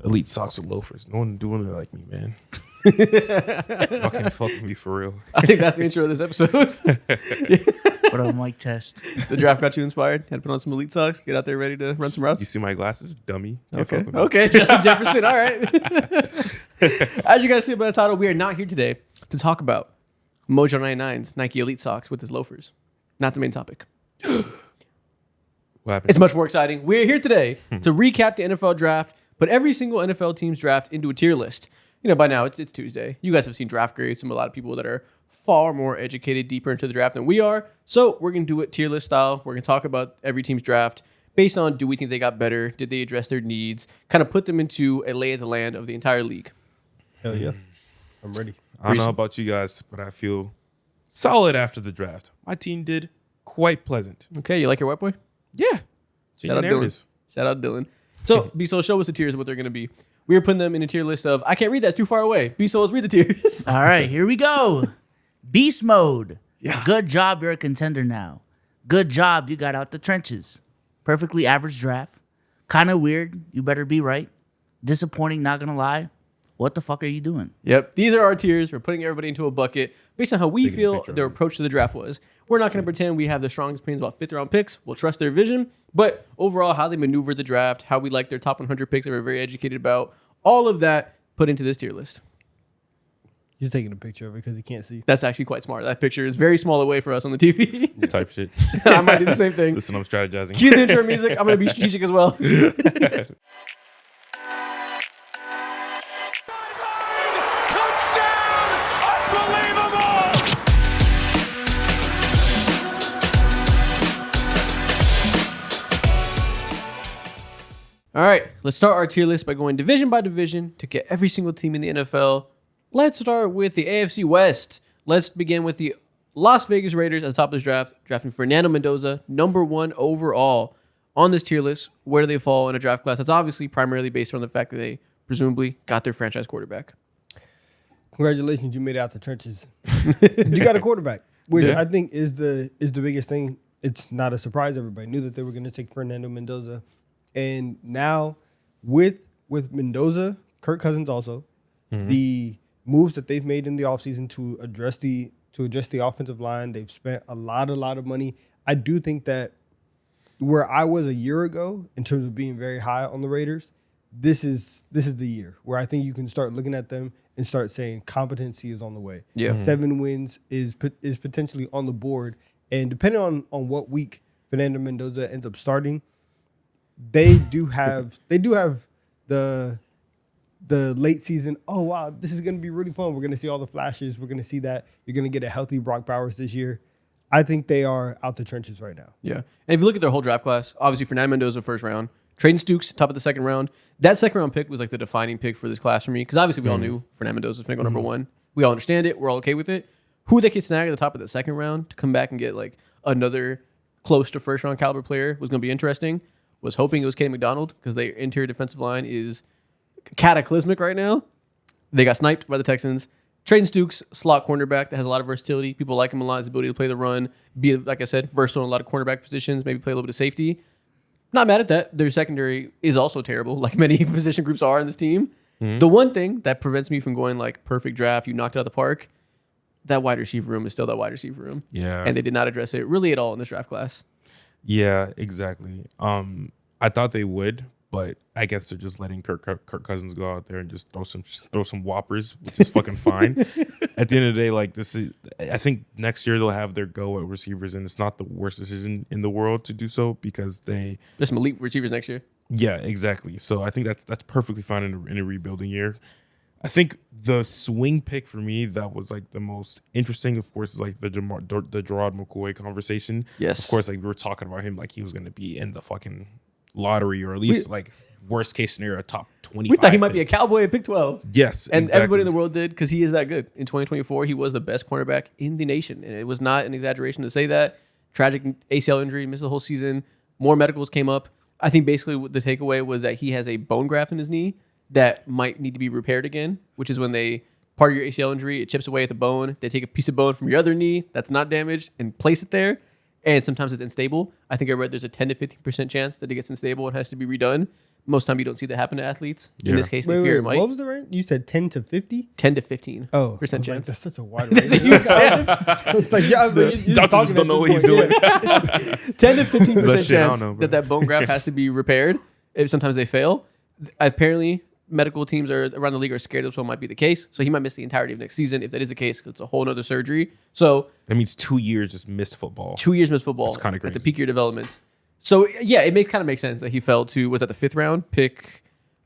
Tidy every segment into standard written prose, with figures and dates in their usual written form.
elite socks with loafers. No one doing it like me, man. Y'all can't fuck with me for real. I think that's the intro of this episode. What a mic test. The draft got you inspired. Had to put on some elite socks. Get out there ready to run some routes. You see my glasses? Dummy. Can't Okay. fuck with me. Okay. Justin Jefferson. All right. As you guys see by the title, we are not here today to talk about Mojo 99's Nike Elite socks with his loafers. Not the main topic. What happened? It's much more exciting. We're here today to recap the NFL draft, put every single NFL team's draft into a tier list. You know, by now it's Tuesday. You guys have seen draft grades from a lot of people that are far more educated, deeper into the draft than we are. So we're going to do it tier list style. We're going to talk about every team's draft based on, do we think they got better? Did they address their needs? Kind of put them into a lay of the land of the entire league. Hell yeah. I'm ready. I don't know about you guys, but I feel solid after the draft. My team did quite pleasant. Okay, you like your white boy? Yeah. Shout out Dylan. Shout out Dylan. So, B-Soul, show us the tiers of what they're going to be. We are putting them in a tier list of, I can't read that, it's too far away. B-Soul, read the tiers. All right, here we go. Beast mode. Yeah. Good job, you're a contender now. Good job, you got out the trenches. Perfectly average draft. Kind of weird, you better be right. Disappointing, not gonna lie. What the fuck are you doing? Yep, these are our tiers. We're putting everybody into a bucket based on how we feel their approach to the draft was. We're not going to pretend we have the strongest opinions about fifth round picks. We'll trust their vision. But overall, how they maneuvered the draft, how we like their top 100 picks that we're very educated about, all of that put into this tier list. He's taking a picture of it because he can't see. That's actually quite smart. That picture is very small away for us on the TV. Type shit. I might do the same thing. Listen, I'm strategizing. Cue the intro music. I'm going to be strategic as well. All right, let's start our tier list by going division by division to get every single team in the NFL. Let's start with the AFC West. Let's begin with the Las Vegas Raiders at the top of this draft, drafting Fernando Mendoza, number 1 overall on this tier list. Where do they fall in a draft class? That's obviously primarily based on the fact that they presumably got their franchise quarterback. Congratulations, you made it out the trenches. You got a quarterback, which Yeah. I think is the biggest thing. It's not a surprise. Everybody knew that they were going to take Fernando Mendoza. And now with Mendoza, Kirk Cousins also, the moves that they've made in the offseason to address the offensive line, they've spent a lot of money. I do think that where I was a year ago in terms of being very high on the Raiders, this is the year where I think you can start looking at them and start saying competency is on the way. Yeah. 7 wins is potentially on the board. And depending on what week Fernando Mendoza ends up starting, they do have the late season. Oh wow, this is going to be really fun. We're going to see all the flashes. We're going to see that you're going to get a healthy Brock Bowers this year. I think they are out the trenches right now. Yeah. And if you look at their whole draft class, obviously Fernando Mendoza first round, Traden Stukes top of the second round. That second round pick was like the defining pick for this class for me because obviously we all knew Fernando Mendoza was going to go number 1. We all understand it. We're all okay with it. Who they could snag at the top of the second round to come back and get like another close to first round caliber player was going to be interesting. Was hoping it was Kenny McDonald because their interior defensive line is cataclysmic right now. They got sniped by the Texans. Traden Stukes, slot cornerback that has a lot of versatility. People like him a lot, his ability to play the run, be, like I said, versatile in a lot of cornerback positions, maybe play a little bit of safety. Not mad at that. Their secondary is also terrible, like many position groups are in this team. The one thing that prevents me from going like perfect draft, you knocked it out of the park, that wide receiver room is still that wide receiver room. Yeah. And they did not address it really at all in this draft class. Yeah, exactly. I thought they would, but I guess they're just letting Kirk Cousins go out there and just throw some whoppers, which is fucking fine. At the end of the day, like I think next year they'll have their go at receivers, and it's not the worst decision in the world to do so because there's some elite receivers next year. Yeah, exactly. So I think that's perfectly fine in a rebuilding year. I think the swing pick for me that was like the most interesting, of course, is like the Gerard McCoy conversation. Yes. Of course, like we were talking about him like he was going to be in the fucking lottery or at least like worst case scenario, top 25. We thought he might be a Cowboy at pick 12. Yes, and exactly. everybody in the world did because he is that good. In 2024, he was the best cornerback in the nation, and it was not an exaggeration to say that. Tragic ACL injury, missed the whole season. More medicals came up. I think basically the takeaway was that he has a bone graft in his knee that might need to be repaired again, which is when part of your ACL injury, it chips away at the bone. They take a piece of bone from your other knee that's not damaged and place it there. And sometimes it's unstable. I think I read there's a 10 to 15% chance that it gets unstable and has to be redone. Most time you don't see that happen to athletes. In Yeah. this case, they fear it might. What was the range? You said 10 to 50? 10 to 15 Oh, percent I was like, chance. that's such a wide That's range. a huge chance. I was like, yeah, I was like, you're just Doctors talking don't at know this what he's point. doing. Yeah. 10 to 15% That shit, I don't chance know, bro. that bone graft has to be repaired. If sometimes they fail. Apparently, medical teams around the league are scared this one might be the case. So he might miss the entirety of next season if that is the case, because it's a whole nother surgery. So That means 2 years just missed football. 2 years missed football That's kinda at the crazy. peak of your development. So yeah, it kind of makes sense that he fell to, was that the 5th round?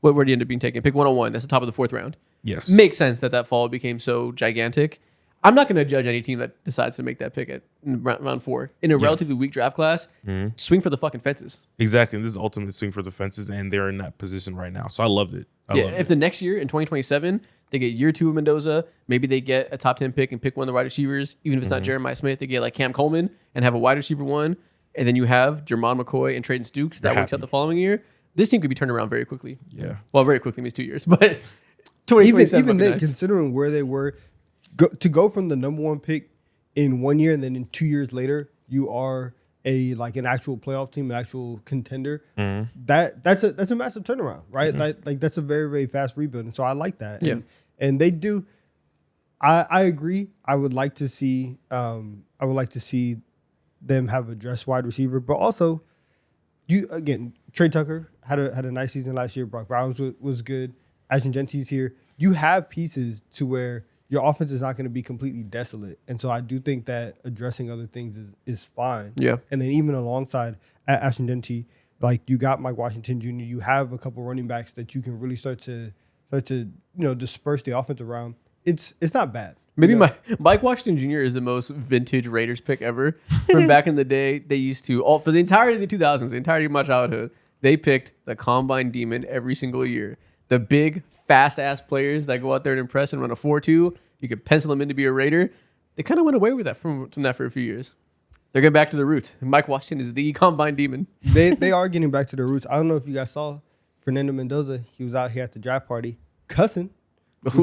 Where did he end up being taken? Pick 101. That's the top of the 4th round. Yes. Makes sense that fall became so gigantic. I'm not going to judge any team that decides to make that pick at round 4 in a relatively weak draft class. Swing for the fucking fences. Exactly. This is ultimate swing for the fences, and they're in that position right now. So I loved it. I loved If it. the next year in 2027 they get year 2 of Mendoza, maybe they get a top 10 pick and pick one of the wide receivers. Even if it's not Jeremiah Smith, they get like Cam Coleman and have a wide receiver 1, and then you have Jermon McCoy and Trayton Stukes. That They're works out happy. the following year. This team could be turned around very quickly. Yeah. Well, very quickly means 2 years, but 2027 Even might be then, nice. considering where they were, to go from the number 1 pick in 1 year and then in 2 years later, you are an actual playoff team, an actual contender. That's a massive turnaround, right? That's a very, very fast rebuild. And so I like that. Yeah. And they do. I agree. I would like to see them have a dress wide receiver, but also Trey Tucker had a nice season last year. Brock Bowers was good. Ashton Gentry's here. You have pieces to where your offense is not going to be completely desolate, and so I do think that addressing other things is fine. Yeah. And then even alongside Ashton Gentry, like you got Mike Washington Jr. You have a couple running backs that you can really start to disperse the offense around. It's not bad. Maybe You know? Mike Washington Jr. is the most vintage Raiders pick ever. From back in the day, they used to, for the entirety of the 2000s, the entirety of my childhood, they picked the Combine Demon every single year. The big, fast-ass players that go out there and impress and run a 4-2, you could pencil them in to be a Raider. They kind of went away with that from that for a few years. They're getting back to the roots. Mike Washington is the Combine Demon. They are getting back to their roots. I don't know if you guys saw Fernando Mendoza. He was out here at the draft party cussing. Whoa.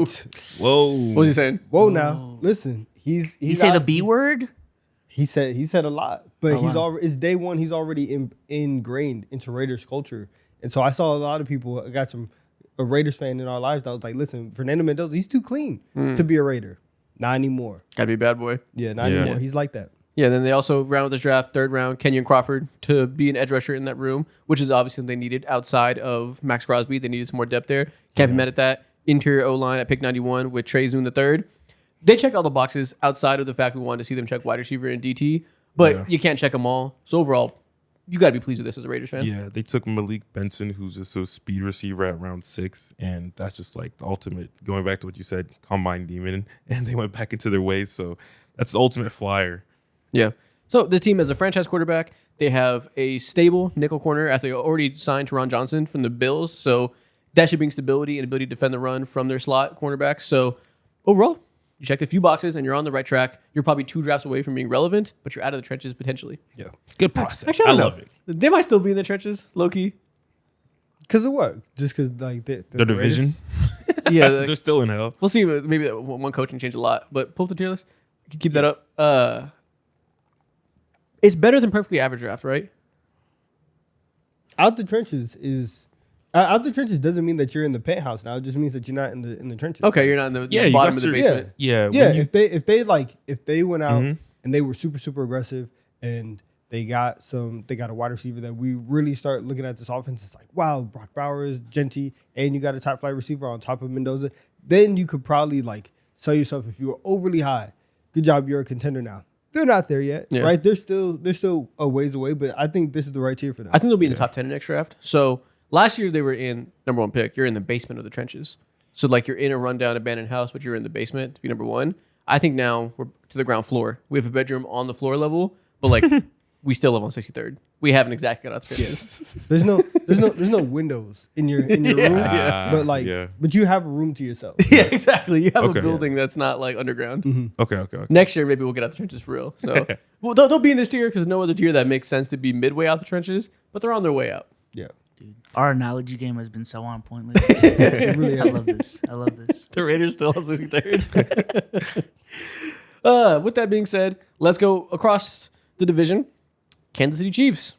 What was he saying? Whoa, now listen. He's You say the out- B word? He said a lot, but he's wow. already. It's day one. He's already ingrained into Raiders culture, and so I saw a lot of people. I got a Raiders fan in our lives that was like, "Listen, Fernando Mendoza, he's too clean to be a Raider. Not anymore. Gotta be a bad boy. Yeah, not Yeah. anymore. He's like that." Yeah, then they also round this draft, 3rd round, Kenyon Crawford to be an edge rusher in that room, which is obviously something they needed outside of Max Crosby. They needed some more depth there. Can't be mad at that. Interior O-line at pick 91 with Trey Zoon III. They checked all the boxes outside of the fact we wanted to see them check wide receiver and DT, but you can't check them all. So overall, you got to be pleased with this as a Raiders fan. Yeah, they took Malik Benson, who's just a speed receiver at round 6, and that's just like the ultimate. Going back to what you said, Combine Demon, and they went back into their ways. So that's the ultimate flyer. Yeah. So this team has a franchise quarterback. They have a stable nickel corner after they already signed Teron Johnson from the Bills. So that should bring stability and ability to defend the run from their slot cornerbacks. So overall, you checked a few boxes and you're on the right track. You're probably 2 drafts away from being relevant, but you're out of the trenches potentially. Yeah. Good process. Actually, I don't love know. it. They might still be in the trenches, low key. Because of what? Just because like The Raiders? division, Yeah, they're still in hell. we'll see. Maybe one coaching changed a lot, but pull up the tier list. You can keep that up. It's better than perfectly average draft, right? Out the trenches is. Out the trenches doesn't mean that you're in the penthouse now. It just means that you're not in the trenches. Okay, you're not in the Yeah, you bottom got of the your- basement. Yeah, Yeah, when you- if they went out and they were super aggressive and they got a wide receiver that we really start looking at this offense, it's like, wow, Brock Bowers, Genty, and you got a top flight receiver on top of Mendoza, then you could probably like sell yourself if you were overly high. Good job, you're a contender now. They're not there yet, Yeah. right? They're still a ways away, but I think this is the right tier for them. I think they'll be in the top 10 in next draft. So last year they were in number 1 pick. You're in the basement of the trenches. So like you're in a rundown abandoned house, but you're in the basement to be number 1. I think now we're to the ground floor. We have a bedroom on the floor level, but like we still live on 63rd. We haven't exactly got out the trenches. There's no windows in your room, Yeah. but you have a room to yourself. Yeah, exactly. You have Okay. a building that's not like underground. Okay. Next year, maybe we'll get out the trenches for real. So well, they'll be in this tier because no other tier that makes sense to be midway out the trenches, but they're on their way out. Yeah, Dude, our analogy game has been so on point lately. it really I love this. I love this. The Raiders still on 63rd. With that being said, let's go across the division. Kansas City Chiefs.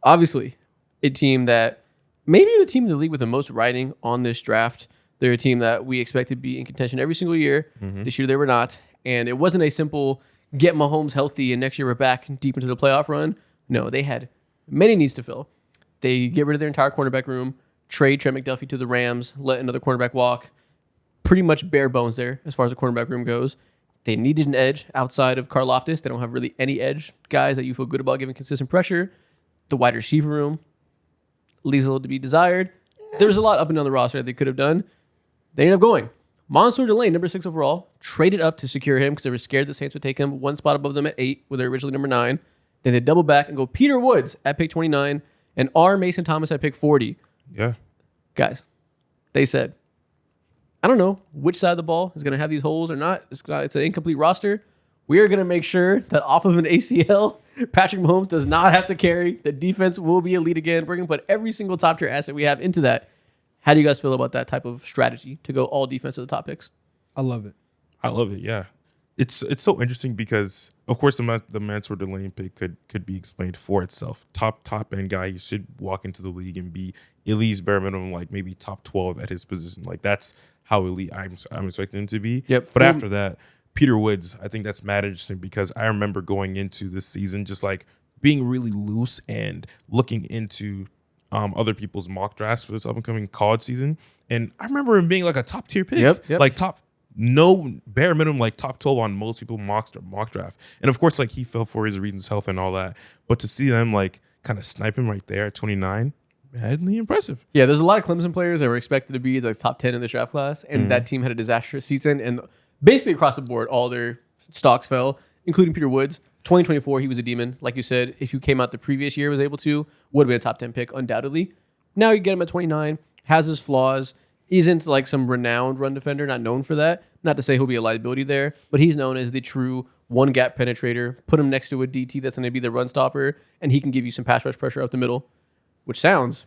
Obviously, a team that maybe the team in the league with the most riding on this draft. They're a team that we expect to be in contention every single year. This year they were not. And it wasn't a simple get Mahomes healthy and next year we're back deep into the playoff run. No, they had many needs to fill. They get rid of their entire cornerback room, trade Trent McDuffie to the Rams, let another cornerback walk. Pretty much bare bones there as far as the cornerback room goes. They needed an edge outside of Karlaftis. They don't have really any edge guys that you feel good about giving consistent pressure. The wide receiver room leaves a little to be desired. There's a lot up and down the roster that they could have done. They ended up going. Mansour Delane, number 6 overall, traded up to secure him because they were scared the Saints would take him one spot above them at 8, where they're originally number 9. Then they double back and go Peter Woods at pick 29 and R. Mason Thomas at pick 40. Yeah. Guys, they said, I don't know which side of the ball is going to have these holes or not. It's an incomplete roster. We are going to make sure that off of an ACL, Patrick Mahomes does not have to carry. The defense will be elite again. We're going to put every single top tier asset we have into that. How do you guys feel about that type of strategy to go all defense at the top picks? I love it. I love it. Yeah, it's so interesting because of course the Mansour Delane pick could be explained for itself. Top end guy, he should walk into the league and be at least bare minimum like maybe top 12 at his position. Like that's how elite I'm expecting him to be. Yep. But after that, Peter Woods, I think that's mad interesting because I remember going into this season just like being really loose and looking into other people's mock drafts for this upcoming college season. And I remember him being like a top tier pick. Yep. Like no bare minimum, like top 12 on most people mock draft. And of course, like he fell for his reasons, health and all that. But to see them like kind of snipe him right there at 29, madly impressive. Yeah, there's a lot of Clemson players that were expected to be the top 10 in this draft class. And that team had a disastrous season. And basically across the board, all their stocks fell, including Peter Woods. 2024, he was a demon. Like you said, if you came out the previous year, was able to, would have been a top 10 pick, undoubtedly. Now you get him at 29, has his flaws, isn't like some renowned run defender, not known for that. Not to say he'll be a liability there, but he's known as the true one gap penetrator. Put him next to a DT that's going to be the run stopper, and he can give you some pass rush pressure up the middle, which sounds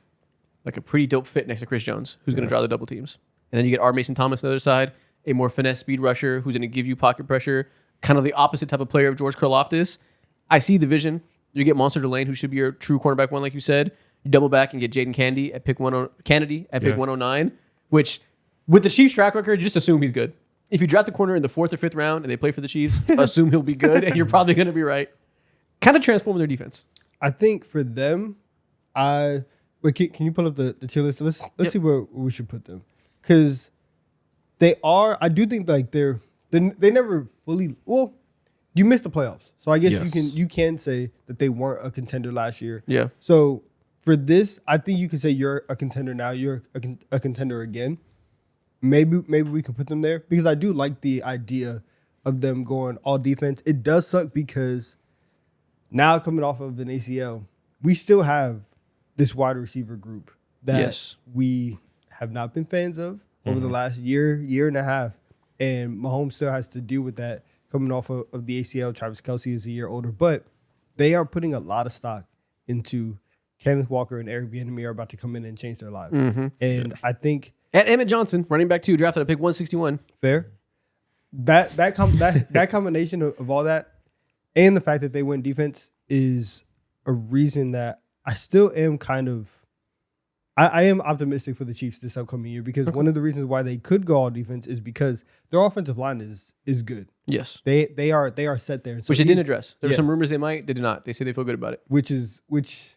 like a pretty dope fit next to Chris Jones, who's going to draw the double teams. And then you get R. Mason Thomas on the other side, a more finesse speed rusher who's going to give you pocket pressure, kind of the opposite type of player of George Karlaftis. I see the vision. You get Mansour Delane, who should be your true cornerback one, like you said. You double back and get Jaden Kennedy at pick 109, which with the Chiefs' track record, you just assume he's good. If you draft the corner in the 4th or 5th round and they play for the Chiefs, assume he'll be good, and you're probably going to be right. Kind of transform their defense. I think for them, can you pull up the tier list? Let's see where we should put them, because they are. I do think like they never fully. Well, you missed the playoffs, so I guess you can say that they weren't a contender last year. Yeah. So for this, I think you can say you're a contender now. You're a contender again. Maybe we can put them there because I do like the idea of them going all defense. It does suck because now coming off of an ACL, we still have this wide receiver group that we have not been fans of over the last year and a half. And Mahomes still has to deal with that coming off of the ACL. Travis Kelce is a year older. But they are putting a lot of stock into Kenneth Walker and Eric Bieniemy are about to come in and change their lives. And I think... And Emmett Johnson, running back 2, drafted at pick 161. Fair. That combination of all that and the fact that they went defense is a reason that I still am kind of... I am optimistic for the Chiefs this upcoming year because one of the reasons why they could go all defense is because their offensive line is good. Yes. They are set there. So which they didn't address. There were some rumors they might. They did not. They say they feel good about it. Which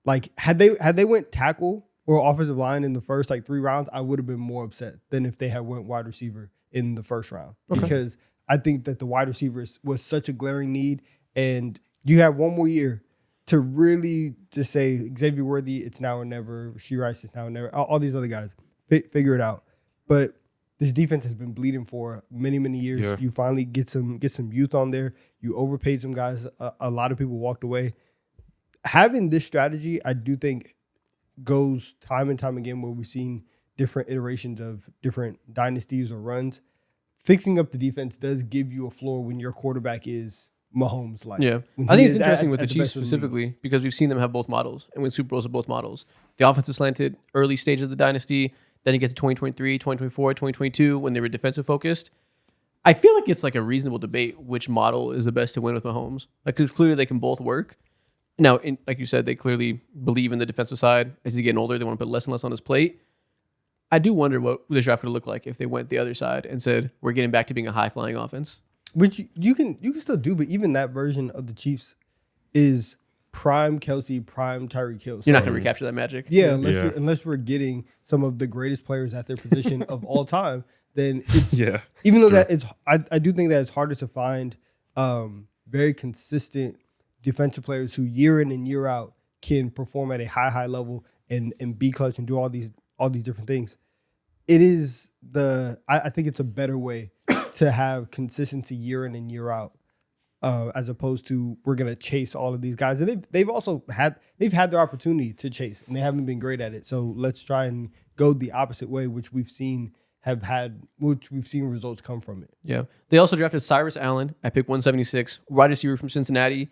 like had they went tackle or offensive line in the first like 3 rounds, I would have been more upset than if they had went wide receiver in the first round. Because I think that the wide receiver was such a glaring need, and you have one more year to really just say Xavier Worthy, it's now or never. Rashee Rice, it's now or never. All these other guys, figure it out. But this defense has been bleeding for many, many years. Yeah. You finally get some youth on there. You overpaid some guys. A lot of people walked away. Having this strategy, I do think, goes time and time again where we've seen different iterations of different dynasties or runs. Fixing up the defense does give you a floor when your quarterback is Mahomes. Yeah. I think it's interesting with the Chiefs specifically because we've seen them have both models and win Super Bowls with both models. The offensive slanted early stage of the dynasty, then you get to 2023, 2024, 2022 when they were defensive focused. I feel like it's like a reasonable debate which model is the best to win with Mahomes. Like, because clearly they can both work. Now, like you said, they clearly believe in the defensive side. As he's getting older, they want to put less and less on his plate. I do wonder what this draft would look like if they went the other side and said, we're getting back to being a high-flying offense. Which you can still do, but even that version of the Chiefs is prime Kelsey, prime Tyreek Hill. You're not going to recapture that magic. Yeah, unless we're getting some of the greatest players at their position of all time, then it's even though that it's I do think that it's harder to find very consistent defensive players who year in and year out can perform at a high level and be clutch and do all these different things. It is I think it's a better way to have consistency year in and year out, as opposed to we're gonna chase all of these guys. And they've also had their opportunity to chase and they haven't been great at it. So let's try and go the opposite way, which we've seen results come from it. Yeah. They also drafted Cyrus Allen at pick 176, wide receiver from Cincinnati.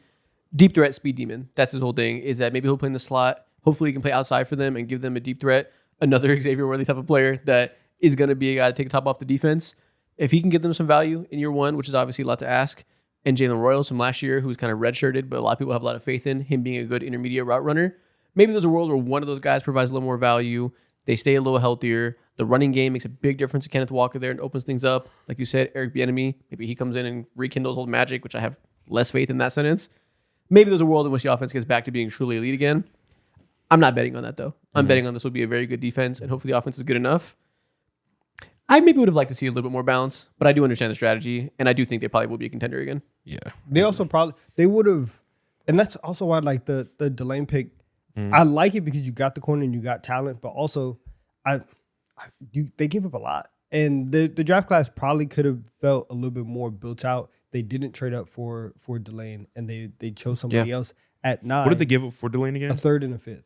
Deep threat speed demon. That's his whole thing, is that maybe he'll play in the slot. Hopefully he can play outside for them and give them a deep threat. Another Xavier Worthy type of player that is going to be a guy to take the top off the defense. If he can give them some value in year one, which is obviously a lot to ask, and Jalen Royals from last year, who's kind of redshirted, but a lot of people have a lot of faith in him being a good intermediate route runner. Maybe there's a world where one of those guys provides a little more value. They stay a little healthier. The running game makes a big difference to Kenneth Walker there and opens things up. Like you said, Eric Bieniemy, maybe he comes in and rekindles old magic, which I have less faith in that sentence. Maybe there's a world in which the offense gets back to being truly elite again. I'm not betting on that, though. I'm betting on this will be a very good defense, and hopefully the offense is good enough. I maybe would have liked to see a little bit more balance, but I do understand the strategy, and I do think they probably will be a contender again. Yeah. They also they would have, and that's also why like the Delane pick, I like it because you got the corner and you got talent, but also they give up a lot. And the draft class probably could have felt a little bit more built out. They didn't trade up for Delane, and they chose somebody else at 9. What did they give up for Delane again? A 3rd and a 5th.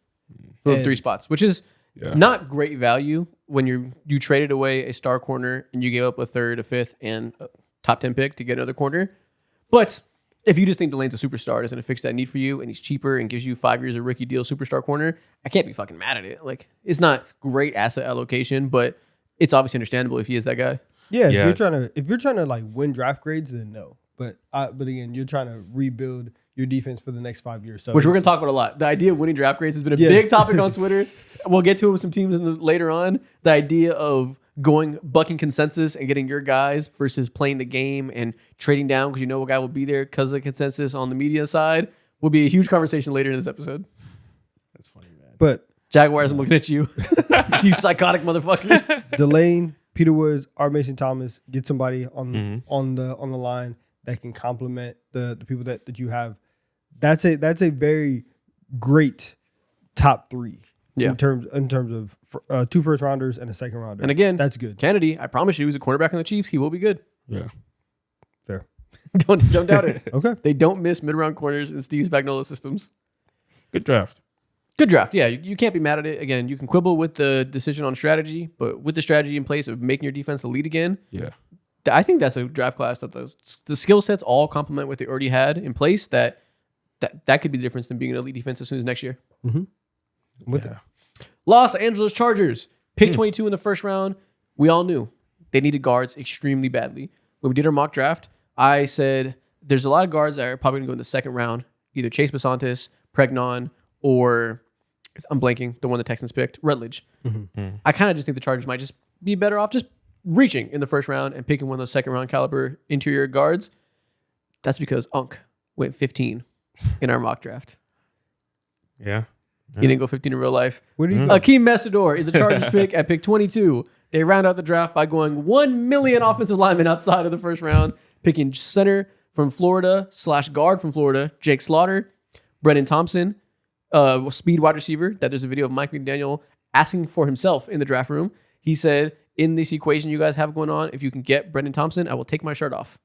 So 3 spots, which is not great value when you traded away a star corner and you gave up a 3rd, a 5th, and a top 10 pick to get another corner. But if you just think Delane's a superstar, doesn't fix that need for you, and he's cheaper and gives you 5 years of rookie deal superstar corner, I can't be fucking mad at it. Like, it's not great asset allocation, but it's obviously understandable if he is that guy. Yeah, if you're trying to like win draft grades, then no. But again, you're trying to rebuild your defense for the next 5 years. So which we're going to talk about a lot. The idea of winning draft grades has been a big topic on Twitter. We'll get to it with some teams later on. The idea of bucking consensus and getting your guys versus playing the game and trading down because you know a guy will be there because of the consensus on the media side will be a huge conversation later in this episode. That's funny, man. But Jaguars, I'm looking at you. You psychotic motherfuckers. Delane, Peter Woods, R. Mason Thomas, get somebody on the line that can complement the people that you have. That's a very great top 3 in terms of 2 first rounders and a second rounder. And again, that's good. Kennedy, I promise you, he's a cornerback on the Chiefs. He will be good. Yeah. Fair. Don't doubt it. Okay. They don't miss mid-round corners in Steve Spagnuolo systems. Good draft. Good draft. Yeah, you can't be mad at it. Again, you can quibble with the decision on strategy, but with the strategy in place of making your defense elite again, I think that's a draft class that the skill sets all complement what they already had in place. That could be the difference in being an elite defense as soon as next year. With it. Los Angeles Chargers, pick 22 in the first round. We all knew they needed guards extremely badly. When we did our mock draft, I said there's a lot of guards that are probably going to go in the second round, either Chase Basantis, Pregnon, or I'm blanking, the one the Texans picked, Rutledge. I kind of just think the Chargers might just be better off just reaching in the first round and picking one of those second round caliber interior guards. That's because Unk went 15 in our mock draft. Yeah. He didn't go 15 in real life. Where did he go? Akeem Messidor is a Chargers pick at pick 22. They round out the draft by going 1 million offensive linemen outside of the first round, picking center from Florida / guard from Florida, Jake Slaughter, Brennan Thompson, speed wide receiver. That there's a video of Mike McDaniel asking for himself in the draft room. He said, in this equation you guys have going on, if you can get Brendan Thompson, I will take my shirt off.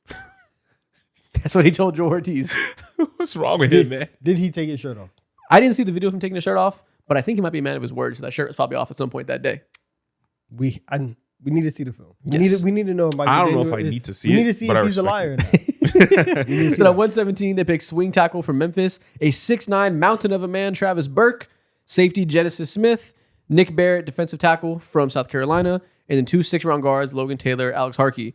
That's what he told Joe Ortiz. What's wrong with him, man? Did he take his shirt off? I didn't see the video of him taking the shirt off, but I think he might be a man of his word, so that shirt was probably off at some point that day. We need to see the film. Yes. We need to know. Mike I don't McDaniel know if I need to see it. We need to see but if I he's a respect liar or it. not. So at 117, they picked swing tackle from Memphis, a 6'9" mountain of a man, Travis Burke, safety Genesis Smith, Nick Barrett, defensive tackle from South Carolina, and then 2 6th-round guards, Logan Taylor, Alex Harkey.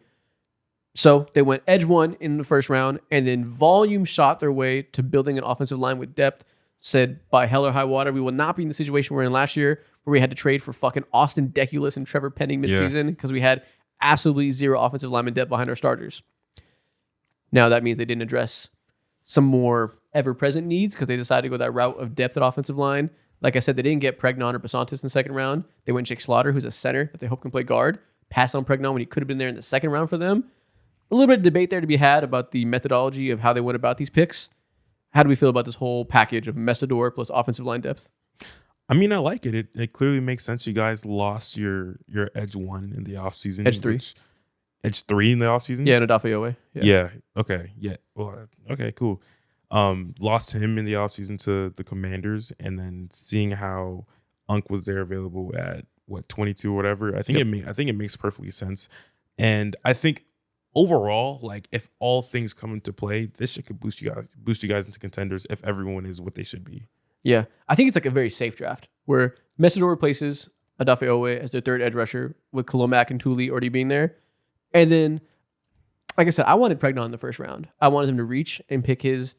So they went edge 1 in the first round and then volume shot their way to building an offensive line with depth said by hell or high water, we will not be in the situation we're in last year where we had to trade for fucking Austin Deculus and Trevor Penning midseason because we had absolutely zero offensive lineman depth behind our starters. Now that means they didn't address some more ever-present needs because they decided to go that route of depth at offensive line. Like I said, they didn't get Pregnon or Basantis in the second round. They went Jake Slaughter, who's a center that they hope can play guard. Passed on Pregnon when he could have been there in the second round for them. A little bit of debate there to be had about the methodology of how they went about these picks. How do we feel about this whole package of Messidor plus offensive line depth? I mean, I like it. It clearly makes sense. You guys lost your edge 1 in the offseason. Edge 3. Edge 3 in the offseason? Yeah, Odafe Yeah. Okay. Yeah. Well, okay, cool. Lost him in the offseason to the Commanders, and then seeing how Unk was there available at 22 or whatever. I think it makes perfectly sense. And I think overall, like, if all things come into play, this shit could boost you guys into contenders if everyone is what they should be. Yeah, I think it's like a very safe draft where Messidor replaces Odafe Owe as their third edge rusher with Kalomak and Thule already being there. And then, like I said, I wanted Pregnon in the first round. I wanted him to reach and pick his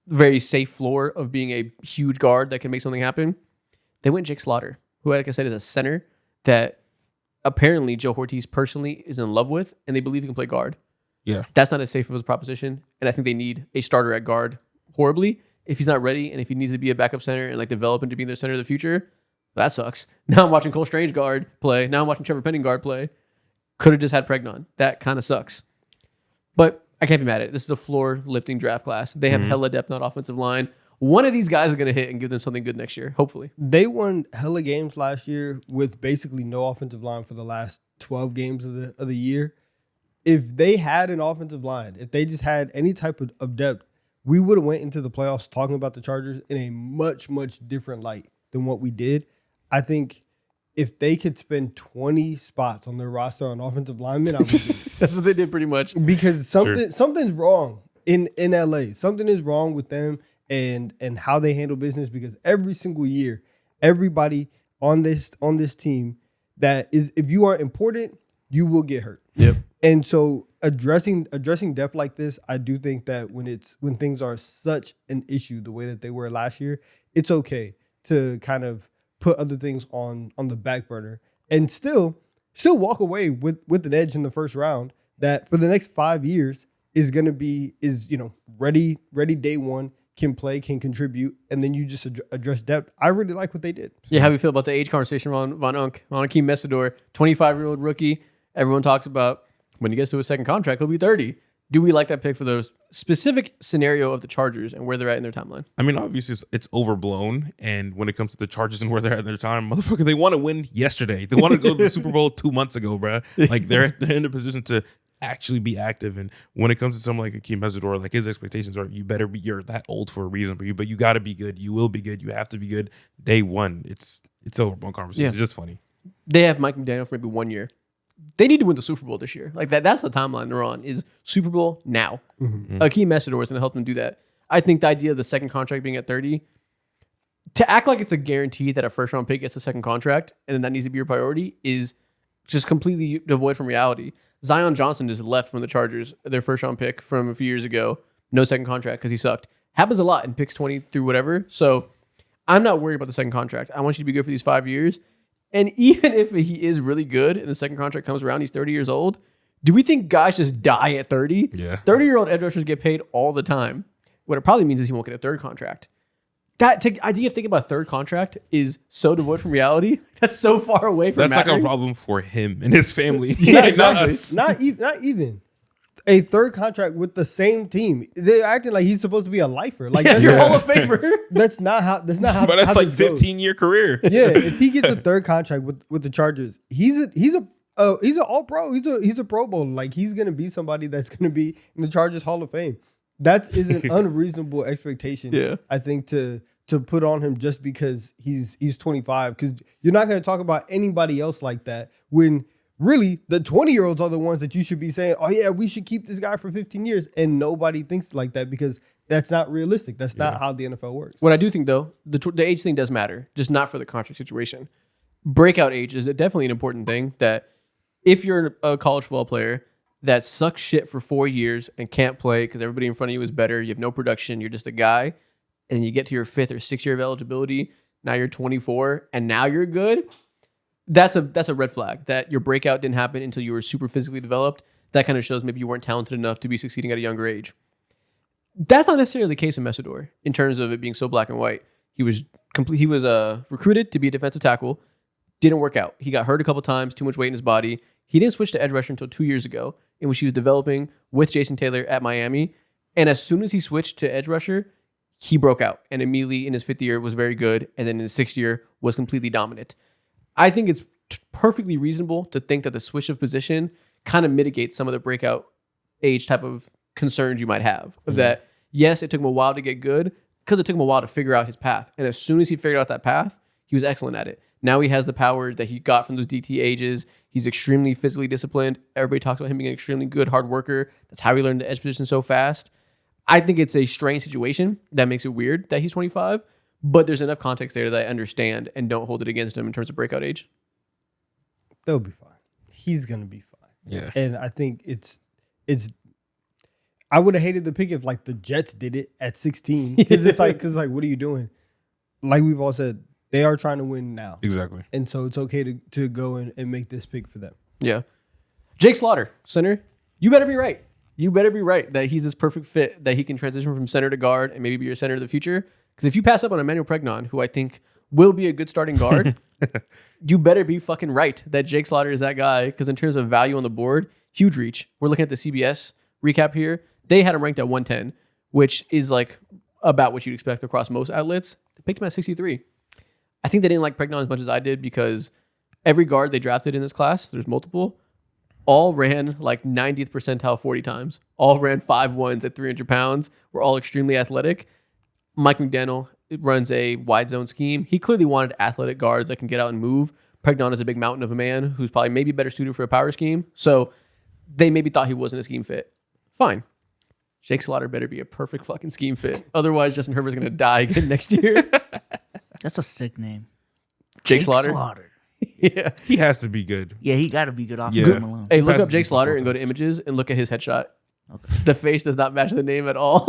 very safe floor of being a huge guard that can make something happen. They went Jake Slaughter, who, like I said, is a center that apparently Joe Ortiz personally is in love with, and they believe he can play guard. Yeah. That's not as safe of a proposition, and I think they need a starter at guard horribly. If he's not ready, and if he needs to be a backup center and like develop into being their center of the future, that sucks. Now I'm watching Cole Strange guard play. Now I'm watching Trevor Penning guard play. Could have just had Pregnon. That kind of sucks. But I can't be mad at it. This is a floor lifting draft class. They have hella depth on offensive line. One of these guys is going to hit and give them something good next year, hopefully. They won hella games last year with basically no offensive line for the last 12 games of the year. If they had an offensive line, if they just had any type of depth, we would have went into the playoffs talking about the Chargers in a much, much different light than what we did. I think if they could spend 20 spots on their roster on offensive linemen, I would do it. That's what they did pretty much. Because something's wrong in LA. Something is wrong with them and how they handle business, because every single year, everybody on this team that is, if you are important, you will get hurt. Yep. And so addressing depth like this, I do think that when things are such an issue the way that they were last year, it's okay to kind of put other things on the back burner and still walk away with an edge in the first round that for the next 5 years is going to be ready day one, can play, can contribute, and then you just address depth. I really like what they did. Yeah, how do you feel about the age conversation on Von Unk? On Akeem Messidor, 25-year-old rookie. Everyone talks about when he gets to his second contract, he'll be 30. Do we like that pick for the specific scenario of the Chargers and where they're at in their timeline? I mean, obviously, it's overblown. And when it comes to the Chargers and where they're at in their time, motherfucker, they want to win yesterday. They want to go to the Super Bowl 2 months ago, bruh. Like, they're in a position to actually be active. And when it comes to someone like Akeem Messidor, like, his expectations are, you're that old for a reason, but you got to be good. You will be good. You have to be good day one. It's overblown conversation. Yeah. It's just funny. They have Mike McDaniel for maybe 1 year. They need to win the Super Bowl this year. Like that's the timeline they're on, is Super Bowl now. Akeem Messidor is going to help them do that. I think the idea of the second contract being at 30, to act like it's a guarantee that a first round pick gets a second contract and then that needs to be your priority, is just completely devoid from reality. Zion Johnson just left from the Chargers, their first round pick from a few years ago. No second contract because he sucked. Happens a lot in picks 20 through whatever. So I'm not worried about the second contract. I want you to be good for these 5 years. And even if he is really good and the second contract comes around, he's 30 years old, do we think guys just die at 30? Yeah. 30-year-old edge rushers get paid all the time. What it probably means is he won't get a third contract. That idea of thinking about a third contract is so devoid from reality. That's so far away from That's mattering. like a problem for him and his family. Yeah, Like, not exactly. us. Not even a third contract with the same team. They're acting like he's supposed to be a lifer. Like Yeah, that's, you're Hall of Famer. that's not how. But that's how like this goes. 15-year career. Yeah, if he gets a third contract with the Chargers, he's an all pro. He's a Pro Bowl. Like he's gonna be somebody that's gonna be in the Chargers Hall of Fame. That is an unreasonable expectation. Yeah. I think to put on him just because he's 25, because you're not gonna talk about anybody else like that when really the 20-year-olds are the ones that you should be saying, oh yeah, we should keep this guy for 15 years, and nobody thinks like that because that's not realistic. That's not how the NFL works. What I do think, though, the age thing does matter, just not for the contract situation. Breakout age is definitely an important thing, that if you're a college football player that sucks shit for 4 years and can't play because everybody in front of you is better, you have no production, you're just a guy, and you get to your 5th or 6th year of eligibility, now you're 24 and now you're good. That's a red flag that your breakout didn't happen until you were super physically developed. That kind of shows maybe you weren't talented enough to be succeeding at a younger age. That's not necessarily the case with Mesidor in terms of it being so black and white. He was recruited to be a defensive tackle. Didn't work out. He got hurt a couple times, too much weight in his body. He didn't switch to edge rusher until 2 years ago, in which he was developing with Jason Taylor at Miami. And as soon as he switched to edge rusher, he broke out and immediately in his 5th year was very good. And then in his 6th year was completely dominant. I think it's perfectly reasonable to think that the switch of position kind of mitigates some of the breakout age type of concerns you might have. Of that, yes, it took him a while to get good because it took him a while to figure out his path. And as soon as he figured out that path, he was excellent at it. Now he has the power that he got from those DT ages. He's extremely physically disciplined. Everybody talks about him being an extremely good hard worker. That's how he learned the edge position so fast. I think it's a strange situation that makes it weird that he's 25, but there's enough context there that I understand and don't hold it against him in terms of breakout age. They'll be fine. He's gonna be fine. Yeah. And I think it's. I would have hated the pick if like the Jets did it at 16 because it's like what are you doing? Like we've all said, they are trying to win now. Exactly. And so it's okay to go and make this pick for them. Yeah. Jake Slaughter, center. You better be right. You better be right that he's this perfect fit, that he can transition from center to guard and maybe be your center of the future. Because if you pass up on Emmanuel Pregnon, who I think will be a good starting guard, you better be fucking right that Jake Slaughter is that guy. Because in terms of value on the board, huge reach. We're looking at the CBS recap here. They had him ranked at 110, which is like about what you'd expect across most outlets. They picked him at 63. I think they didn't like Pregnon as much as I did because every guard they drafted in this class, there's multiple, all ran like 90th percentile 40 times. All ran 5'1s at 300 pounds. We're all extremely athletic. Mike McDaniel runs a wide zone scheme. He clearly wanted athletic guards that can get out and move. Pregnon is a big mountain of a man who's probably maybe better suited for a power scheme. So they maybe thought he wasn't a scheme fit. Fine. Jake Slaughter better be a perfect fucking scheme fit. Otherwise, Justin Herbert's going to die again next year. That's a sick name. Jake Slaughter. Yeah. He has to be good. Yeah, he got to be good off Yeah. him alone. Hey, look Passes up Jake people Slaughter and go to sometimes. images and look at his headshot. Okay. The face does not match the name at all.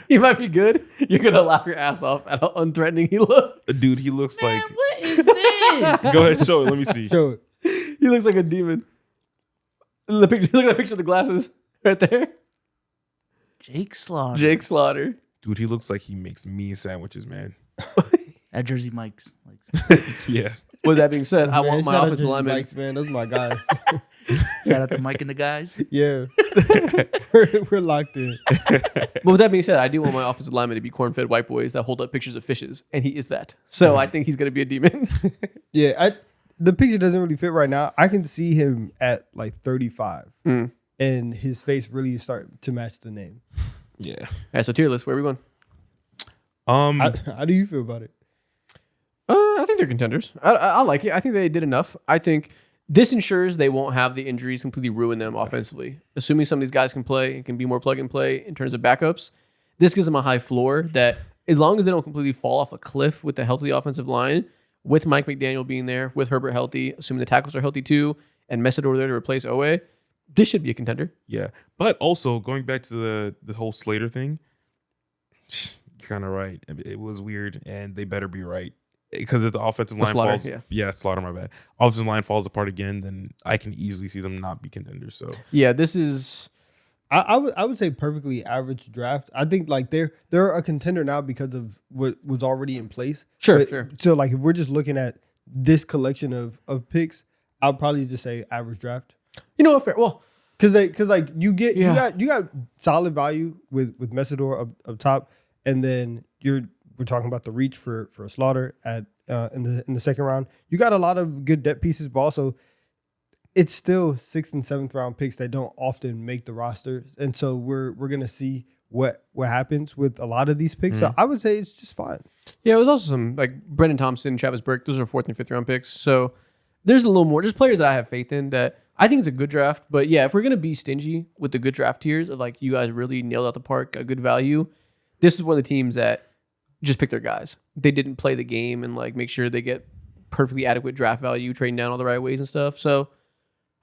He might be good. You're going to laugh your ass off at how unthreatening he looks. Dude, he looks Man, like. what is this? Go ahead, show it. Let me see. Show it. He looks like a demon. Look at the picture of the glasses right there. Jake Slaughter. Jake Slaughter. Dude, he looks like he makes mean sandwiches, man. At Jersey Mike's. Yeah. With that being said, I Man, want my shout out offensive to lineman. Mike's, man. Those are my guys. Shout out to Mike and the guys. Yeah. we're locked in. But with that being said, I do want my offensive lineman to be corn-fed white boys that hold up pictures of fishes, and he is that. So I think he's going to be a demon. Yeah, the picture doesn't really fit right now. I can see him at like 35 and his face really start to match the name. Yeah. All right, so tier list, where are we going? How do you feel about it? I think they're contenders. I like it. I think they did enough. I think this ensures they won't have the injuries completely ruin them offensively. Assuming some of these guys can play and can be more plug and play in terms of backups, this gives them a high floor that as long as they don't completely fall off a cliff with the healthy offensive line, with Mike McDaniel being there, with Herbert healthy, assuming the tackles are healthy too, and Mesidor there to replace Owe, this should be a contender. Yeah. But also, going back to the whole Slater thing, you're kind of right. It was weird, and they better be right. Because if the offensive line Slaughter, falls, Slaughter, my bad. Offensive line falls apart again, then I can easily see them not be contenders. So Yeah, this is... I would say perfectly average draft. I think like they're a contender now because of what was already in place. Sure. So like if we're just looking at this collection of picks, I'll probably just say average draft. You know what? Fair. Well, Because like you Yeah. got solid value with Mesidor up top, and then we're talking about the reach for a Slaughter at in the second round. You got a lot of good depth pieces, but also it's still 6th and 7th round picks that don't often make the roster, and so we're gonna see what happens with a lot of these picks. So I would say it's just fine. yeah, it was also some, like, Brendan Thompson, Travis Burke, those are 4th and 5th round picks. So there's a little more. There's players that I have faith in that I think it's a good draft. But yeah, if we're going to be stingy with the good draft tiers of like, you guys really nailed out the park, a good value, this is one of the teams that just pick their guys. They didn't play the game and like make sure they get perfectly adequate draft value, trading down all the right ways and stuff. So,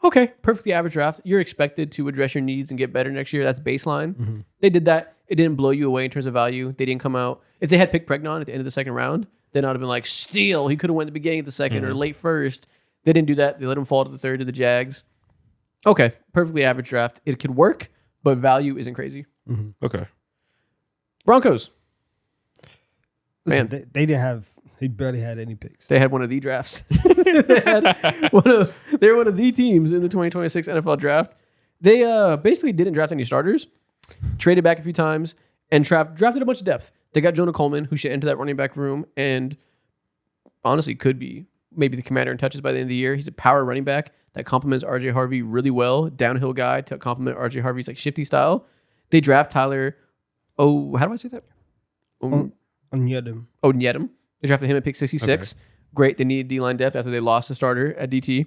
okay, perfectly average draft. You're expected to address your needs and get better next year. That's baseline. They did that. It didn't blow you away in terms of value. They didn't come out. If they had picked Pregnon at the end of the second round, then I'd have been like, steal. He could have went at the beginning of the second or late first. They didn't do that. They let him fall to the third to the Jags. Okay, perfectly average draft. It could work, but value isn't crazy. Okay. Broncos. Listen, Man. they didn't have. They barely had any picks. They had one of the drafts. They were one of the teams in the 2026 NFL draft. They basically didn't draft any starters, traded back a few times, and drafted a bunch of depth. They got Jonah Coleman, who should enter that running back room, and honestly could be maybe the commander in touches by the end of the year. He's a power running back that complements RJ Harvey really well. Downhill guy to complement RJ Harvey's like shifty style. They draft Tyler. Oh, how do I say that? Onyedem. They drafted him at pick 66. Okay. Great. They needed D-line depth after they lost a starter at DT.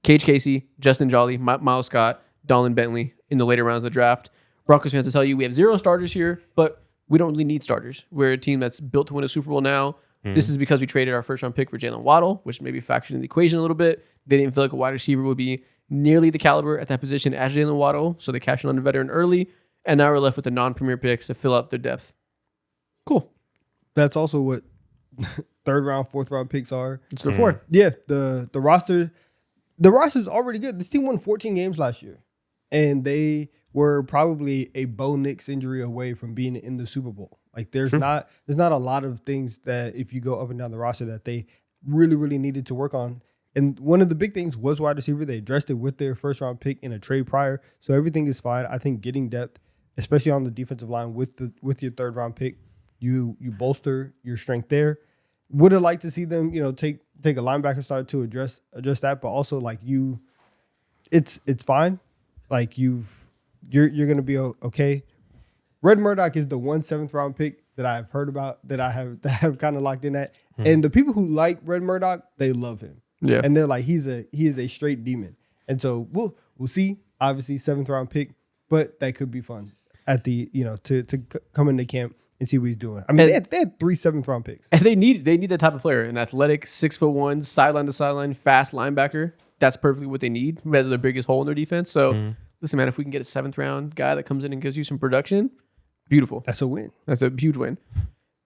Cage Casey, Justin Jolly, Miles Scott, Dolan Bentley in the later rounds of the draft. Broncos fans to tell you we have 0 starters here, but we don't really need starters. We're a team that's built to win a Super Bowl now. This is because we traded our first round pick for Jalen Waddle, which maybe factored in the equation a little bit. They didn't feel like a wide receiver would be nearly the caliber at that position as Jalen Waddle, so they cashed in on a veteran early, and now we're left with the non-premier picks to fill out their depth. Cool. That's also what third round, fourth round picks are. It's their 4. Yeah, the roster's already good. This team won 14 games last year, and they were probably a Bo Nix injury away from being in the Super Bowl. Like there's not a lot of things that if you go up and down the roster that they really needed to work on. And one of the big things was wide receiver. They addressed it with their first round pick in a trade prior, so everything is fine. I think getting depth, especially on the defensive line with your third round pick, you bolster your strength there. Would have liked to see them, take a linebacker start to address that, but also like it's fine. Like you're gonna be okay. Red Murdoch is the 7th round pick that I've heard about that I have kind of locked in at, and the people who like Red Murdoch, they love him. Yeah, and they're like he is a straight demon, and so we'll see. Obviously 7th round pick, but that could be fun at the to come into camp and see what he's doing. I mean, they had 3 7th round picks, and they need that type of player, an athletic 6'1", sideline to sideline, fast linebacker. That's perfectly what they need. That's their biggest hole in their defense. So listen, man, if we can get a 7th round guy that comes in and gives you some production, beautiful. That's a win. That's a huge win.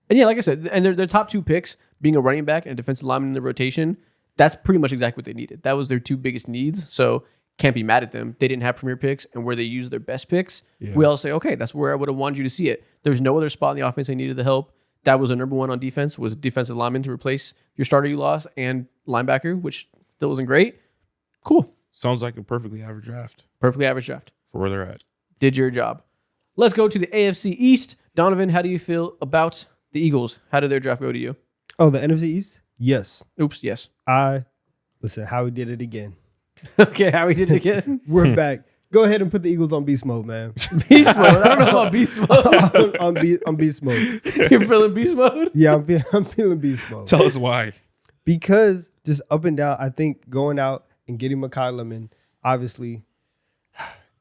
And yeah, like I said, and their top 2 picks being a running back and a defensive lineman in the rotation, that's pretty much exactly what they needed. That was their 2 biggest needs. So can't be mad at them. They didn't have premier picks, and where they used their best picks, we all say, okay, that's where I would have wanted you to see it. There's no other spot in the offense they needed the help. That was a number 1 on defense, was defensive lineman to replace your starter you lost, and linebacker, which still wasn't great. Cool. Sounds like a perfectly average draft Perfectly average draft. for where they're at. Did your job. Let's go to the AFC East. Donovan, how do you feel about the Eagles? How did their draft go to you? Oh, the NFC East? Yes. Oops, yes. Listen, Howie did it again. Okay, Howie did it again. We're back. Go ahead and put the Eagles on beast mode, man. Beast mode. I don't know about beast mode. on beast mode. You're feeling beast mode? Yeah, I'm feeling beast mode. Tell us why. Because just up and down, I think going out and getting Mekhi Lemon, obviously.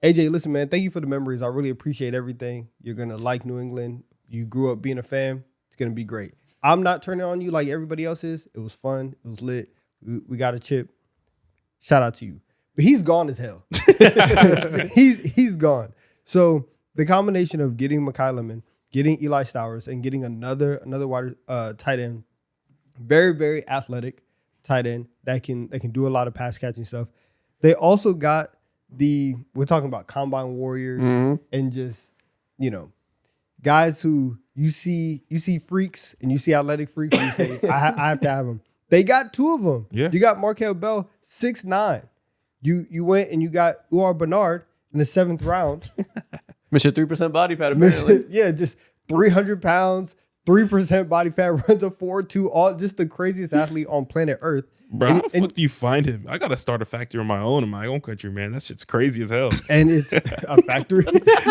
AJ, listen, man, thank you for the memories. I really appreciate everything. You're going to like New England. You grew up being a fan. It's going to be great. I'm not turning on you like everybody else is. It was fun. It was lit. We got a chip. Shout out to you. But he's gone as hell. he's gone. So the combination of getting Mekhi Lemon, getting Eli Stowers, and getting another wide tight end, very, very athletic tight end that can do a lot of pass catching stuff. They also got we're talking about combine warriors and just, guys who you see freaks and you see athletic freaks and you say, I have to have them. They got 2 of them. Yeah. You got Markel Bell, 6'9". You went and you got Uar Bernard in the 7th round. Mr. 3% body fat, apparently. Yeah, just 300 pounds, 3% body fat, runs a 4.2, all just the craziest athlete on planet Earth. Bro, how the fuck do you find him? I got to start a factory in my own country, man. That shit's crazy as hell. And it's a factory.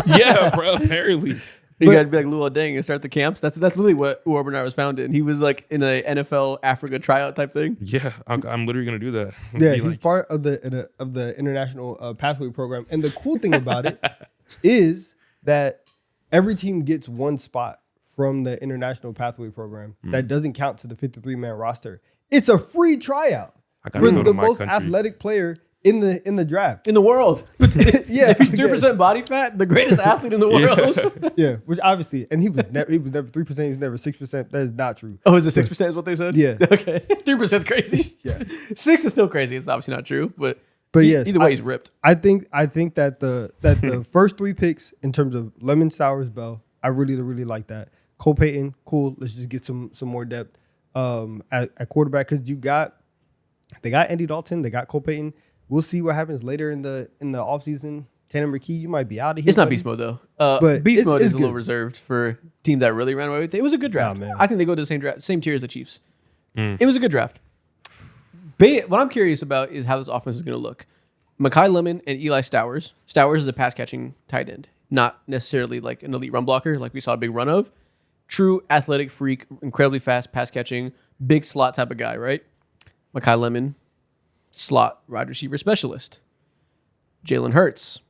Yeah, bro, apparently. You got to be like Lua Deng and start the camps. That's literally what Uar Bernard was founded in. He was like in a NFL Africa tryout type thing. Yeah, I'm literally going to do that. Yeah, he's part of the international pathway program. And the cool thing about it is that every team gets 1 spot from the international pathway program that doesn't count to the 53-man roster. It's a free tryout for the most athletic player in the draft. In the world. Yeah, If he's 3% body fat, the greatest athlete in the world. Yeah, which obviously, and he was never 3%. He was never 6%. That is not true. Oh, is it 6% is what they said? Yeah. Okay. 3% is crazy. Yeah, 6 is still crazy. It's obviously not true, but yes, either way, he's ripped. I think that the first 3 picks in terms of Lemon, Stowers, Bell, I really like that. Cole Payton, cool. Let's just get some more depth at quarterback because they got Andy Dalton, they got Cole Payton. We'll see what happens later in the offseason. Tanner McKee, you might be out of here. It's not beast mode though. But beast mode it's is a little good. reserved for a team that really ran away with it. It was a good draft. man. I think they go to the same tier as the Chiefs. It was a good draft. What I'm curious about is how this offense is going to look. Mekhi Lemon and Eli Stowers. Stowers is a pass catching tight end, not necessarily like an elite run blocker like we saw a big run of. True athletic freak, incredibly fast pass catching, big slot type of guy, right? Mekhi Lemon, slot wide receiver specialist. Jalen Hurts,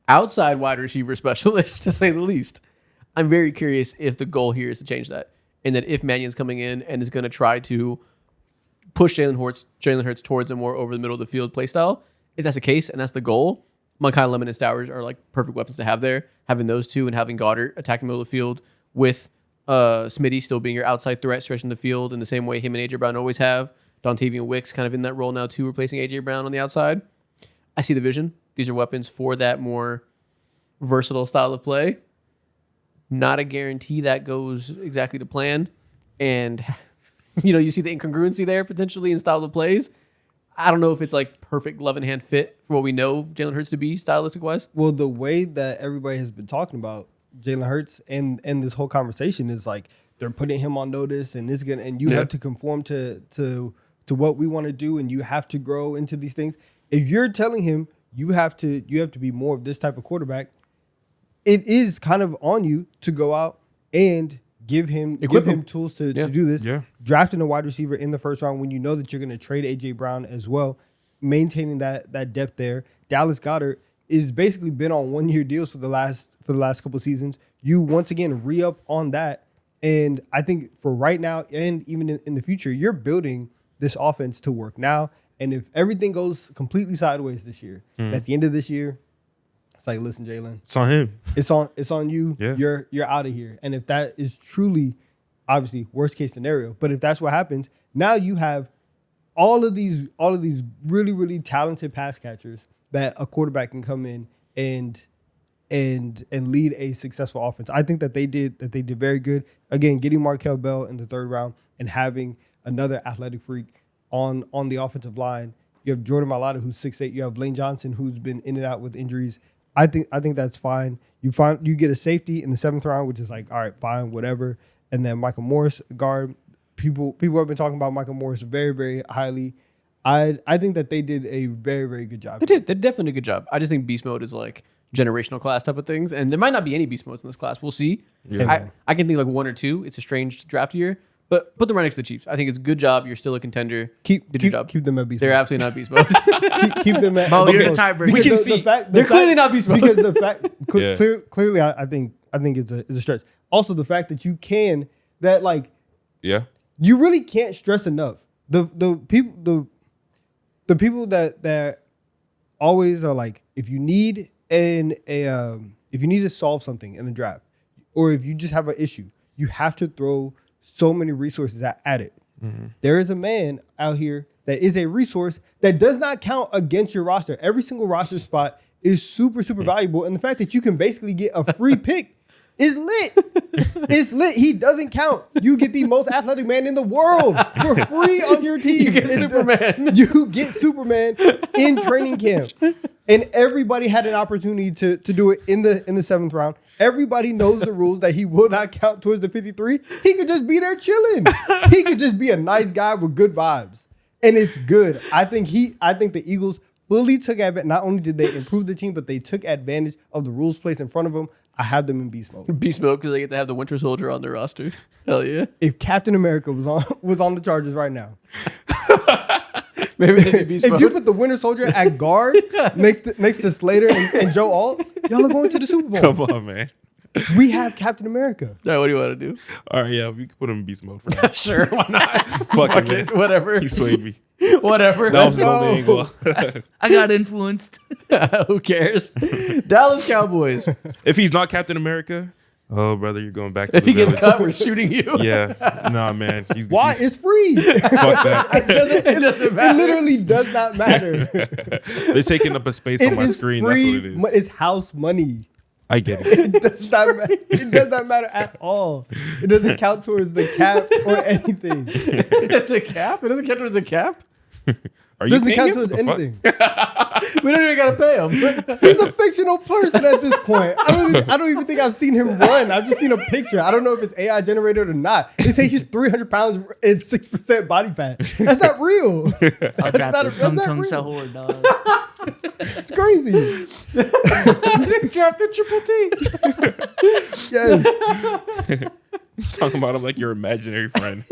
outside wide receiver specialist, to say the least. I'm very curious if the goal here is to change that. And that if Mannion's coming in and is going to try to push Jalen Hurts towards a more over the middle of the field play style, if that's the case and that's the goal, Mekhi Lemon and Stowers are like perfect weapons to have there. Having those two and having Goddard attack the middle of the field with Smitty still being your outside threat stretching the field in the same way him and A.J. Brown always have. Dontavian Wicks kind of in that role now too, replacing A.J. Brown on the outside. I see the vision. These are weapons for that more versatile style of play. Not a guarantee that goes exactly to plan. And, you see the incongruency there potentially in style of plays. I don't know if it's like perfect glove in hand fit for what we know Jalen Hurts to be stylistic wise. Well, the way that everybody has been talking about Jalen Hurts and this whole conversation is like they're putting him on notice and you have to conform to what we want to do and you have to grow into these things. If you're telling him you have to be more of this type of quarterback, it is kind of on you to go out and give him tools to do this. Yeah. Drafting a wide receiver in the first round when you know that you're going to trade A.J. Brown as well, maintaining that depth there. Dallas Goedert is basically been on 1-year deals for the last couple seasons. You once again re-up on that. And I think for right now and even in the future, you're building this offense to work now. And if everything goes completely sideways this year, at the end of this year, it's like, listen, Jalen, It's on him. it's on you. Yeah. You're out of here. And if that is truly, obviously, worst case scenario, but if that's what happens, now you have all of these really, really talented pass catchers that a quarterback can come in and lead a successful offense. I think that they did very good. Again, getting Markel Bell in the 3rd round and having another athletic freak on the offensive line. You have Jordan Mailata, who's 6'8". You have Lane Johnson, who's been in and out with injuries. I think that's fine. You get a safety in the 7th round, which is like, all right, fine, whatever. And then Michael Morris, guard. People have been talking about Michael Morris very, very highly. I think that they did a very, very good job. They did. They definitely did a good job. I just think beast mode is like generational class type of things. And there might not be any beast modes in this class. We'll see. Yeah. I can think like 1 or 2. It's a strange draft year. But put them right next to the Chiefs. I think it's a good job. You're still a contender. Did your job. Keep them at beast They're mode. absolutely not beast mode. keep them at Mo, beast you're mode. the tiebreaker. We Because can the see. fact- They're the clearly fact- not beast mode. Because the fact, Yeah. clearly, I think it's a stretch. Also, the fact that you can Yeah. you really can't stress enough the people that always are like, if you need if you need to solve something in the draft, or if you just have an issue, you have to throw so many resources at it. Mm-hmm. There is a man out here that is a resource that does not count against your roster. Every single roster spot is super, super valuable. And the fact that you can basically get a free pick is lit. It's lit. He doesn't count. You get the most athletic man in the world for free on your team. You get Superman. You get Superman in training camp. And everybody had an opportunity to do it in the 7th round. Everybody knows the rules that he will not count towards the 53. He could just be there chilling. He could just be a nice guy with good vibes. And it's good. I think the Eagles fully took advantage. Not only did they improve the team, but they took advantage of the rules placed in front of them. I have them in beast mode. Beast mode because they get to have the Winter Soldier on their roster. Hell yeah. If Captain America was on the Chargers right now, Maybe they do beast if mode. you put the Winter Soldier at guard next to Slater and Joe Alt, y'all are going to the Super Bowl. Come on, man. We have Captain America. All right, what do you want to do? All right, yeah, we can put him in beast mode for now. Sure, why not? Fuck it, man. Whatever. He swayed me. Whatever. That was his Let's only go. angle. I got influenced. Who cares? Dallas Cowboys. If he's not Captain America, oh brother, you're going back to If the he gets village. cut, we're shooting you. Yeah, nah, man. Why? He's, It's free. fuck that. It doesn't It matter. literally does not matter. They're taking up a space It on my is screen. That's free. what it is. It's house money. I get it. It does not matter. It does not matter at all. It doesn't count towards the cap or anything. It It's a cap. It doesn't count towards a cap. Are you doesn't paying count him? towards The fuck? anything. We don't even gotta pay him. He's a fictional person at this point. I don't even think I've seen him run. I've just seen a picture. I don't know if it's AI generated or not. They say he's 300 pounds and 6% body fat. That's not real. I'll That's not- draft a tung that's not tung real. sahur, dog. It's crazy. Draft the Triple T. Yes. Talking about him like your imaginary friend.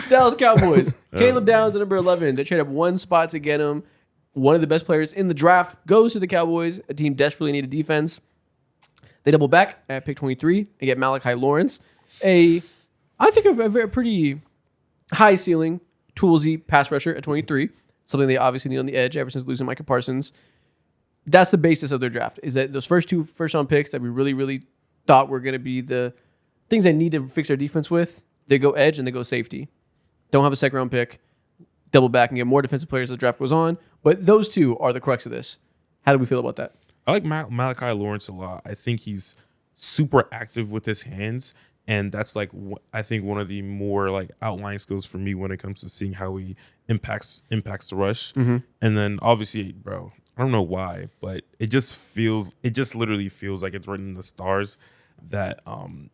Dallas Cowboys. Caleb Downs at number 11. They trade up one spot to get him. One of the best players in the draft goes to the Cowboys. A team desperately needed defense. They double back at pick 23 and get Malachi Lawrence. I think a very pretty high ceiling, toolsy pass rusher at 23. Something they obviously need on the edge ever since losing Micah Parsons. That's the basis of their draft, is that those first two first-round picks that we really, really thought were going to be the things they need to fix their defense with, they go edge and they go safety. Don't have a second-round pick. Double back and get more defensive players as the draft goes on. But those two are the crux of this. How do we feel about that? I like Malachi Lawrence a lot. I think he's super active with his hands, and that's like I think one of the more like outlying skills for me when it comes to seeing how he impacts the rush. Mm-hmm. And then obviously, bro, I don't know why, but it just literally feels like it's written in the stars that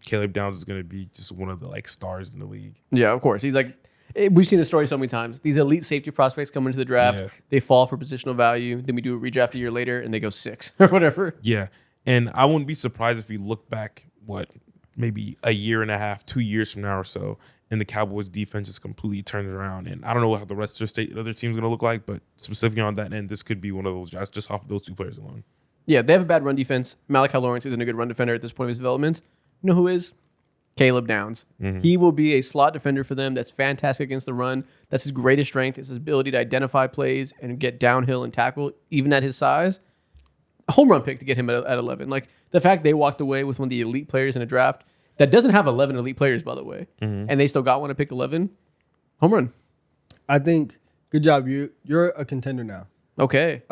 Caleb Downs is going to be just one of the like stars in the league. Yeah, of course. He's like, we've seen the story so many times. These elite safety prospects come into the draft, Yeah. they fall for positional value, then we do a redraft a year later and they go 6 or whatever. Yeah, and I wouldn't be surprised if we look back, maybe a year and a half, 2 years from now or so, and the Cowboys defense just completely turns around. And I don't know how the rest of the other team's going to look like, but specifically on that end, this could be one of those just off of those two players alone. Yeah, they have a bad run defense. Malachi Lawrence isn't a good run defender at this point of his development. You know who is? Caleb Downs. Mm-hmm. He will be a slot defender for them that's fantastic against the run. That's his greatest strength. It's his ability to identify plays and get downhill and tackle, even at his size. A home run pick to get him at 11. Like, the fact they walked away with one of the elite players in a draft that doesn't have 11 elite players, by the way, and they still got one to pick 11. Home run. I think, good job. You're a contender now. Okay.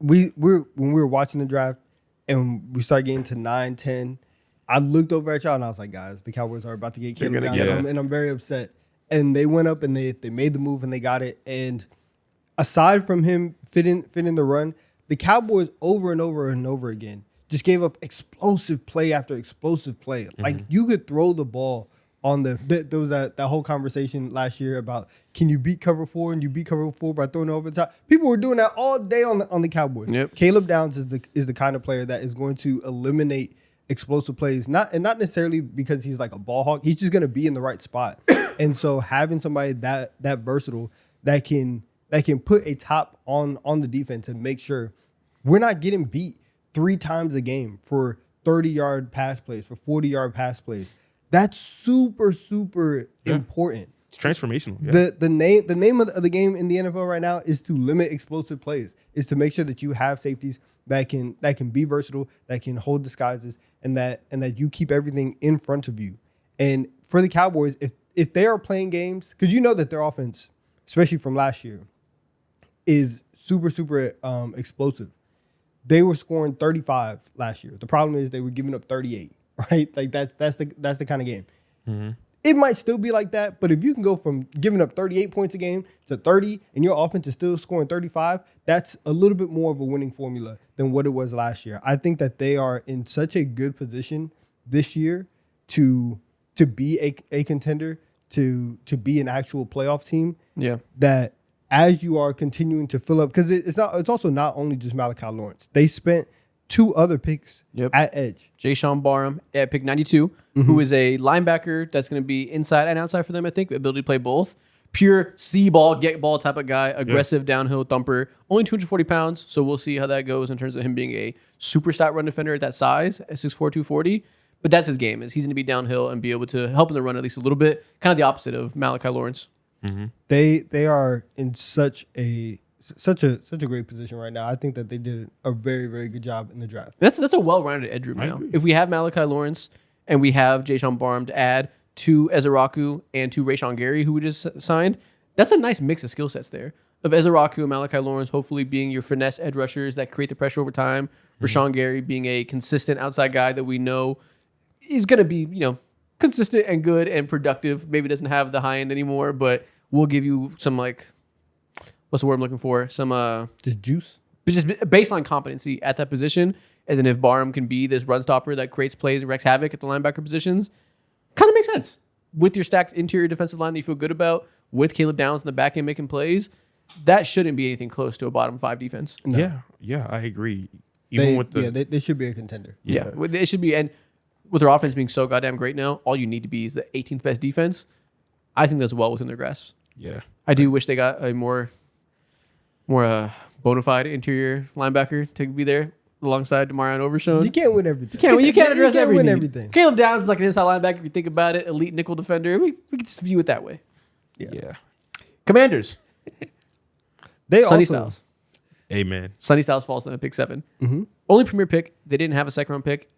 When we were watching the draft and we started getting to 9, 10, I looked over at y'all and I was like, guys, the Cowboys are about to get Caleb gonna Downs, get and I'm very upset. And they went up and they made the move and they got it. And aside from him fitting the run, the Cowboys over and over and over again just gave up explosive play after explosive play. Like, you could throw the ball on there was that whole conversation last year about, can you beat cover 4 and you beat cover 4 by throwing it over the top. People were doing that all day on the Cowboys. Yep. Caleb Downs is the kind of player that is going to eliminate explosive plays, not necessarily because he's like a ball hawk. He's just going to be in the right spot. And so having somebody that versatile that can put a top on the defense and make sure we're not getting beat 3 times a game for 30-yard pass plays, for 40-yard pass plays. That's super, super important. It's transformational. Yeah. The name of the game in the NFL right now is to limit explosive plays, is to make sure that you have safeties that can be versatile, that can hold disguises, and that you keep everything in front of you. And for the Cowboys, if they are playing games, because you know that their offense, especially from last year, is super, super explosive. They were scoring 35 last year. The problem is they were giving up 38, right? Like that's the kind of game. Mm-hmm. It might still be like that, but if you can go from giving up 38 points a game to 30 and your offense is still scoring 35, that's a little bit more of a winning formula than what it was last year. I think that they are in such a good position this year to be a contender, to be an actual playoff team. Yeah. That as you are continuing to fill up, because it's also not only just Malachi Lawrence. They spent 2 other picks at edge. Jayshon Barham at pick 92, who is a linebacker that's going to be inside and outside for them, I think. Ability to play both. Pure see-ball, get-ball type of guy. Aggressive downhill thumper. Only 240 pounds, so we'll see how that goes in terms of him being a super stat run defender at that size, at 6'4", 240. But that's his game, is he's going to be downhill and be able to help in the run at least a little bit. Kind of the opposite of Malachi Lawrence. They are in such a great position right now. I think that they did a very, very good job in the draft. That's a well-rounded edge group I now. agree. If we have Malachi Lawrence and we have Jayshon Barham to add to Ezeraku and to Rashawn Gary, who we just signed, that's a nice mix of skill sets there. Of Ezeraku and Malachi Lawrence hopefully being your finesse edge rushers that create the pressure over time. Rashawn Gary being a consistent outside guy that we know is going to be, consistent and good and productive. Maybe doesn't have the high end anymore, but we'll give you some what's the word I'm looking for? Some Just juice. just baseline competency at that position. And then if Barham can be this run stopper that creates plays and wreaks havoc at the linebacker positions, kind of makes sense. With your stacked interior defensive line that you feel good about, with Caleb Downs in the back end making plays, that shouldn't be anything close to a bottom 5 defense. No. Yeah, I agree. Even They should be a contender. Yeah, it should be. And with their offense being so goddamn great now, all you need to be is the 18th best defense. I think that's well within their grasp. Yeah. I do wish they got a more bona fide interior linebacker to be there alongside Demarion Overshown. You can't win everything. You can't address you can't every win need. everything. Caleb Downs is like an inside linebacker if you think about it, elite nickel defender. We can just view it that way. Yeah. Commanders. They Sonny also Styles. Amen. Sonny Styles falls to them at pick 7. Mm-hmm. Only premier pick. They didn't have a second round pick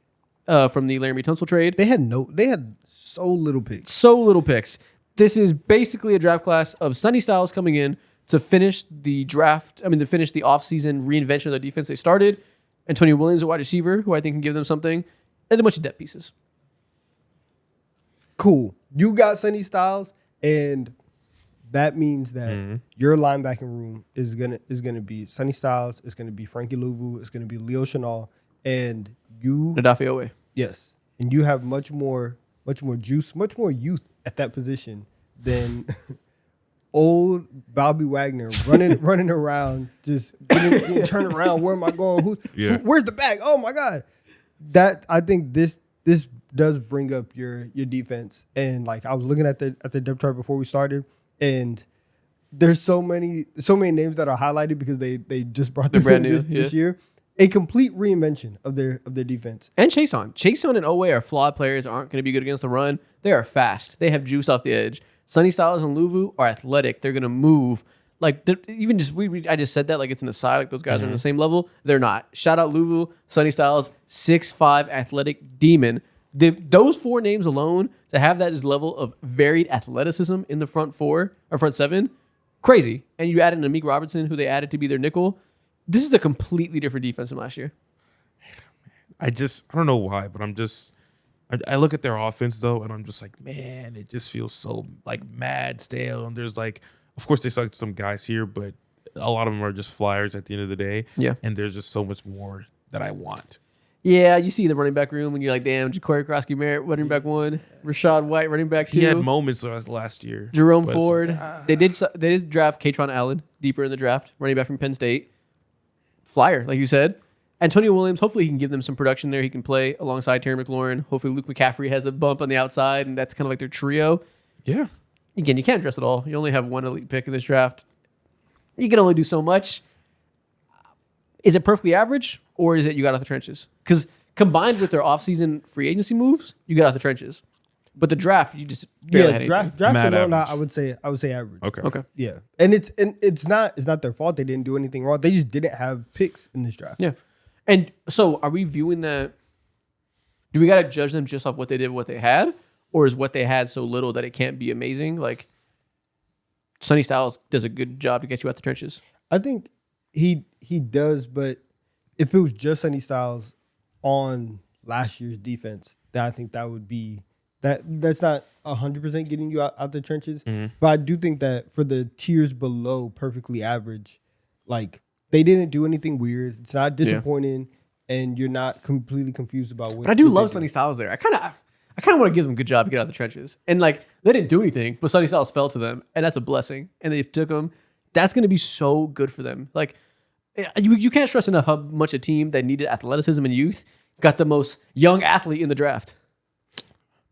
from the Laramie Tunsil trade. they had so little picks. So little picks. This is basically a draft class of Sonny Styles coming in to finish the draft. To finish the offseason reinvention of the defense they started. Antonio Williams, a wide receiver, who I think can give them something, and a bunch of depth pieces. Cool. You got Sonny Styles, and that means that your linebacking room is gonna be Sonny Styles. It's gonna be Frankie Louvu. It's gonna be Leo Chenal, and you Nadafe Owe. yes, and you have much more juice, much more youth at that position than old Bobby Wagner running around, just getting turned around. Where am I going? Where's the bag? Oh my God! That I think this does bring up your defense. And like I was looking at the depth chart before we started, and there's so many names that are highlighted because they just brought them brand in new, this year. A complete reinvention of their defense. And Chason and Owe are flawed players, aren't going to be good against the run. They are fast. They have juice off the edge. Sonny Styles and Louvu are athletic. They're going to move. Like, even just, I just said that like it's an aside, like those guys are on the same level. They're not. Shout out Louvu, Sonny Styles, 6'5", athletic demon. Those 4 names alone, to have that as level of varied athleticism in the front 4 or front 7, crazy. And you added Amik Robertson, who they added to be their nickel. This is a completely different defense from last year. I don't know why, but I look at their offense though, and I'm just like, man, it just feels so like mad stale. And there's like, of course they select some guys here, but a lot of them are just flyers at the end of the day. Yeah. And there's just so much more that I want. Yeah, you see the running back room and you're like, damn, Ja'Cory Krosky-Merritt, running back 1, Rashad White, running back 2. He had moments last year. Jerome but Ford. They did draft Katron Allen deeper in the draft, running back from Penn State. Flyer, like you said. Antonio Williams, hopefully he can give them some production there. He can play alongside Terry McLaurin. Hopefully Luke McCaffrey has a bump on the outside, and that's kind of like their trio. Yeah. Again, you can't address it all. You only have one elite pick in this draft. You can only do so much. Is it perfectly average, or is it you got out the trenches? Because combined with their offseason free agency moves, you got out the trenches. But the draft, you just barely had anything. Draft Mad alone, average. I would say average. Okay. Yeah, and it's not their fault. They didn't do anything wrong. They just didn't have picks in this draft. Yeah. And so are we viewing that? Do we got to judge them just off what they did, what they had? Or is what they had so little that it can't be amazing? Like, Sonny Styles does a good job to get you out the trenches. I think he does, but if it was just Sonny Styles on last year's defense, then I think that would be that's not 100% getting you out the trenches. But I do think that for the tiers below perfectly average, like they didn't do anything weird. It's not disappointing, and you're not completely confused about what. But I do love Sonny Styles there. I kind of want to give them a good job to get out of the trenches. And like they didn't do anything, but Sonny Styles fell to them, and that's a blessing. And they took him. That's going to be so good for them. Like you can't stress enough how much a team that needed athleticism and youth got the most young athlete in the draft.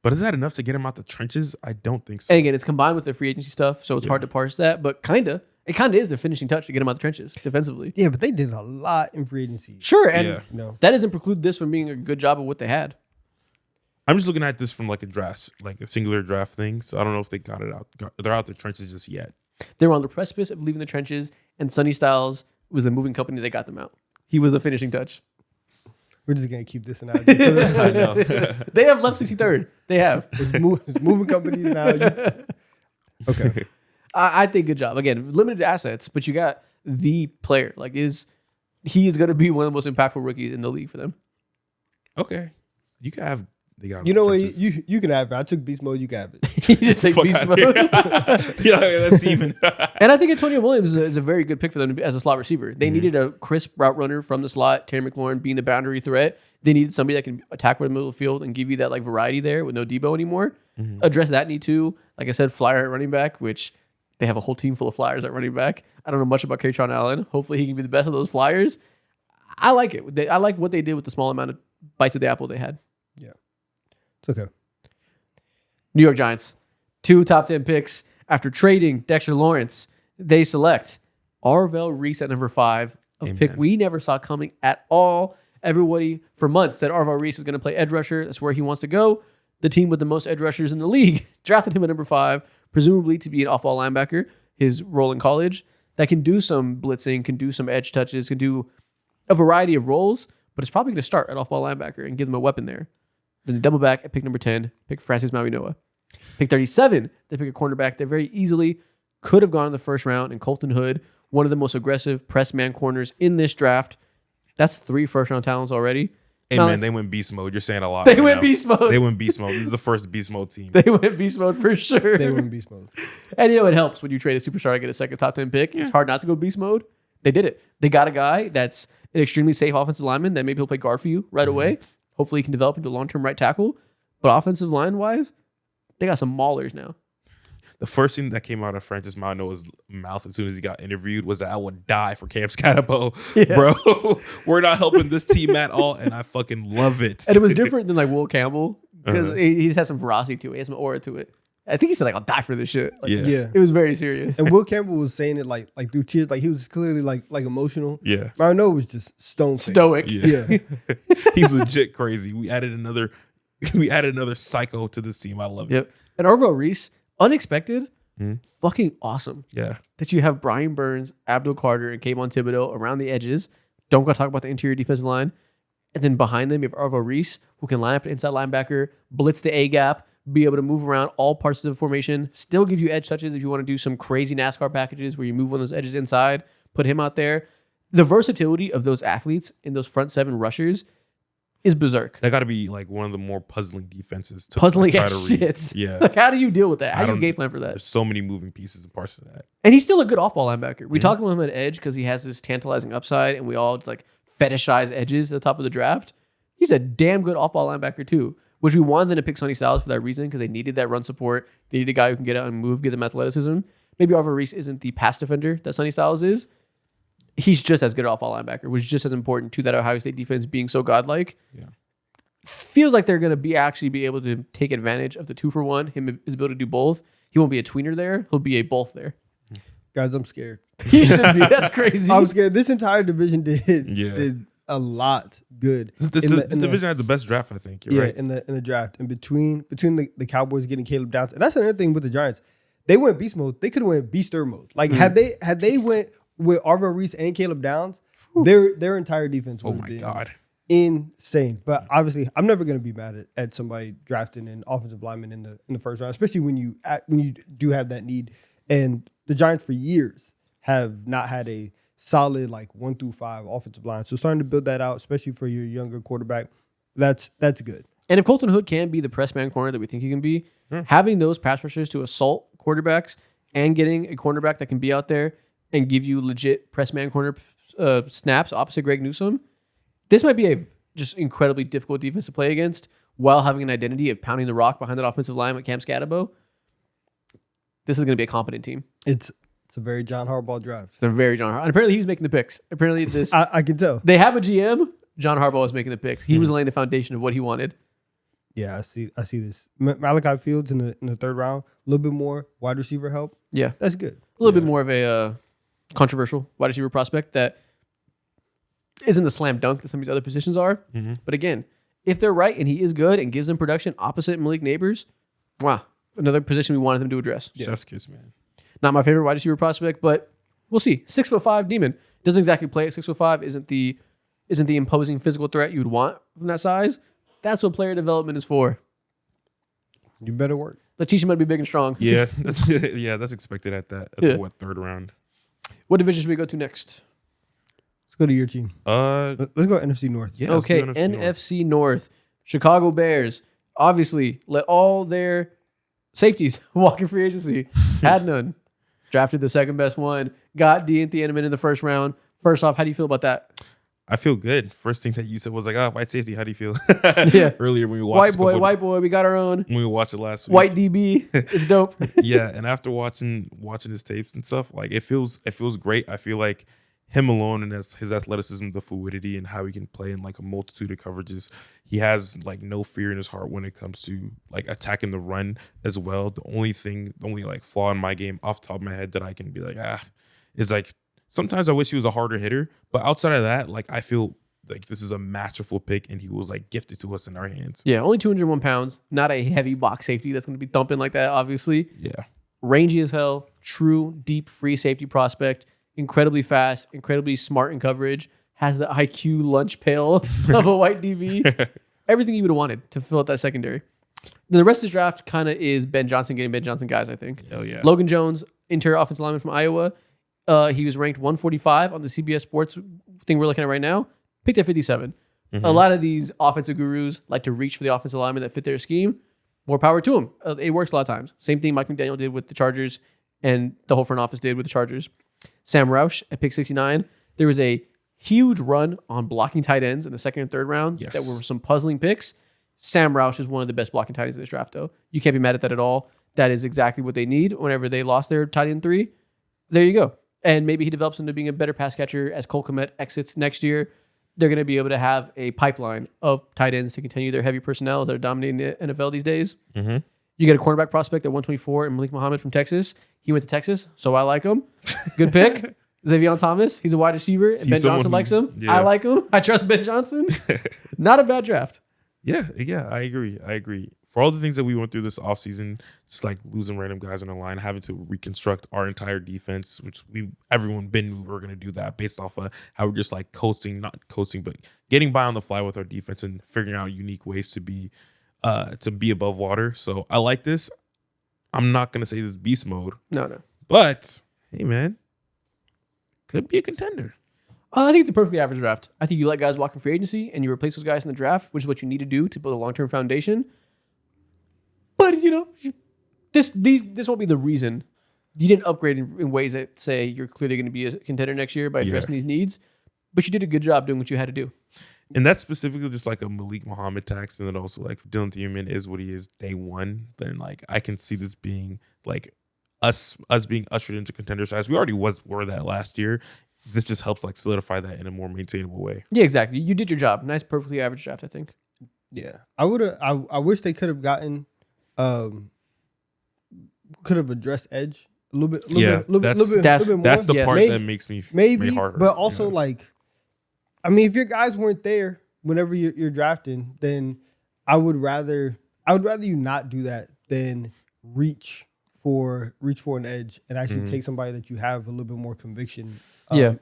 But is that enough to get him out the trenches? I don't think so. And again, it's combined with their free agency stuff, so it's hard to parse that. But it kind of is their finishing touch to get him out the trenches defensively. Yeah, but they did a lot in free agency. Sure, and No. that doesn't preclude this from being a good job of what they had. I'm just looking at this from like a singular draft thing. So I don't know if they got it out. They're out the trenches just yet. They were on the precipice of leaving the trenches, and Sonny Styles was the moving company that got them out. He was the finishing touch. We're just gonna keep this analogy. I know. They have left 63rd. They have. It's moving companies now. Okay. I think good job. Again, limited assets, but you got the player. Like, he is going to be one of the most impactful rookies in the league for them. Okay. You can have. They got You know what? trenches. You can have it. I took beast mode. You can have it. You just take Fuck beast outta mode. Yeah, that's even. And I think Antonio Williams is a very good pick for them as a slot receiver. They needed a crisp route runner from the slot, Terry McLaurin being the boundary threat. They needed somebody that can attack from the middle of the field and give you that like variety there with no Debo anymore. Address that need too. Like I said, flyer at running back, which they have a whole team full of flyers at running back. I don't know much about Kaytron Allen. Hopefully he can be the best of those flyers. I like it. I like what they did with the small amount of bites of the apple they had. Yeah. It's okay. New York Giants, 2 top 10 picks. After trading Dexter Lawrence, they select Arvell Reese at number 5, a pick we never saw coming at all. Everybody for months said Arvell Reese is going to play edge rusher. That's where he wants to go. The team with the most edge rushers in the league drafted him at number 5, presumably to be an off-ball linebacker, his role in college, that can do some blitzing, can do some edge touches, can do a variety of roles, but it's probably going to start at off-ball linebacker and give them a weapon there. Then double back at pick number 10, pick Francis Maui-Noah. Pick 37, they pick a cornerback that very easily could have gone in the first round, and Colton Hood, one of the most aggressive press man corners in this draft. That's 3 first-round talents already. Hey, man, they went beast mode. You're saying a lot. They went beast mode. They went beast mode. This is the first beast mode team. They went beast mode for sure. They went beast mode. And you know, it helps when you trade a superstar and get a second top 10 pick. It's hard not to go beast mode. They did it. They got a guy that's an extremely safe offensive lineman that maybe he'll play guard for you right away. Hopefully he can develop into a long-term right tackle. But offensive line-wise, they got some maulers now. The first thing that came out of Francis Maui-Noah's mouth as soon as he got interviewed was that I would die for Cam Scatabo. Bro, we're not helping this team at all, and I fucking love it. And it was different than like Will Campbell because he just has some ferocity to it. He has some aura to it. I think he said like, I'll die for this shit. Like, Yeah. It was very serious. And Will Campbell was saying it like through tears, like he was clearly like emotional. Yeah. I know it was just Stoic. Yeah. He's legit crazy. We added another psycho to this team. I love it. Yep. And Arvell Reese, unexpected, fucking awesome. Yeah. That you have Brian Burns, Abdul Carter, and Kayvon Thibodeau around the edges. Don't go talk about the interior defensive line. And then behind them, you have Arvell Reese, who can line up an inside linebacker, blitz the A-gap, be able to move around all parts of the formation, still give you edge touches if you want to do some crazy NASCAR packages where you move one of those edges inside, put him out there. The versatility of those athletes in those front 7 rushers is berserk. That got to be like one of the more puzzling defenses to Puzzling try as to read. shit. Yeah. Like, how do you deal with that? How do you don't- game plan for that? There's so many moving pieces and parts of that. And he's still a good off-ball linebacker. We talk about him at edge because he has this tantalizing upside, and we all just like fetishize edges at the top of the draft. He's a damn good off-ball linebacker too, which we wanted them to pick Sonny Styles for that reason because they needed that run support. They needed a guy who can get out and move, get them athleticism. Maybe Arvell Reese isn't the pass defender that Sonny Styles is. He's just as good at off-ball linebacker, which is just as important to that Ohio State defense being so godlike. Yeah. Feels like they're going to be able to take advantage of the 2-for-1, his ability to do both. He won't be a tweener there. He'll be a both there. Guys, I'm scared. He should be. That's crazy. I'm scared. This entire division did a lot good. This division had the best draft, I think. You're right. in the draft. And between the Cowboys getting Caleb Downs, and that's another thing with the Giants. They went beast mode. They could have went beaster mode. Like had they went with Arvell Reese and Caleb Downs, their entire defense would have been insane. But obviously, I'm never going to be mad at somebody drafting an offensive lineman in the first round, especially when you do have that need. And the Giants for years have not had a solid like 1 through 5 offensive line. So starting to build that out, especially for your younger quarterback, that's good. And if Colton Hood can be the press man corner that we think he can be, having those pass rushers to assault quarterbacks and getting a cornerback that can be out there and give you legit press man corner snaps opposite Greg Newsome, this might be a just incredibly difficult defense to play against while having an identity of pounding the rock behind that offensive line with Cam Scatabo. This is going to be a competent team. It's a very John Harbaugh draft. They're very John Harbaugh. And apparently he was making the picks. Apparently this I can tell. they have a GM. John Harbaugh was making the picks. He was laying the foundation of what he wanted. Yeah, I see this. Malachi Fields in the 3rd round, a little bit more wide receiver help. Yeah. That's good. A little bit more of a controversial wide receiver prospect that isn't the slam dunk that some of these other positions are. But again, if they're right and he is good and gives them production opposite Malik Neighbors, wow, another position we wanted them to address. Chef's kiss, man. Not my favorite wide receiver prospect, but we'll see. 6'5" Demon doesn't exactly play at 6'5". Isn't the imposing physical threat you would want from that size. That's what player development is for. You better work. Let's teach him how to be big and strong. Yeah, that's expected at that. The third round? What division should we go to next? Let's go to your team. Let's go NFC North. Yeah. Okay, let's do NFC North. Chicago Bears. Obviously, let all their safeties walk in free agency. Had none. Drafted the second best one. Got D'Anthony Edelman in the first round. First off, how do you feel about that? I feel good. First thing that you said was like, white safety. How do you feel? Yeah. Earlier when we watched White boy. We got our own. when we watched it last week. White DB. It's dope. Yeah, and after watching his tapes and stuff, like it feels great. I feel like him alone and his athleticism, the fluidity, and how he can play in like a multitude of coverages. He has like no fear in his heart when it comes to like attacking the run as well. The only like flaw in my game off the top of my head that I can be like, is like sometimes I wish he was a harder hitter, but outside of that, like I feel like this is a masterful pick and he was like gifted to us in our hands. Yeah, only 201 pounds. Not a heavy box safety that's going to be thumping like that, obviously. Yeah. Rangy as hell. True, deep, free safety prospect. Incredibly fast. Incredibly smart in coverage. Has the IQ lunch pail of a white DB. Everything you would have wanted to fill out that secondary. Then the rest of this draft kind of is Ben Johnson getting Ben Johnson guys, I think. Hell yeah. Logan Jones, interior offensive lineman from Iowa. He was ranked 145 on the CBS Sports thing we're looking at right now. Picked at 57. A lot of these offensive gurus like to reach for the offensive lineman that fit their scheme. More power to them. It works a lot of times. Same thing Mike McDaniel did with the Chargers and the whole front office did with the Chargers. Sam Roush at pick 69. There was a huge run on blocking tight ends in the second and third round. Yes. That were some puzzling picks. Sam Roush is one of the best blocking tight ends in this draft, though. You can't be mad at that at all. That is exactly what they need whenever they lost their tight end 3. There you go. And maybe he develops into being a better pass catcher as Cole Kmet exits next year. They're going to be able to have a pipeline of tight ends to continue their heavy personnel that are dominating the NFL these days. Mm-hmm. You get a cornerback prospect at 124 and Malik Muhammad from Texas. He went to Texas, so I like him. Good pick. Xavier Thomas, he's a wide receiver, and Ben Johnson likes him. Yeah. I like him. I trust Ben Johnson. Not a bad draft. Yeah, I agree. For all the things that we went through this offseason, just like losing random guys on the line, having to reconstruct our entire defense, which everyone knew we were going to do that based off of how we're just like not coasting, but getting by on the fly with our defense and figuring out unique ways to be above water. So I like this. I'm not going to say this beast mode. No. But, hey, man, could be a contender. I think it's a perfectly average draft. I think you let guys walk in free agency and you replace those guys in the draft, which is what you need to do to build a long-term foundation. But, this won't be the reason. You didn't upgrade in ways that say you're clearly going to be a contender next year by addressing these needs. But you did a good job doing what you had to do. And that's specifically just like a Malik Muhammad tax. And then also like if Dylan Thiemann is what he is day one, then like I can see this being like us being ushered into contender size. We already were that last year. This just helps like solidify that in a more maintainable way. Yeah, exactly. You did your job. Nice, perfectly average draft, I think. Yeah, I wish they could have gotten, could have addressed edge a little bit. That's more. That's the part Maybe, that makes me maybe harder. But also like, I mean, if your guys weren't there whenever you're drafting, then I would rather you not do that than reach for an edge and actually take somebody that you have a little bit more conviction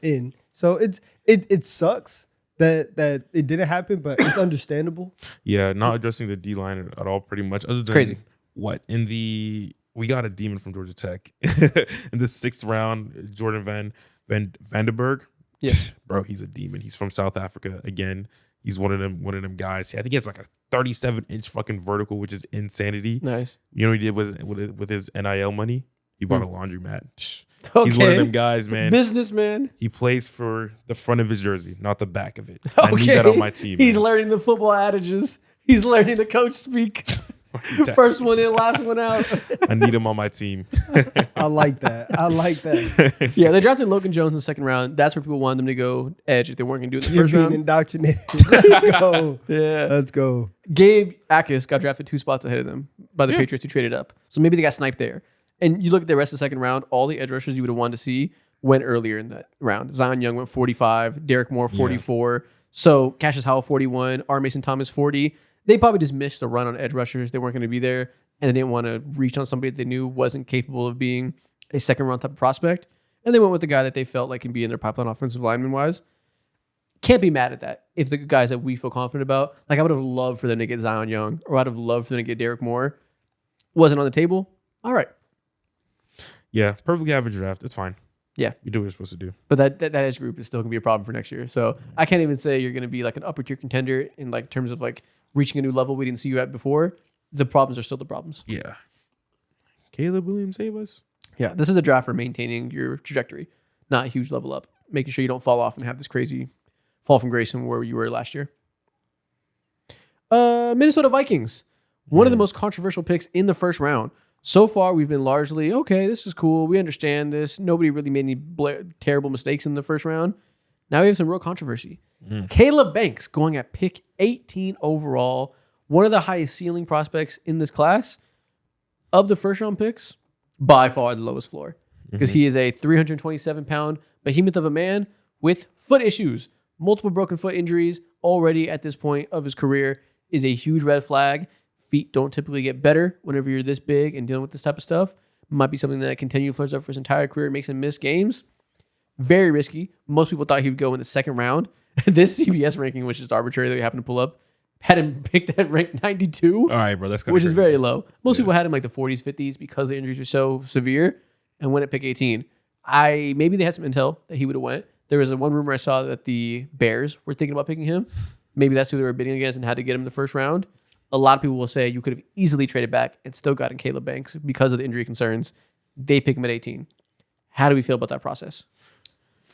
in. So it sucks that it didn't happen, but it's understandable. Yeah, not addressing the D line at all, pretty much. Other than crazy. What we got a demon from Georgia Tech in the 6th round, Jordan Vandenberg. Yeah, bro, he's a demon. He's from South Africa again. He's one of them guys. I think he has like a 37-inch fucking vertical, which is insanity. Nice. You know what he did with his NIL money? He bought a laundromat. Okay. He's one of them guys, man. Businessman. He plays for the front of his jersey, not the back of it. I need that on my team. He's man. learning the football adages. He's learning the coach speak. First one in, last one out. I need him on my team. I like that. Yeah, they drafted Logan Jones in the 2nd round. That's where people wanted them to go edge if they weren't going to do it in the You're first being round. indoctrinated. Let's go. Yeah. Let's go. Gabe Akis got drafted 2 spots ahead of them by the Patriots who traded up. So maybe they got sniped there. And you look at the rest of the 2nd round, all the edge rushers you would have wanted to see went earlier in that round. Zion Young went 45, Derek Moore 44. So Cassius Howell 41, R. Mason Thomas 40. They probably just missed a run on edge rushers. They weren't going to be there, and they didn't want to reach on somebody that they knew wasn't capable of being a second round type of prospect. And they went with the guy that they felt like can be in their pipeline offensive lineman wise. Can't be mad at that. If the guys that we feel confident about, like I would have loved for them to get Zion Young, or I'd have loved for them to get Derek Moore, wasn't on the table. All right. Yeah, perfectly average draft. It's fine. Yeah. You do what you're supposed to do. But that edge group is still going to be a problem for next year. So I can't even say you're going to be like an upper tier contender in like terms of like reaching a new level we didn't see you at before. The problems are still the problems. Yeah. Caleb Williams, save us. Yeah. This is a draft for maintaining your trajectory, not a huge level up. Making sure you don't fall off and have this crazy fall from grace from where you were last year. Minnesota Vikings. One of the most controversial picks in the first round. So far, we've been largely, okay, this is cool. We understand this. Nobody really made any terrible mistakes in the first round. Now we have some real controversy. Caleb Banks going at pick 18 overall. One of the highest ceiling prospects in this class. Of the first round picks, by far the lowest floor. Because he is a 327-pound behemoth of a man with foot issues. Multiple broken foot injuries already at this point of his career is a huge red flag. Feet don't typically get better whenever you're this big and dealing with this type of stuff. Might be something that continually flares up for his entire career, makes him miss games. Very risky. Most people thought he would go in the second round. This CBS ranking, which is arbitrary that we happen to pull up, had him picked at rank 92. All right, bro. That's which is very low. Most people had him like the 40s, 50s because the injuries were so severe and went at pick 18. Maybe they had some intel that he would have went. There was one rumor I saw that the Bears were thinking about picking him. Maybe that's who they were bidding against and had to get him the first round. A lot of people will say you could have easily traded back and still gotten Caleb Banks because of the injury concerns. They pick him at 18. How do we feel about that process?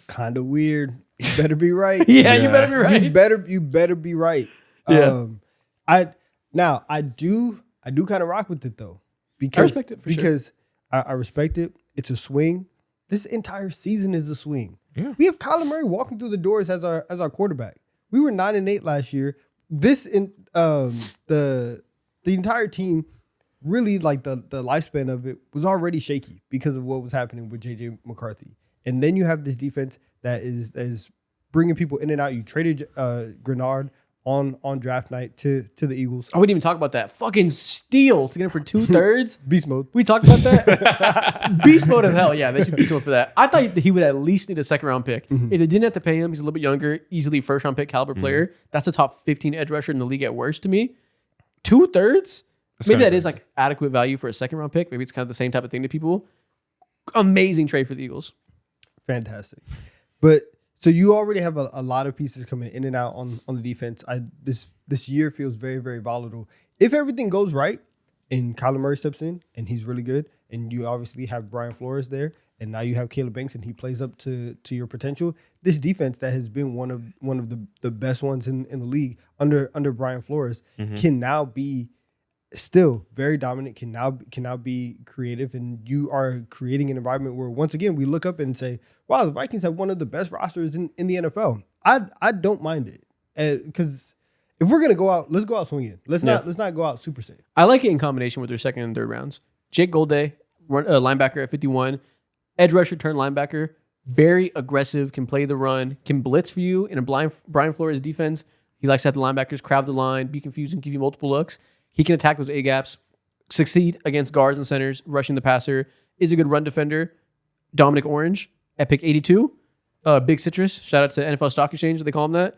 Kind of weird. You better be right. Yeah, you better be right. You better be right. Yeah. I do kind of rock with it though. Because, I respect it for sure. I respect it. It's a swing. This entire season is a swing. Yeah. We have Kyler Murray walking through the doors as our quarterback. We were 9-8 last year. The entire team, really like the lifespan of it was already shaky because of what was happening with JJ McCarthy. And then you have this defense that is bringing people in and out. You traded Grenard on draft night to the Eagles. I wouldn't even talk about that. Fucking steal to get him for 2/3. Beast mode. We talked about that. Beast mode of hell. Yeah, they should beast mode for that. I thought he would at least need a second round pick. If they didn't have to pay him, he's a little bit younger, easily first round pick caliber player. That's a top 15 edge rusher in the league at worst to me. 2/3? Maybe that is like adequate value for a second round pick. Maybe it's kind of the same type of thing to people. Amazing trade for the Eagles. Fantastic. But so you already have a lot of pieces coming in and out on the defense. This year feels very, very volatile. If everything goes right and Kyler Murray steps in and he's really good, and you obviously have Brian Flores there, and now you have Caleb Banks and he plays up to your potential, this defense that has been one of the best ones in the league under Brian Flores can now be still very dominant, can now be creative, and you are creating an environment where once again we look up and say, wow, the Vikings have one of the best rosters in the NFL. I don't mind it, because if we're gonna go out, let's go out swinging. Let's not go out super safe. I like it in combination with their second and third rounds. Jake Golday, linebacker at 51, edge rusher turned linebacker, very aggressive, can play the run, can blitz for you in a Brian Flores defense. He likes to have the linebackers crowd the line, be confused, and give you multiple looks. He can attack those A-gaps, succeed against guards and centers, rushing the passer, is a good run defender. Dominic Orange at pick 82. Big Citrus, shout out to NFL Stock Exchange, they call him that.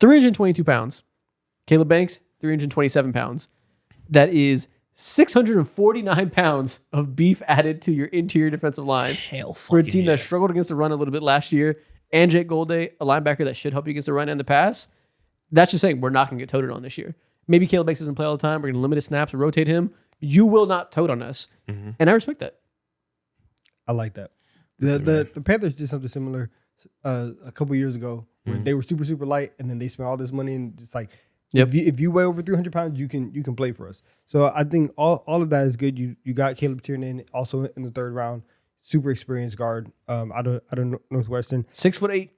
322 pounds. Caleb Banks, 327 pounds. That is 649 pounds of beef added to your interior defensive line. Hell for a fucking team yeah. that struggled against the run a little bit last year. And Jake Golday, a linebacker that should help you against the run and the pass. That's just saying we're not going to get toted on this year. Maybe Caleb Banks doesn't play all the time. We're going to limit his snaps and rotate him. You will not tote on us. And I respect that. I like that. The Panthers did something similar a couple years ago where they were super, super light, and then they spent all this money, and it's like, if you weigh over 300 pounds, you can play for us. So I think all of that is good. You got Caleb Tiernan also in the third round, super experienced guard out of Northwestern. 6'8",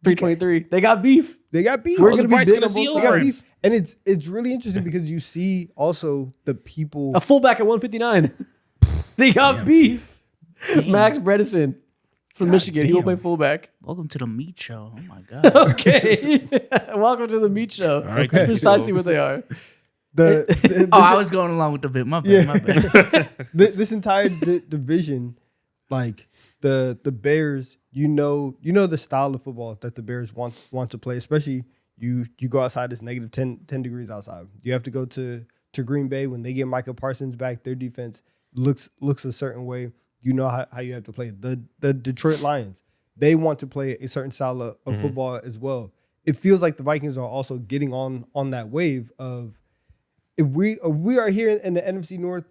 323. They got beef. They got beef. We're going to be big on both see sides. And it's really interesting because you see also the people. A fullback at 159. They got beef. Max Bredesen, from Michigan. He will damn. play fullback. Welcome to the meat show. Oh my god. Okay. Welcome to the meat show. right, That's okay. precisely what they are. I was going along with the bit. My bad. Yeah. My bad. this entire division, like the Bears, you know the style of football that the Bears want to play, especially you go outside, it's negative 10 degrees outside. You have to go to Green Bay when they get Micah Parsons back. Their defense looks a certain way. You know how you have to play. The Detroit Lions, they want to play a certain style of football as well. It feels like the Vikings are also getting on that wave of, if we are here in the NFC North,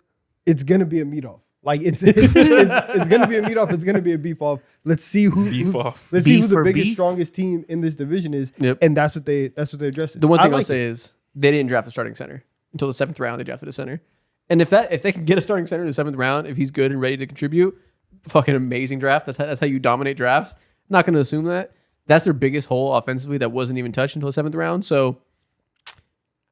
it's gonna be a meet off. Like it's gonna be a meet off. It's gonna be a beef off. Let's see who Beef the for biggest, beef? strongest team in this division is. Yep. And that's what they're addressing. The one thing I I'll like say is they didn't draft a starting center until the 7th round. They drafted a center, and if they can get a starting center in the 7th round, if he's good and ready to contribute, fucking amazing draft. That's how you dominate drafts. Not going to assume that. That's their biggest hole offensively that wasn't even touched until the 7th round. So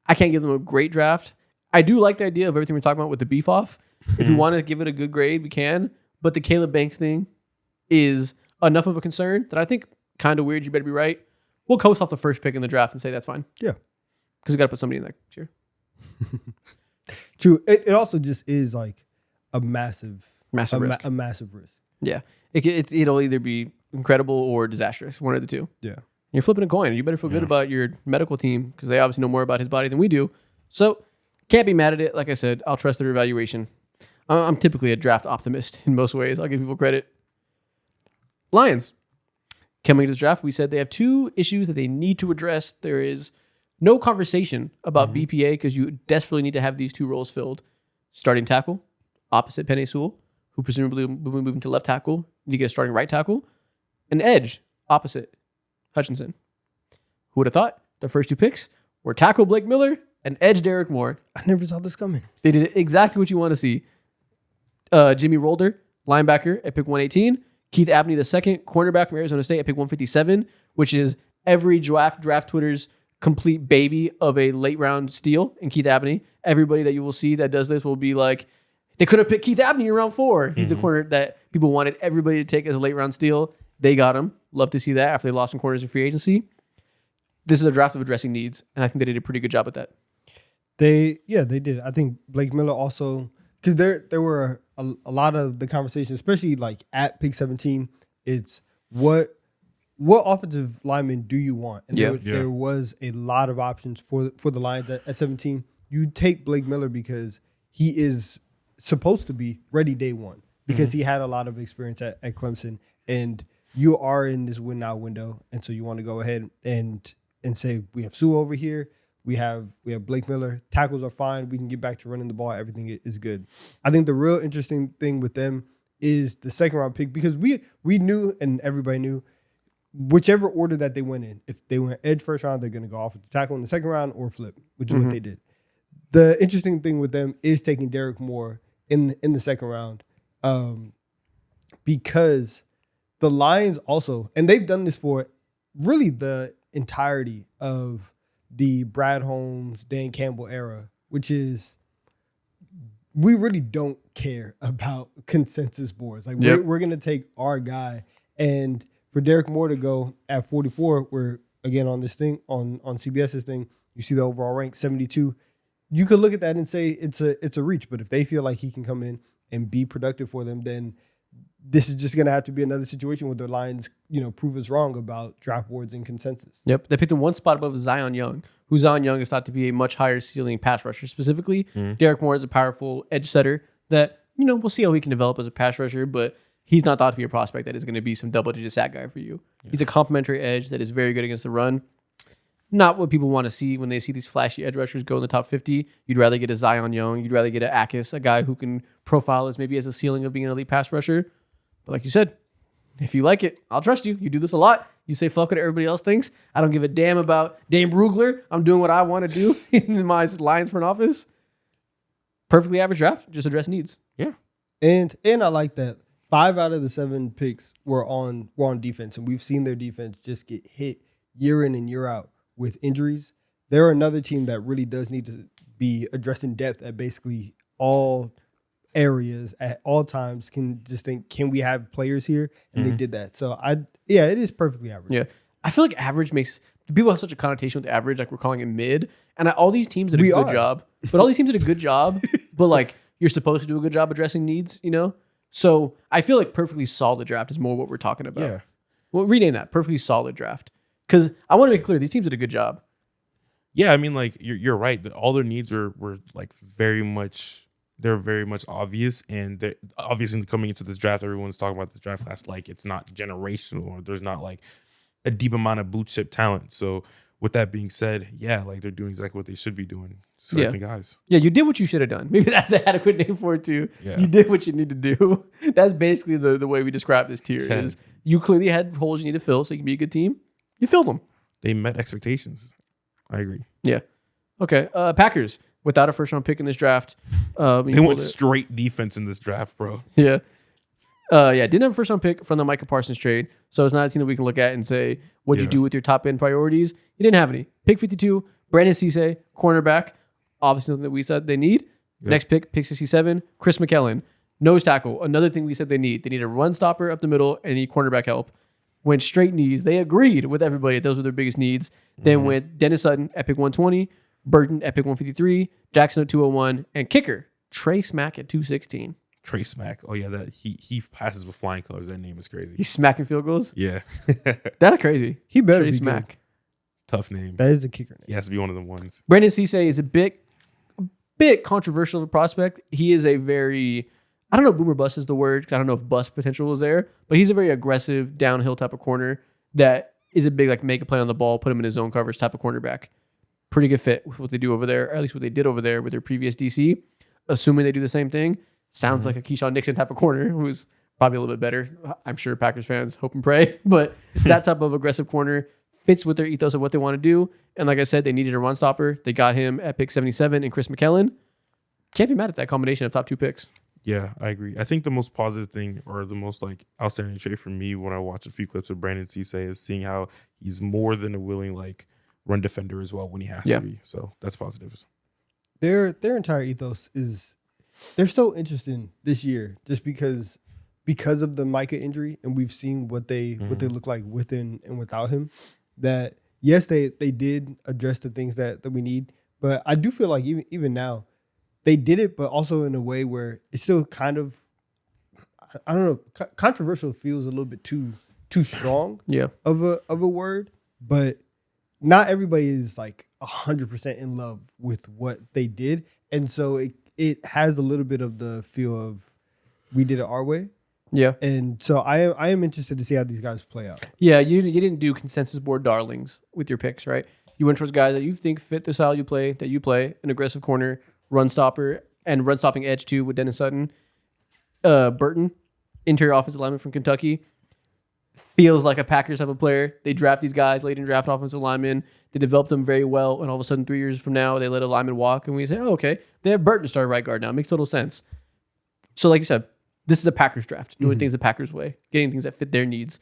I can't give them a great draft. I do like the idea of everything we're talking about with the beef off. If we want to give it a good grade, we can. But the Caleb Banks thing is enough of a concern that I think kind of weird. You better be right. We'll coast off the first pick in the draft and say that's fine. Yeah. Because we got to put somebody in that tier. True. It also just is like a massive Massive risk. a massive risk. Yeah. It'll either be incredible or disastrous. One of the two. Yeah. You're flipping a coin. You better feel good about your medical team because they obviously know more about his body than we do. So can't be mad at it. Like I said, I'll trust their evaluation. I'm typically a draft optimist in most ways. I'll give people credit. Lions. Coming to this draft, we said they have 2 issues that they need to address. There is no conversation about BPA because you desperately need to have these 2 roles filled. Starting tackle, opposite Penei Sewell, who presumably will be moving to left tackle. You need to get a starting right tackle. An edge, opposite Hutchinson. Who would have thought the first 2 picks were tackle Blake Miller and edge Derek Moore. I never saw this coming. They did exactly what you want to see. Jimmy Rolder, linebacker at pick 118. Keith Abney, the second cornerback from Arizona State at pick 157, which is every draft Twitter's complete baby of a late round steal in Keith Abney. Everybody that you will see that does this will be like, they could have picked Keith Abney in round 4. He's the corner that people wanted everybody to take as a late round steal. They got him. Love to see that after they lost some corners in free agency. This is a draft of addressing needs, and I think they did a pretty good job at that. They did. I think Blake Miller also, because there were a lot of the conversation, especially like at pick 17. It's what offensive lineman do you want? And there was a lot of options for the Lions at 17. You take Blake Miller because he is supposed to be ready day one because he had a lot of experience at Clemson, and you are in this win now window, and so you want to go ahead and say we have Sue over here. We have Blake Miller. Tackles are fine. We can get back to running the ball. Everything is good. I think the real interesting thing with them is the 2nd round pick because we knew and everybody knew whichever order that they went in. If they went edge first round, they're going to go off with the tackle in the 2nd round or flip, which is what they did. The interesting thing with them is taking Derek Moore in the 2nd round because the Lions also, and they've done this for really the entirety of the Brad Holmes, Dan Campbell era, which is we really don't care about consensus boards. Like we're going to take our guy. And for Derek Moore to go at 44, where again on this thing, on CBS's thing, you see the overall rank 72. You could look at that and say it's a reach. But if they feel like he can come in and be productive for them, then this is just going to have to be another situation where the Lions, prove us wrong about draft boards and consensus. Yep. They picked him 1 spot above Zion Young, who Zion Young is thought to be a much higher ceiling pass rusher. Specifically, Derek Moore is a powerful edge setter that, we'll see how he can develop as a pass rusher, but he's not thought to be a prospect that is going to be some double-digit sack guy for you. Yeah. He's a complementary edge that is very good against the run. Not what people want to see when they see these flashy edge rushers go in the top 50. You'd rather get a Zion Young. You'd rather get an Akis, a guy who can profile as maybe as a ceiling of being an elite pass rusher. But like you said, if you like it, I'll trust you. You do this a lot. You say fuck what everybody else thinks. I don't give a damn about Dane Brugler. I'm doing what I want to do in my Lions front office. Perfectly average draft. Just address needs. Yeah. And I like that 5 out of the 7 picks were on defense, and we've seen their defense just get hit year in and year out with injuries. They're another team that really does need to be addressing depth at basically all areas at all times can just think, can we have players here? And they did that. So it is perfectly average. Yeah. I feel like average makes people have such a connotation with average, like we're calling it mid. And all these teams did a good job. But all these teams did a good job. But like you're supposed to do a good job addressing needs, you know? So I feel like perfectly solid draft is more what we're talking about. Yeah. Well, rename that perfectly solid draft. Because I want to make clear these teams did a good job. Yeah, I mean, like you're right that all their needs were like very much obvious, and obviously coming into this draft, everyone's talking about this draft class like it's not generational or there's not like a deep amount of blue chip talent. So with that being said, yeah, like they're doing exactly what they should be doing, selecting guys. Yeah, you did what you should have done. Maybe that's an adequate name for it too. Yeah. You did what you need to do. That's basically the way we describe this tier. Is you clearly had holes you need to fill so you can be a good team. You filled them. They met expectations. I agree. Yeah. Okay. Packers without a first round pick in this draft. They went straight defense in this draft, bro. Yeah. Didn't have a first round pick from the Micah Parsons trade. So it's not a team that we can look at and say, what'd you do with your top end priorities? You didn't have any. Pick 52, Brandon Cisse, cornerback. Obviously something that we said they need. Yeah. Next pick 67, Chris McKellen. Nose tackle. Another thing we said they need. They need a run stopper up the middle and need cornerback help. Went straight knees. They agreed with everybody. Those were their biggest needs. Then went Dennis Sutton at pick 120, Burton at pick 153, Jackson at 201, and kicker Trey Smack at 216. Trey Smack. Oh yeah, that he passes with flying colors. That name is crazy. He's smacking field goals. Yeah, that's crazy. He better Trey be Smack. Good. Tough name. That is the kicker name. He has to be one of the ones. Brandon Cisse is a bit controversial of a prospect. He is a very, I don't know if boomer bust is the word, because I don't know if bust potential is there, but he's a very aggressive downhill type of corner that is a big like make a play on the ball, put him in his zone coverage type of cornerback. Pretty good fit with what they do over there, or at least what they did over there with their previous DC. Assuming they do the same thing, sounds like a Keyshawn Nixon type of corner who's probably a little bit better. I'm sure Packers fans hope and pray, but that type of aggressive corner fits with their ethos of what they want to do. And like I said, they needed a run stopper. They got him at pick 77 and Chris McKellen. Can't be mad at that combination of top two picks. Yeah, I agree. I think the most positive thing or the most like outstanding trait for me when I watch a few clips of Brandon Cisse is seeing how he's more than a willing like run defender as well when he has to be. So that's positive. Their entire ethos is they're so interesting this year just because of the Micah injury, and we've seen what they look like with and without him. That yes, they did address the things that we need, but I do feel like even now they did it, but also in a way where it's still kind of, I don't know, controversial feels a little bit too strong of a word, but not everybody is like 100% in love with what they did. And so it has a little bit of the feel of we did it our way. Yeah. And so I am interested to see how these guys play out. Yeah, you didn't do consensus board darlings with your picks, right? You went towards guys that you think fit the style you play, an aggressive corner, run stopper, and run stopping edge too with Dennis Sutton. Burton, interior offensive lineman from Kentucky, feels like a Packers type of player. They draft these guys late in draft offensive linemen. They developed them very well, and all of a sudden 3 years from now, they let a lineman walk, and we say, oh, okay, they have Burton to start right guard now. It makes total sense. So like you said, this is a Packers draft, doing things the Packers way, getting things that fit their needs.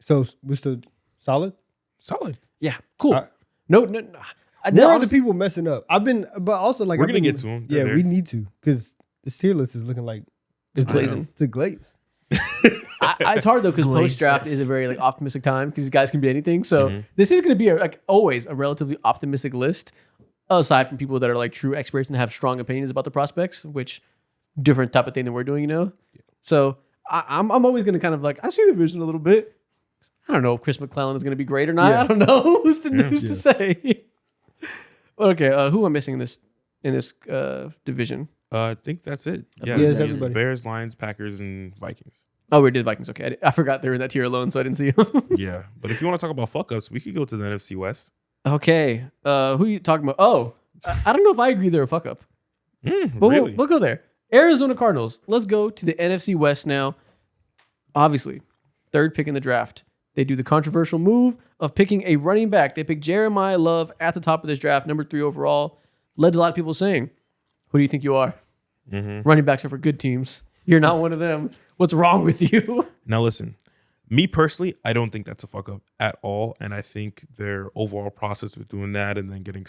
So we're still solid? Solid. Yeah, cool. No. There are the people messing up. But also like we're gonna get to them. Yeah, we need to, because this tier list is looking like it's glazing. It's a glaze. It's hard though because post draft is a very like optimistic time because these guys can be anything. So this is going to be always a relatively optimistic list, aside from people that are like true experts and have strong opinions about the prospects, which different type of thing that we're doing, you know. Yeah. So I'm always going to kind of like I see the vision a little bit. I don't know if Chris McClellan is going to be great or not. Yeah. I don't know who's to say. Okay, who am I missing in this division? I think that's it. Yeah, it's everybody. Bears, Lions, Packers, and Vikings. Oh, we did Vikings. Okay, I forgot they were in that tier alone, so I didn't see them. Yeah, but if you want to talk about fuck ups, we could go to the NFC West. Okay, who are you talking about? Oh, I don't know if I agree they're a fuck up. But really? we'll go there. Arizona Cardinals. Let's go to the NFC West now. Obviously, third pick in the draft. They do the controversial move of picking a running back. They pick Jeremiah Love at the top of this draft, number 3 overall. Led to a lot of people saying, who do you think you are? Running backs are for good teams. You're not one of them. What's wrong with you? Now listen, me personally, I don't think that's a fuck up at all. And I think their overall process with doing that and then getting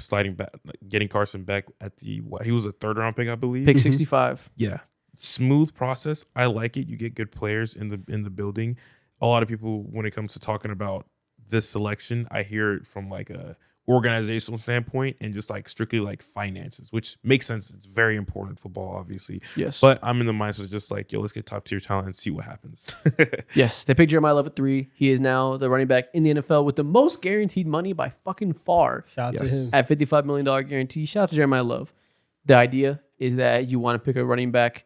Carson Beck at he was a 3rd round pick, I believe. Pick 65. Yeah. smooth process. I like it. You get good players in the building. A lot of people, when it comes to talking about this selection, I hear it from like a organizational standpoint and just like strictly like finances, which makes sense. It's very important in football, obviously. Yes. But I'm in the mindset of just like, yo, let's get top tier talent and see what happens. Yes. They picked Jeremiah Love at 3. He is now the running back in the NFL with the most guaranteed money by fucking far. Shout out to him. At $55 million guarantee. Shout out to Jeremiah Love. The idea is that you want to pick a running back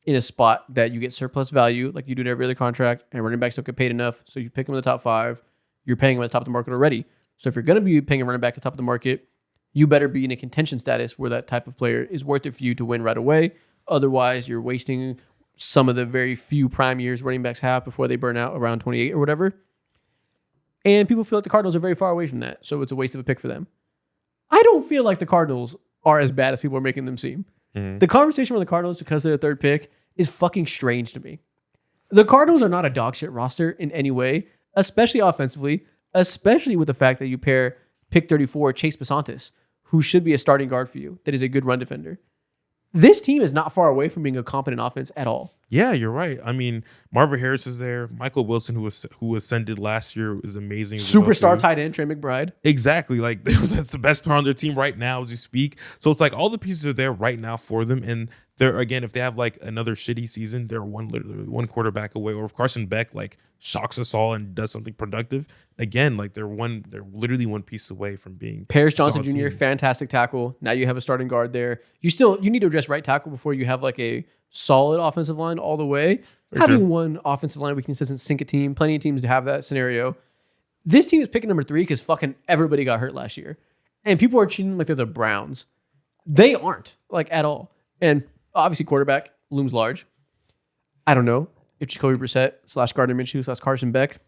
in a spot that you get surplus value, like you do in every other contract, and running backs don't get paid enough. So you pick them in the top 5. You're paying them at the top of the market already. So if you're going to be paying a running back at the top of the market, you better be in a contention status where that type of player is worth it for you to win right away. Otherwise, you're wasting some of the very few prime years running backs have before they burn out around 28 or whatever. And people feel like the Cardinals are very far away from that, so it's a waste of a pick for them. I don't feel like the Cardinals are as bad as people are making them seem. Mm-hmm. The conversation with the Cardinals because they're the third pick is fucking strange to me. The Cardinals are not a dog shit roster in any way, especially offensively, especially with the fact that you pair pick 34 Chase Besantis, who should be a starting guard for you, that is a good run defender. This team is not far away from being a competent offense at all. Yeah, you're right. I mean, Marvin Harris is there. Michael Wilson, who ascended last year, is amazing. Superstar tight end Trey McBride. Exactly. Like that's the best player on their team right now as you speak. So it's like all the pieces are there right now for them. And they're, again, if they have like another shitty season, they're literally one quarterback away. Or if Carson Beck like shocks us all and does something productive, again, like they're literally one piece away from being Paris Johnson Jr., fantastic tackle. Now you have a starting guard there. You need to address right tackle before you have like a solid offensive line all the way. Having one offensive line weakness doesn't sink a team. Plenty of teams to have that scenario. This team is picking number 3 because fucking everybody got hurt last year. And people are treating them like they're the Browns. They aren't, like, at all. And obviously quarterback looms large. I don't know if Jacoby Brissett / Gardner Minshew / Carson Beck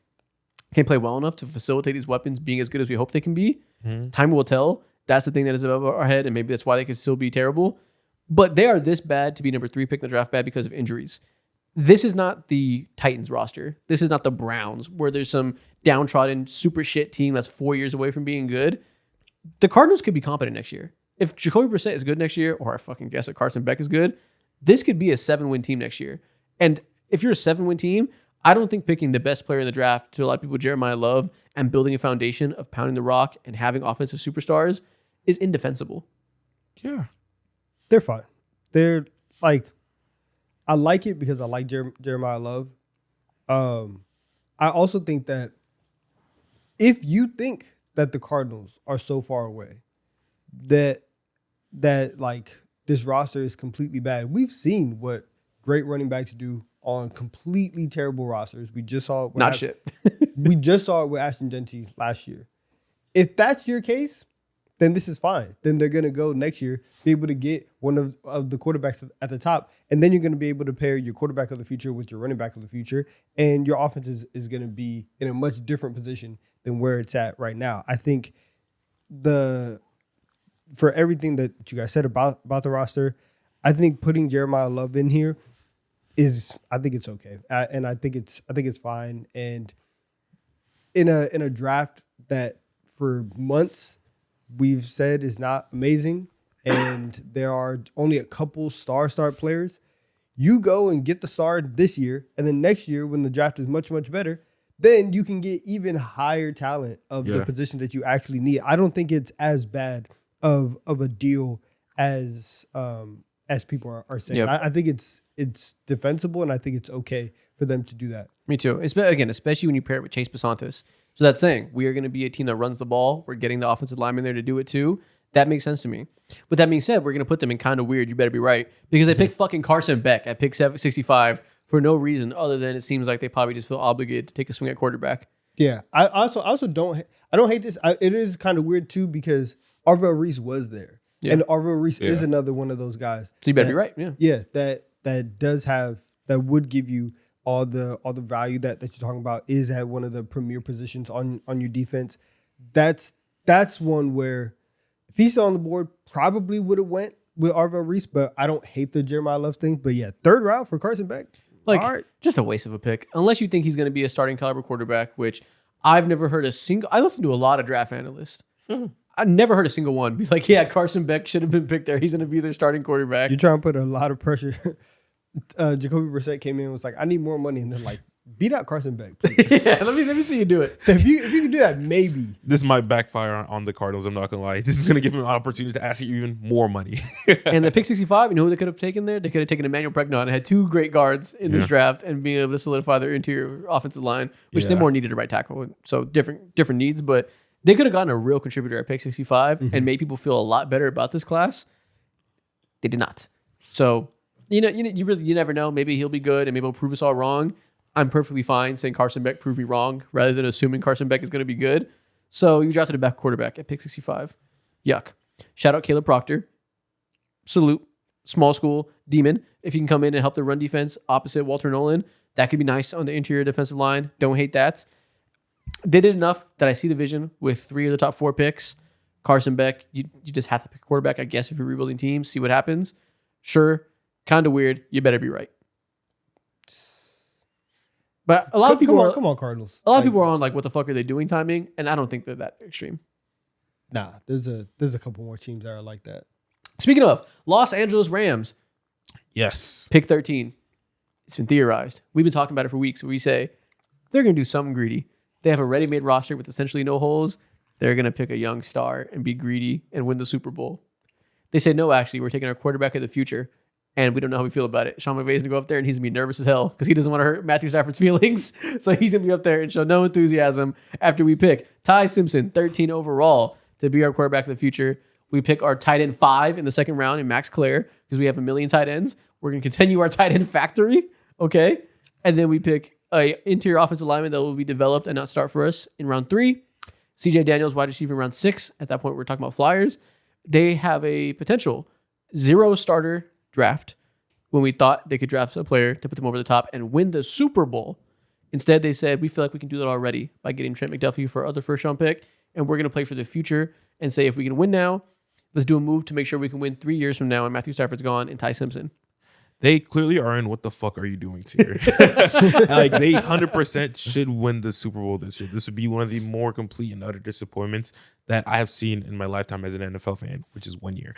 can play well enough to facilitate these weapons being as good as we hope they can be. Mm-hmm. Time will tell. That's the thing that is above our head, and maybe that's why they could still be terrible. But they are this bad to be number 3 pick in the draft bad because of injuries. This is not the Titans roster. This is not the Browns where there's some downtrodden super shit team that's 4 years away from being good. The Cardinals could be competent next year. If Jacoby Brissett is good next year, or I fucking guess that Carson Beck is good, this could be a 7-win team next year. And if you're a 7-win team, I don't think picking the best player in the draft, to a lot of people, Jeremiah Love, and building a foundation of pounding the rock and having offensive superstars is indefensible. Yeah. They're fine. They're like, I like it because I like Jeremiah Love. I also think that if you think that the Cardinals are so far away, that like this roster is completely bad. We've seen what great running backs do on completely terrible rosters. We just saw it we just saw it with Ashton Genty last year. If that's your case, then this is fine. Then they're going to go next year, be able to get one of the quarterbacks at the top, and then you're going to be able to pair your quarterback of the future with your running back of the future, and your offense is going to be in a much different position than where it's at right now. I think for everything that you guys said about the roster, I think putting Jeremiah Love in here I think it's okay, and I think it's fine. And in a draft that for months we've said is not amazing, and there are only a couple start players, you go and get the star this year, and then next year when the draft is much, much better, then you can get even higher talent of the position that you actually need. I don't think it's as bad of a deal as people are saying. Yep. I think it's defensible, and I think it's okay for them to do that. Me too. Again, especially when you pair it with Chase Besantis. So that's saying we are going to be a team that runs the ball. We're getting the offensive lineman there to do it too. That makes sense to me. With that being said, we're going to put them in kind of weird. You better be right, because they picked fucking Carson Beck at pick 65 for no reason other than it seems like they probably just feel obligated to take a swing at quarterback. Yeah, I also don't hate this. It is kind of weird too because Arvell Reese was there, and Arvell Reese is another one of those guys. So you better be right. Yeah, that does have, that would give you all the value that you're talking about, is at one of the premier positions on your defense. That's one where if he's still on the board, probably would have went with Arvell Reese, but I don't hate the Jeremiah Love thing. But yeah, 3rd round for Carson Beck. Like, all right. Just a waste of a pick. Unless you think he's going to be a starting caliber quarterback, which I've never heard I listen to a lot of draft analysts. Mm-hmm. I've never heard a single one be like, yeah, Carson Beck should have been picked there. He's going to be their starting quarterback. You're trying to put a lot of pressure Jacoby Brissett came in and was like, I need more money, and then like beat out Carson Beck, please. Yeah, let me see you do it. So if you can do that, maybe. This might backfire on the Cardinals. I'm not gonna lie. This is gonna give him an opportunity to ask you even more money. And the pick 65, you know who they could have taken there? They could have taken Emmanuel Pregnon and had 2 great guards in this draft and being able to solidify their interior offensive line, which they more needed a right tackle. So different needs, but they could have gotten a real contributor at pick 65 and made people feel a lot better about this class. They did not. So you never know. Maybe he'll be good and maybe he'll prove us all wrong. I'm perfectly fine saying Carson Beck proved me wrong rather than assuming Carson Beck is going to be good. So you drafted a back quarterback at pick 65. Yuck. Shout out Caleb Proctor. Salute. Small school. Demon. If you can come in and help the run defense opposite Walter Nolan, that could be nice on the interior defensive line. Don't hate that. They did enough that I see the vision with 3 of the top 4 picks. Carson Beck, you just have to pick a quarterback, I guess, if you're rebuilding teams. See what happens. Sure. Kind of weird. You better be right. But a lot of people come on, Cardinals. A lot of people are on like, what the fuck are they doing timing? And I don't think they're that extreme. Nah, there's a couple more teams that are like that. Speaking of, Los Angeles Rams, Yes. pick 13. It's been theorized. We've been talking about it for weeks. We say they're going to do something greedy. They have a ready-made roster with essentially no holes. They're going to pick a young star and be greedy and win the Super Bowl. They said, no, actually, we're taking our quarterback of the future. And we don't know how we feel about it. Sean McVay's going to go up there and he's going to be nervous as hell because he doesn't want to hurt Matthew Stafford's feelings. So he's going to be up there and show no enthusiasm after we pick Ty Simpson, 13 overall, to be our quarterback of the future. We pick our tight end 5 in the second round in Max Clare because we have 1 million tight ends. We're going to continue our tight end factory. Okay. And then we pick a interior offensive lineman that will be developed and not start for us in round 3. CJ Daniels, wide receiver, in round 6. At that point, we're talking about Flyers. They have a potential 0 starter draft when we thought they could draft a player to put them over the top and win the Super Bowl. Instead, they said, we feel like we can do that already by getting Trent McDuffie for our other first-round pick, and we're going to play for the future and say, if we can win now, let's do a move to make sure we can win 3 years from now and Matthew Stafford's gone and Ty Simpson. They clearly are in what the fuck are you doing here? Like, they 100% should win the Super Bowl this year. This would be one of the more complete and utter disappointments that I have seen in my lifetime as an NFL fan, which is 1 year.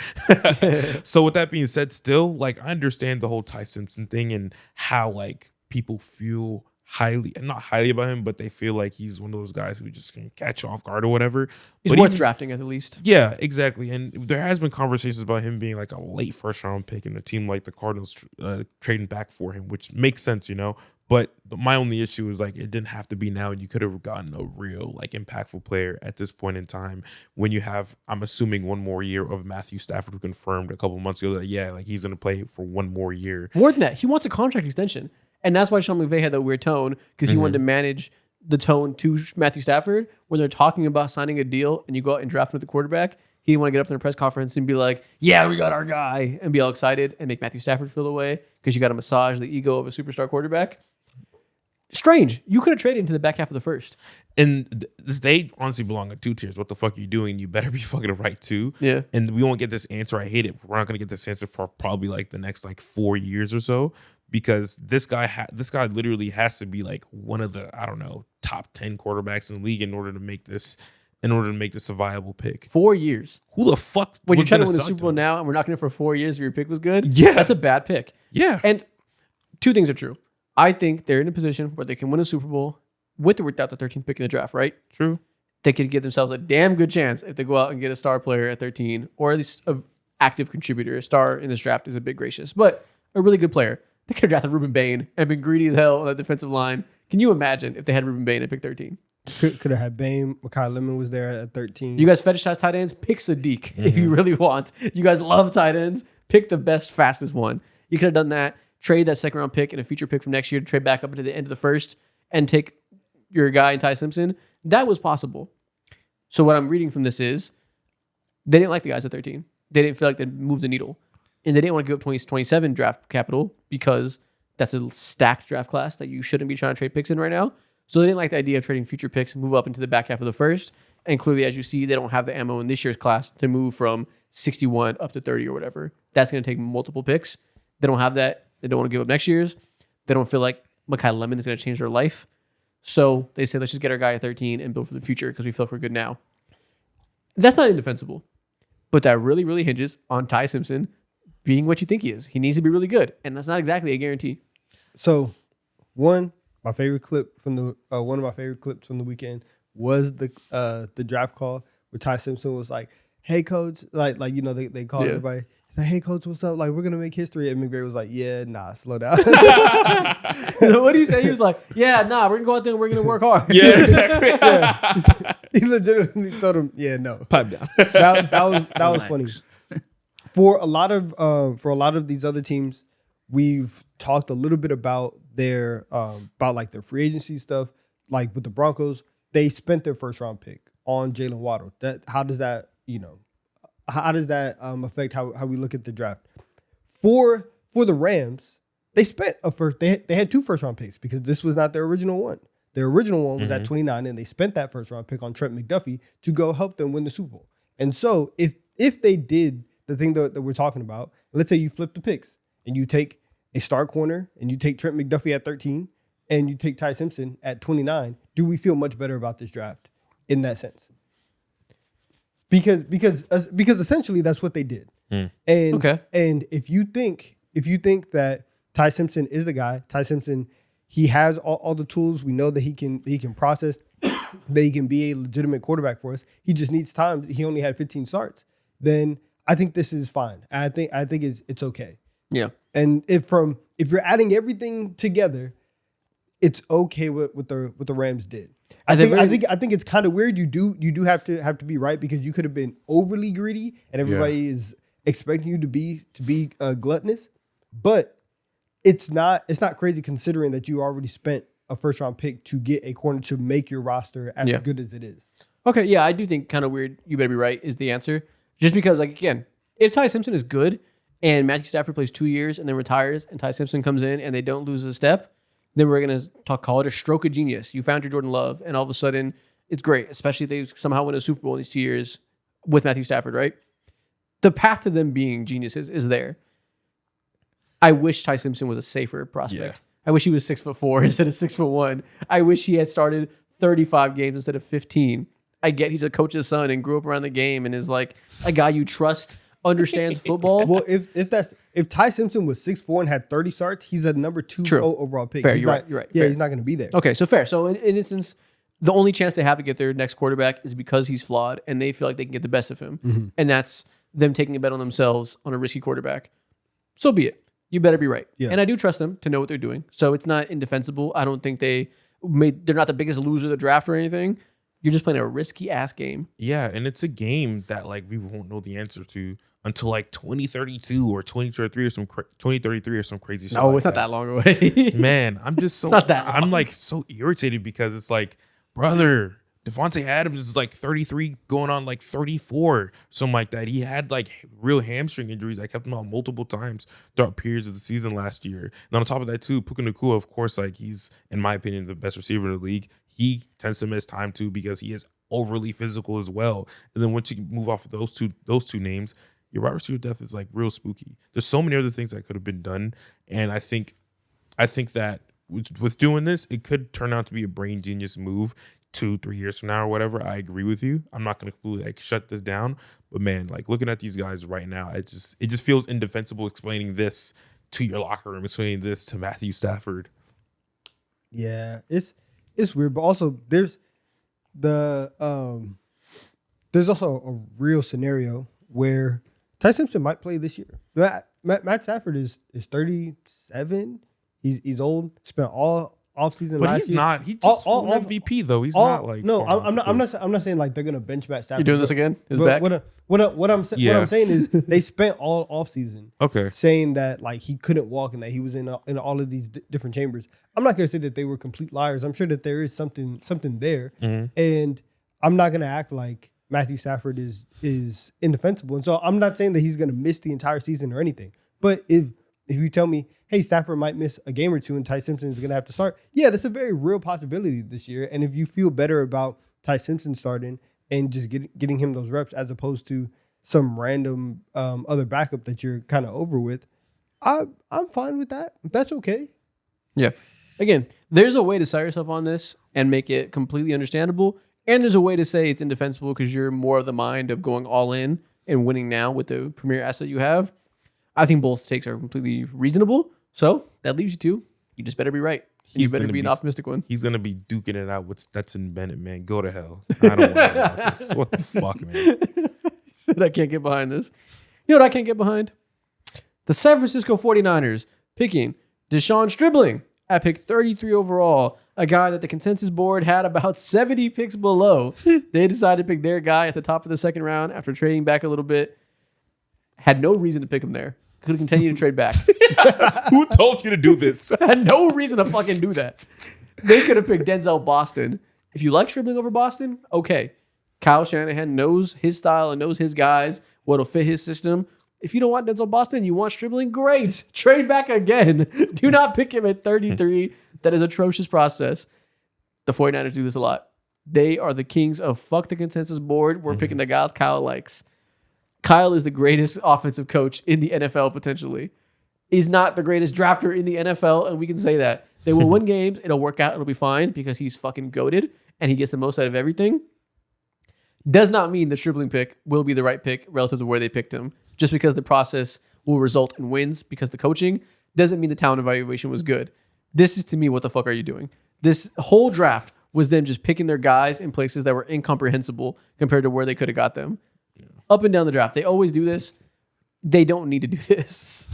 So with that being said, still, like, I understand the whole Ty Simpson thing and how, like, people feel not highly about him, but they feel like he's one of those guys who just can catch you off guard or whatever. He's but worth drafting at the least. Yeah, exactly. And there has been conversations about him being like a late first round pick and a team like the Cardinals trading back for him, which makes sense, you know. But my only issue is like it didn't have to be now, and you could have gotten a real like impactful player at this point in time when you have, I'm assuming, 1 more year of Matthew Stafford, who confirmed a couple months ago that like he's going to play for 1 more year. More than that, he wants a contract extension. And that's why Sean McVay had that weird tone, because he wanted to manage the tone to Matthew Stafford when they're talking about signing a deal and you go out and draft with the quarterback. He didn't want to get up in a press conference and be like, yeah, we got our guy, and be all excited and make Matthew Stafford feel away because you got to massage the ego of a superstar quarterback. Strange. You could have traded into the back half of the first. And they honestly belong in 2 tiers. What the fuck are you doing? You better be fucking right too. Yeah. And we won't get this answer. I hate it. We're not going to get this answer for probably like the next like 4 years or so. Because this guy literally has to be like one of the, I don't know, top 10 quarterbacks in the league in order to make this a viable pick. 4 years. Who the fuck? When you're trying to win the suck Super Bowl now and we're knocking it for 4 years if your pick was good, Yeah. that's a bad pick. Yeah. And 2 things are true. I think they're in a position where they can win a Super Bowl with or without the 13th pick in the draft, right? True. They could give themselves a damn good chance if they go out and get a star player at 13, or at least an active contributor. A star in this draft is a bit gracious, but a really good player. They could have drafted Ruben Bain and been greedy as hell on that defensive line. Can you imagine if they had Ruben Bain at pick 13? Could have had Bame. Mekhi Lemon was there at 13. You guys fetishize tight ends? Pick Sadiq if you really want. You guys love tight ends. Pick the best, fastest one. You could have done that. Trade that second round pick and a future pick from next year to trade back up into the end of the first and take your guy in Ty Simpson. That was possible. So what I'm reading from this is they didn't like the guys at 13. They didn't feel like they'd move the needle. And they didn't want to give up 2027 draft capital because that's a stacked draft class that you shouldn't be trying to trade picks in right now. So they didn't like the idea of trading future picks and move up into the back half of the first. And clearly, as you see, they don't have the ammo in this year's class to move from 61 up to 30 or whatever. That's going to take multiple picks. They don't have that. They don't want to give up next year's. They don't feel like Mekhi Lemon is going to change their life. So they say, let's just get our guy at 13 and build for the future because we feel like we're good now. That's not indefensible. But that really, really hinges on Ty Simpson being what you think he is. He needs to be really good, and that's not exactly a guarantee. So, one of my favorite clips from the weekend was the draft call where Ty Simpson was like, "Hey coach," like they called everybody. He's like, "Hey coach, what's up? Like we're gonna make history." And McVay was like, "Yeah, nah, slow down." What do you say? He was like, "Yeah, nah, we're gonna go out there and we're gonna work hard." Yeah, exactly. Yeah. He legitimately told him, "Yeah, no, Pipe down. that was funny." For a lot of these other teams, we've talked a little bit about their their free agency stuff. Like with the Broncos, they spent their first round pick on Jalen Waddle. How does that affect how we look at the draft? For the Rams, they spent they had 2 first round picks because this was not their original one. Their original one was at 29, and they spent that first round pick on Trent McDuffie to go help them win the Super Bowl. And so if they did the thing that we're talking about, let's say you flip the picks and you take a star corner and you take Trent McDuffie at 13 and you take Ty Simpson at 29, do we feel much better about this draft in that sense? Because essentially that's what they did. And if you think that Ty Simpson is the guy, Ty Simpson, he has all the tools. We know that he can process, that he can be a legitimate quarterback for us. He just needs time. He only had 15 starts. Then I think this is fine. I think it's okay. Yeah. And if you're adding everything together, it's okay with what the Rams did. I think it's kind of weird. You do have to be right because you could have been overly greedy and everybody is expecting you to be gluttonous, but it's not crazy considering that you already spent a first round pick to get a corner to make your roster as good as it is. Okay, yeah, I do think kind of weird. You better be right is the answer. Just because, like, again, if Ty Simpson is good and Matthew Stafford plays 2 years and then retires and Ty Simpson comes in and they don't lose a step, then we're going to call it a stroke of genius. You found your Jordan Love and all of a sudden it's great, especially if they somehow win a Super Bowl in these 2 years with Matthew Stafford, right? The path to them being geniuses is there. I wish Ty Simpson was a safer prospect. I wish he was 6'4" instead of 6'1". I wish he had started 35 games instead of 15. I get he's a coach's son and grew up around the game and is like a guy you trust, understands football. Well, if Ty Simpson was 6'4" and had 30 starts, he's a number 2 overall pick. Fair, you're right. Yeah, fair. He's not going to be there. Okay, so fair. So in instance, the only chance they have to get their next quarterback is because he's flawed and they feel like they can get the best of him. Mm-hmm. And that's them taking a bet on themselves on a risky quarterback. So be it. You better be right. Yeah. And I do trust them to know what they're doing. So it's not indefensible. I don't think they're not the biggest loser of the draft or anything. You're just playing a risky ass game. Yeah, and it's a game that like we won't know the answer to until like 2032 or 2033 or some 2033 or some crazy shit. No, it's not that long away. Man, I'm just so I'm like so irritated because it's like, brother, Devontae Adams is like 33 going on like 34, something like that. He had like real hamstring injuries that kept him out multiple times throughout periods of the season last year. And on top of that too, Puka Nacua, of course, like he's, in my opinion, the best receiver in the league. He tends to miss time too because he is overly physical as well. And then once you move off of those two names, your wide receiver depth is like real spooky. There's so many other things that could have been done. And I think that with doing this, it could turn out to be a brain genius move 2-3 years from now or whatever. I agree with you. I'm not going to completely like shut this down, but man, like looking at these guys right now, it just feels indefensible explaining this to your locker room, explaining this to Matthew Stafford. Yeah, it's weird, but also there's also a real scenario where Ty Simpson might play this year. Matt Stafford is 37. He's old. Spent all offseason but last he's year. not. He just won MVP though. He's not like no. I'm not saying like they're gonna bench Matt Stafford. You're doing this again? His back. back? What I'm saying is they spent all offseason saying that like he couldn't walk and that he was in all of these different chambers. I'm not gonna say that they were complete liars. I'm sure that there is something there, and I'm not gonna act like Matthew Stafford is indefensible. And so I'm not saying that he's gonna miss the entire season or anything. But if you tell me, hey, Stafford might miss a game or two and Ty Simpson is going to have to start, yeah, that's a very real possibility this year. And if you feel better about Ty Simpson starting and just getting him those reps as opposed to some random other backup that you're kind of over with, I'm fine with that. That's okay. Yeah. Again, there's a way to sell yourself on this and make it completely understandable. And there's a way to say it's indefensible because you're more of the mind of going all in and winning now with the premier asset you have. I think both takes are completely reasonable. So that leaves you two. You just better be right. You better be an optimistic one. He's gonna be duking it out with Stetson Bennett, man. Go to hell. I don't want to know about this. What the fuck, man? He said I can't get behind this. You know what I can't get behind? The San Francisco 49ers picking Deshaun Stribling at pick 33 overall, a guy that the consensus board had about 70 picks below. They decided to pick their guy at the top of the second round after trading back a little bit. Had no reason to pick him there. Could have continued to trade back. Who told you to do this? Had no reason to fucking do that. They could have picked Denzel Boston. If you like Stribling over Boston, okay. Kyle Shanahan knows his style and knows his guys, what'll fit his system. If you don't want Denzel Boston, you want Stribling, great. Trade back again. Do not pick him at 33. That is atrocious process. The 49ers do this a lot. They are the kings of fuck the consensus board. We're picking the guys Kyle likes. Kyle is the greatest offensive coach in the NFL, potentially. He's not the greatest drafter in the NFL, and we can say that. They will win games. It'll work out. It'll be fine because he's fucking goated, and he gets the most out of everything. Does not mean the Stribling pick will be the right pick relative to where they picked him. Just because the process will result in wins because the coaching doesn't mean the talent evaluation was good. This is, to me, what the fuck are you doing? This whole draft was them just picking their guys in places that were incomprehensible compared to where they could have got them. Up and down the draft. They always do this. They don't need to do this.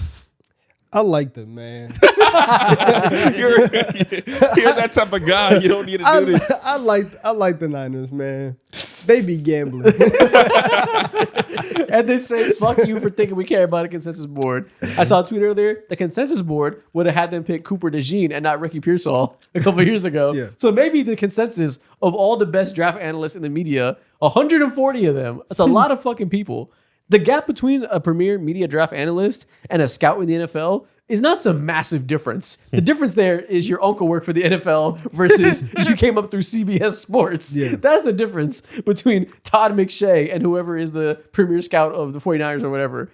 I like them, man. You're that type of guy. You don't need to do this. I like the Niners, man. They be gambling. And they say, fuck you for thinking we care about a consensus board. I saw a tweet earlier. The consensus board would have had them pick Cooper DeJean and not Ricky Pearsall a couple of years ago. Yeah. So maybe the consensus of all the best draft analysts in the media, 140 of them, that's a lot of fucking people. The gap between a premier media draft analyst and a scout in the NFL is not some massive difference. The difference there is your uncle worked for the NFL versus you came up through CBS Sports. Yeah. That's the difference between Todd McShay and whoever is the premier scout of the 49ers or whatever.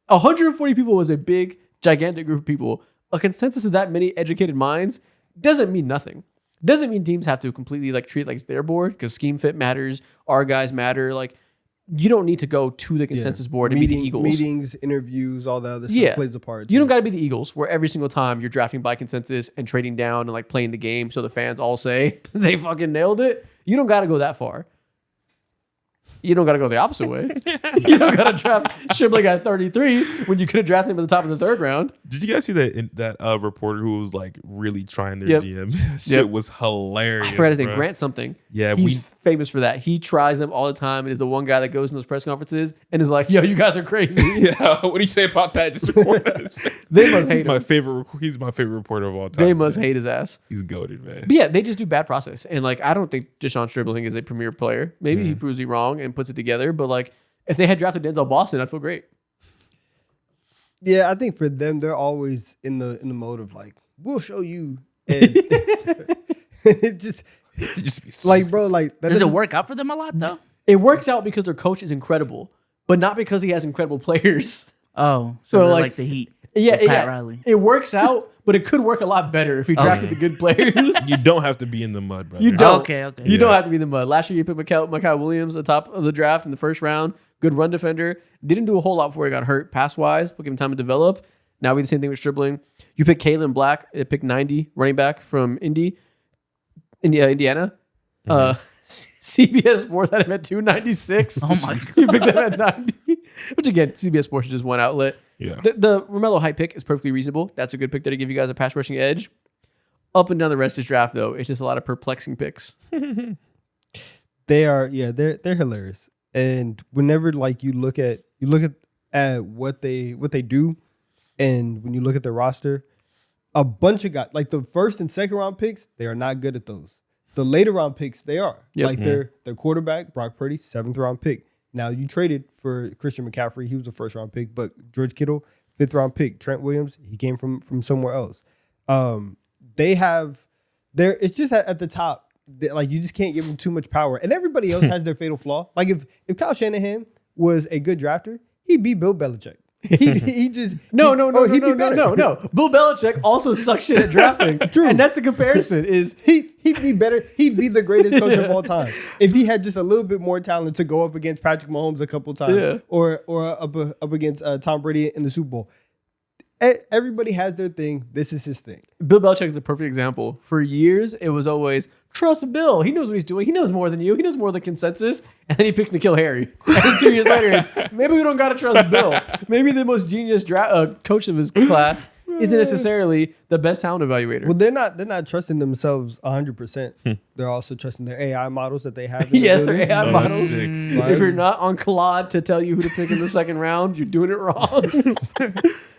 140 people was a big, gigantic group of people. A consensus of that many educated minds doesn't mean nothing. Doesn't mean teams have to completely treat it like it's their board because scheme fit matters, our guys matter. You don't need to go to the consensus board and be the Eagles. Meetings, interviews, all the other stuff plays a part. You don't got to be the Eagles, where every single time you're drafting by consensus and trading down and playing the game so the fans all say they fucking nailed it. You don't got to go that far. You don't got to go the opposite way. You don't got to draft Stribling at 33 when you could have drafted him at the top of the third round. Did you guys see that reporter who was really trying their GM? That shit was hilarious. I forgot his name. Bro. Grant something. Yeah, he's famous for that. He tries them all the time and is the one guy that goes in those press conferences and is like, "Yo, you guys are crazy." Yeah, what do you say about that? Just report on his face. They must hate him. He's my favorite reporter of all time. They must hate his ass. He's goated, man. But yeah, they just do bad process. And I don't think Deshaun Stribling is a premier player. Maybe he proves me wrong and puts it together. But if they had drafted Denzel Boston, I'd feel great. Yeah, I think for them, they're always in the mode of we'll show you. And it just be bro, that Does it work out for them a lot though? It works out because their coach is incredible, but not because he has incredible players. Oh, So, they're like the Heat. Yeah, with Pat Riley. It works out, but it could work a lot better if he drafted the good players. You don't have to be in the mud, brother. You don't. Okay. You don't have to be in the mud. Last year, you picked Mykal Williams at the top of the draft in the first round. Good run defender. Didn't do a whole lot before he got hurt pass-wise, but give him time to develop. Now we do the same thing with Stribling. You pick Kalen Black at pick 90, running back from Indiana. CBS Sports had him at 296. Oh my God. You picked him at 90. Which again, CBS Sports is just one outlet. Yeah. The Romello hype pick is perfectly reasonable. That's a good pick there to give you guys a pass rushing edge. Up and down the rest of this draft, though, it's just a lot of perplexing picks. They are, they're hilarious. And whenever you look at what they do, and when you look at their roster, a bunch of guys the first and second round picks, they are not good at those. The later round picks, they are. Yep. Their quarterback, Brock Purdy, 7th round pick. Now you traded for Christian McCaffrey, he was a 1st round pick, but George Kittle, 5th round pick. Trent Williams, he came from somewhere else. It's just at the top. You just can't give them too much power. And everybody else has their fatal flaw. If Kyle Shanahan was a good drafter, he'd beat Bill Belichick. He just No. Bill Belichick also sucks shit at drafting. True. And that's the comparison is he'd be better. He'd be the greatest coach of all time if he had just a little bit more talent to go up against Patrick Mahomes a couple times or up against Tom Brady in the Super Bowl. everybody has their thing. This is his thing. Bill Belichick is a perfect example. For years, it was always, trust Bill. He knows what he's doing. He knows more than you. He knows more than consensus. And then he picks N'Keal Harry. And then 2 years later, it's, maybe we don't got to trust Bill. Maybe the most genius coach of his class isn't necessarily the best talent evaluator. Well, they're not trusting themselves 100%. They're also trusting their AI models that they have. Yes, their AI models. That's sick. If you're not on Claude to tell you who to pick in the second round, you're doing it wrong.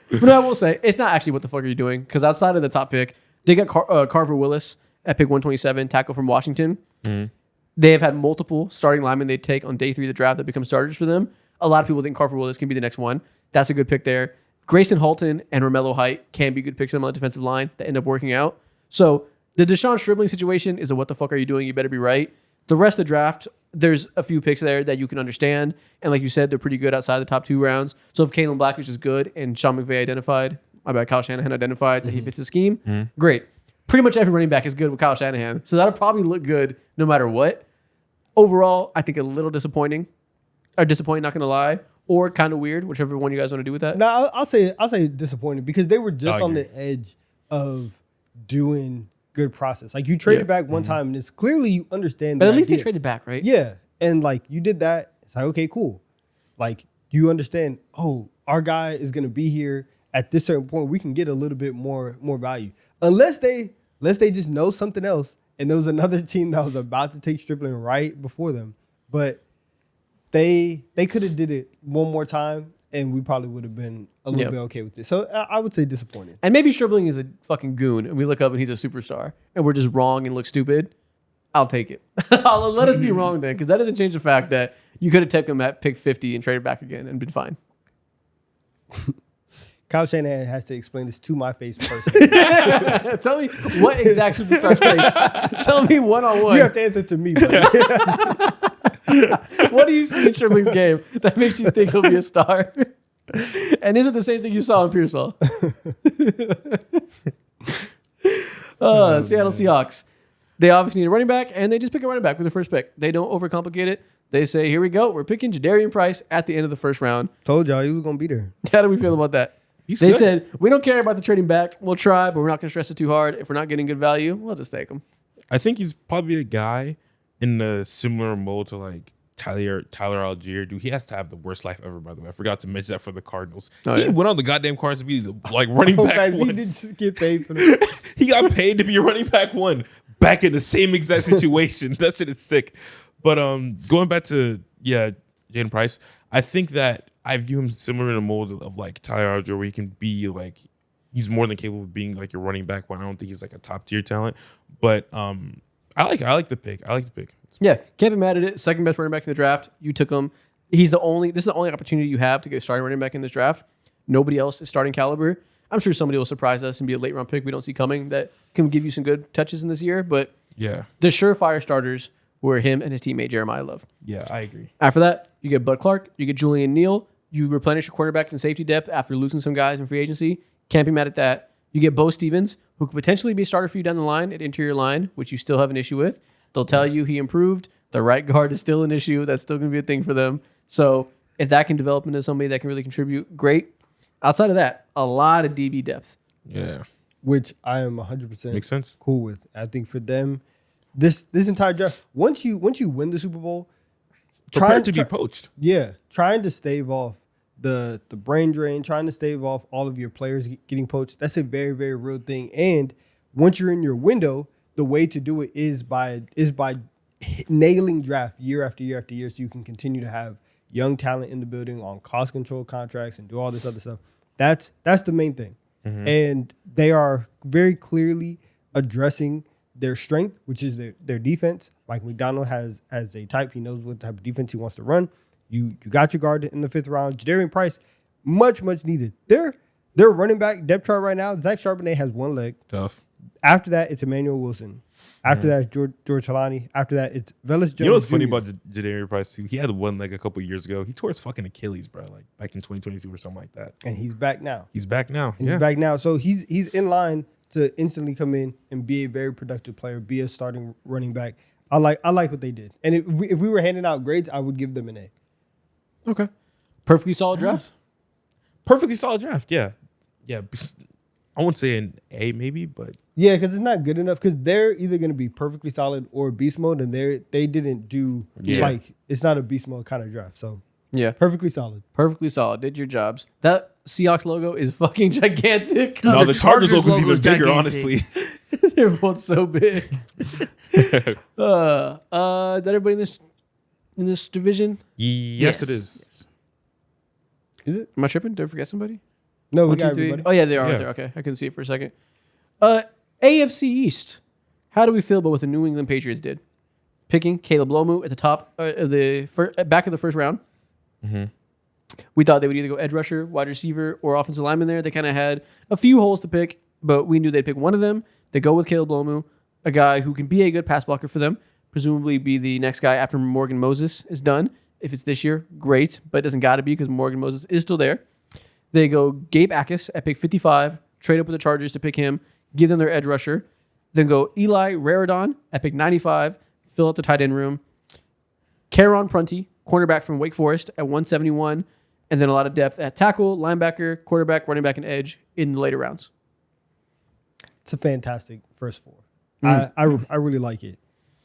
But I will say, it's not actually what the fuck are you doing? Because outside of the top pick, they got Carver Willis at pick 127, tackle from Washington. Mm-hmm. They have had multiple starting linemen they take on day 3 of the draft that become starters for them. A lot of people think Carver Willis can be the next one. That's a good pick there. Grayson Halton and Romello Height can be good picks on the defensive line that end up working out. So the Deshaun Stribling situation is a what the fuck are you doing? You better be right. The rest of the draft, there's a few picks there that you can understand. And like you said, they're pretty good outside the top 2 rounds. So if Kalen Blackledge is good and Kyle Shanahan identified that he fits the scheme, great. Pretty much every running back is good with Kyle Shanahan. So that'll probably look good no matter what. Overall, I think a little disappointing. Or disappointing, not going to lie. Or kind of weird, whichever one you guys want to do with that. No, I'll say disappointed because they were just on the edge of doing good process. Like you traded back one time, and it's clearly you understand. But at least they traded back, right? Yeah, and like you did that. It's like okay, cool. Like you understand. Oh, our guy is gonna be here at this certain point. We can get a little bit more value, unless they just know something else. And there was another team that was about to take Stripling right before them, but they could have did it one more time, and we probably would have been a little bit okay with it. So I would say disappointed. And maybe Stribling is a fucking goon, and we look up and he's a superstar, and we're just wrong and look stupid. I'll take it. Let us be wrong then, because that doesn't change the fact that you could have taken him at pick 50 and traded back again and been fine. Kyle Shanahan has to explain this to my face personally. Tell me what exact superstar traits. Tell me one-on-one. You have to answer to me, buddy. What do you see in Stribling's game that makes you think he'll be a star? And is it the same thing you saw in Pearsall? Seattle Seahawks. They obviously need a running back, and they just pick a running back with the first pick. They don't overcomplicate it. They say, here we go. We're picking Jadarian Price at the end of the first round. Told y'all he was going to be there. How do we feel about that? They said, we don't care about the trading back. We'll try, but we're not going to stress it too hard. If we're not getting good value, we'll just take him. I think he's probably a guy in the similar mold to like Tyler Algier. Dude, he has to have the worst life ever, by the way. I forgot to mention that for the Cardinals. He went on the goddamn Cardinals to be like running back guys, one. He did just get paid for that. He got paid to be a running back one back in the same exact situation. That shit is sick. But going back to, Jaden Price, I think that I view him similar in the mold of like Tyler Algier, where he can be like, he's more than capable of being like your running back one. I don't think he's like a top tier talent. But I like the pick. Yeah, can't be mad at it. Second best running back in the draft. You took him. This is the only opportunity you have to get a starting running back in this draft. Nobody else is starting caliber. I'm sure somebody will surprise us and be a late round pick we don't see coming that can give you some good touches in this year. But the surefire starters were him and his teammate Jeremiah Love. Yeah, I agree. After that, you get Bud Clark, you get Julian Neal, you replenish your quarterback and safety depth after losing some guys in free agency. Can't be mad at that. You get Bo Stevens, who could potentially be a starter for you down the line at interior line, which you still have an issue with. They'll tell you he improved. The right guard is still an issue. That's still going to be a thing for them. So if that can develop into somebody that can really contribute, great. Outside of that, a lot of DB depth. Yeah. Which I am 100% Makes sense. Cool with. I think for them, this entire draft, once you win the Super Bowl, Prepare to be poached. Yeah. Trying to stave off the brain drain, trying to stave off all of your players getting poached, that's a very, very real thing. And once you're in your window, the way to do it is by nailing draft year after year after year, so you can continue to have young talent in the building on cost control contracts and do all this other stuff. That's the main thing. Mm-hmm. And they are very clearly addressing their strength, which is their defense. Mike McDonald has a type. He knows what type of defense he wants to run. You got your guard in the 5th round. Jadarian Price, much needed. Their running back depth chart right now, Zach Charbonnet has one leg. Tough. After that, it's Emmanuel Wilson. After that, it's George Talani. After that, it's Velus Jones. You know what's funny Jr. about Jadarian Price too? He had one leg a couple years ago. He tore his fucking Achilles, bro, like back in 2022 or something like that. And he's back now. He's back now. He's back now. So he's in line to instantly come in and be a very productive player, be a starting running back. I like what they did. And if we were handing out grades, I would give them an A. Okay. Perfectly solid draft. Perfectly solid draft, yeah. Yeah, I won't say an A maybe, but Yeah, because it's not good enough. Because they're either going to be perfectly solid or beast mode, and they didn't do like it's not a beast mode kind of draft. So Yeah. perfectly solid. Perfectly solid. Did your jobs. That Seahawks logo is fucking gigantic. no, the Chargers logo is even logo's bigger. gigantic. Honestly, They're both so big. Is that everybody in this division? yes, it is. Is it? Am I tripping? Did I forget somebody? No, we 1, got 2, 3. everybody. Oh yeah, they are Yeah. right there. Okay, I couldn't see it for a second. AFC East. How do we feel about what the New England Patriots did? Picking Caleb Lomu at the top of the back of the first round. We thought they would either go edge rusher, wide receiver, or offensive lineman there. They kind of had a few holes to pick, but we knew they'd pick one of them. They go with Caleb Lomu, a guy who can be a good pass blocker for them, presumably be the next guy after Morgan Moses is done. If it's this year, great, but it doesn't got to be because Morgan Moses is still there. They go Gabe Akis at pick 55, trade up with the Chargers to pick him, give them their edge rusher. Then go Eli Raridon at pick 95, fill out the tight end room. Caron Prunty, cornerback from Wake Forest at 171, and then a lot of depth at tackle, linebacker, quarterback, running back, and edge in the later rounds. It's a fantastic first four. I really like it,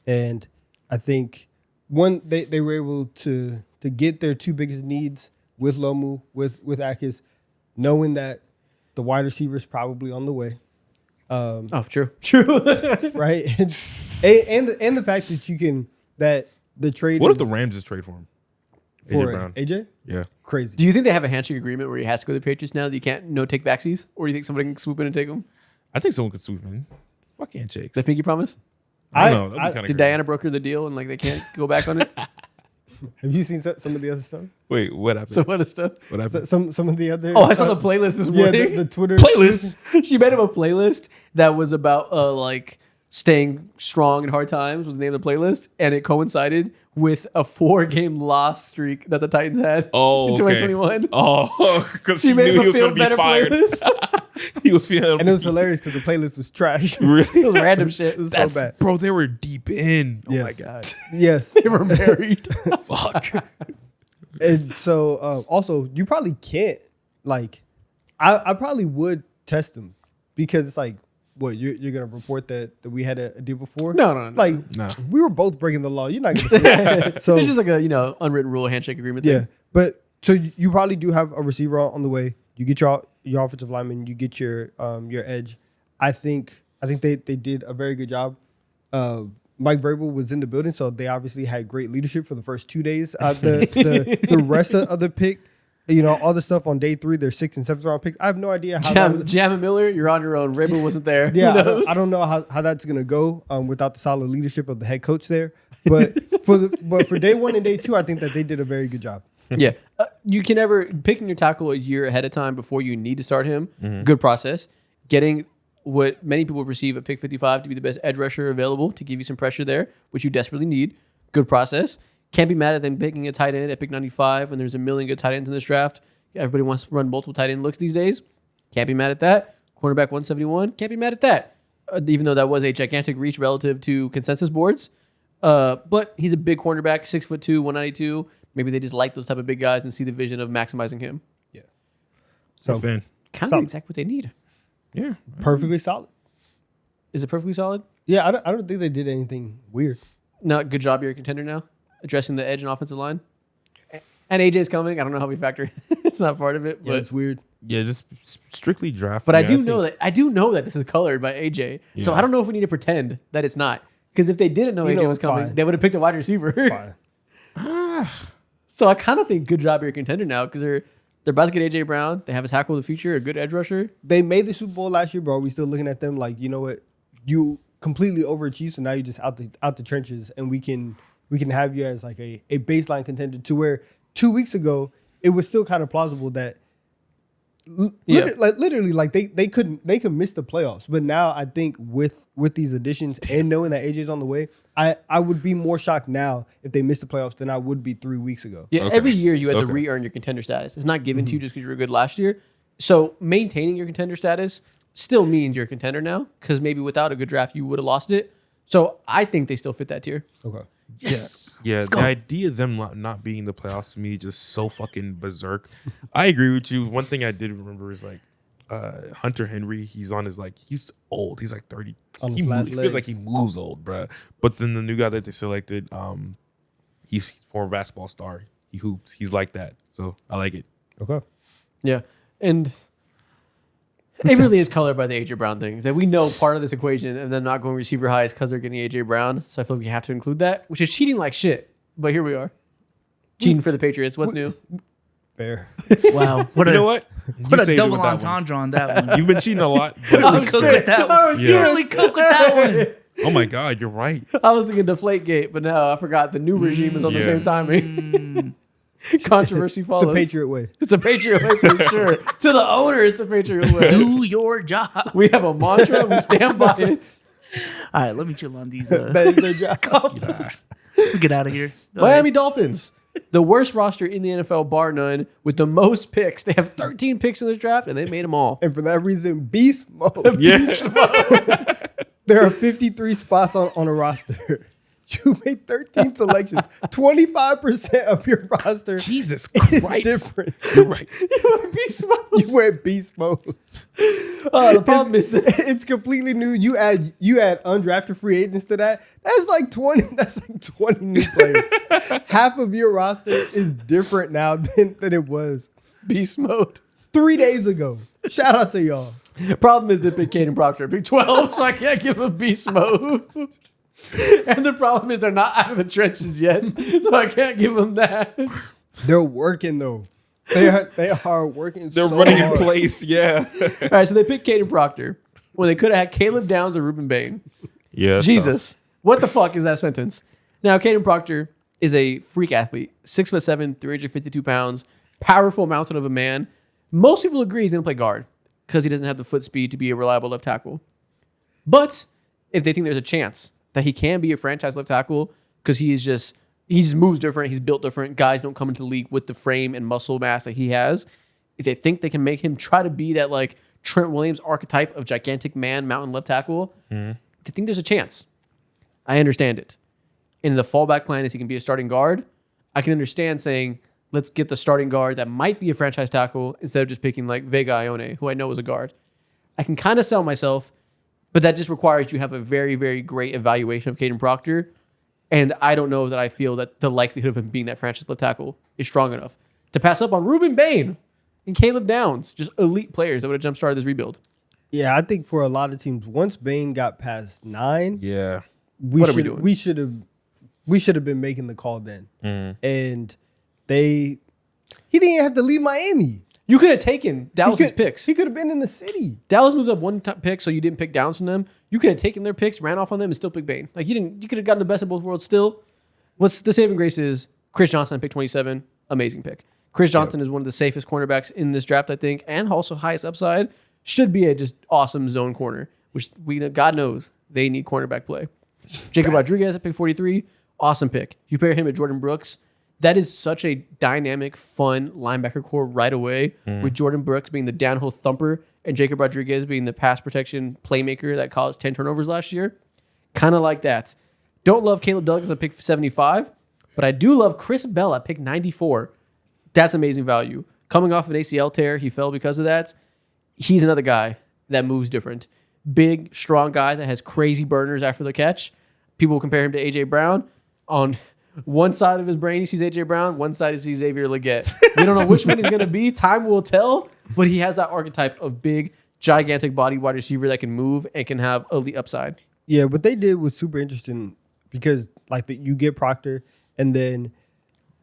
and I think one they were able to get their two biggest needs with Lomu with Akis, knowing that the wide receiver is probably on the way. True. Right, and the fact that you can that the trade. What is if the Rams just trade for him? for AJ Brown. AJ? Yeah. Crazy. Do you think they have a handshake agreement where he has to go to the Patriots now that you can't no take backsies? Or do you think somebody can swoop in and take him? I think someone could swoop in. Fuck handshakes. The pinky promise? I don't know. That'd be kinda Did great. Diana broker the deal and like they can't go back on it? Have you seen some of the other stuff? Wait, what happened? So what is stuff? What happened? Some of the other. Oh, I saw the playlist this Yeah, morning. the Twitter Playlist. She made him a playlist that was about like staying strong in hard times was the name of the playlist, and it coincided with a 4-game loss streak that the Titans had Oh, in okay. 2021. Oh, because She she made knew him he a was feel going to better be fired. playlist. He was feeling. And it was hilarious because the playlist was trash. really. It was random shit. It was That's, so bad. bro, they were deep in. Oh my Yes. god. Yes. They were married. Fuck. And so also you probably can't like I probably would test them because it's like what you're gonna report that we had a deal before? No. Like No. we were both breaking the law. You're not gonna say that. So It's just like a unwritten rule handshake agreement yeah. thing. But so you probably do have a receiver on the way. You get your offensive lineman, you get your edge. I think they did a very good job. Mike Vrabel was in the building, so they obviously had great leadership for the first 2 days. The rest of the pick, all the stuff on day 3, their 6th and 7th round picks. I have no idea how. Jam and Miller, you're on your own. Rabel wasn't there. Yeah, Who knows? I don't know how that's gonna go without the solid leadership of the head coach there. But for day 1 and day 2, I think that they did a very good job. Yeah. You can never picking your tackle a year ahead of time before you need to start him. Mm-hmm. Good process. Getting what many people perceive at pick 55 to be the best edge rusher available to give you some pressure there, which you desperately need. Good process. Can't be mad at them picking a tight end at pick 95 when there's a million good tight ends in this draft. Everybody wants to run multiple tight end looks these days. Can't be mad at that. Cornerback 171. Can't be mad at that. Even though that was a gigantic reach relative to consensus boards. But he's a big cornerback, 6'2", 192. Maybe they just like those type of big guys and see the vision of maximizing him. Yeah. So, So fan. Kind of Solid. exactly what they need. Yeah. perfectly solid. Is it perfectly solid? Yeah, I don't think they did anything weird. No, good job. You're a contender now, addressing the edge and offensive line. And AJ's coming. I don't know how we factor. It's not part of it, Yeah, but it's weird. Yeah, just strictly draft. but I do think- know that this is colored by AJ. So Yeah. I don't know if we need to pretend that it's not. Because if they didn't know You AJ know, was coming, fine. they would have picked a wide receiver. Fine. So I kind of think good job. You're a contender now because they're about to get AJ Brown. They have a tackle of the future, a good edge rusher. They made the Super Bowl last year, bro. We still looking at them like, you know what? You completely overachieved, so now you're just out the trenches, and we can have you as like a baseline contender to where 2 weeks ago it was still kind of plausible that literally they could miss the playoffs. But now I think with these additions and knowing that AJ's on the way, I would be more shocked now if they missed the playoffs than I would be 3 weeks ago. Yeah, Okay. every year you had to Okay. re-earn your contender status. It's not given to you just because you were good last year. So maintaining your contender status still means you're a contender now because maybe without a good draft you would have lost it. So I think they still fit that tier. Okay. Yes. Yeah, Let's the go. idea of them not being in the playoffs to me just so fucking berserk. I agree with you. One thing I did remember is like Hunter Henry, he's on his he's old. He's like 30. On He his last feels like he legs. moves old, bruh. But then the new guy that they selected, he's former basketball star. He hoops. He's like that. So I like it. Okay. Yeah. And it really is colored by the AJ Brown things. That we know part of this equation and them not going receiver high is because they're getting AJ Brown. So I feel like we have to include that, which is cheating like shit. But here we are. Cheating for the Patriots. What's new? Fair. Wow. What You a know what? what You a saved it double with that one. entendre on that one. You've been cheating a lot. But I it was was cooked fair. with that one. You Yeah. really cooked with that one. Oh my God, you're right. I was thinking Deflategate, but no, I forgot the new regime is on the Yeah. same timing. Controversy It's follows. the Patriot way. It's the Patriot way for sure. To the owner, it's the Patriot way. Do your job. We have a mantra. We stand by it. All right, let me chill on these. That is their job. Get out of here. Go Miami ahead. Dolphins, the worst roster in the NFL, bar none, with the most picks. They have 13 picks in this draft, and they made them all. And for that reason, beast mode. Yes. There are 53 spots on a roster. You made 13 selections. 25% of your roster Jesus is Christ. different. You're right. Beast mode. You went beast mode. The problem is that It's completely new. You add undrafted free agents to that. That's like 20. That's like 20 new players. Half of your roster is different now than it was beast mode. 3 days ago. Shout out to y'all. Problem is they picked Caden Proctor, pick 12, so I can't give him beast mode. And the problem is they're not out of the trenches yet, so I can't give them that. They're working though. They are working. They're so running hard. in place. Yeah. All right, so they picked Caden Proctor when they could have had Caleb Downs or Ruben Bain. Yeah. that's Jesus. What the fuck is that sentence? Now, Caden Proctor is a freak athlete, 6'7", 352 pounds, powerful mountain of a man. Most people agree he's going to play guard because he doesn't have the foot speed to be a reliable left tackle. But if they think there's a chance that he can be a franchise left tackle because he just moves different, he's built different, guys don't come into the league with the frame and muscle mass that he has. If they think they can make him try to be that like Trent Williams archetype of gigantic man, mountain left tackle, they think there's a chance. I understand it. And the fallback plan is he can be a starting guard. I can understand saying, let's get the starting guard that might be a franchise tackle instead of just picking like Vega Ione, who I know is a guard. I can kind of sell myself, but that just requires you have a very, very great evaluation of Caden Proctor. And I don't know that I feel that the likelihood of him being that franchise left tackle is strong enough to pass up on Ruben Bain and Caleb Downs, just elite players that would have jump-started this rebuild. Yeah, I think for a lot of teams, once Bain got past 9, Yeah. What are we doing? We should have been making the call then. And he didn't have to leave Miami. You could have taken Dallas's picks. He could have been in the city. Dallas moved up one pick, so you didn't pick Downs from them. You could have taken their picks, ran off on them, and still picked Bain. Like you could have gotten the best of both worlds still. What's the saving grace is Chris Johnson at pick 27, amazing pick. Chris Johnson is one of the safest cornerbacks in this draft, I think, and also highest upside. Should be a just awesome zone corner, which God knows they need cornerback play. Jacob Rodriguez at pick 43, awesome pick. You pair him with Jordan Brooks. That is such a dynamic, fun linebacker core right away, with Jordan Brooks being the downhill thumper and Jacob Rodriguez being the pass protection playmaker that caused 10 turnovers last year. Kind of like that. Don't love Caleb Douglas at pick 75, but I do love Chris Bell at pick 94. That's amazing value. Coming off an ACL tear, he fell because of that. He's another guy that moves different. Big, strong guy that has crazy burners after the catch. People compare him to A.J. Brown. On one side of his brain, he sees A.J. Brown. One side, he sees Xavier Leggett. We don't know which one he's going to be. Time will tell. But he has that archetype of big, gigantic body wide receiver that can move and can have elite upside. Yeah, what they did was super interesting because you get Proctor, and then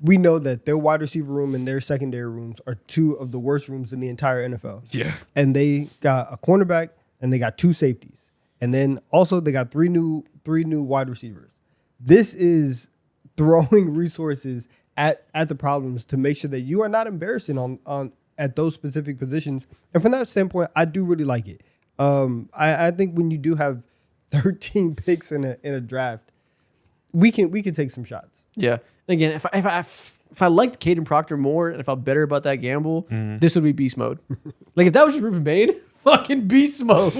we know that their wide receiver room and their secondary rooms are two of the worst rooms in the entire NFL. Yeah. And they got a cornerback and they got 2 safeties. And then also they got three new wide receivers. This is throwing resources at the problems to make sure that you are not embarrassing on at those specific positions. And from that standpoint, I do really like it. I think when you do have 13 picks in a draft, we can take some shots. Yeah. Again, if I liked Caden Proctor more and if I felt better about that gamble, this would be beast mode. Like if that was just Ruben Bain, fucking beast mode.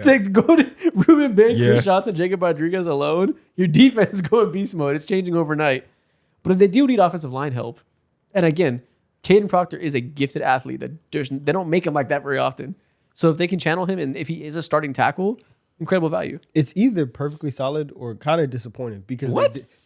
To go to Ruben Bain, Chris Johnson, Jacob Rodriguez alone, your defense is going beast mode. It's changing overnight. But if they do need offensive line help, and again, Caden Proctor is a gifted athlete. They don't make him like that very often. So if they can channel him, and if he is a starting tackle, incredible value. It's either perfectly solid or kind of disappointing because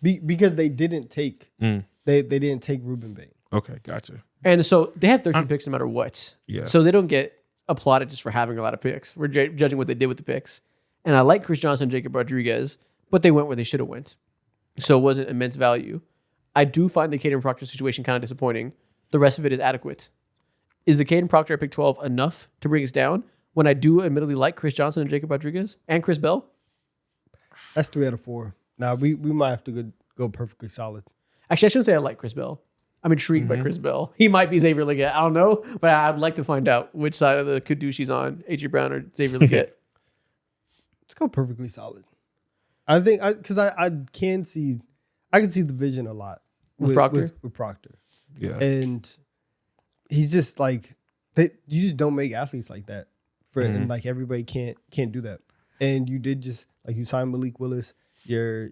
because they didn't take they didn't take Ruben Bain. Okay, gotcha. And so they had 13 picks no matter what. Yeah. So they don't get applauded just for having a lot of picks. We're judging what they did with the picks. And I like Chris Johnson and Jacob Rodriguez, but they went where they should have went. So it wasn't immense value. I do find the Caden Proctor situation kind of disappointing. The rest of it is adequate. Is the Caden Proctor at pick 12 enough to bring us down when I do admittedly like Chris Johnson and Jacob Rodriguez and Chris Bell? That's 3 out of 4. Now we might have to go perfectly solid. Actually, I shouldn't say I like Chris Bell. I'm intrigued by Chris Bell. He might be Xavier Leggett. I don't know, but I'd like to find out which side of the Kudu she's on, A.J. Brown or Xavier Leggett. Let's go perfectly solid. I think because I can see the vision a lot With Proctor? With Proctor. Yeah. And he's just like you just don't make athletes like that and like everybody can't do that. And you did just like you signed Malik Willis, your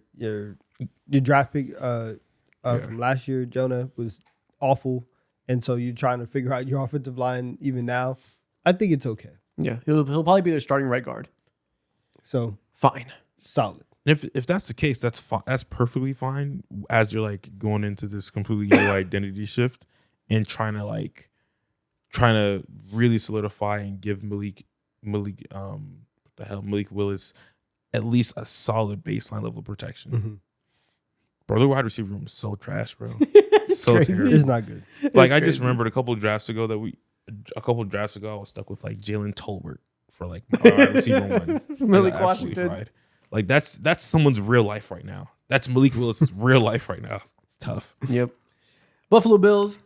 draft pick from last year, Jonah, was awful. And so you're trying to figure out your offensive line even now. I think it's okay. Yeah, he'll probably be their starting right guard. So Fine. solid. If that's the case, that's fine. That's perfectly fine. As you're like going into this completely new identity shift and trying to really solidify and give Malik Willis at least a solid baseline level of protection. Mm-hmm. Bro, the wide receiver room is so trash, bro. So crazy. terrible. It's not good. Like It's I just crazy. remembered a couple of drafts ago I was stuck with like Jalen Tolbert for like my wide receiver one. Malik And I absolutely Washington. fried. Like that's someone's real life right now. That's Malik Willis' real life right now. It's tough. Yep. Buffalo Bills,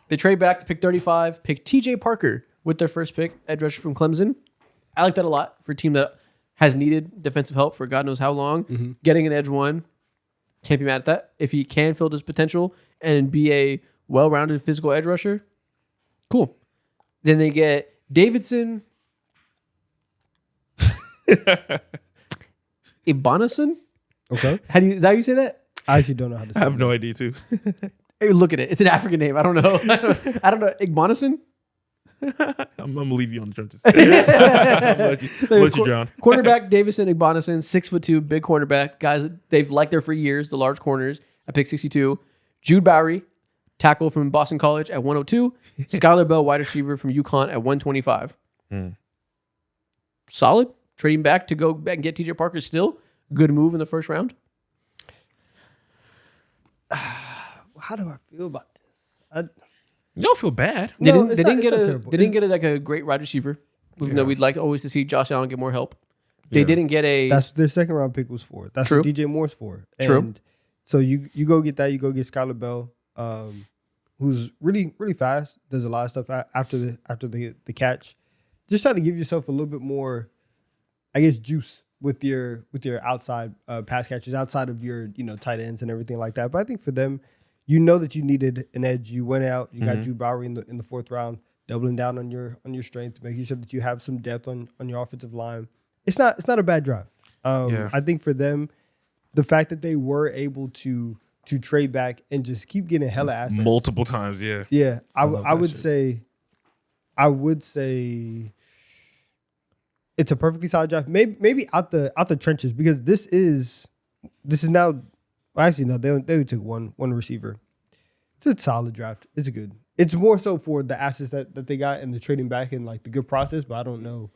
they trade back to pick 35, pick TJ Parker with their first pick, edge rusher from Clemson. I like that a lot for a team that has needed defensive help for God knows how long. Getting an edge one, can't be mad at that. If he can fill his potential and be a well-rounded physical edge rusher, cool. Then they get Davidson Ibanison. Okay. Is that how you say that? I actually don't know how to say I have it. no idea too. Hey, look at it. It's an African name. I don't know. I don't know. Ibanison? I'm gonna leave you on the trenches. I'm gonna let you drown. Cornerback Davison Igbonison, 6'2", big cornerback. Guys, they've liked there for years, the large corners at pick 62. Jude Bowery, tackle from Boston College at 102. Skylar Bell, wide receiver from UConn at 125. Solid. Trading back to go back and get TJ Parker still. Good move in the first round. How do I feel about this? You don't feel bad. They No, didn't, it's they not- didn't it's get not a terrible. they didn't get like a great wide receiver. Even though we'd like always to see Josh Allen get more help. They Yeah. didn't get a That's what their second round pick was for. That's True. what DJ Moore's for. True. And so you go get that. You go get Skylar Bell, who's really really fast. Does a lot of stuff after the catch. Just trying to give yourself a little bit more, I guess, juice with your outside pass catches outside of your tight ends and everything like that. But I think for them, that you needed an edge. You went out. You got Jude Bowery in the fourth round, doubling down on your strength, making sure that you have some depth on your offensive line. It's not a bad drive. I think for them, the fact that they were able to trade back and just keep getting hella assets Multiple times, yeah. Yeah, I love that would shit. say it's a perfectly solid draft. Maybe out the trenches because this is now. Well, actually, no, they took one receiver. It's a solid draft. It's good. It's more so for the assets that they got and the trading back and like the good process. But I don't know.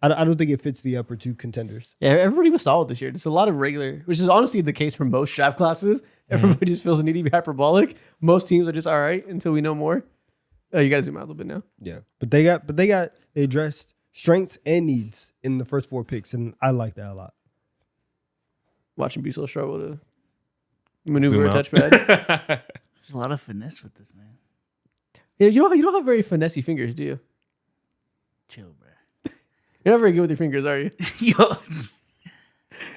I don't think it fits the upper two contenders. Yeah, everybody was solid this year. Just a lot of regular, which is honestly the case for most draft classes. Everybody just feels the need to be hyperbolic. Most teams are just all right until we know more. Oh, you got to zoom out a little bit now. Yeah, but they addressed strengths and needs in the first 4 picks, and I like that a lot. Watching Beasel struggle to maneuver Zoom a out. touchpad. There's a lot of finesse with this, man. Yeah, you don't have very finessey fingers, do you? Chill, bro. You're not very good with your fingers, are you? Yo,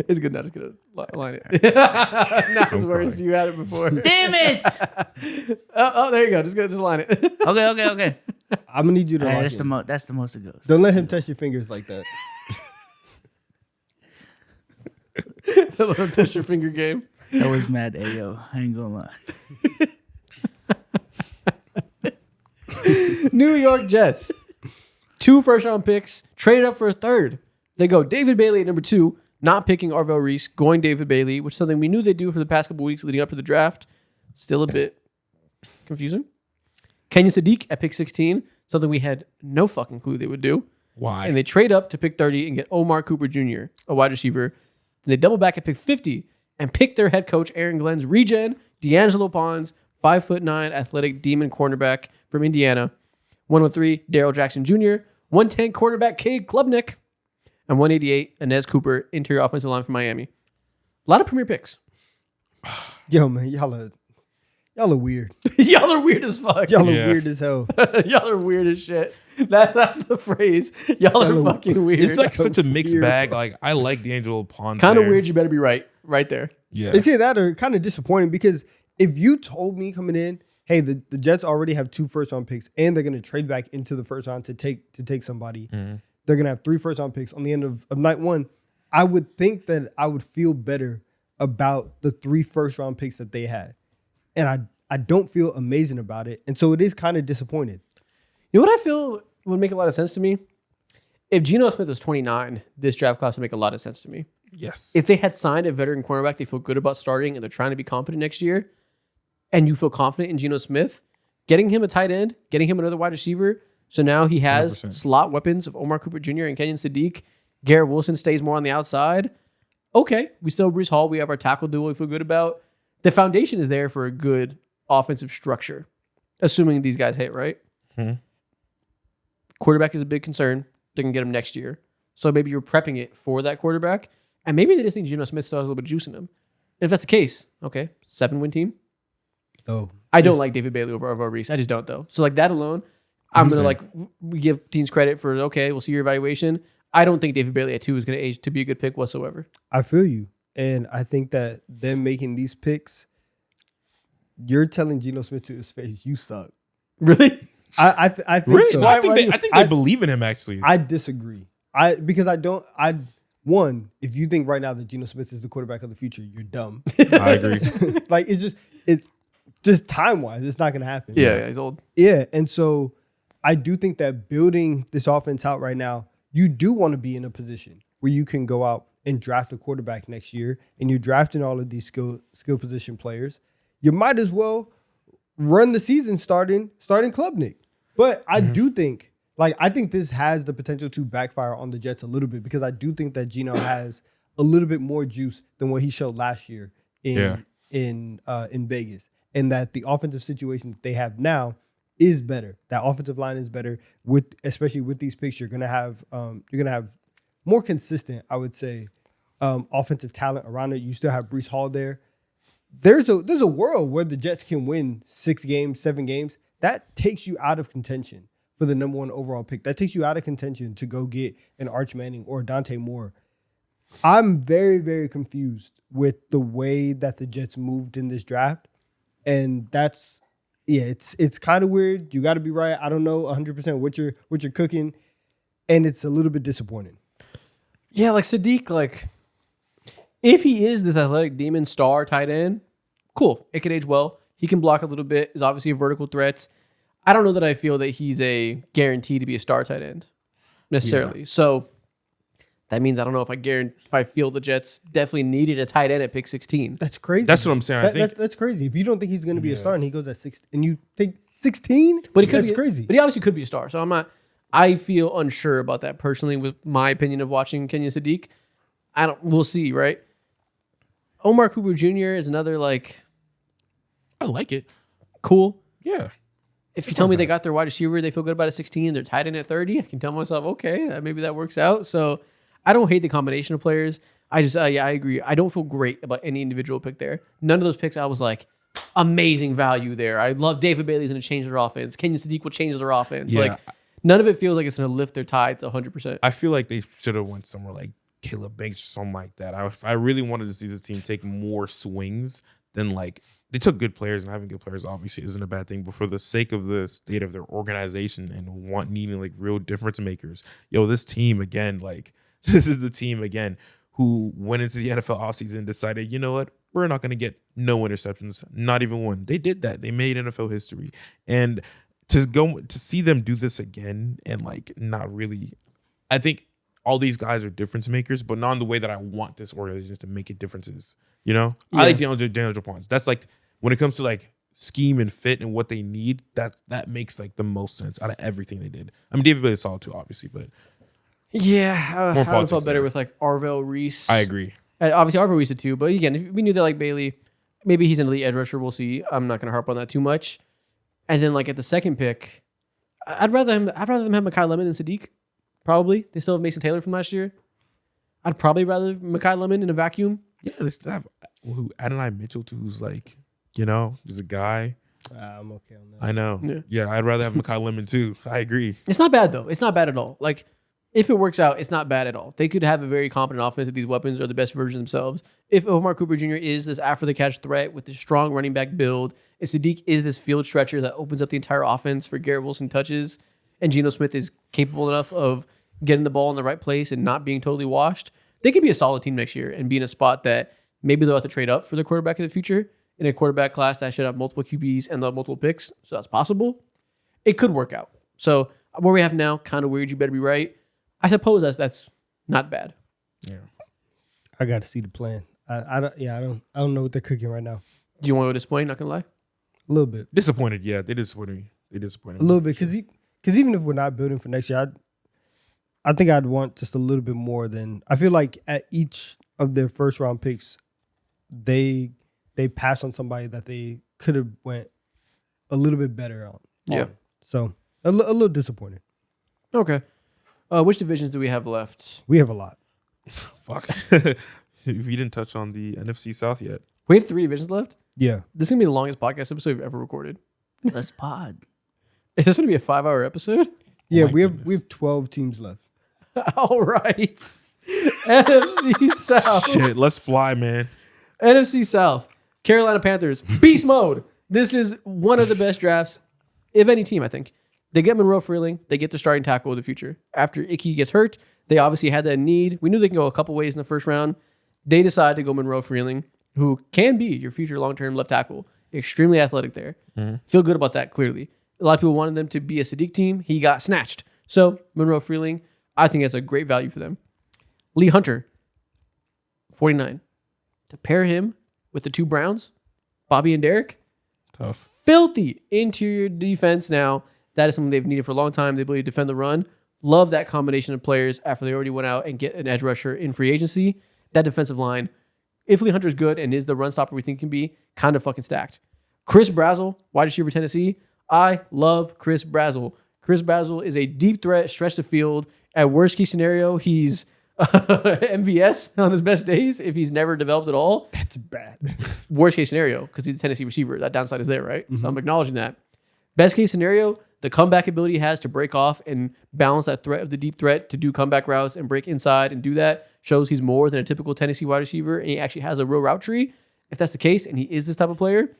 It's good. Not just gonna line it. Not as worse. crying. You had it before. damn it! Oh, there you go. Just line it. Okay. I'm gonna need you to. All right, lock that's in. the most it goes. Don't let him touch your fingers like that. Don't touch your finger game. That was mad Ayo. I ain't gonna lie. New York Jets. 2 first-round picks, traded up for a third. They go David Bailey at number 2, not picking Arvell Reese, going David Bailey, which is something we knew they'd do for the past couple weeks leading up to the draft. Still a bit confusing. Kenyon Sadiq at pick 16, something we had no fucking clue they would do. Why? And they trade up to pick 30 and get Omar Cooper Jr., a wide receiver. And they double back at pick 50 and pick their head coach, Aaron Glenn's regen, D'Angelo Pons, 5'9" athletic demon cornerback from Indiana. 103, Daryl Jackson Jr., 110 quarterback Cade Klubnik, and 188, Inez Cooper, interior offensive line from Miami. A lot of premier picks. Yo, man, y'all are weird. Y'all are weird as fuck. Y'all are weird as hell. Y'all are weird as shit. That's the phrase. Y'all are fucking weird. It's like such a mixed bag. Like I like D'Angelo Pons. Kind of weird. You better be right there. Yeah. It's either that or kind of disappointing because if you told me coming in, hey, the Jets already have 2 first-round picks and they're going to trade back into the first round to take somebody. Mm-hmm. They're going to have 3 first-round picks on the end of night 1. I would think that I would feel better about the 3 first-round picks that they had. And I don't feel amazing about it. And so it is kind of disappointed. You know what I feel would make a lot of sense to me? If Geno Smith was 29, this draft class would make a lot of sense to me. Yes. If they had signed a veteran cornerback they feel good about starting and they're trying to be competent next year, and you feel confident in Geno Smith, getting him a tight end, getting him another wide receiver, so now he has 100%. Slot weapons of Omar Cooper Jr. and Kenyon Sadiq. Garrett Wilson stays more on the outside. Okay, we still have Breece Hall. We have our tackle duo we feel good about. The foundation is there for a good offensive structure, assuming these guys hit, right? Mm-hmm. Quarterback is a big concern. They can get him next year. So maybe you're prepping it for that quarterback, and maybe they just think Geno Smith still has a little bit of juice in him. And if that's the case, okay, 7-win team. Oh, I don't like David Bailey over Reese. I just don't, though. So like that alone, I'm going to we give teams credit for, okay, we'll see your evaluation. I don't think David Bailey at 2 is going to age to be a good pick whatsoever. I feel you. And I think that them making these picks, you're telling Geno Smith to his face, you suck. Really? I think really? so. Well, I think they believe in him, actually. I disagree. Because one, if you think right now that Geno Smith is the quarterback of the future, you're dumb. I agree. Like it's just time-wise, it's not going to happen. Yeah, he's old. Yeah, and so I do think that building this offense out right now, you do want to be in a position where you can go out and draft a quarterback next year, and you're drafting all of these skill position players. You might as well run the season starting Klubnik. But I do think, I think this has the potential to backfire on the Jets a little bit because I do think that Geno has a little bit more juice than what he showed last year in Vegas, and that the offensive situation that they have now is better. That offensive line is better especially with these picks. You're gonna have more consistent, I would say, offensive talent around it. You still have Breece Hall there. There's a world where the Jets can win 6 games, 7 games. That takes you out of contention for the number 1 overall pick. That takes you out of contention to go get an Arch Manning or Dante Moore. I'm very, very confused with the way that the Jets moved in this draft. And it's kind of weird. You got to be right. I don't know 100% what you're cooking. And it's a little bit disappointing. Yeah, like Sadiq, if he is this athletic demon star tight end, cool. It could age well. He can block a little bit. Is obviously a vertical threat. I don't know that I feel that he's a guarantee to be a star tight end necessarily. Yeah. So that means I don't know if I feel the Jets definitely needed a tight end at pick 16. That's crazy. That's what I'm saying. I think that's crazy. If you don't think he's going to be a star and he goes at 6 and you take 16, but that's crazy. But he obviously could be a star. So I feel unsure about that personally with my opinion of watching Kenyon Sadiq. We'll see, right? Omar Cooper Jr. is another I like it. Cool. Yeah. If you tell me they got their wide receiver, they feel good about at 16, they're tight end at 30, I can tell myself, okay, maybe that works out. So I don't hate the combination of players. I just, I agree. I don't feel great about any individual pick there. None of those picks, I was like, amazing value there. I love David Bailey's going to change their offense. Kenyon Sadiq will change their offense. Yeah. None of it feels like it's going to lift their tides 100%. I feel like they should have went somewhere like Caleb Banks or something like that. I really wanted to see this team take more swings than they took good players, and having good players obviously isn't a bad thing. But for the sake of the state of their organization and needing real difference makers, this team again, this is the team again who went into the NFL offseason and decided, you know what, we're not going to get no interceptions, not even one. They did that. They made NFL history. And to see them do this again and like not really, I think all these guys are difference makers, but not in the way that I want this organization to make it differences. You know, I like Daniel Jones. That's like when it comes to like scheme and fit and what they need, that makes like the most sense out of everything they did. I mean, David Bailey is solid too, obviously, but yeah, I felt better there. with like Arvell Reese. I agree. Obviously, Arvell Reese did too, but again, we knew that like Bailey, maybe he's an elite edge rusher. We'll see. I'm not going to harp on that too much. And then like at the second pick, I'd rather them have Mekhi Lemon than Sadiq. Probably. They still have Mason Taylor from last year. I'd probably rather Mekhi Lemon in a vacuum. Yeah, they still have Adonai Mitchell too, who's like, you know, he's a guy. I'm okay on that. I know. Yeah, I'd rather have Mekhi Lemon too. I agree. It's not bad though. It's not bad at all. Like if it works out, it's not bad at all. They could have a very competent offense if these weapons are the best version of themselves. If Omar Cooper Jr. is this after the catch threat with this strong running back build, if Sadiq is this field stretcher that opens up the entire offense for Garrett Wilson touches, and Geno Smith is capable enough of getting the ball in the right place and not being totally washed, they could be a solid team next year and be in a spot that maybe they'll have to trade up for their quarterback in the future in a quarterback class that should have multiple QBs and multiple picks. So that's possible. It could work out. So where we have now, kind of weird. You better be right. I suppose that's not bad. Yeah. I got to see the plan. I don't know what they're cooking right now. Do you want to go disappointed? Not gonna lie. A little bit. Disappointed. Yeah, they disappointed me. A little bit because even if we're not building for next year, I think I'd want just a little bit more than I feel like at each of their first round picks, they passed on somebody that they could have went a little bit better on. Yeah. So a little disappointed. Okay. Which divisions do we have left? We have a lot. Fuck. We didn't touch on the NFC South yet. We have 3 divisions left. Yeah. This is gonna be the longest podcast episode we've ever recorded. Let's pod. Is this gonna be a 5-hour episode? Yeah, my we goodness. have 12 teams left. All right. NFC South. Shit, let's fly, man. NFC South. Carolina Panthers. Beast mode. This is one of the best drafts of any team, I think. They get Monroe Freeling. They get the starting tackle of the future. After Icky gets hurt, they obviously had that need. We knew they can go a couple ways in the first round. They decided to go Monroe Freeling, who can be your future long-term left tackle. Extremely athletic there. Feel good about that, clearly. A lot of people wanted them to be a Sadiq team. He got snatched. So, Monroe Freeling, I think that's a great value for them. Lee Hunter, 49. To pair him with the 2 Browns, Bobby and Derek, Tough. filthy interior defense now. That is something they've needed for a long time. The ability to defend the run. Love that combination of players after they already went out and get an edge rusher in free agency. That defensive line, if Lee Hunter's good and is the run stopper we think he can be, kind of fucking stacked. Chris Brazzell, wide receiver Tennessee. I love Chris Brazzell. Chris Brazzell is a deep threat, stretch the field. At worst case scenario, he's MVS on his best days if he's never developed at all. That's bad. Worst case scenario, because he's a Tennessee receiver. That downside is there, right? So I'm acknowledging that. Best case scenario, the comeback ability he has to break off and balance that threat of the deep threat to do comeback routes and break inside and do that shows he's more than a typical Tennessee wide receiver and he actually has a real route tree. If that's the case and he is this type of player,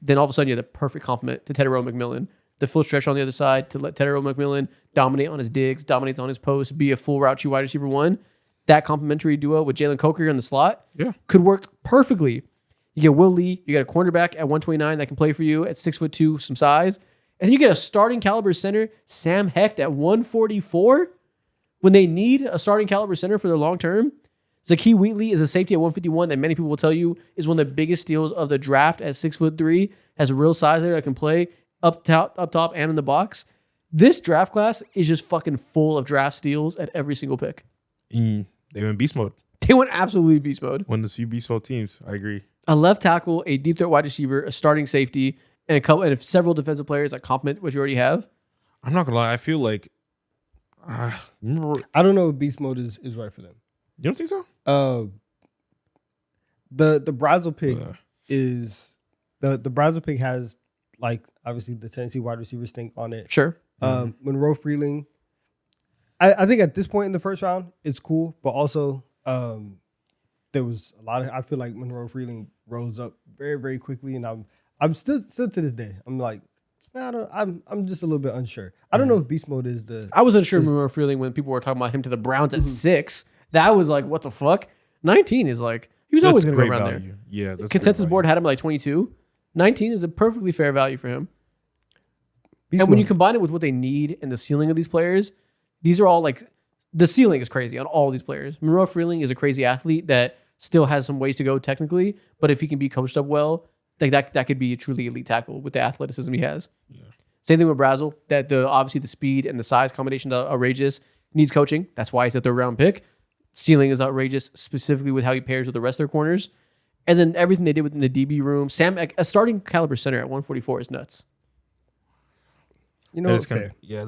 then all of a sudden you have the perfect complement to Tedero McMillan. The full stretch on the other side to let Tedero McMillan dominate on his digs, dominates on his post, be a full route tree wide receiver 1. That complementary duo with Jalen Coker in the slot could work perfectly. You get Will Lee, you get a cornerback at 129 that can play for you at 6'2", some size. And then you get a starting caliber center, Sam Hecht at 144. When they need a starting caliber center for their long term, Zakee Wheatley is a safety at 151 that many people will tell you is one of the biggest steals of the draft at 6'3", has a real size there that can play up top and in the box. This draft class is just fucking full of draft steals at every single pick. They went beast mode. They went absolutely beast mode. One of the few beast mode teams. I agree. A left tackle, a deep threat wide receiver, a starting safety, and several defensive players that complement what you already have. I'm not gonna lie. I feel like remember, I don't know if beast mode is right for them. you don't think so? The Brazzell pick is the Brazzell pick has like obviously the Tennessee wide receiver stink on it. Sure. Monroe Freeling. I think at this point in the first round, it's cool, but also there was a lot of. I feel like Monroe Freeling rose up very, very quickly, and I'm still to this day. I'm like, I'm just a little bit unsure. I don't know if beast mode is the. I was unsure of Monroe Freeling when people were talking about him to the Browns at 6. That was like, what the fuck? 19 is like he was always going to go around there. Yeah, that's Consensus great board value. had him like 22. 19 is a perfectly fair value for him. And when you combine it with what they need and the ceiling of these players, these are all like the ceiling is crazy on all these players. Monroe Freeling is a crazy athlete that still has some ways to go technically, but if he can be coached up well, like that could be a truly elite tackle with the athleticism he has. Yeah. Same thing with Brazel, that obviously the speed and the size combination is outrageous. Needs coaching. That's why he's a 3rd round pick. Ceiling is outrageous, specifically with how he pairs with the rest of their corners. And then everything they did within the DB room. Sam, a starting caliber center at 144 is nuts. You know, that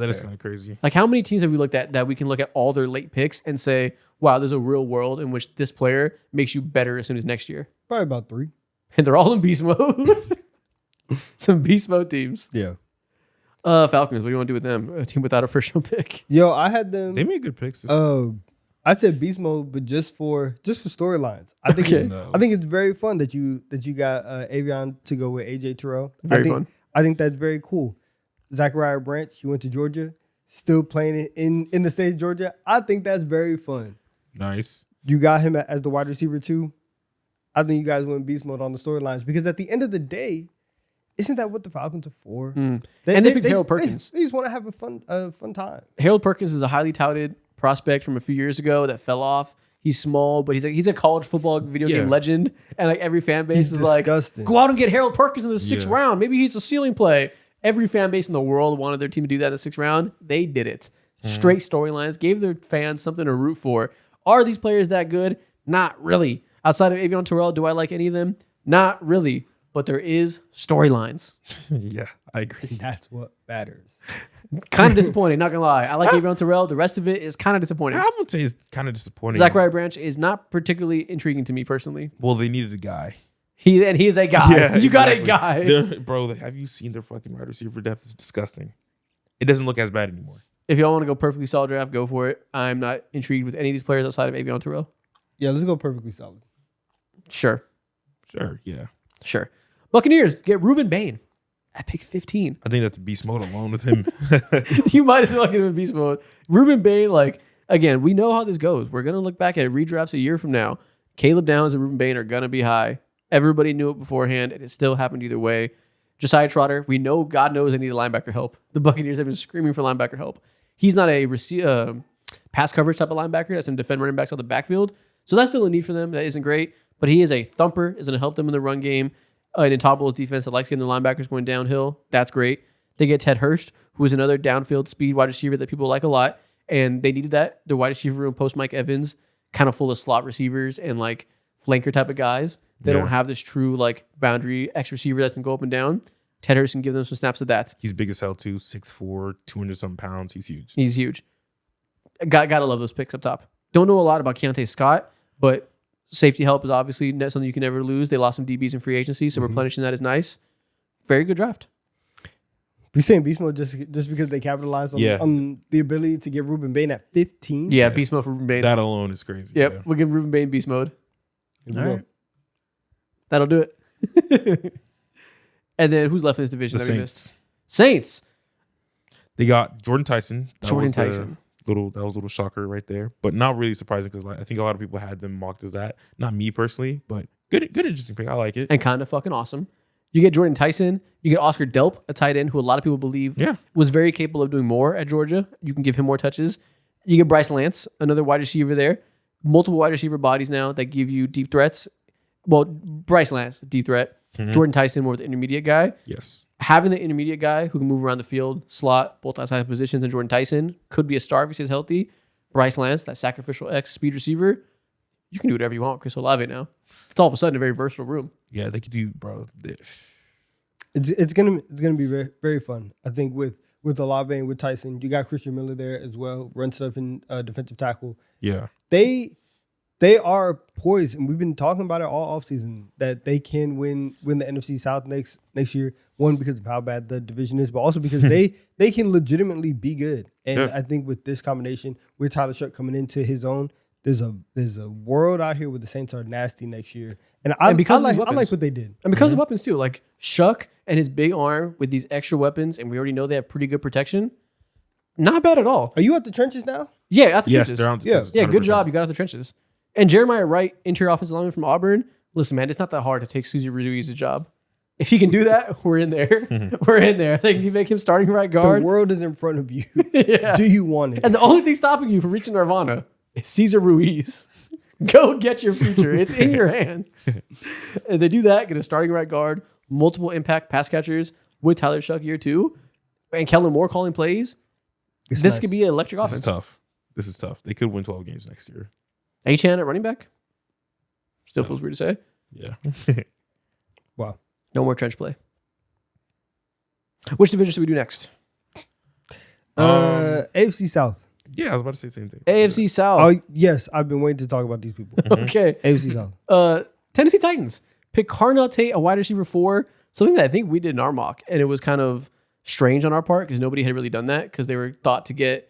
is kind of crazy. Like, how many teams have we looked at that we can look at all their late picks and say, wow, there's a real world in which this player makes you better as soon as next year? Probably about 3. And they're all in beast mode. Some beast mode teams. Yeah. Falcons, what do you want to do with them? A team without a first round pick. Yo, I had them. They made good picks. I said beast mode, but just for storylines. I think it's very fun that you got Avion to go with AJ Terrell. Very fun. I think that's very cool. Zachariah Branch, he went to Georgia, still playing in the state of Georgia. I think that's very fun. Nice. You got him as the wide receiver too. I think you guys went beast mode on the storylines because at the end of the day, isn't that what the Falcons are for? They picked Harold Perkins. They just want to have a fun time. Harold Perkins is a highly touted prospect from a few years ago that fell off. He's small, but he's a college football video game legend, and like every fan base is disgusting. Like, go out and get Harold Perkins in the 6th round. Maybe he's a ceiling play. Every fan base in the world wanted their team to do that in the 6th round. They did it. Straight storylines, gave their fans something to root for. Are these players that good? Not really. Outside of Avion Terrell, do I like any of them? Not really. But there is storylines. Yeah, I agree. That's what matters. Kind of disappointing, not gonna lie. I like Avion Terrell. The rest of it is kind of disappointing. I would say it's kind of disappointing. Zachariah Branch is not particularly intriguing to me personally. Well, they needed a guy. He is a guy. Yeah, you got a guy. Bro, have you seen their fucking wide receiver depth? It's disgusting. It doesn't look as bad anymore. If y'all want to go perfectly solid draft, go for it. I'm not intrigued with any of these players outside of Avion Terrell. Yeah, let's go perfectly solid. Sure. Yeah. Sure. Buccaneers get Reuben Bain at pick 15. I think that's beast mode alone with him. You might as well get him in beast mode. Reuben Bain, like, again, we know how this goes. We're going to look back at redrafts a year from now. Caleb Downs and Reuben Bain are going to be high. Everybody knew it beforehand, and it still happened either way. Josiah Trotter, we know, God knows, they need a linebacker help. The Buccaneers have been screaming for linebacker help. He's not a pass coverage type of linebacker that's going to defend running backs out the backfield. So that's still a need for them. That isn't great. But he is a thumper, is going to help them in the run game. And in Topple's defense that likes getting the linebackers going downhill. That's great. They get Ted Hurst, who is another downfield speed wide receiver that people like a lot. And they needed that. The wide receiver room post Mike Evans, kind of full of slot receivers and like flanker type of guys. They don't have this true like boundary X receiver that can go up and down. Ted Hurst can give them some snaps of that. He's big as hell too, 6'4", 200-something pounds. He's huge. He's huge. Gotta love those picks up top. Don't know a lot about Keontae Scott, but safety help is obviously something you can never lose. They lost some DBs in free agency, so replenishing that is nice. Very good draft. You're saying beast mode just because they capitalized on the ability to get Reuben Bain at 15? Yeah, beast mode for Reuben Bain. That alone is crazy. Yep, yeah. we'll give Reuben Bain beast mode. All right. That'll do it. And then who's left in this division? The Saints. Saints. They got Jordan Tyson. That was a little shocker right there, but not really surprising because I think a lot of people had them mocked as that. Not me personally, but good interesting pick. I like it. And kind of fucking awesome. You get Jordan Tyson. You get Oscar Delp, a tight end who a lot of people believe was very capable of doing more at Georgia. You can give him more touches. You get Bryce Lance, another wide receiver there. Multiple wide receiver bodies now that give you deep threats. Well, Bryce Lance, deep threat. Mm-hmm. Jordan Tyson, more of the intermediate guy. Yes. Having the intermediate guy who can move around the field, slot, both outside positions, and Jordan Tyson could be a star if he stays healthy. Bryce Lance, that sacrificial X speed receiver. You can do whatever you want with Chris Olave now. It's all of a sudden a very versatile room. Yeah, they could do, bro. It's gonna be very, very fun. I think with Olave and with Tyson, you got Christian Miller there as well, run stuff in defensive tackle. Yeah, they are poised, and we've been talking about it all offseason, that they can win the NFC South next year. One, because of how bad the division is, but also because they can legitimately be good. And I think with this combination, with Tyler Shuck coming into his own, there's a world out here where the Saints are nasty next year. And I like what they did. And because of weapons too, like Shuck and his big arm with these extra weapons, and we already know they have pretty good protection. Not bad at all. Are you at the trenches now? Yeah, at the trenches. Yes, they're on the trenches. Yeah, good job. You got out the trenches. And Jeremiah Wright, interior offensive lineman from Auburn. Listen, man, it's not that hard to take Susie Ruiz's job. If he can do that, we're in there. We're in there. I think you make him starting right guard. The world is in front of you. Yeah. Do you want it? And the only thing stopping you from reaching Nirvana is Cesar Ruiz. Go get your future. It's in your hands. And they do that, get a starting right guard, multiple impact pass catchers with Tyler Shuck year 2, and Kellen Moore calling plays. This nice. could be an electric This offense. is tough. This is tough. They could win 12 games next year. Achan at running back. Still feels weird to say. Yeah. Wow. No more trench play. Which division should we do next? AFC South. Yeah, I was about to say the same thing. AFC South. Oh yes, I've been waiting to talk about these people. Okay. AFC South. Tennessee Titans pick Carnell Tate, a wide receiver 4, something that I think we did in our mock, and it was kind of strange on our part because nobody had really done that because they were thought to get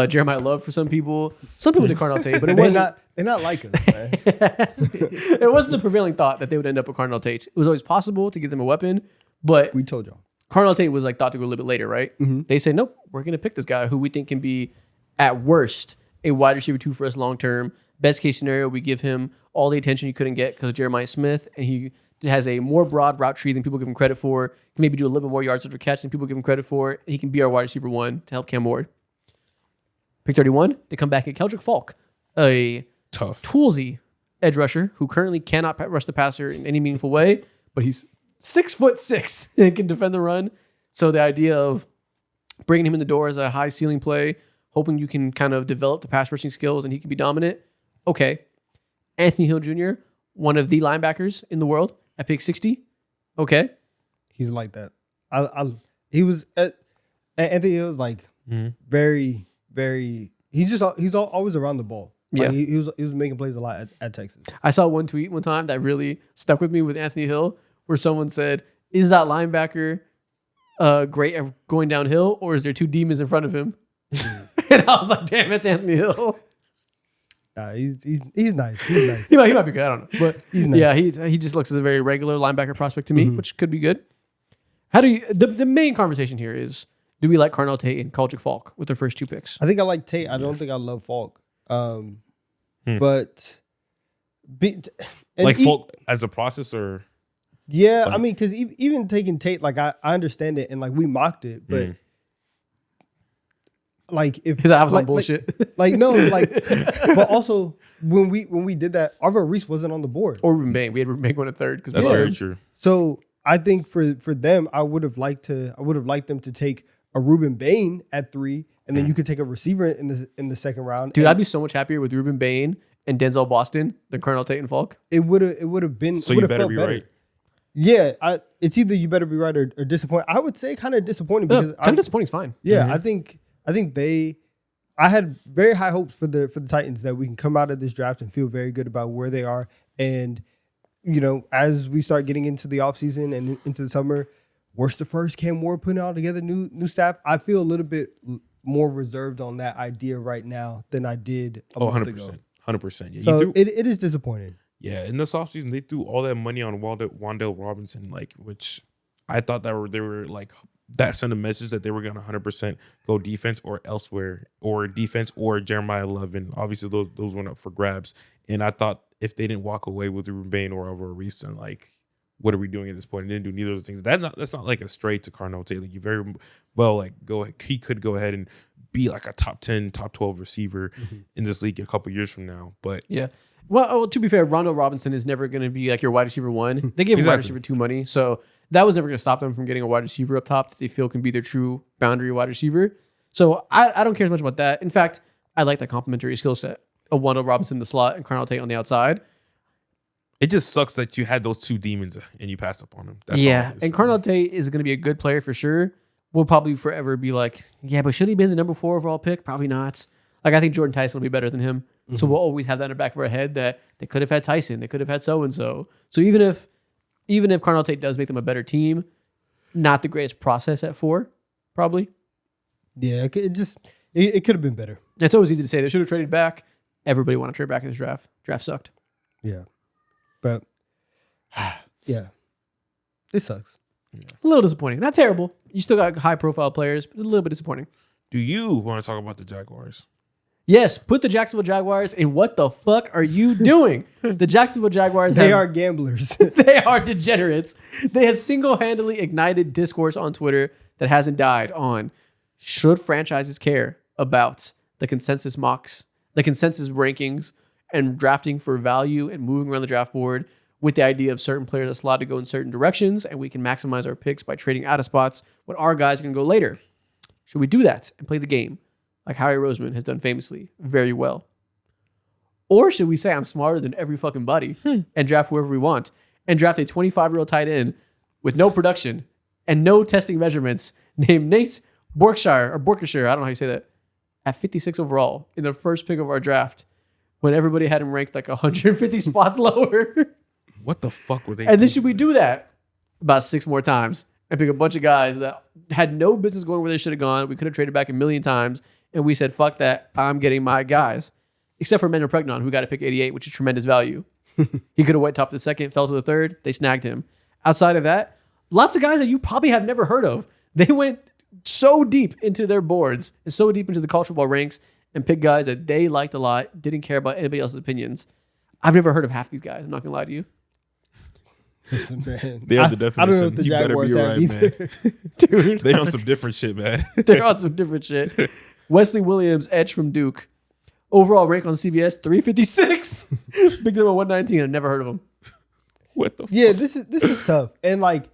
Jeremiah Love for some people. Some people did Carnell Tate, but it wasn't. They're not like us, man. It wasn't the prevailing thought that they would end up with Carnell Tate. It was always possible to get them a weapon, but We told y'all. Carnell Tate was like thought to go a little bit later, right? They say, nope, we're going to pick this guy who we think can be, at worst, a wide receiver 2 for us long term. Best case scenario, we give him all the attention he couldn't get because of Jeremiah Smith, and he has a more broad route tree than people give him credit for. Can maybe do a little bit more yards after catch than people give him credit for. He can be our wide receiver 1 to help Cam Ward. Pick 31, they come back at Keldrick Falk, a Tough. toolsy edge rusher who currently cannot rush the passer in any meaningful way, but he's 6'6" and can defend the run. So the idea of bringing him in the door as a high ceiling play, hoping you can kind of develop the pass rushing skills and he can be dominant. Okay. Anthony Hill Jr., one of the linebackers in the world at pick 60. Okay. He's like that. He was Anthony Hill was like very, very. He's always around the ball. Yeah. Like he was making plays a lot at Texas. I saw one tweet one time that really stuck with me with Anthony Hill, where someone said, "Is that linebacker great at going downhill, or is there 2 demons in front of him?" And I was like, "Damn, that's Anthony Hill." He's nice. He's nice. He might be good. I don't know, but He's nice. yeah, he just looks as a very regular linebacker prospect to me, which could be good. How do you? The main conversation here is: do we like Carnell Tate and Keldrick Falk with their first 2 picks? I think I like Tate. I don't think I love Falk. But Like Falk as a process or yeah, I mean, because even taking Tate, like I understand it and like we mocked it, but like if Because I was like, on bullshit. like no, like but also when we did that, Arvin Reese wasn't on the board. Or Ruben Bain. We had Ruben Bain going to 3rd because that's very true. So I think for them, I would have liked them to take a Ruben Bain at 3, and then you could take a receiver in the 2nd round. Dude, and I'd be so much happier with Ruben Bain and Denzel Boston than Carnell Tate and Falk. it would have been. So it you would've better felt be better. right. Yeah, it's either you better be right or disappointed. I would say kind of disappointing because Kind of disappointing is fine. yeah, I think I had very high hopes for the Titans that we can come out of this draft and feel very good about where they are. And as we start getting into the offseason and into the summer, worst to first, Cam Ward putting all together new staff. I feel a little bit more reserved on that idea right now than I did a month ago. 100%. Yeah, So it is disappointing. yeah, in this offseason, they threw all that money on Wandale Robinson, like, which I thought they were like, that sent a message that they were going to 100% go defense or elsewhere, or defense or Jeremiah Love. And obviously those went up for grabs. And I thought if they didn't walk away with Ruben Bain or over Reese, then like, what are we doing at this point? And didn't do neither of those things. That's not like a straight to Carnell Tate. Like, you very well like he could go ahead and be like a top 10, top 12 receiver in this league a couple years from now. But Yeah. Well, to be fair, Rondo Robinson is never going to be like your wide receiver 1. They gave him wide receiver 2 money, so that was never going to stop them from getting a wide receiver up top that they feel can be their true boundary wide receiver. So I don't care as much about that. In fact, I like that complementary skill set of Rondo Robinson in the slot and Carnell Tate on the outside. it just sucks that you had those 2 demons and you passed up on them. That's all Yeah, it is. and Carnell Tate is going to be a good player for sure. We'll probably forever be like, yeah, but should he be the number 4 overall pick? Probably not. Like, I think Jordan Tyson will be better than him. So we'll always have that in the back of our head that they could have had Tyson. They could have had so-and-so. So even if Carnell Tate does make them a better team, not the greatest process at 4, probably. Yeah, it could have been better. It's always easy to say they should have traded back. Everybody want to trade back in this draft. Draft sucked. Yeah, but yeah, it sucks. A little disappointing. Not terrible. You still got high-profile players, but a little bit disappointing. Do you want to talk about the Jaguars? Yes, put the Jacksonville Jaguars in what the fuck are you doing? The Jacksonville Jaguars They are gamblers. they are degenerates. They have single-handedly ignited discourse on Twitter that hasn't died on should franchises care about the consensus mocks, the consensus rankings, and drafting for value and moving around the draft board with the idea of certain players are slotted to go in certain directions and we can maximize our picks by trading out of spots when our guys are going to go later. Should we do that and play the game like Howie Roseman has done famously very well? Or should we say I'm smarter than every fucking buddy and draft whoever we want and draft a 25-year-old tight end with no production and no testing measurements named Nate Borkshire, I don't know how you say that, at 56 overall in the first pick of our draft when everybody had him ranked like 150 spots lower? What the fuck were they? And then should we do that about 6 more times and pick a bunch of guys that had no business going where they should have gone? We could have traded back a million times, and we said, fuck that, I'm getting my guys. Except for Manuel Pregnon, who got to pick 88, which is tremendous value. He could have went top of the second, fell to the third. They snagged him. Outside of that, lots of guys that you probably have never heard of. They went so deep into their boards and so deep into the culture ball ranks and picked guys that they liked a lot, didn't care about anybody else's opinions. I've never heard of half these guys. I'm not going to lie to you. Listen, man. They are the definition. I don't know what the You better Jaguars be have right, either. man. Dude, They on some different shit, man. they're on some different shit. Wesley Williams, edge from Duke. Overall rank on CBS, 356. Picked him at 119. I've never heard of him. What the Yeah, fuck? this is tough. And like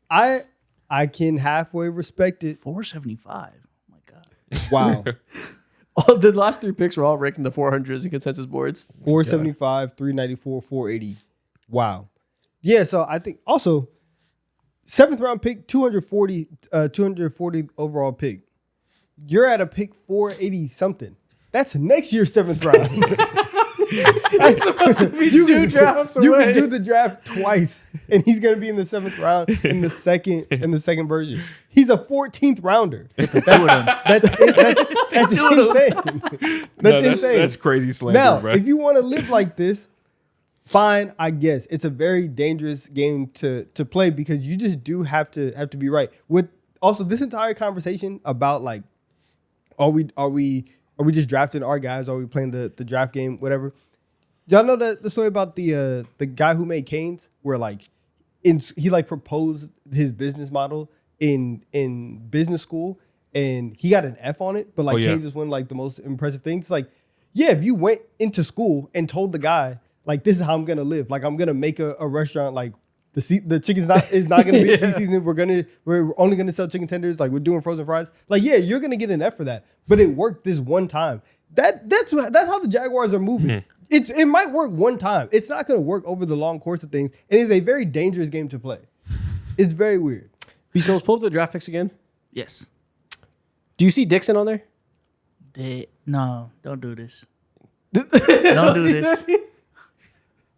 I can halfway respect it. 475. Oh my god. Wow. All the last 3 picks were all ranked in the 400s in consensus boards. 475, 394, 480. Wow. Yeah, so I think also 7th round pick, 240 overall pick. You're at a pick 480 something. That's next year's 7th round. It's supposed to be You 2 can- drafts You away. can do the draft twice, and he's gonna be in the 7th round in the second version. He's a 14th rounder. That's insane. That's insane. That's crazy slander, Now, bro. if you want to live like this, fine, I guess. It's a very dangerous game to play because you just do have to be right. With also this entire conversation about like, are we just drafting our guys? Are we playing the draft game? Whatever. Y'all know the story about the guy who made Canes, where like he like proposed his business model in business school, and he got an F on it, but like Canes is one of like the most impressive things. Like, yeah, if you went into school and told the guy like this is how I'm gonna live, like I'm gonna make a restaurant, like the chicken's is not gonna be seasoned. We're only gonna sell chicken tenders, like we're doing frozen fries. Like, yeah, you're gonna get an F for that, but it worked this one time. That's how the Jaguars are moving. It might work one time. It's not gonna work over the long course of things. It is a very dangerous game to play. It's very weird. Let's pull up the draft picks again. Yes. Do you see Dixon on there? No, don't do this. Don't do this.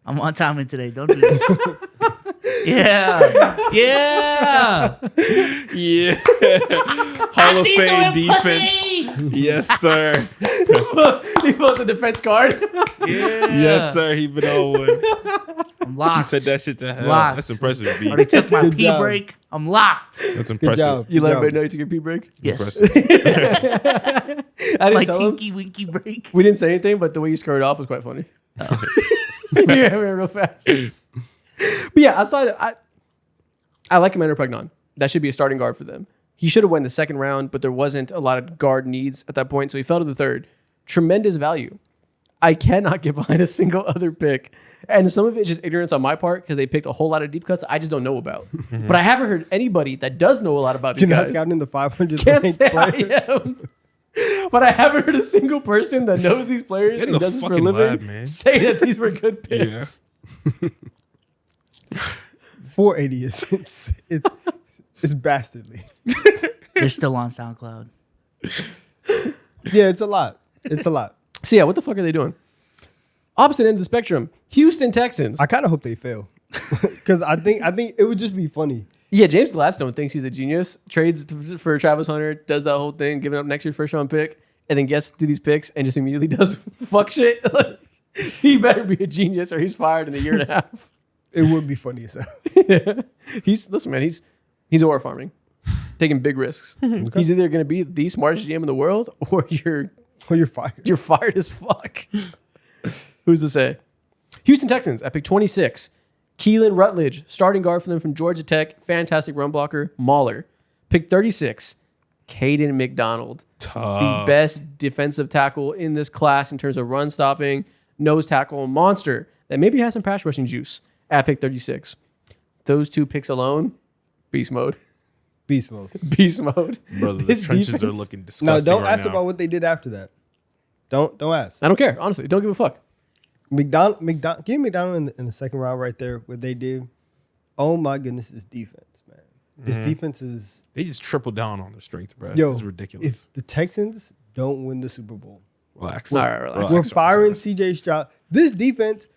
I'm on timing today. Don't do this. Yeah. Yeah. Yeah. Hall of Fame defense. Yes, sir. He pulled the defense card. Yeah. Yes, sir. He been on one. I'm locked. He said that shit to hell. Locked. That's impressive, B. Already took my Good pee job. break. I'm locked. That's impressive. job. You let Good everybody job. know you took your pee break? Yes. Impressive. I My didn't tell him. tinky winky break. We didn't say anything, but the way you skirted off was quite funny. Yeah, real fast. But yeah, outside of, I like Commander Pregnon. That should be a starting guard for them. He should have won the second round, but there wasn't a lot of guard needs at that point, so he fell to the third. Tremendous value. I cannot get behind a single other pick. And some of it is just ignorance on my part because they picked a whole lot of deep cuts I just don't know about. But I haven't heard anybody that does know a lot about these You're not guys. scouting in the 500 Can't ranked say player. I am. But I haven't heard a single person that knows these players Get in and the does this for a fucking living lab, man. say that these were good picks. 480 it's bastardly. They're still on SoundCloud. Yeah, it's a lot. It's a lot. So yeah, what the fuck are they doing? Opposite end of the spectrum, Houston Texans. I kind of hope they fail because I think it would just be funny. Yeah, James Gladstone thinks he's a genius. Trades for Travis Hunter, does that whole thing, giving up next year's first round pick, and then gets to these picks and just immediately does fuck shit. He better be a genius or he's fired in a year and a half. It would be funny as hell. Listen, man, he's ore farming, taking big risks. He's either going to be the smartest GM in the world or you're Oh, you're fired. You're fired as fuck. Who's to say? Houston Texans at pick 26. Keelan Rutledge, starting guard for them from Georgia Tech. Fantastic run blocker. Mauler. Pick 36. Caden McDonald. The best defensive tackle in this class in terms of run stopping, nose tackle, monster that maybe has some pass rushing juice at pick 36. Those 2 picks alone, beast mode. Beast mode. Beast mode. Brother, the This trenches defense- are looking No, disgusting. don't right ask now. about what they did after that. Don't ask. I don't care, honestly. Don't give a fuck. McDonald, give me McDonald in the second round right there. What they did. Oh my goodness, this defense, man. This defense is. They just tripled down on their strength, bro. Yo, It's ridiculous. If the Texans don't win the Super Bowl, Relax. All right, relax. we're firing CJ Stroud. This defense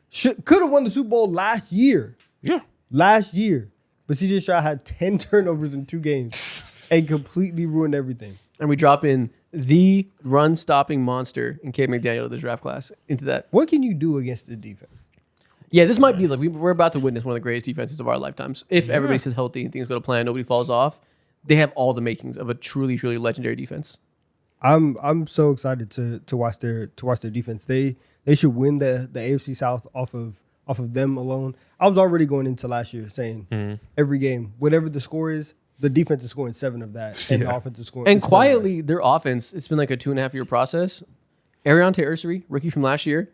could have won the Super Bowl last year. Yeah. Last year. But CJ Stroud had 10 turnovers in 2 games and completely ruined everything. And we drop in the run-stopping monster in Cade McDaniel of the draft class into that. What can you do against the defense? Yeah, this might be like we're about to witness one of the greatest defenses of our lifetimes. If everybody stays healthy and things go to plan, nobody falls off, they have all the makings of a truly, truly legendary defense. I'm so excited to watch their defense. They should win the AFC South off of them alone. I was already going into last year saying every game, whatever the score is, the defense is scoring 7 of that, and the offense is scoring. And is scoring less. quietly, their offense, it's been like a 2.5 year process. Ariante Ursary, rookie from last year.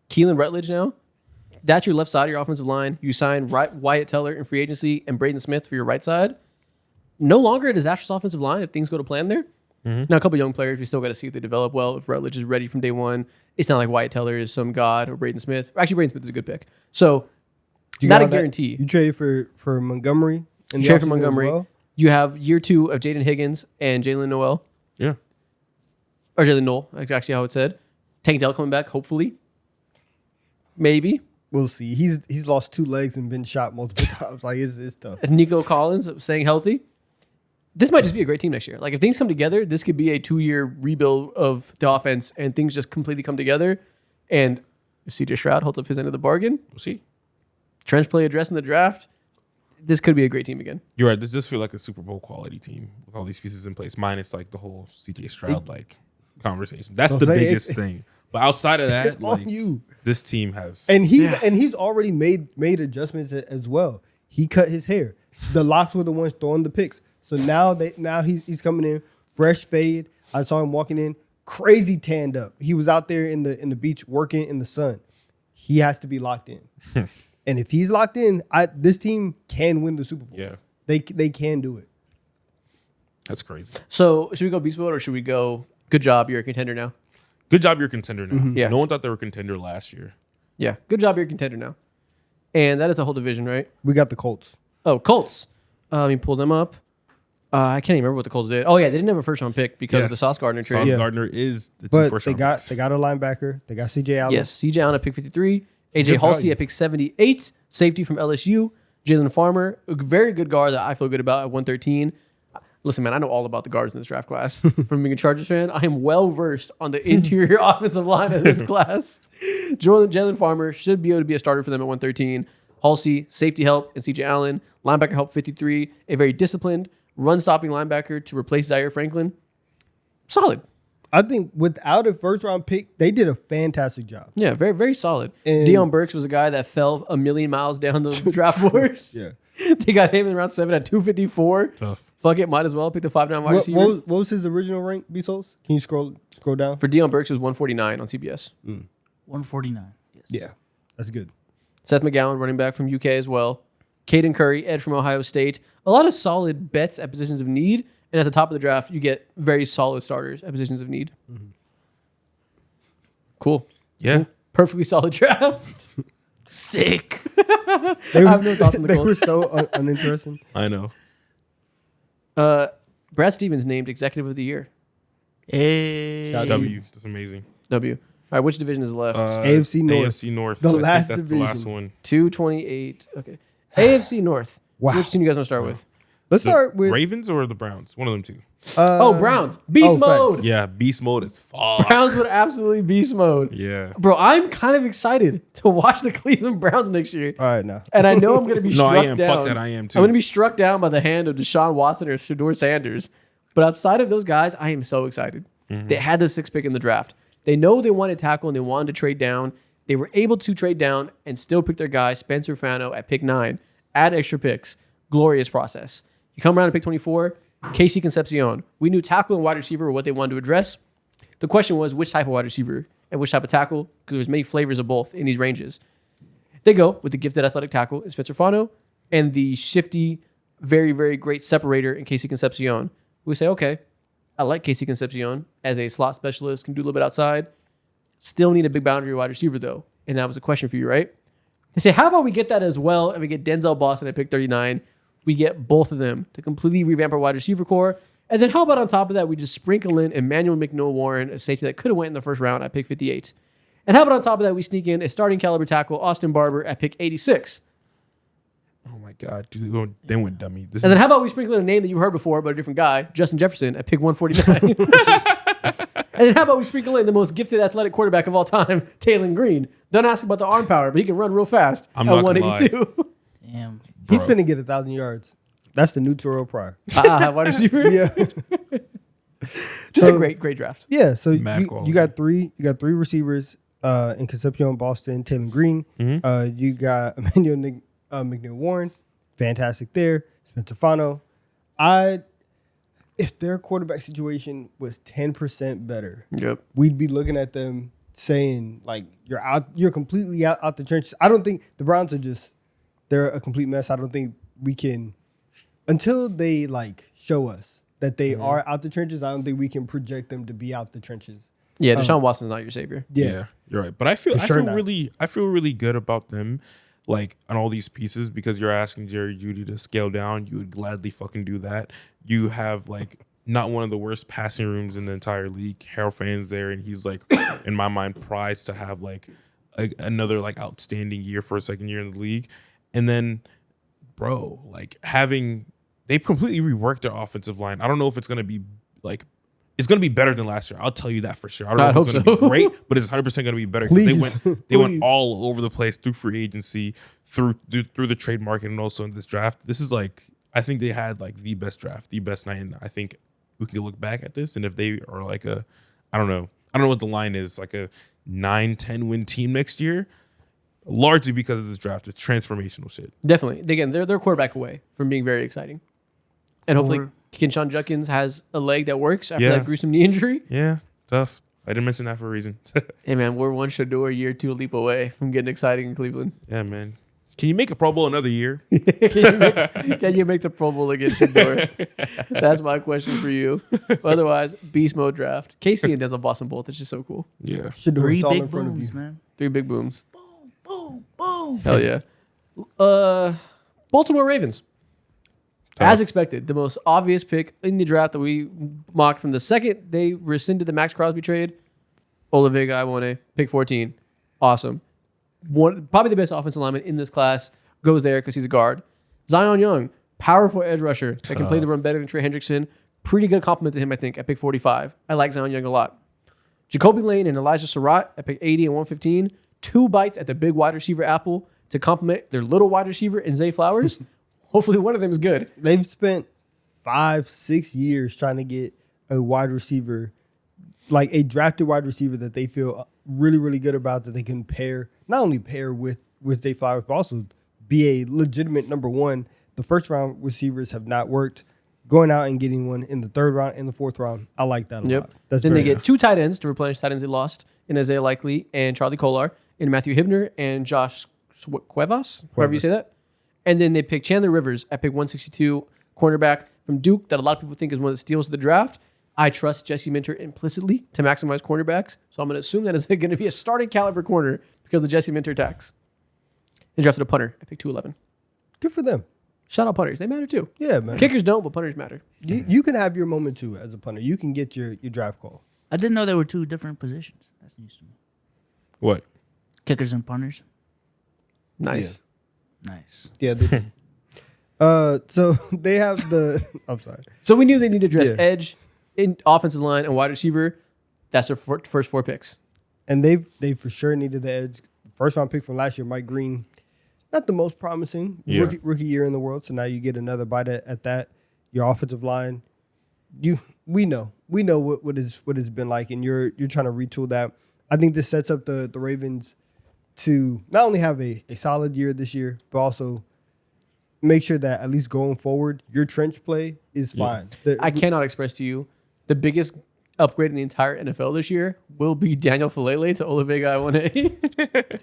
Keelan Rutledge now. That's your left side of your offensive line. You sign Wyatt Teller in free agency and Braden Smith for your right side. No longer a disastrous offensive line if things go to plan there. Now, a couple young players, we still got to see if they develop well. If Rutledge is ready from day one, it's not like Wyatt Teller is some god or Braden Smith. Actually, Braden Smith is a good pick. So, You not got a all that- guarantee. You traded for Montgomery. In the Trade for offseason as Montgomery. well? You have year 2 of Jaden Higgins and Jalen Noel. Yeah. Or Jalen Noel, that's actually how it said. Tank Dell coming back, hopefully. Maybe. We'll see. He's lost 2 legs and been shot multiple times. Like it's tough. And Nico Collins staying healthy. This might just be a great team next year. Like if things come together, this could be a 2-year rebuild of the offense and things just completely come together. And if CJ Stroud holds up his end of the bargain, We'll see. trench play address in the draft, this could be a great team again. You're right. This does feel like a Super Bowl quality team with all these pieces in place, minus like the whole CJ Stroud like conversation. That's the Don't say biggest thing. But outside of that, It's like, on you. this team has. And he's already made adjustments as well. He cut his hair. The locks were the ones throwing the picks. So now he's coming in fresh fade. I saw him walking in crazy tanned up. He was out there in the beach working in the sun. He has to be locked in. And if he's locked in, this team can win the Super Bowl. Yeah. They can do it. That's crazy. So should we go beast mode or should we go good job, you're a contender now? Good job, you're a contender now. Yeah. No one thought they were a contender last year. Yeah, good job, you're a contender now. And that is a whole division, right? We got the Colts. Oh, Colts. Let me pull them up. I can't even remember what the Colts did. Oh, yeah, they didn't have a first round pick because of the Sauce Gardner trade. Sauce Yeah. Gardner is the But first they round got picks. a linebacker. They got CJ Allen. Yes, CJ Allen at pick 53. AJ Good Halsey value. at pick 78. Safety from LSU. Jalen Farmer, a very good guard that I feel good about at 113. Listen, man, I know all about the guards in this draft class. From being a Chargers fan, I am well versed on the interior offensive line of this class. Jalen Farmer should be able to be a starter for them at 113. Halsey, safety help, and CJ Allen, linebacker help 53. A very disciplined, run-stopping linebacker to replace Zaire Franklin. Solid. I think without a first round pick, they did a fantastic job. Yeah, very, very solid. And- Deion Burks was a guy that fell a million miles down the draft board. Yeah. They got him in round 7 at 254. Tough. Fuck it, might as well pick the 5'9" wide receiver. What was his original rank, Bezos? Can you scroll down? For Deion Burks, it was 149 on CBS. 149. Yes. Yeah, that's good. Seth McGowan, running back from UK as well. Caden Curry, edge from Ohio State. A lot of solid bets at positions of need. And at the top of the draft, you get very solid starters at positions of need. Cool. Yeah. Perfectly solid draft. Sick. They have no thoughts on the they were Colts. so uninteresting. I know. Brad Stevens named Executive of the Year. Hey. Shout out W. That's amazing. W. All right, which division is left? AFC North. AFC North. The I think last that's division. the last one. 228. Okay. AFC North. Wow. Which team you guys want to start with? Let's The start with Ravens or the Browns? One of them two. Oh, Browns. Beast facts. mode. Yeah, beast mode. It's fuck. Browns would absolutely beast mode. Yeah. Bro, I'm kind of excited to watch the Cleveland Browns next year. All right, now. And I know I'm going to be No, struck I am. down. Fuck that, I am too. I'm going to be struck down by the hand of Deshaun Watson or Shador Sanders. But outside of those guys, I am so excited. They had the 6th pick in the draft. They know they wanted tackle and they wanted to trade down. They were able to trade down and still pick their guy, Spencer Fano, at pick 9. Add extra picks. Glorious process. You come around to pick 24, Casey Concepcion. We knew tackle and wide receiver were what they wanted to address. The question was which type of wide receiver and which type of tackle, because there's many flavors of both in these ranges. They go with the gifted athletic tackle in Spencer Fano and the shifty, very, very great separator in Casey Concepcion. We say, okay, I like Casey Concepcion as a slot specialist, can do a little bit outside. Still need a big boundary wide receiver, though. And that was a question for you, right? They say, how about we get that as well, and we get Denzel Boston at pick 39. We get both of them to completely revamp our wide receiver core. And then how about on top of that, we just sprinkle in Emmanuel McNeil-Warren, a safety that could have went in the first round at pick 58. And how about on top of that, we sneak in a starting caliber tackle, Austin Barber, at pick 86. Oh my God, dude, they went dummy. And then how about we sprinkle in a name that you heard before, but a different guy, Justin Jefferson, at pick 149. And then how about we sprinkle in the most gifted athletic quarterback of all time, Taylon Green. Don't ask about the arm power, but he can run real fast I'm at not gonna 182. Damn. He's finna get 1,000 yards. That's the new Terrell Pryor. Wide receiver. Yeah. Just So- a great draft. Yeah, so Mad you quality. got three receivers in Concepcion, Boston, Taylor Green. Mm-hmm. You got Emmanuel McNeil-Warren, fantastic there. Spencer Fano. If their quarterback situation was 10% better, Yep. we'd be looking at them saying like you're completely out the trenches. I don't think the Browns they're a complete mess. I don't think we can until they like show us that they are out the trenches. I don't think we can project them to be out the trenches. Yeah, Deshaun Watson's not your savior. Yeah. You're right. But I feel For sure not. I feel really good about them, like on all these pieces, because you're asking Jerry Jeudy to scale down. You would gladly fucking do that. You have like not one of the worst passing rooms in the entire league. Harold Fan's there, and he's like, in my mind, prized to have like another like outstanding year for a second year in the league. And then, bro, like they completely reworked their offensive line. I don't know if it's gonna be like. It's going to be better than last year. I'll tell you that for sure. I don't know if it's going to be great, but it's 100% going to be better. 'Cause They went all over the place through free agency, through the trade market, and also in this draft. This is like, I think they had like the best draft, the best night. And I think we can look back at this. And if they are like I don't know what the line is, like a 9-10 win team next year, largely because of this draft. It's transformational shit. Definitely. Again, they're quarterback away from being very exciting. And hopefully Kinshawn Judkins has a leg that works after that gruesome knee injury. Yeah, tough. I didn't mention that for a reason. Hey, man, we're one Shador year 2 leap away from getting exciting in Cleveland. Yeah, man. Can you make a Pro Bowl another year? Can you make the Pro Bowl against Shador? That's my question for you. Otherwise, beast mode draft. Casey and Denzel Boston both. It's just so cool. Yeah. Three all big in front booms, of you. man. 3 big booms. Boom, boom. Hell yeah. Baltimore Ravens. As expected, the most obvious pick in the draft that we mocked from the second they rescinded the Max Crosby trade. Olavega Iwone, pick 14. Awesome. Probably the best offensive lineman in this class goes there because he's a guard. Zion Young, powerful edge rusher that can play the run better than Trey Hendrickson. Pretty good compliment to him, I think, at pick 45. I like Zion Young a lot. Jacoby Lane and Elijah Surratt at pick 80 and 115. 2 bites at the big wide receiver apple to complement their little wide receiver in Zay Flowers. Hopefully one of them is good. They've spent 5-6 years trying to get a wide receiver, like a drafted wide receiver that they feel really, really good about, that they can not only pair with Zay Flowers, but also be a legitimate number one. The first round receivers have not worked. Going out and getting one in the 3rd round and the 4th round, I like that a lot. That's then they very get 2 tight ends to replenish tight ends they lost in Isaiah Likely and Charlie Kolar, and Matthew Hibner and Josh Cuevas, however you say that. And then they pick Chandler Rivers at pick 162, cornerback from Duke that a lot of people think is one of the steals of the draft. I trust Jesse Minter implicitly to maximize cornerbacks, so I'm going to assume that is going to be a starting caliber corner because of the Jesse Minter tax. They drafted a punter at pick 211. good for them. Shout out punters. They matter too. Yeah, man. Kickers don't, but punters matter. You can have your moment too as a punter. You can get your draft call. I didn't know there were 2 different positions. That's news to me. What? Kickers and punters. Nice. Nice. Yeah. So they have the. I'm sorry. So we knew they needed to address Yeah. edge, in offensive line, and wide receiver. That's their first 4 picks. And they for sure needed the edge. First round pick from last year, Mike Green, not the most promising rookie year in the world. So now you get another bite at that. Your offensive line, we know what it's been like, and you're trying to retool that. I think this sets up the Ravens to not only have a solid year this year, but also make sure that at least going forward, your trench play is fine. I cannot express to you the biggest upgrade in the entire NFL this year will be Daniel Falele to Olavega I1A.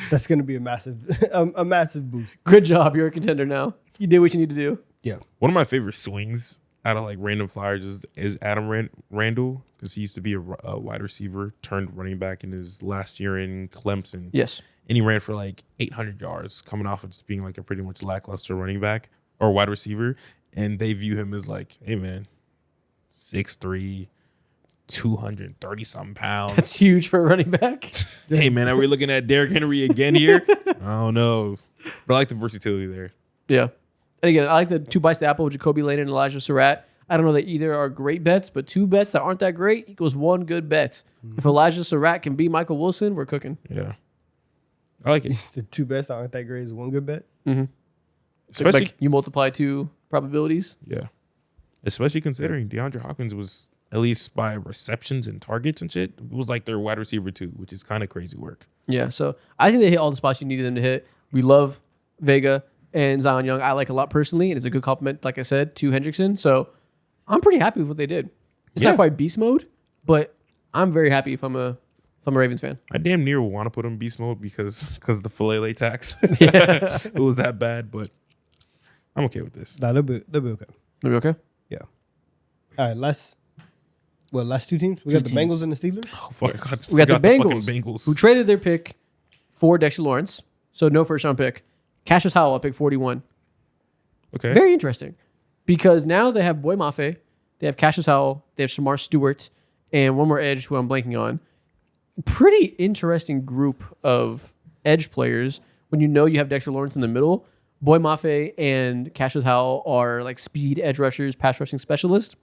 That's going to be a massive boost. Good job. You're a contender now. You did what you need to do. Yeah. One of my favorite swings out of like random flyers is Adam Randall, because he used to be a wide receiver turned running back in his last year in Clemson. Yes. And he ran for like 800 yards coming off of just being like a pretty much lackluster running back or wide receiver. And they view him as like, hey, man, 6'3", 230 something pounds. That's huge for a running back. Hey, man, are we looking at Derrick Henry again here? I don't know. But I like the versatility there. Yeah. And again, I like the 2 bites to apple with Jacoby Lane and Elijah Surratt. I don't know that either are great bets, but 2 bets that aren't that great equals 1 good bet. If Elijah Surratt can beat Michael Wilson, we're cooking. Yeah. I like it. The 2 bets that aren't that great is 1 good bet. Mm-hmm. Especially, like you multiply 2 probabilities. Yeah. Especially considering DeAndre Hopkins was, at least by receptions and targets and shit, it was like their wide receiver too, which is kind of crazy work. Yeah, so I think they hit all the spots you needed them to hit. We love Vega and Zion Young. I like a lot personally, and it's a good compliment, like I said, to Hendrickson. So I'm pretty happy with what they did. It's not quite beast mode, but I'm very happy if I'm a Ravens fan. I damn near want to put him in beast mode because of the Falele tax. It was that bad, but I'm okay with this. Nah, they'll be okay. Are we okay? Yeah. All right, last 2 teams. We got the Bengals and the Steelers. Oh, fuck. Yes. We got the Bengals, who traded their pick for Dexter Lawrence. So no first round pick. Cassius Howell at pick 41. Okay. Very interesting. Because now they have Boy Mafe, they have Cassius Howell, they have Shamar Stewart, and one more edge who I'm blanking on. Pretty interesting group of edge players when you know you have Dexter Lawrence in the middle. Boy Mafe and Cassius Howell are like speed edge rushers, pass rushing specialists.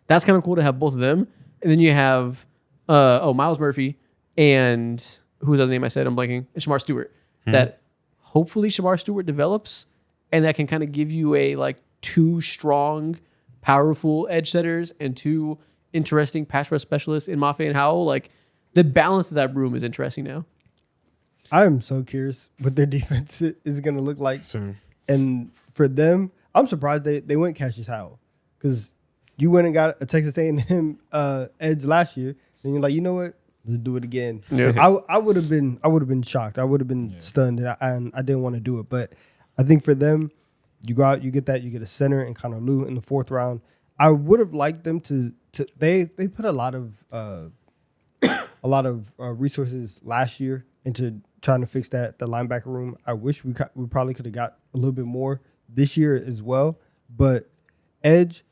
That's kind of cool to have both of them. And then you have Miles Murphy and who's the other name I said? I'm blanking. And Shamar Stewart. That hopefully Shamar Stewart develops and that can kind of give you a like 2 strong, powerful edge setters and 2 interesting pass rush specialists in Mafe and Howell. Like the balance of that room is interesting now. I am so curious what their defense is going to look like. Same. And for them, I'm surprised they went Cassius Howell because you went and got a Texas A&M edge last year. And you're like, you know what? Let's do it again. Yeah. I would have been shocked. I would have been stunned, and I didn't want to do it. But I think for them, you go out, you get a center and kind of Lou in the 4th round. I would have liked them to they put a lot of resources last year into trying to fix the linebacker room. I wish we probably could have got a little bit more this year as well. But edge,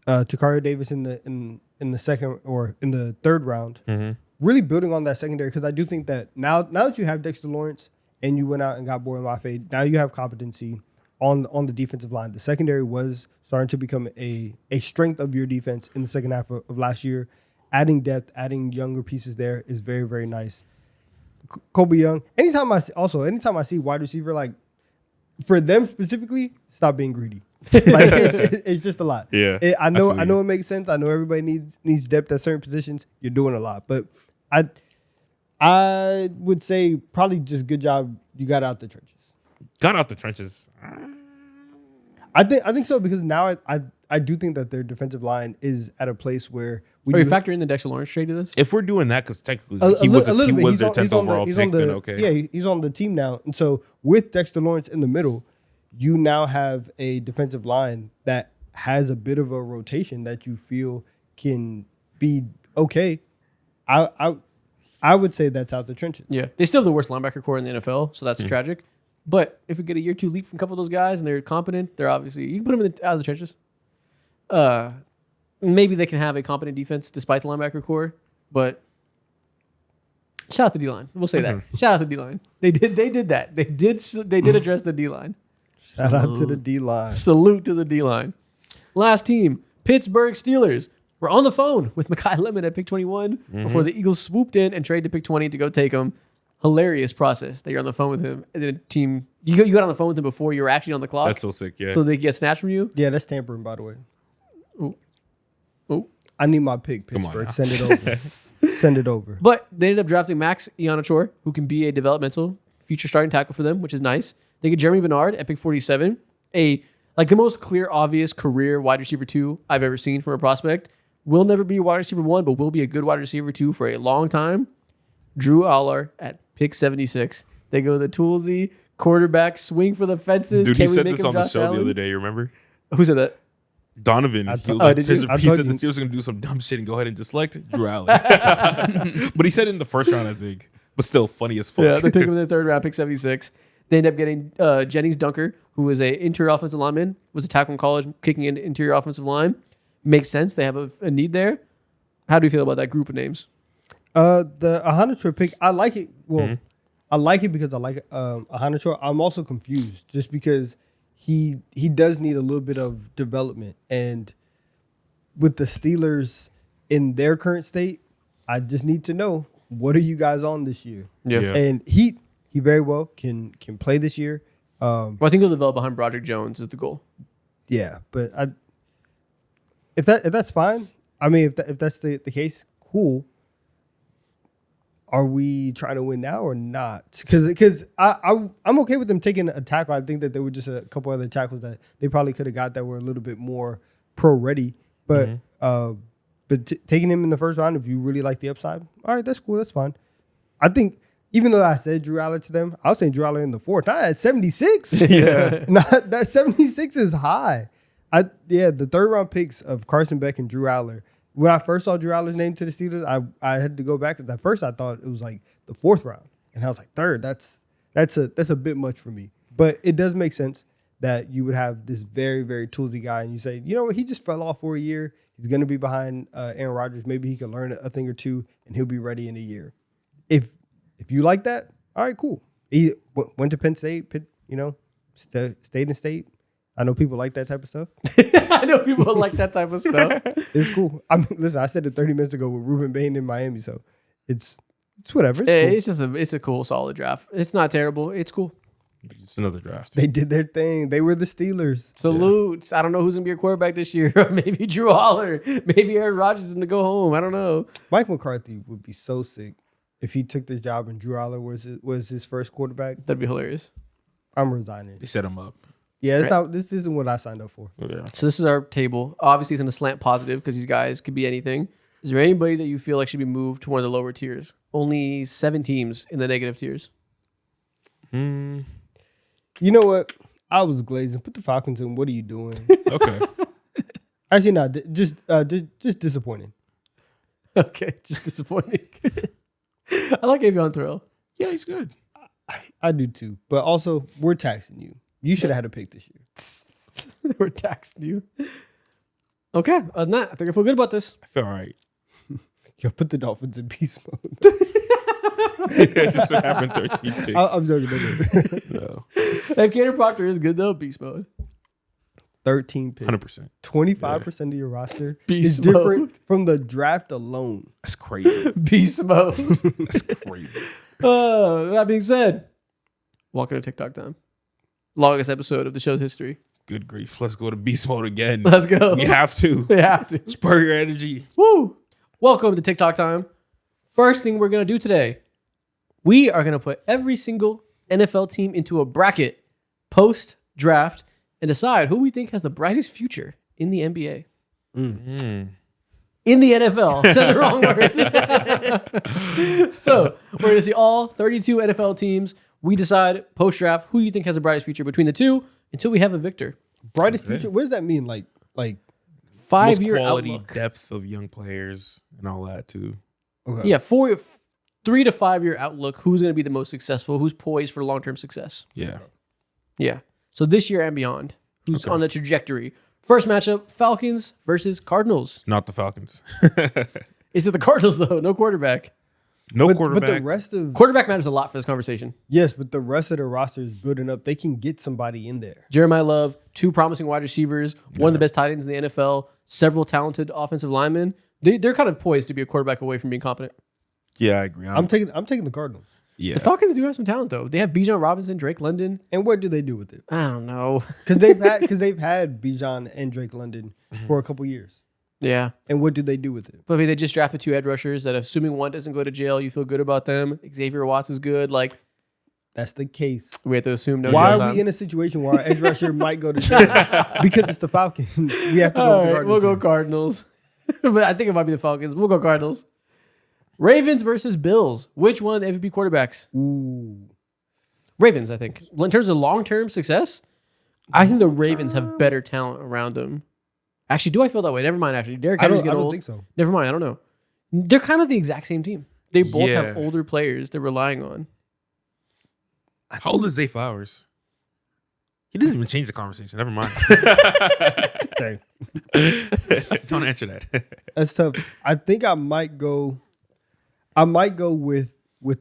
Takario Davis in the second or in the 3rd round, really building on that secondary, because I do think that now that you have Dexter Lawrence and you went out and got Boy Mafe, now you have competency on the defensive line. The secondary was starting to become a strength of your defense in the second half of last year. Adding depth, adding younger pieces there is very, very nice. Kobe Young. Anytime I see wide receiver, like for them specifically, stop being greedy. Like it's just a lot. Yeah, I know it makes sense. I know everybody needs depth at certain positions. You're doing a lot, but I would say probably just good job. You got out the trenches. Got out the trenches. I think so, because now I do think that their defensive line is at a place where Are you factoring the Dexter Lawrence trade to this? If we're doing that, because technically he was their 10th overall pick, then okay. Yeah, he's on the team now. And so with Dexter Lawrence in the middle, you now have a defensive line that has a bit of a rotation that you feel can be okay. I would say that's out the trenches. Yeah. They still have the worst linebacker core in the NFL, so that's tragic. But if we get a year 2 leap from a couple of those guys and they're competent, they're obviously, you can put them out of the trenches. Maybe they can have a competent defense despite the linebacker core, but shout out to D-line. We'll say that. Shout out to D-line. They did that. They did address the D-line. Shout out to the D-line. Salute to the D-line. Last team, Pittsburgh Steelers. We're on the phone with Mekhi Lemon at pick 21 before the Eagles swooped in and traded to pick 20 to go take him. Hilarious process that you're on the phone with him, and then you got on the phone with him before you were actually on the clock. That's so sick, yeah. So they get snatched from you. Yeah, that's tampering, by the way. Ooh. I need my pick, Come on Pittsburgh. now. Send it over. Send it over. But they ended up drafting Max Ianachor, who can be a developmental future starting tackle for them, which is nice. They get Jeremy Bernard at pick 47, the most clear, obvious career wide receiver 2 I've ever seen from a prospect. Will never be a wide receiver 1, but will be a good wide receiver 2 for a long time. Drew Aller at pick 76. They go the toolsy quarterback, swing for the fences. Dude, Can he we said make this him on the Josh show Allen? the other day. You remember? Who said that? Donovan. I He thought- was like, did you? he I said told the you. Steelers are going to do some dumb shit and go ahead and just select Drew Allen. But he said it in the first round, I think. But still, funny as fuck. Yeah, they pick him in the third round, pick 76. They end up getting Jennings Dunker, who is a interior offensive lineman, was a tackle in college, kicking into interior offensive line. Makes sense. They have a need there. How do you feel about that group of names? The Ahanacho pick, I like it. Well, I like it because I like Ahanacho. I'm also confused just because he does need a little bit of development. And with the Steelers in their current state, I just need to know, what are you guys on this year? Yeah. And he very well can play this year. Well, I think he'll develop behind Broderick Jones is the goal. Yeah, but if that's fine. I mean, if that's the case, cool. Are we trying to win now or not? Because I'm okay with them taking a tackle. I think that there were just a couple other tackles that they probably could have got that were a little bit more pro ready. But taking him in the first round, if you really like the upside, all right, that's cool. That's fine. I think even though I said Drew Aller to them, I was saying Drew Aller in the fourth. Not at 76. Yeah. Not that 76 is high. The third round picks of Carson Beck and Drew Aller. When I first saw Drew Aller's name to the Steelers, I had to go back. At first, I thought it was like the fourth round, and I was like, third. That's a bit much for me. But it does make sense that you would have this very, very toolsy guy, and you say, you know what, he just fell off for a year. He's going to be behind Aaron Rodgers. Maybe he can learn a thing or two, and he'll be ready in a year. If you like that, all right, cool. He went to Penn State, stayed in state. I know people like that type of stuff. I know people like that type of stuff. It's cool. I mean, listen, I said it 30 minutes ago with Ruben Bain in Miami, so it's whatever. It's Hey, cool. it's just it's a cool, solid draft. It's not terrible. It's cool. It's another draft. They did their thing. They were the Steelers. Salutes. I don't know who's gonna be your quarterback this year. Maybe Drew Aller. Maybe Aaron Rodgers is gonna go home. I don't know. Mike McCarthy would be so sick if he took this job and Drew Aller was his first quarterback. That'd be hilarious. I'm resigning. They set him up. Yeah, this isn't what I signed up for. Yeah. So this is our table. Obviously, it's in a slant positive because these guys could be anything. Is there anybody that you feel like should be moved to one of the lower tiers? Only 7 teams in the negative tiers. You know what? I was glazing. Put the Falcons in. What are you doing? Okay. Actually, not just disappointing. Okay, just disappointing. I like Avion Terrell. Yeah, he's good. I do too. But also, we're taxing you. You should have had a pick this year. We're taxing you. Okay, other than that, I think I feel good about this. I feel all right. Yo, put the Dolphins in beast mode. This would happen 13 picks. I'm joking. No. If Gator Proctor is good though, beast mode. 13 picks. 100%. 25% of your roster Beast is different from the draft alone. That's crazy. Beast mode. That's crazy. That being said, welcome to TikTok time. Longest episode of the show's history. Good grief. Let's go to beast mode again. Let's go. We have to. We have to. Spur your energy. Woo! Welcome to TikTok time. First thing we're going to do today, we are going to put every single NFL team into a bracket post-draft and decide who we think has the brightest future in the NBA. In the NFL. Said the wrong word. So we're going to see all 32 NFL teams. We decide post-draft who you think has the brightest future between the two until we have a victor. Brightest future? What does that mean? Like 5-year quality outlook. depth of young players and all that too. okay. Yeah, 3 to 5 year outlook. Who's going to be the most successful? Who's poised for long-term success? Yeah. Yeah. So this year and beyond, who's on the trajectory? First matchup, Falcons versus Cardinals. Not the Falcons. Is it the Cardinals, though? No quarterback. No But quarterback. the rest of Quarterback matters a lot for this conversation. yes, but the rest of the roster is building up. They can get somebody in there. Jeremiah Love, 2 promising wide receivers, one of the best tight ends in the NFL, several talented offensive linemen. They're kind of poised to be a quarterback away from being competent. Yeah, I agree. I'm taking the Cardinals. yeah. The Falcons do have some talent, though. They have Bijan Robinson, Drake London. And what do they do with it? I don't know. Because they've had Bijan and Drake London for a couple years. Yeah. And what do they do with it? But I mean, they just drafted 2 edge rushers that, assuming one doesn't go to jail, you feel good about them. Xavier Watts is good. Like, That's the case. we have to assume no Why jail are time. we in a situation where our edge rusher might go to jail? Because it's the Falcons. We have to go All with the right, Cardinals. we'll go here. Cardinals. But I think it might be the Falcons. We'll go Cardinals. Ravens versus Bills. Which one of the MVP quarterbacks? Ooh. Ravens, I think. In terms of long-term success, I think the Ravens have better talent around them. Actually, do I feel that way? Never mind, actually. Derrick Henry's I getting don't old. think so. Never mind, I don't know. They're kind of the exact same team. They both have Yeah. older players they're relying on. How old is Zay Flowers? He didn't even change the conversation. Never mind. Okay. Don't answer that. That's tough. I think I might go with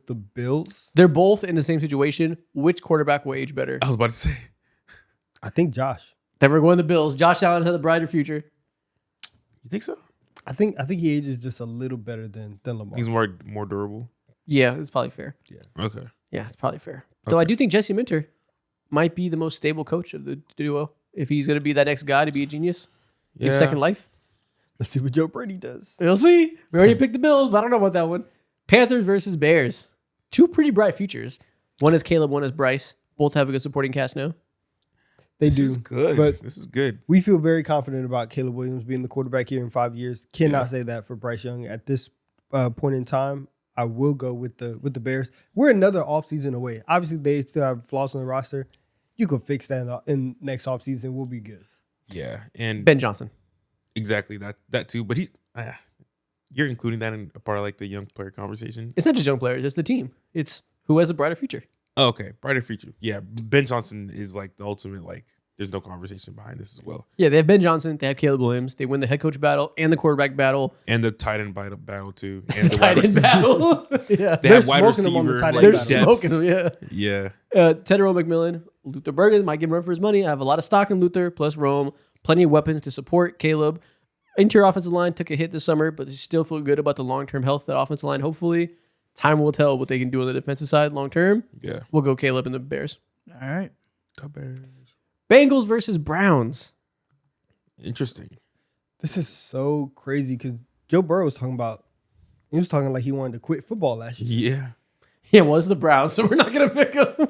the Bills. They're both in the same situation. Which quarterback will age better? I was about to say. I think Josh. Then we're going the Bills. Josh Allen has a brighter future. You think so? I think he ages just a little better than Lamar. He's more durable. Yeah, it's probably fair. Okay. Yeah, it's probably fair. Though I do think Jesse Minter might be the most stable coach of the duo. If he's going to be that next guy to be a genius, give second life. Let's see what Joe Brady does. We'll see. We already picked the Bills, but I don't know about that one. Panthers versus Bears. 2 pretty bright futures. One is Caleb, one is Bryce. Both have a good supporting cast now. They This do. is good. But This is good. we feel very confident about Caleb Williams being the quarterback here in 5 years. Cannot say that for Bryce Young at this point in time. I will go with the Bears. We're another offseason away. Obviously, they still have flaws on the roster. You can fix that in next offseason. We'll be good. Yeah. And Ben Johnson. exactly that too. But you're including that in a part of like the young player conversation. It's not just young players, it's the team. It's who has a brighter future. Oh, okay. Brighter future. Yeah. Ben Johnson is like the ultimate, like, there's no conversation behind this as well. Yeah, they have Ben Johnson, they have Caleb Williams, they win the head coach battle and the quarterback battle. And the tight end battle too. And the Tight end battle. Yeah. They They're have wide smoking them on the receiver. tight end Like, They're battle. depth. smoking them, yeah. Yeah. Tedero McMillan, Luther Bergen might give him run for his money. I have a lot of stock in Luther plus Rome. Plenty of weapons to support Caleb. Interior offensive line took a hit this summer, but they still feel good about the long-term health of that offensive line. Hopefully, time will tell what they can do on the defensive side long-term. Yeah. We'll go Caleb and the Bears. All right. Bengals versus Browns. Interesting. This is so crazy because Joe Burrow was talking about, he was talking like he wanted to quit football last year. Yeah. Yeah, it was the Browns, so we're not going to pick them.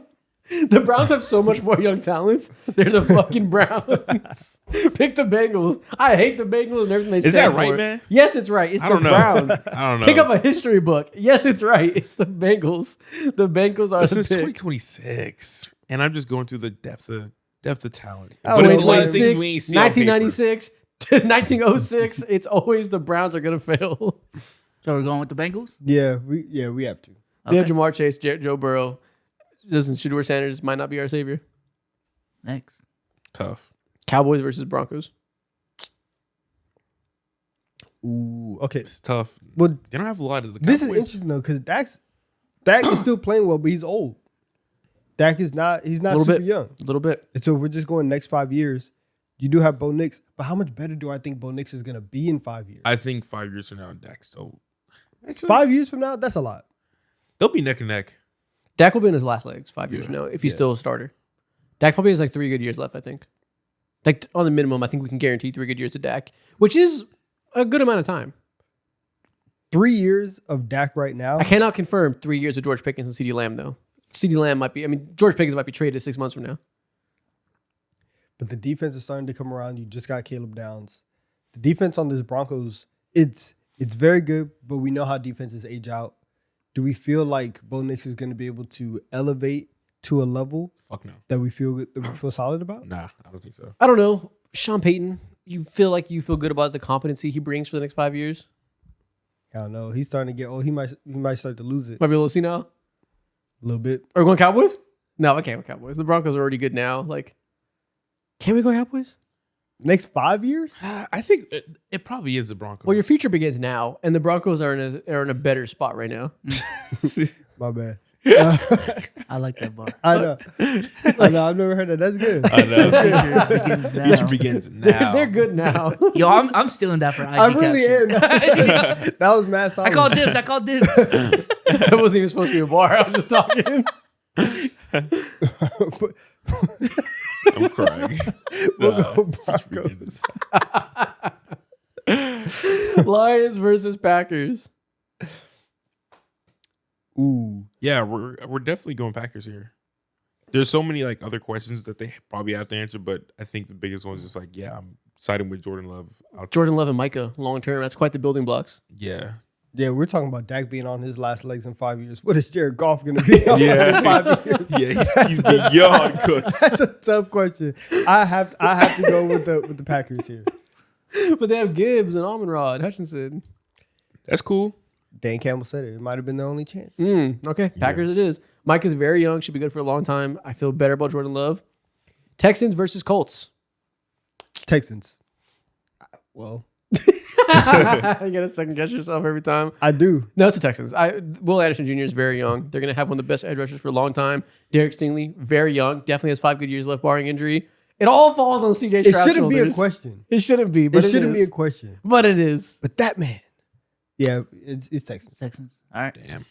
The Browns have so much more young talents. They're the fucking Browns. Pick the Bengals. I hate the Bengals and everything they Is stand that right, for. man? Yes, it's right. It's I the don't know. Browns. I don't know. Pick up a history book. Yes, it's right. It's the Bengals. The Bengals are But the since pick. 2026, and I'm just going through the depth of talent. Oh, But it's wait, one of the things we ain't see on paper. 1996 to 1906. It's always the Browns are going to fail. So we're going with the Bengals? Yeah, we have to. They have Okay. Jamar Chase, Joe Burrow. Listen, Shedeur Sanders might not be our savior. Next. Tough. Cowboys versus Broncos. Ooh, okay. It's tough. Well, They don't have a lot of the this is Cowboys. interesting though because Dak is still playing well, but he's old. Dak is not. He's not Little super bit. young. A little bit. And so if we're just going next 5 years. You do have Bo Nix, but how much better do I think Bo Nix is going to be in 5 years? I think 5 years from now, Dak's still. Actually, 5 years from now, that's a lot. they'll be neck and neck. Dak will be in his last legs 5 years Yeah. from now if he's still a starter. Dak probably has like 3 good years left, I think. Like on the minimum, I think we can guarantee 3 good years to Dak, which is a good amount of time. 3 years of Dak right now. I cannot confirm 3 years of George Pickens and CeeDee Lamb, though. CeeDee Lamb might be, George Pickens might be traded 6 months from now. But the defense is starting to come around. You just got Caleb Downs. The defense on this Broncos, it's very good, but we know how defenses age out. Do we feel like Bo Nix is going to be able to elevate to a level Fuck no. that we feel solid about? Nah, I don't think so. I don't know. Sean Payton, you feel good about the competency he brings for the next 5 years? I don't know. He's starting to get old. He might start to lose it Might be a little senile. a little bit. Are we going Cowboys? No, I can't with Cowboys. The Broncos are already good now. Like, can we go Cowboys? Next 5 years? I think it probably is the Broncos. Well, your future begins now, and the Broncos are in a better spot right now. My bad. I like that bar. I know. I've never heard that. That's good. I know. Future begins now. Future begins now. They're good now. Yo, I'm stealing that for IG I really caption. am. That was mad solid. I called dibs. That wasn't even supposed to be a bar. I was just talking. I'm crying. We'll go Broncos. Lions versus Packers. Ooh. Yeah, we're definitely going Packers here. There's so many like other questions that they probably have to answer, but I think the biggest one is just like, yeah, I'm siding with Jordan Love. Jordan Love and Micah, long term. That's quite the building blocks. Yeah. Yeah, we're talking about Dak being on his last legs in 5 years. What is Jared Goff going to be on Yeah. in 5 years? Yeah, he's beyond cooked. That's a tough question. I have to go with the Packers here. But they have Gibbs and Amon-Ra, Hutchinson. That's cool. Dan Campbell said it. It might have been the only chance. Okay, Packers it is. Micah's very young, should be good for a long time. I feel better about Jordan Love. Texans versus Colts. Texans. Well, You gotta second guess yourself every time. I do. No, it's the Texans. Will Anderson Jr. is very young. They're gonna have one of the best edge rushers for a long time. Derek Stingley, very young, definitely has 5 good years left, barring injury. It all falls on CJ It Stroud's shouldn't be a shoulders. question. It shouldn't be, but It shouldn't be a question. But it is. But that man. Yeah, it's Texans. Texans. All right. Damn.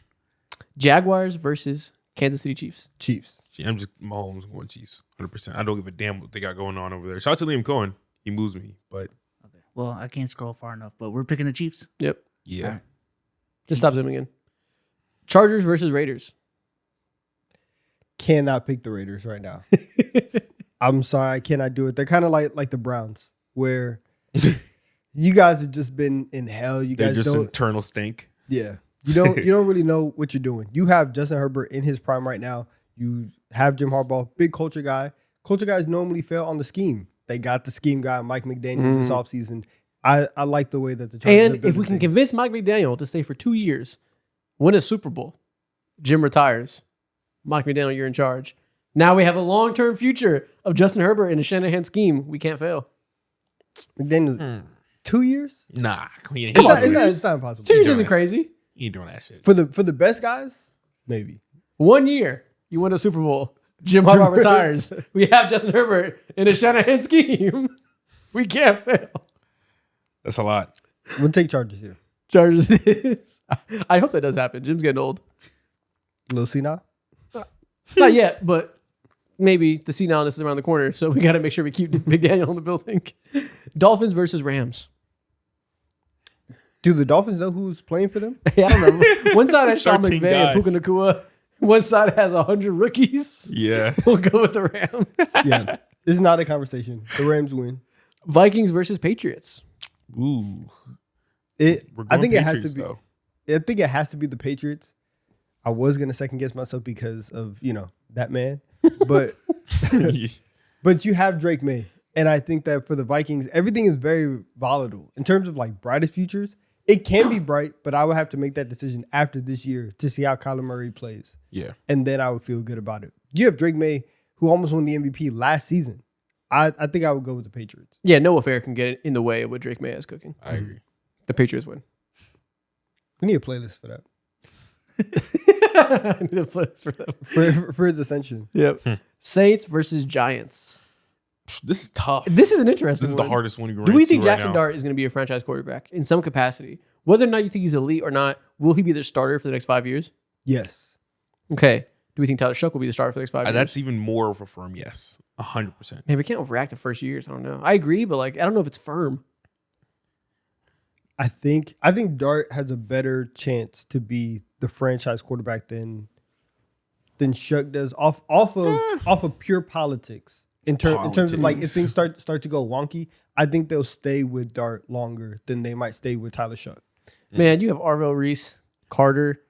Jaguars versus Kansas City Chiefs. Chiefs. I'm just Mahomes going Chiefs, 100%. I don't give a damn what they got going on over there. Shout out to Liam Cohen. He moves me, but Okay. Well, I can't scroll far enough, but we're picking the Chiefs. Yep. yeah. All right. Just stop zooming in. Chargers versus Raiders. Cannot pick the Raiders right now. I'm sorry, I cannot do it. They're kind of like the Browns, where you guys have just been in hell. You They're guys just don't. internal stink. Yeah, you don't really know what you're doing. You have Justin Herbert in his prime right now. You have Jim Harbaugh, big culture guy. Culture guys normally fail on the scheme. They got the scheme guy, Mike McDaniel, this offseason. I like the way that the Chargers are And if building we can things. convince Mike McDaniel to stay for 2 years, win a Super Bowl, Jim retires. Mike McDaniel, you're in charge. Now we have a long-term future of Justin Herbert in a Shanahan scheme. We can't fail. McDaniel, 2 years? Nah. It's not impossible. 2 years doing isn't that. crazy. He ain't doing that shit. For the best guys, maybe. 1 year, you win a Super Bowl. Jim Harbaugh retires. We have Justin Herbert in a Shanahan scheme. We can't fail. That's a lot. We'll take Chargers here. Chargers is. I hope that does happen. Jim's getting old. Lil C now? Not yet, but maybe the senileness is around the corner. So we got to make sure we keep McDaniel in the building. Dolphins versus Rams. Do the Dolphins know who's playing for them? Hey, I don't know. One side has It's Sean 13 McVay and guys. Puka Nacua. One side has 100 rookies. Yeah. We'll go with the Rams. Yeah. This is not a conversation. The Rams win. Vikings versus Patriots. Ooh. I Going think it has to Patriots, be. though. I think it has to be the Patriots. I was gonna second guess myself because of that man, but but you have Drake May, and I think that for the Vikings, everything is very volatile in terms of like brightest futures. It can be bright, but I would have to make that decision after this year to see how Kyler Murray plays, Yeah. and then I would feel good about it. You have Drake May, who almost won the MVP last season. I think I would go with the Patriots. Yeah, no affair can get in the way of what Drake May is cooking. I agree. The Patriots win. We need a playlist for that I need a place for them. for his ascension. Yep. Saints versus Giants. This is tough. This is an interesting This is one. the hardest one you can Do run we into think right Jackson now. Dart is going to be a franchise quarterback in some capacity? Whether or not you think he's elite or not, will he be the starter for the next 5 years? Yes. Okay. Do we think Tyler Shuck will be the starter for the next 5 years? That's even more of a firm yes. 100%. Man, we can't overreact to first years. I don't know. I agree, but I don't know if it's firm. I think Dart has a better chance to be the franchise quarterback than Shuck does off of pure politics. In terms of like if things start to go wonky, I think they'll stay with Dart longer than they might stay with Tyler Shuck. Man, you have Arvell Reese, Carter,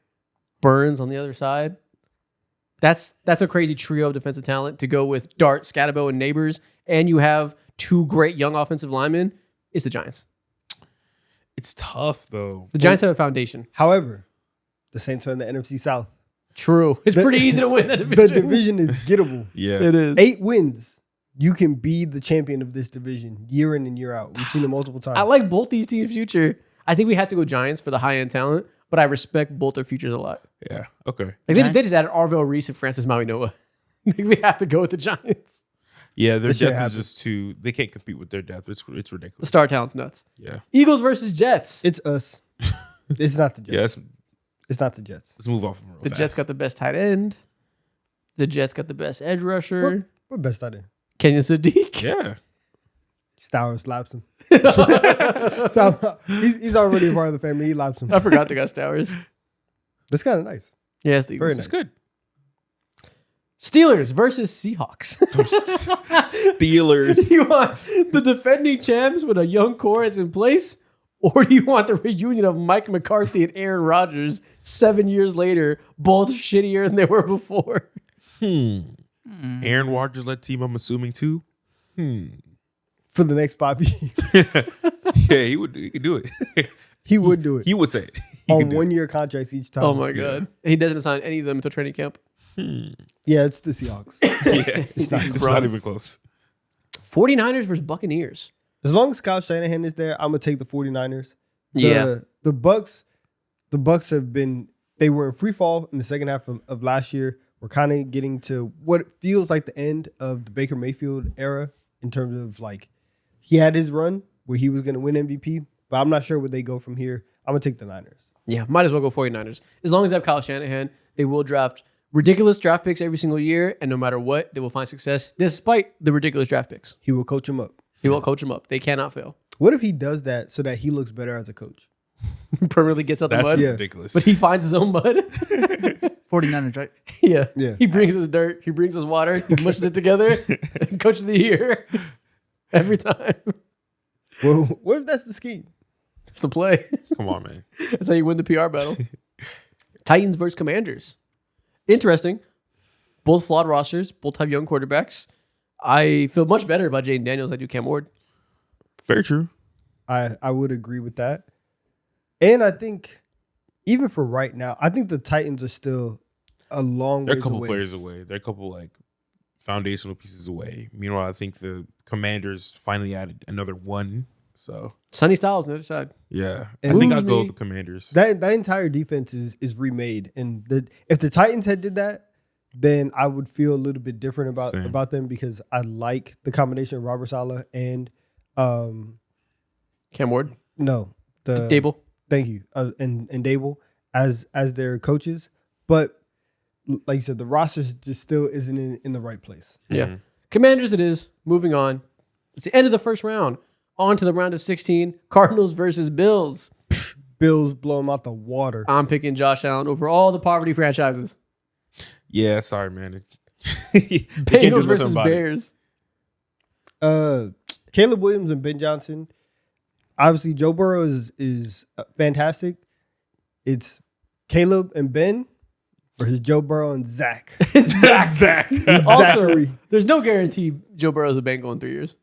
Burns on the other side. That's a crazy trio of defensive talent to go with Dart, Scatabo, and Neighbors, and you have 2 great young offensive linemen. It's the Giants. It's tough, though. The Giants have a foundation. However, the Saints are in the NFC South. True. It's pretty easy to win that The division. division is gettable. Yeah. It is. 8 wins. You can be the champion of this division year in and year out. We've seen it multiple times. I like both these teams' future. I think we have to go Giants for the high-end talent, but I respect both their futures a lot. Yeah. Okay. Like they just added Arvell Reese and Francis Maui Noah. I think we have to go with the Giants. Yeah, their This shit depth is happens. just too. They can't compete with their depth. It's The ridiculous. star talent's nuts. Yeah. Eagles versus Jets. It's us. It's not the Jets. Yeah. It's not the Jets. Let's move off of them real The fast. Jets got the best tight end. The Jets got the best edge rusher. What best idea? Kenyon Sadiq. Yeah. Stowers slaps him. So he's already a part of the family. He loves him. I forgot the Gus Towers. That's kind of nice. Yeah, it's the Very Eagles. nice. It's good. Steelers versus Seahawks. Steelers. You want the defending champs with a young core is in place? Or do you want the reunion of Mike McCarthy and Aaron Rodgers 7 years later, both shittier than they were before? Aaron Rodgers led team, I'm assuming, too. For the next 5 years. Yeah, he could do it. He would do it. He would say it. He On could do 1 year contracts each time. Oh my God. He doesn't sign any of them until training camp. Yeah, it's the Seahawks. it. Yeah, it's not even close. 49ers versus Buccaneers. As long as Kyle Shanahan is there, I'm gonna take the 49ers. Yeah. The Bucks have been, they were in free fall in the second half of last year. We're kind of getting to what feels like the end of the Baker Mayfield era in terms of like he had his run where he was gonna win MVP, but I'm not sure where they go from here. I'm gonna take the Niners. Yeah, might as well go 49ers. As long as they have Kyle Shanahan, they will draft ridiculous draft picks every single year, and no matter what, they will find success despite the ridiculous draft picks. He will coach him up. He will coach them up. They cannot fail. What if he does that so that he looks better as a coach? Permanently gets out the That's mud, ridiculous. but he finds his own mud. 49ers, right? Yeah. Yeah. He brings his dirt. He brings his water. He mushes it together. Coach of the year. Every time. Well, what if that's the scheme? It's the play. Come on, man. That's how you win the PR battle. Titans versus Commanders. Interesting. Both flawed rosters. Both have young quarterbacks. I feel much better about Jaden Daniels than I do Cam Ward. Very true. I would agree with that. And I think even for right now, I think the Titans are still a long They're a ways couple away. players away. They're a couple like foundational pieces away. Meanwhile, I think the Commanders finally added another one. So Sonny Styles on the other side. yeah, And I think moves I'll go me- with the Commanders. That entire defense is remade, and if the Titans had did that, then I would feel a little bit different Same. about them because I like the combination of Robert Saleh and Cam Ward. the Dable. Thank you, and Dable as their coaches, but like you said, the roster just still isn't in the right place. Yeah. Commanders it is. Moving on. It's the end of the first round. On to the round of 16. Cardinals versus Bills. Bills blow them out the water. I'm picking Josh Allen over all the poverty franchises. Yeah, sorry, man. Bengals versus Bears. Caleb Williams and Ben Johnson. Obviously, Joe Burrow is fantastic. It's Caleb and Ben versus Joe Burrow and Zach. Zach. Also, Zachary. there's no guarantee Joe Burrow's a Bengal in 3 years.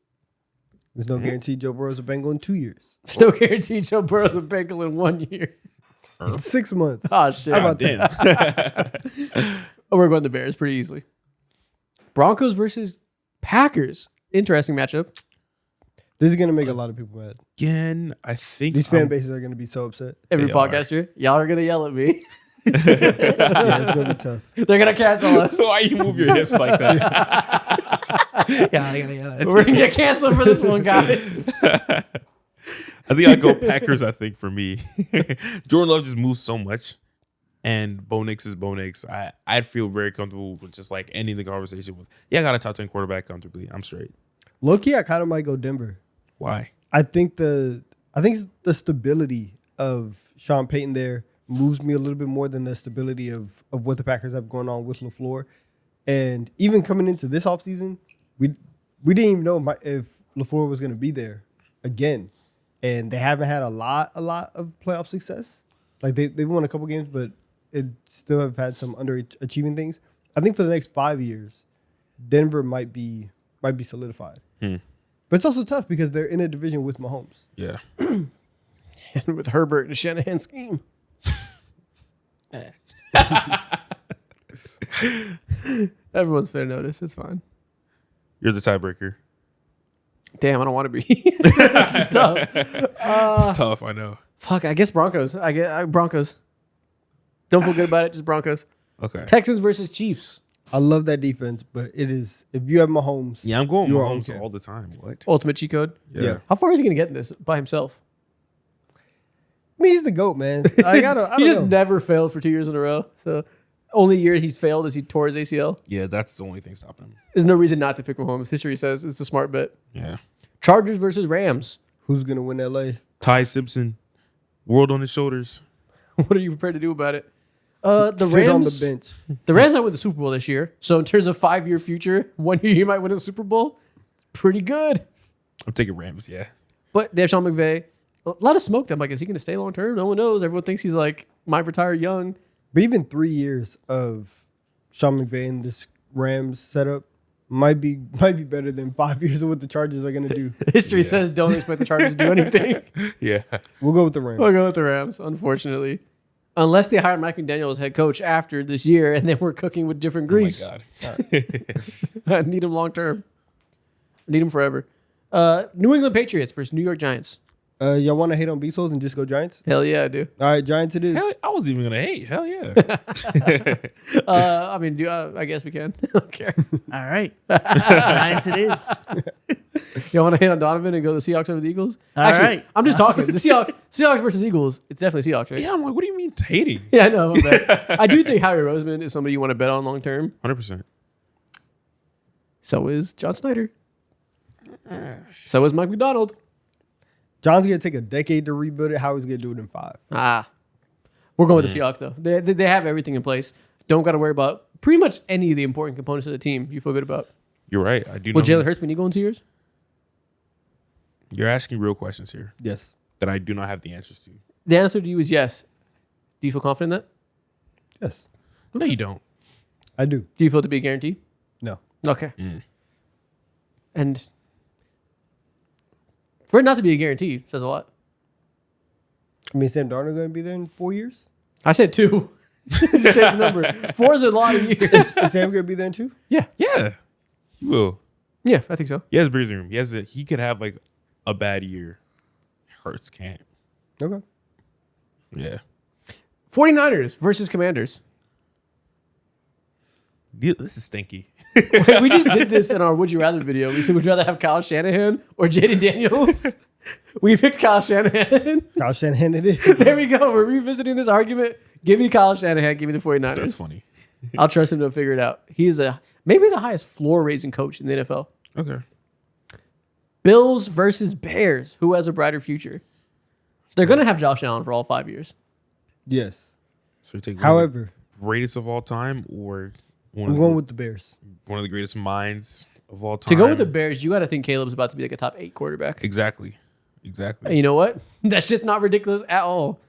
There's no guarantee Joe Burrow's a Bengal in 2 years. There's no guarantee Joe Burrow's a Bengal in 1 year. 6 months. Oh, shit. How about Damn. that? Oh, we're going the Bears pretty easily. Broncos versus Packers. Interesting matchup. This is going to make a lot of people mad. Again, I think These fan bases are going to be so upset. Every They are. podcaster, y'all are going to yell at me. Yeah, it's going to be tough. They're going to cancel us. Why you move your hips like that? yeah. We're going to get canceled for this one, guys. I think I'd go Packers, I think, for me. Jordan Love just moves so much. And Bo Nix is Bo Nix. I'd feel very comfortable with just like ending the conversation with, yeah, I got a top 10 quarterback comfortably. I'm straight. Low-key, I kind of might go Denver. Why? I think the stability of Sean Payton there moves me a little bit more than the stability of what the Packers have going on with LaFleur. And even coming into this offseason, we didn't even know if LaFleur was going to be there again. And they haven't had a lot of playoff success. Like they've won a couple games, but it still have had some underachieving things. I think for the next 5 years, Denver might be solidified. But it's also tough because they're in a division with Mahomes. Yeah. And with Herbert and Shanahan scheme. Everyone's fair notice. It's fine. You're the tiebreaker. Damn, I don't want to be. It's tough. It's tough, I know. Fuck, I guess Broncos. Broncos. Don't feel good about it. Just Broncos. Okay. Texans versus Chiefs. I love that defense, but it is if you have Mahomes. Yeah, I'm going You are Mahomes okay. all the time. What? Ultimate cheat code. Yeah. How far is he going to get in this by himself? I mean, he's the GOAT, man. I He don't just know. never failed for 2 years in a row. So only year he's failed is he tore his ACL. Yeah, that's the only thing stopping him. There's no reason not to pick Mahomes. History says it's a smart bet. Yeah. Chargers versus Rams. Who's gonna win LA? Ty Simpson, world on his shoulders. What are you prepared to do about it? The Sit Rams on the bench. The Rams might win the Super Bowl this year. So in terms of 5-year future, 1 year you might win a Super Bowl. It's pretty good. I'm taking Rams, yeah. But they have Sean McVay. A lot of smoke. I'm like, is he going to stay long term? No one knows. Everyone thinks he's like might retire young. But even 3 years of Sean McVay in this Rams setup might be better than 5 years of what the Chargers are gonna do. History says don't expect the Chargers to do anything. Yeah. We'll go with the Rams. We'll go with the Rams, unfortunately. Unless they hire Mike McDaniel as head coach after this year, and then we're cooking with different grease. Oh my God. I need him long term. I need him forever. New England Patriots versus New York Giants. Y'all want to hate on Bezos and just go Giants? Hell yeah, I do. All right, Giants it is. Hell, I wasn't even gonna hate. Hell yeah. I mean, I guess we can. I don't care. All right. Giants it is. You want to hit on Donovan and go the Seahawks over the Eagles? All right. I'm just talking. The Seahawks versus Eagles. It's definitely Seahawks, right? Yeah, I'm like, what do you mean hating? Yeah, I know. My bad. I do think Howie Roseman is somebody you want to bet on long term. 100%. So is John Snyder. So is Mike McDonald. John's gonna take a decade to rebuild it. Howie's gonna do it in 5. We're going with the Seahawks though. They have everything in place. Don't got to worry about pretty much any of the important components of the team. You feel good about. You're right. I do. Will know Jalen Hurts be an Eagle in 2 years? You're asking real questions here Yes. that I do not have the answers to. The answer to you is yes. Do you feel confident in that? Yes. No, you don't. I do. Do you feel it to be a guarantee? No. Okay. And for it not to be a guarantee says a lot. I mean, Sam Darnold gonna be there in 4 years? I said 2. Just say the number. 4 is a lot of years. Is Sam gonna be there in 2? Yeah. Yeah. You will. Yeah, I think so. He has breathing room. He could have like a bad year. Hurts can't. Okay. Yeah. 49ers versus Commanders. This is stinky. We just did this in our Would You Rather video. We said, would you rather have Kyle Shanahan or Jaden Daniels? We picked Kyle Shanahan. Kyle Shanahan it is. There we go. We're revisiting this argument. Give me Kyle Shanahan. Give me the 49ers. That's funny. I'll trust him to figure it out. He's maybe the highest floor-raising coach in the NFL. Okay. Bills versus Bears. Who has a brighter future? They're going to have Josh Allen for all 5 years. Yes. So you take However, greatest of all time or I'm going with the Bears. one of the greatest minds of all time. To go with the Bears, you got to think Caleb's about to be like a top 8 quarterback. Exactly. And you know what? That's just not ridiculous at all.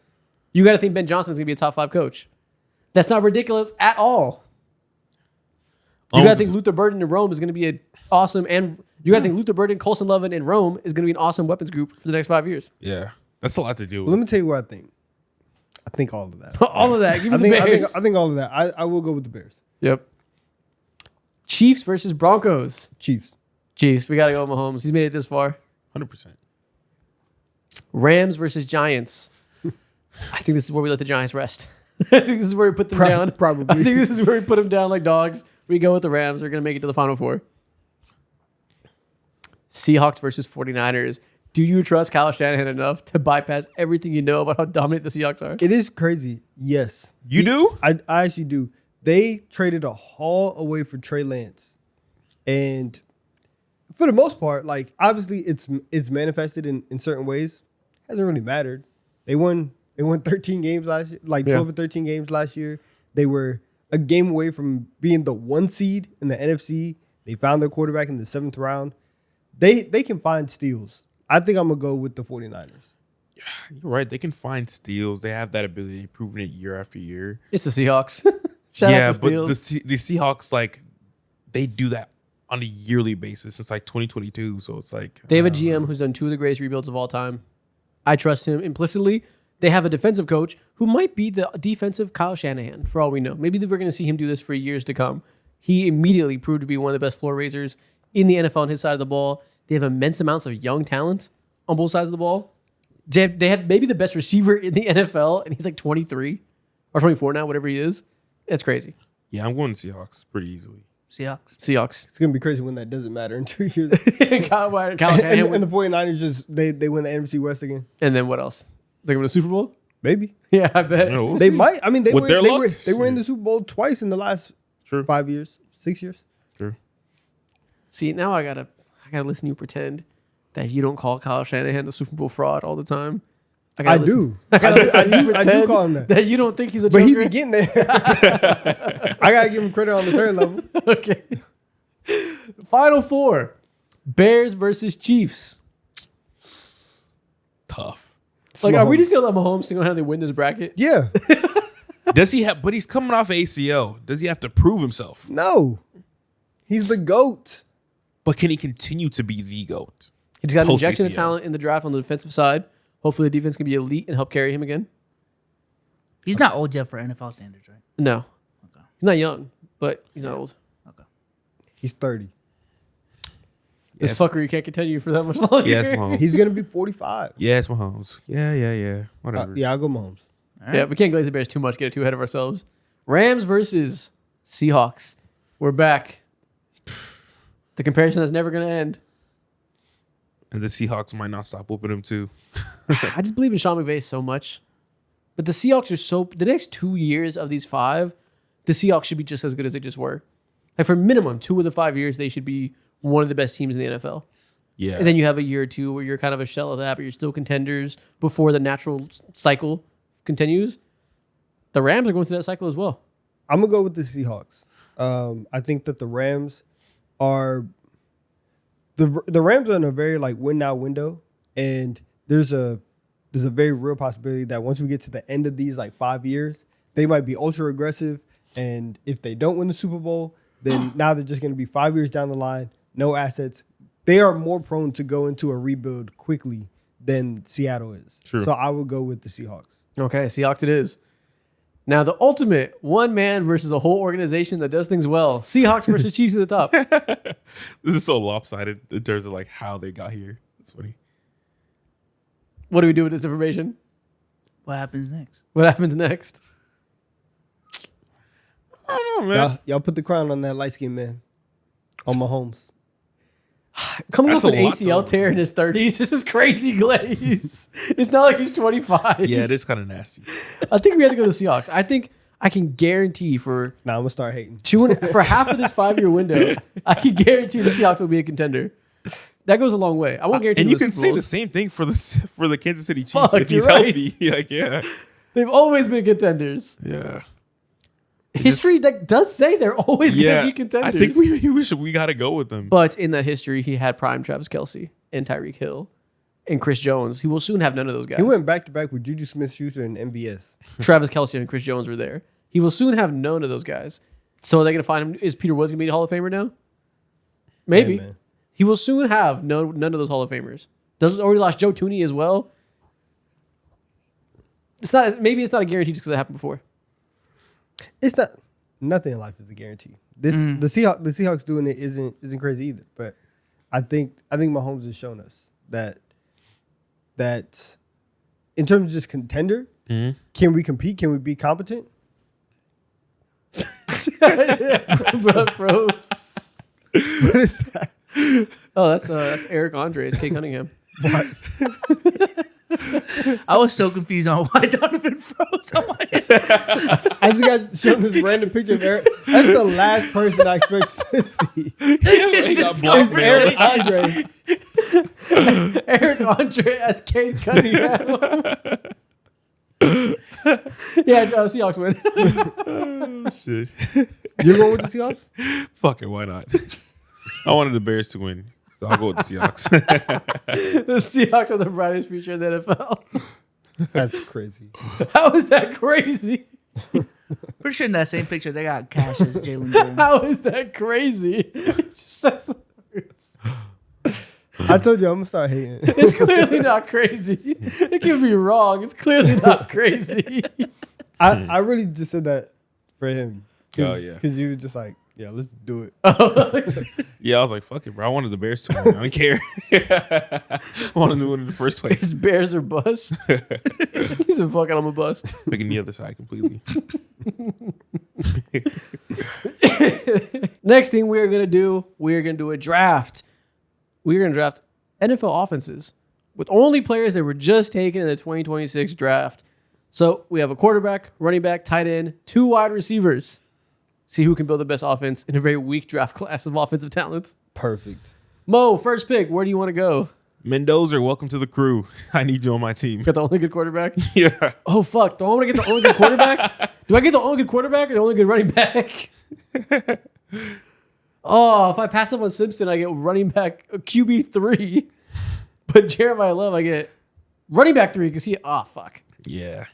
You got to think Ben Johnson's going to be a top 5 coach. That's not ridiculous at all. You got to think Luther Burden in Rome is going to be an awesome, and you got to think Luther Burden, Colson Lovin in Rome is going to be an awesome weapons group for the next 5 years. Yeah. That's a lot to do Well, let with. me tell you what I think. I think all of that. All of that. Give me the Bears. I think all of that. I will go with the Bears. Yep. Chiefs versus Broncos. Chiefs. Chiefs. We got to go Mahomes. He's made it this far. 100%. Rams versus Giants. I think this is where we let the Giants rest. I think this is where we put them down. Probably. I think this is where we put them down like dogs. We go with the Rams. They're going to make it to the Final Four. Seahawks versus 49ers. Do you trust Kyle Shanahan enough to bypass everything you know about how dominant the Seahawks are? It is crazy. Yes. You do? I actually do. They traded a haul away for Trey Lance. And for the most part, like obviously it's manifested in certain ways. Hasn't really mattered. They won 13 games last year, like 12 or 13 games last year. They were a game away from being the 1 seed in the NFC. They found their quarterback in the 7th round. They can find steals. I think I'm going to go with the 49ers. You're right. They can find steals. They have that ability. They've proven it year after year. It's the Seahawks. Shout out to but Steals. the Seahawks, like, they do that on a yearly basis since like 2022. So it's like They have a GM who's done 2 of the greatest rebuilds of all time. I trust him implicitly. They have a defensive coach who might be the defensive Kyle Shanahan, for all we know. Maybe we're going to see him do this for years to come. He immediately proved to be one of the best floor raisers in the NFL on his side of the ball. They have immense amounts of young talent on both sides of the ball. They have maybe the best receiver in the NFL, and he's like 23 or 24 now, whatever he is. It's crazy. Yeah, I'm going Seahawks pretty easily. Seahawks. It's going to be crazy when that doesn't matter in 2 years. Kyle Shanahan and wins. the 49ers just, they win the NFC West again. And then what else? They're going to the Super Bowl? Maybe. Yeah, I bet. You know, we'll They see. might. I mean, they With were their luck? they were in the Super Bowl twice in the last True. 5 years, 6 years. True. See, now I gotta listen to you pretend. that you don't call Kyle Shanahan the Super Bowl fraud all the time. I do. I do call him that. That you don't think he's a But joker? he be getting there. I gotta give him credit on a certain level. Okay. Final four. Bears versus Chiefs. Tough. It's like, are we just going to let Mahomes single-handedly win this bracket? Yeah. Does he have? But he's coming off ACL. Does he have to prove himself? No. He's the GOAT. But can he continue to be the GOAT? He's got an Post injection of ACL. talent in the draft on the defensive side. Hopefully the defense can be elite and help carry him again. He's not old yet for NFL standards, right? No. Okay. He's not young, but he's not old. Okay. He's 30. This fuckery can't continue for that much longer. Yeah, it's Mahomes. He's gonna be 45. Yeah, it's Mahomes. Yeah. Whatever. Yeah, I'll go Mahomes. Yeah, we can't glaze the Bears too much, get it too ahead of ourselves. Rams versus Seahawks. We're back. The comparison that's never going to end. And the Seahawks might not stop whooping him too. I just believe in Sean McVay so much. But the Seahawks are so... The next 2 years of these 5, the Seahawks should be just as good as they just were. Like for minimum 2 of the 5 years, they should be one of the best teams in the NFL. Yeah. And then you have a year or two where you're kind of a shell of that, but you're still contenders before the natural cycle continues. The Rams are going through that cycle as well. I'm gonna go with the Seahawks. I think that the Rams are the Rams are in a very like win now window, and there's a very real possibility that once we get to the end of these like 5 years, they might be ultra aggressive, and if they don't win the Super Bowl, then now they're just gonna be 5 years down the line, no assets. They are more prone to go into a rebuild quickly than Seattle is. True. So I would go with the Seahawks. Okay, Seahawks it is. Now, the ultimate one man versus a whole organization that does things well. Seahawks versus Chiefs at the top. This is so lopsided in terms of like how they got here. It's funny. What do we do with this information? What happens next? What happens next? I don't know, man. Y'all put the crown on that light skinned man, on Mahomes. Coming That's off an a lot ACL to- tear in his 30s, this is crazy glaze. It's not like he's 25. Yeah, it is kind of nasty. I think we have to go to the Seahawks. I think I can guarantee for Now I'm gonna start hating. for half of this 5-year window, I can guarantee the Seahawks will be a contender. That goes a long way. I won't guarantee And you the can Super say Bowl. the same thing for the Kansas City Chiefs Fuck, if he's you're right. healthy. Like, yeah. They've always been contenders. Yeah. History that does say they're always going to be contenders. I think we got to go with them. But in that history, he had prime Travis Kelce and Tyreek Hill and Chris Jones. He will soon have none of those guys. He went back to back with Juju Smith-Schuster and MVS. Travis Kelce and Chris Jones were there. He will soon have none of those guys. So are they going to find him? Is Peter Woods going to be a Hall of Famer now? Maybe. Yeah, man. He will soon have none of those Hall of Famers. Already lost Joe Tooney as well. Maybe it's not a guarantee just because it happened before. It's not. Nothing in life is a guarantee. The Seahawks doing it isn't crazy either. But I think Mahomes has shown us that in terms of just contender, can we compete? Can we be competent? Bro, froze. What is that? Oh, that's Eric Andre. It's Kate Cunningham. What? I was so confused on why Donovan froze on my head. I just got shown this random picture of Eric. That's the last person I expect to see. He got It's Eric blackmailed. Andre. Eric Andre as Kate Cunningham. Yeah, Seahawks win. Shit. You're going with the Seahawks? Fuck it, why not? I wanted the Bears to win, so I'll go with the Seahawks. The Seahawks are the brightest future in the NFL. That's crazy. How is that crazy? Pretty sure in that same picture they got Cash as Jalen Green. How is that crazy? Just said some words. I told you I'm gonna start hating. It's clearly not crazy. It can be wrong. It's clearly not crazy. I really just said that for him. Oh, yeah. Because you were just like, yeah, let's do it. Yeah, I was like, fuck it, bro. I wanted the Bears to win. I don't care. I wanted to win in the first place. It's Bears or bust. He said, fuck it, I'm a bust. Picking the other side completely. Next thing we're going to do a draft. We're going to draft NFL offenses with only players that were just taken in the 2026 draft. So we have a quarterback, running back, tight end, 2 wide receivers. See who can build the best offense in a very weak draft class of offensive talent. Perfect. Mo, first pick. Where do you want to go? Mendoza, welcome to the crew. I need you on my team. Got the only good quarterback. Yeah. Oh fuck! Do I want to get the only good quarterback? Do I get the only good quarterback or the only good running back? Oh, if I pass up on Simpson, I get running back QB 3. But Jeremiah Love, I get running back 3 because he. Oh fuck. Yeah.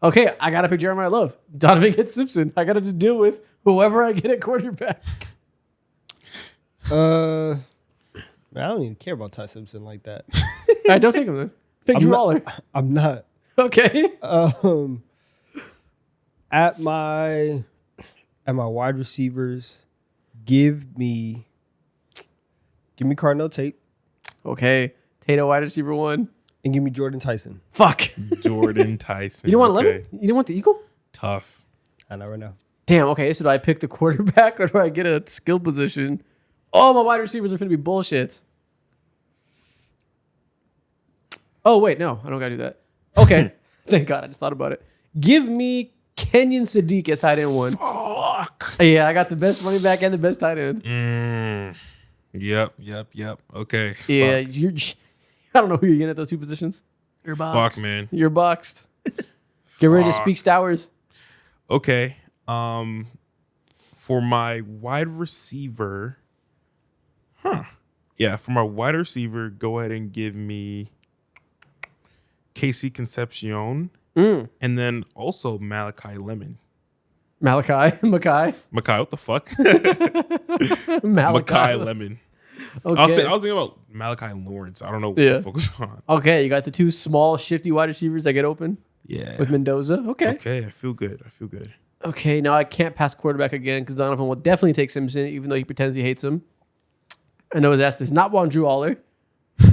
Okay, I gotta pick Jeremiah Love. Donovan gets Simpson. I gotta just deal with whoever I get at quarterback. Man, I don't even care about Ty Simpson like that. All right, don't take him then. Pick Drew Waller. I'm not. Okay. At my wide receivers, give me Cardinal Tate Okay. Tato wide receiver 1. and give me Jordan Tyson. Fuck. Jordan Tyson. You don't want okay. Lemon? You don't want the Eagle? Tough. I know right now. Damn, okay, so do I pick the quarterback or do I get a skill position? Oh, my wide receivers are going to be bullshit. Oh, wait, no, I don't got to do that. Okay, thank God, I just thought about it. Give me Kenyon Sadiq at tight end 1. Fuck. Yeah, I got the best running back and the best tight end. Yep. Okay. Yeah, Fuck. I don't know who you're getting at those 2 positions. You're boxed. Fuck, man. You're boxed. Get ready to speak Stowers. Okay. For my wide receiver, yeah, for my wide receiver, go ahead and give me Casey Concepcion, and then also Malachi Lemon. Makai. Makai, what the fuck? Makai Lemon. Okay. I was thinking about Malachi Lawrence. I don't know what the fuck was on. Okay, you got the 2 small, shifty wide receivers that get open. Yeah. With Mendoza. Okay. Okay, I feel good. Okay, now I can't pass quarterback again because Donovan will definitely take Simpson, even though he pretends he hates him. I know his ass does not want Drew Aller.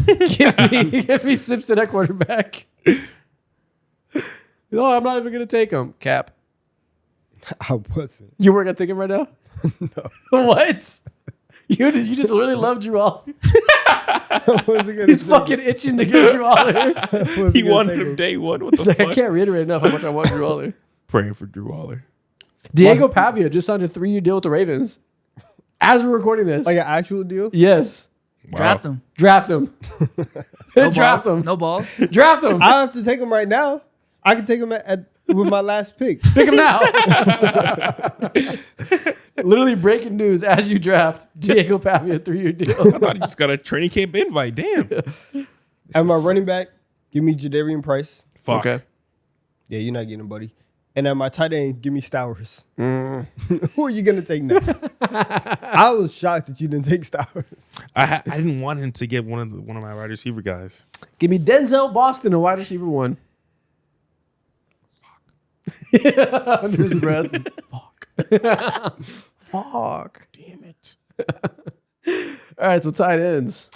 give me Simpson at quarterback. No, I'm not even gonna take him. Cap. I wasn't. You weren't gonna take him right now? No. What? You just literally love Drew Aller. I wasn't gonna He's take fucking itching to get Drew Aller. it. He wanted him day one. What He's the like, fuck? I can't reiterate enough how much I want Drew Aller. Praying for Drew Waller. Diego Pavia just signed a 3-year deal with the Ravens. As we're recording this. Like an actual deal? Yes. Wow. Draft him. Draft him. No Draft balls. him. No balls. Draft him. I don't have to take him right now. I can take him with my last pick. Pick him now. Literally breaking news as you draft Diego Pavia 3-year deal. I thought he just got a training camp invite. Damn. At my running back, give me Jadarian Price. Fuck. Okay. Yeah, you're not getting him, buddy. And at my tight end, give me Stowers. Who are you going to take now? I was shocked that you didn't take Stowers. I didn't want him to get one of my wide receiver guys. Give me Denzel Boston, a wide receiver 1. Under his breath. Fuck. Fuck. Damn it. All right, so tight ends.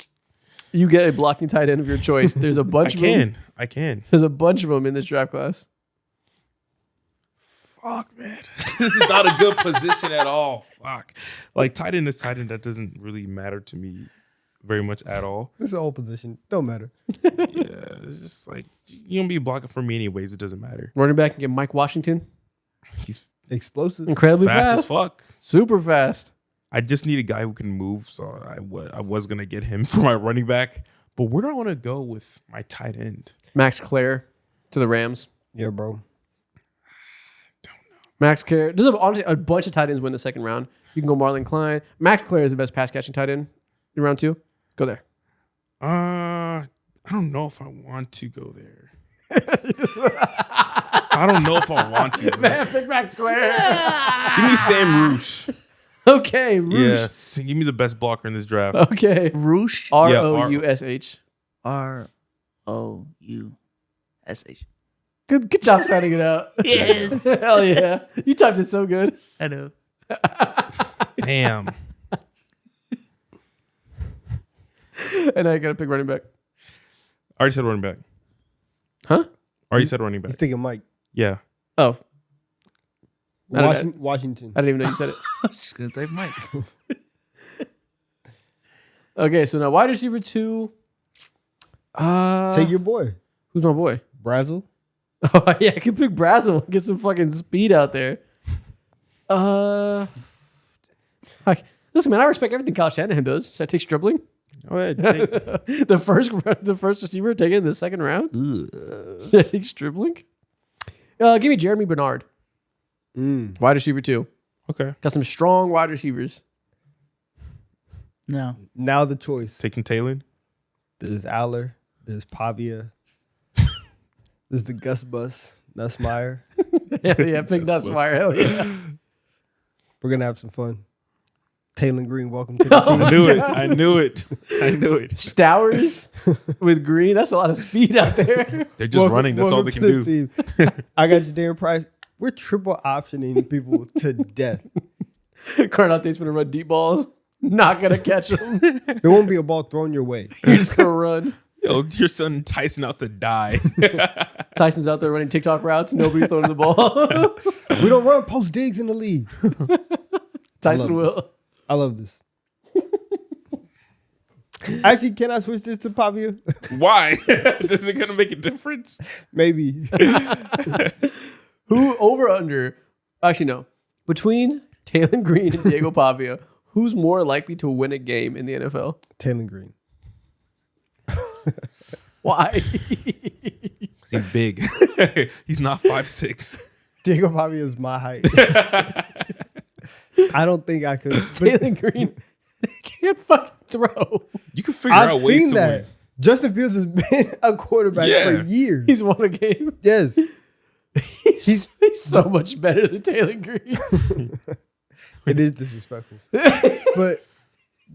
You get a blocking tight end of your choice. There's a bunch of them. I can. There's a bunch of them in this draft class. Fuck, man. This is not a good position at all. Fuck. Like, tight end is tight end. That doesn't really matter to me very much at all. This is an old position. Don't matter. Yeah, it's just like, you don't be blocking for me anyways. It doesn't matter. Running back and get Mike Washington. He's Explosive. Incredibly fast fast. as fuck. Super fast. I just need a guy who can move, so I was going to get him for my running back. But where do I want to go with my tight end? Max Clare to the Rams. Yeah, bro. Max Clare. There's honestly a bunch of tight ends win the second round. You can go Marlon Klein. Max Clare is the best pass catching tight end in round 2. Go there. I don't know if I want to go there. I don't know if I want to. Man, pick Max Clare. Give me Sam Roosh. Okay, Roosh. Yes, give me the best blocker in this draft. Okay. Roosh. Roush. Roush. Good job sounding it out. Yes. Hell yeah. You typed it so good. I know. Damn. And now you got to pick running back. I already said running back. Huh? Already said running back. He's taking Mike. Yeah. Oh, I don't- Washington. I didn't even know you said it. I'm just gonna take Mike. Okay, so now wide receiver 2. Take your boy. Who's my boy? Brazel. Oh, yeah, I can pick Brazel. Get some fucking speed out there. Listen, man, I respect everything Kyle Shanahan does. Should I take Stribling? Go ahead. the first receiver taken in the second round. I think Stribling. Give me Jeremy Bernard. Wide receiver 2. Okay. Got some strong wide receivers. No. Now the choice. Taking Taylor. There's Aller. There's Pavia. There's the Gus Bus. Nussmeier. yeah, pick Nussmeier. Hell yeah. We're going to have some fun. Taylor Green, welcome to the team. I knew it. I knew it. I knew it. Stowers with Green. That's a lot of speed out there. They're just running. That's all they can do. Team. I got Jadair Price. We're triple optioning people to death. Carnata's going to run deep balls. Not going to catch them. There won't be a ball thrown your way. You're just going to run. Yo, your son Tyson out to die. Tyson's out there running TikTok routes. Nobody's throwing the ball. We don't run post digs in the league. Tyson will. I love this. Actually, can I switch this to Pavia? Why? Is it going to make a difference? Maybe. Who over under? Actually, no. Between Taylor Green and Diego Pavia, who's more likely to win a game in the NFL? Taylor Green. Why? He's big. He's not 5'6". Diego Pavia is my height. I don't think I could. Taylor Green can't fucking throw. You can figure I've out ways seen to that. win. Justin Fields has been a quarterback for years. He's won a game. Yes. He's so much better than Taylor Green. It is disrespectful. But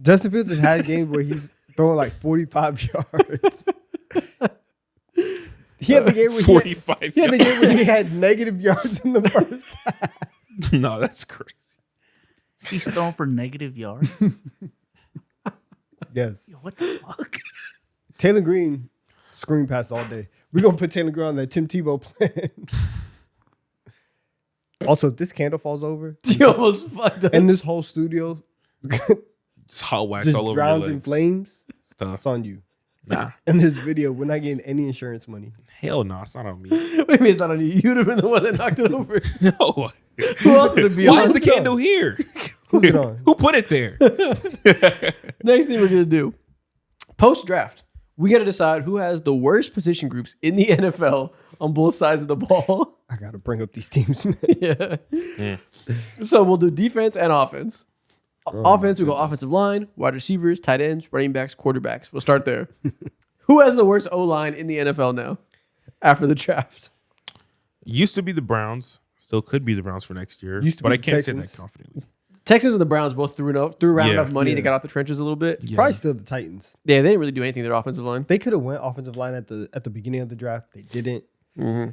Justin Fields has had games where he's throwing like 45 yards. He had the game where 45 he had the game where he had negative yards in the first half. No, that's crazy. He's throwing for negative yards. Yes. Yo, what the fuck? Taylor Green, screen pass all day. We're going to put Taylor Green on that Tim Tebow plan. Also, if this candle falls over, You almost fucked up. and this whole studio Just hot wax just all over your drowns legs. in flames, it's Stuff. on you. Nah. In this video, we're not getting any insurance money. Hell no, it's not on me. What do you mean it's not on you? You'd have been the one that knocked it over. No. Who else would it be Why on? is the candle here? Who's it on? Who put it there? Next thing we're going to do. Post-draft, we got to decide who has the worst position groups in the NFL on both sides of the ball. I got to bring up these teams, man. Yeah. So we'll do defense and offense. Offense, we go offensive line, wide receivers, tight ends, running backs, quarterbacks. We'll start there. Who has the worst O-line in the NFL now after the draft? Used to be the Browns. Still could be the Browns for next year. Used to but be I the can't say Texans. that confidently. Texans and the Browns both threw around Yeah. enough money Yeah. to get off the trenches a little bit. Yeah. Probably still the Titans. Yeah, they didn't really do anything to their offensive line. They could have went offensive line at the beginning of the draft. They didn't. Mm-hmm.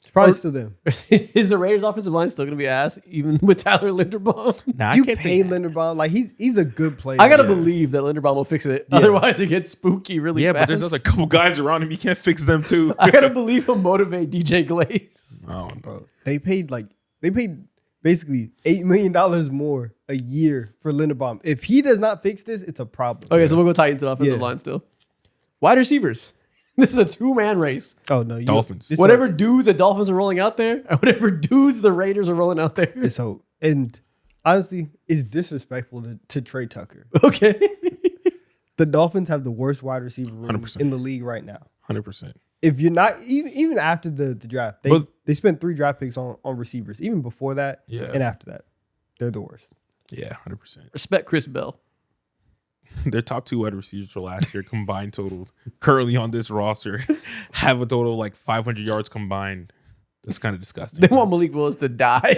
It's probably still them. Is the Raiders' offensive line still going to be ass, even with Tyler Linderbaum? Nah, You I can't pay say Linderbaum like he's a good player. I got to believe that Linderbaum will fix it. Yeah. Otherwise, it gets spooky really Yeah, fast. but there's just a couple guys around him. You can't fix them too. I got to believe he'll motivate DJ Glaze. Oh, Bro, they paid basically $8 million more a year for Linderbaum. If he does not fix this, it's a problem. Okay, so we'll go Titans to the offensive Yeah. line still. Wide receivers. This is a two-man race. Oh no, Dolphins. It's Whatever dudes the Dolphins are rolling out there, and whatever dudes the Raiders are rolling out there. It's so and honestly, it's disrespectful to Trey Tucker. Okay. The Dolphins have the worst wide receiver room 100%. in the league right now. 100%. If you're not even after the draft, But- they spent 3 draft picks on receivers. Even before that, Yeah. and after that, they're the worst. Yeah, 100%. Respect Chris Bell. Their top 2 wide receivers for last year combined total currently on this roster have a total of like 500 yards combined. That's kind of disgusting. They want Malik Willis to die.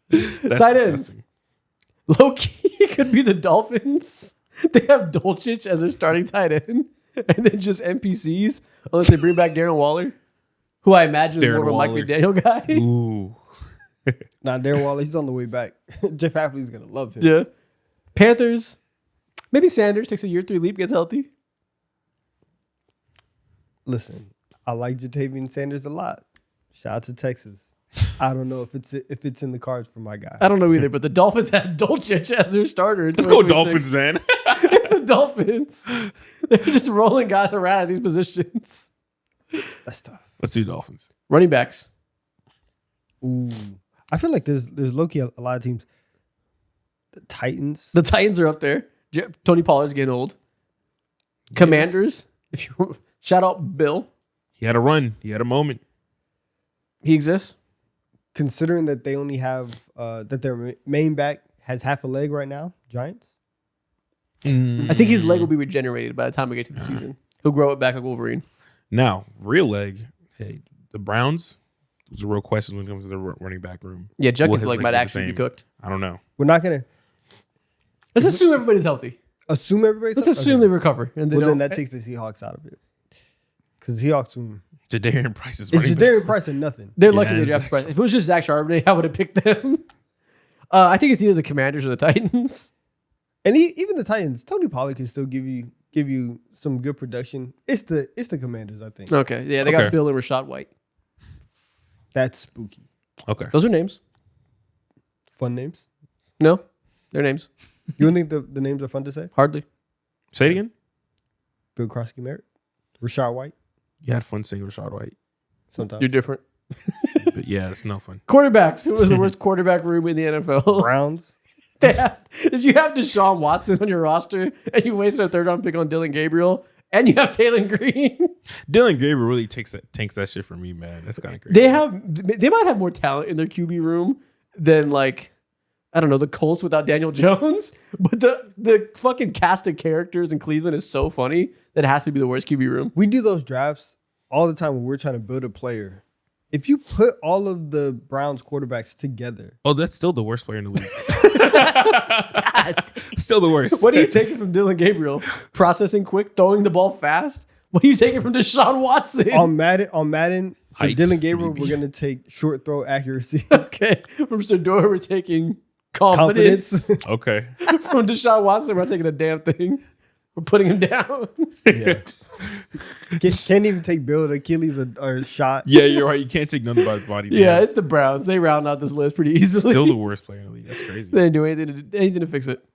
That's Tight ends. disgusting. Low-key, it could be the Dolphins. They have Dolchich as their starting tight end, and then just NPCs, unless they bring back Darren Waller, who I imagine is Darren more of a Mike Waller. McDaniel guy. Ooh. Now Darren Waller, he's on the way back. Jeff Hafley's gonna love him. Yeah. Panthers. Maybe Sanders takes a year 3 leap, gets healthy. Listen, I like Jatavian Sanders a lot. Shout out to Texas. I don't know if it's in the cards for my guy. I don't know either, but the Dolphins had Dolchich as their starter. in Let's go 2026. Dolphins, man. It's the Dolphins. They're just rolling guys around at these positions. That's tough. Let's do Dolphins. Running backs. Ooh, I feel like there's low-key a lot of teams. The Titans. The Titans are up there. Tony Pollard's getting old. Commanders. If you shout out Bill. He had a run. He had a moment. He exists. Considering that they only have that their main back has half a leg right now, Giants. I think his leg will be regenerated by the time we get to the season. He'll grow it back like Wolverine. Now, real leg. Hey, the Browns. Those are real questions when it comes to the running back room. Yeah, Will Jenkins his like leg might be the actually be same? cooked. I don't know. We're not gonna Let's assume everybody's healthy. assume everybody's. Let's assume they recover. And they Well, then don't. that takes the Seahawks out of it. Because the Seahawks, Jadarian Price is it's running back. Jadarian Price and nothing. They're lucky they it's drafted Price. If it was just Zach Charbonnet, I would have picked them. I think it's either the Commanders or the Titans. And even the Titans, Tony Pollard can still give you some good production. It's the Commanders, I think. Okay, yeah, they Okay. got Bill and Rashad White. That's spooky. Okay. Those are names. Fun names. No, they're names. You don't think the names are fun to say? Hardly. Say it again. Bill Krosky Merritt, Rashad White. You had fun saying Rashad White. Sometimes You're different. But yeah, it's no fun. Quarterbacks. Who was the worst quarterback room in the NFL? Browns. If you have Deshaun Watson on your roster and you wasted a third round pick on Dylan Gabriel and you have Taylor Green, Dylan Gabriel really tanks that shit for me, man. That's kind of crazy. they might have more talent in their QB room than like, I don't know, the Colts without Daniel Jones. But the fucking cast of characters in Cleveland is so funny that it has to be the worst QB room. We do those drafts all the time when we're trying to build a player. If you put all of the Browns quarterbacks together, Oh, that's still the worst player in the league. Still the worst. What are you taking from Dylan Gabriel? Processing quick, throwing the ball fast? What are you taking from Deshaun Watson? on Madden for Height, Dylan Gabriel, maybe. we're gonna take short throw accuracy. Okay. From Shador, we're taking confidence. Okay. From Deshaun Watson, we're not taking a damn thing. We're putting him down. Yeah. Can't even take Bill to Achilles or a shot. Yeah, you're right. You can't take nothing by his body. Yeah, man. it's the Browns. They round out this list pretty easily. Still the worst player in the league. That's crazy. They didn't do anything to fix it.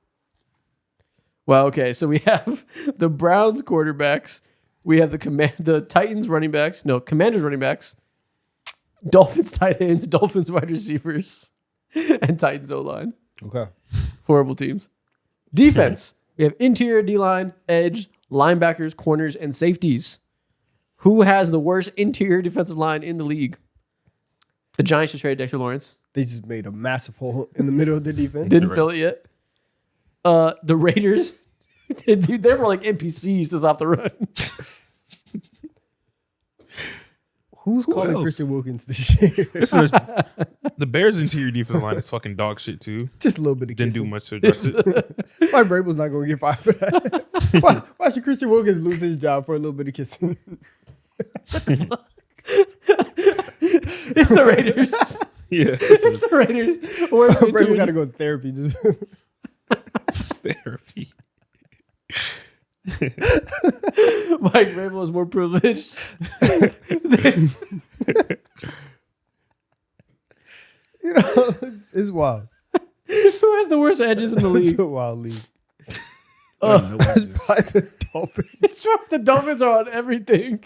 Well, okay, so we have the Browns quarterbacks. We have the Titans running backs. No, Commanders running backs. Dolphins tight ends. Dolphins wide receivers. And Titans O-line. Okay. Horrible teams. Defense. We have interior D-line, edge, linebackers, corners, and safeties. Who has the worst interior defensive line in the league? The Giants just traded Dexter Lawrence. They just made a massive hole in the middle of the defense. Didn't fill it yet. The Raiders, dude, they were like NPCs to stop the run. Who's calling else? Christian Wilkins this year? The Bears' interior defensive line is fucking dog shit too. Just a little bit of Didn't kissing. do much to address it. Mike Vrabel's not going to get fired for that. Why should Christian Wilkins lose his job for a little bit of kissing? It's the Raiders. Yeah. It's the Raiders. Worst Vrabel interior got to go to therapy. Just Therapy. Mike Vrabel is more privileged. it's wild. Who has the worst edges in the It's league? a wild league. No By edges. the Dolphins. It's from the Dolphins are on everything.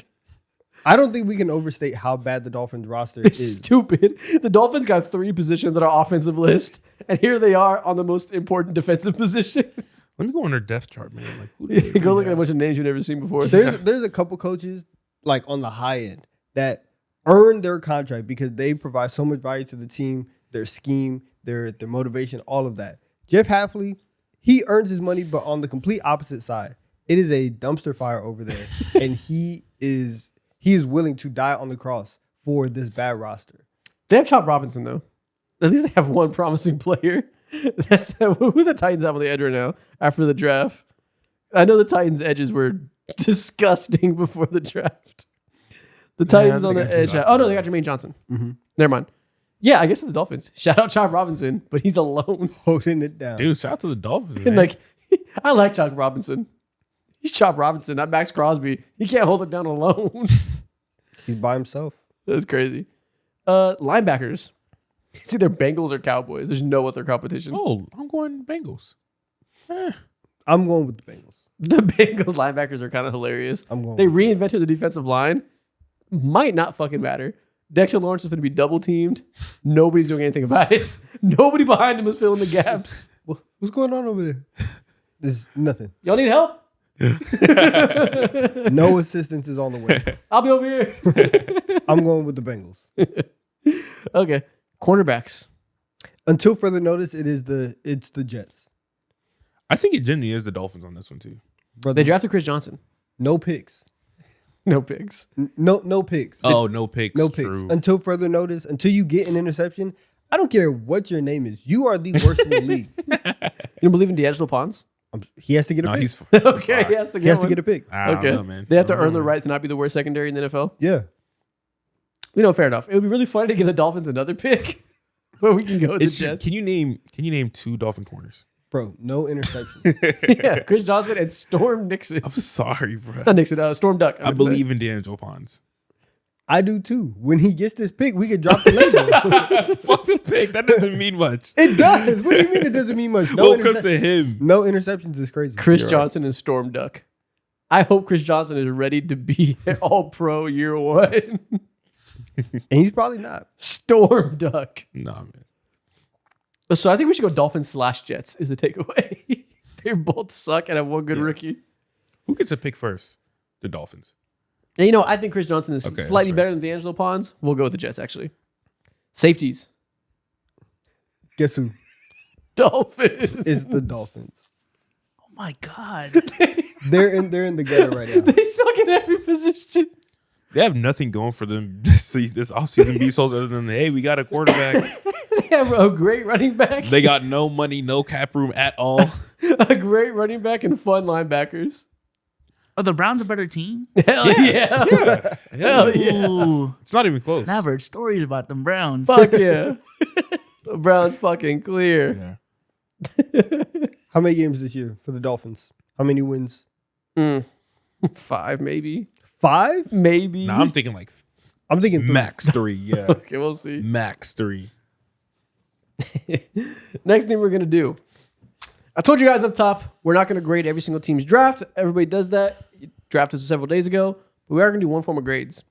I don't think we can overstate how bad the Dolphins roster It's is. stupid. The Dolphins got 3 positions on our offensive list, and here they are on the most important defensive position. Let me go on their depth chart, man. Like, who do they Go look really at a bunch of names you've never seen before. There's a couple coaches like on the high end that earn their contract because they provide so much value to the team, their scheme, their motivation, all of that. Jeff Hafley, he earns his money, but on the complete opposite side, it is a dumpster fire over there, and he is willing to die on the cross for this bad roster. They have Chop Robinson, though. At least they have one promising player. That's who the Titans have on the edge right now after the draft. I know the Titans' edges were disgusting before the draft. The Titans on the that's edge. disgusting. Oh, no, they got Jermaine Johnson. Never mind. Yeah, I guess it's the Dolphins. Shout out Chop Robinson, but he's alone. Holding it down. Dude, shout out to the Dolphins, man. And like, I like Chop Robinson. He's Chop Robinson, not Max Crosby. He can't hold it down alone. He's by himself. That's crazy. Linebackers. It's either Bengals or Cowboys. There's no other competition. Oh, I'm going Bengals. I'm going with the Bengals. The Bengals linebackers are kind of hilarious. I'm going They with reinvented the defensive line. Might not fucking matter. Dexter Lawrence is going to be double teamed. Nobody's doing anything about it. Nobody behind him is filling the gaps. What's going on over there? There's nothing. Y'all need help? No assistance is on the way. I'll be over here. I'm going with the Bengals. Okay. Cornerbacks. Until further notice, it's the Jets. I think it genuinely is the Dolphins on this one too. Brother, They drafted Chris Johnson. no picks. No picks. No picks. Oh, no picks. No picks. True. Until further notice, until you get an interception, I don't care what your name is. You are the worst in the league. You don't believe in D'Angelo Ponds? He has to get a No, pick. he's Okay, he has to He has one. to get a pick. I don't Okay. know, man. They have to earn the right to not be the worst secondary in the NFL. Yeah. Fair enough. It would be really funny to give the Dolphins another pick, but we can go with the Jets. Can you name 2 Dolphin corners? Bro, no interception. Yeah, Chris Johnson and Storm Nixon. I'm sorry, bro. Not Nixon, Storm Duck. I believe in D'Angelo Ponds. I do too. When he gets this pick, we can drop the label. Fuck the pick. That doesn't mean much. It does. What do you mean it doesn't mean much? Welcome to him. No interceptions is crazy. Chris You're Johnson and Storm Duck. I hope Chris Johnson is ready to be an all-pro year one. And he's probably not. Storm Duck. Nah, man. So I think we should go Dolphins / Jets is the takeaway. They both suck and have one good rookie. Who gets a pick first? The Dolphins. And I think Chris Johnson is Okay, slightly that's better than D'Angelo Ponds. We'll go with the Jets, actually. Safeties. Guess who? Dolphins. Is the Dolphins. Oh my God. They're in the gutter right now. They suck in every position. They have nothing going for them this offseason, Beasles, other than, hey, we got a quarterback. They have a great running back. They got no money, no cap room at all. A great running back and fun linebackers. Are the Browns a better team? Hell yeah. Hell yeah. Ooh, It's not even close. I've heard stories about them Browns. Fuck yeah. The Browns fucking clear. Yeah. How many games this year for the Dolphins? How many wins? 5 maybe. 5? Maybe. Nah, I'm thinking like I'm thinking 3. max 3. Yeah. Okay, we'll see. Max 3. Next thing we're going to do. I told you guys up top, we're not going to grade every single team's draft. Everybody does that. You drafted us several days ago. But we are going to do one form of grades.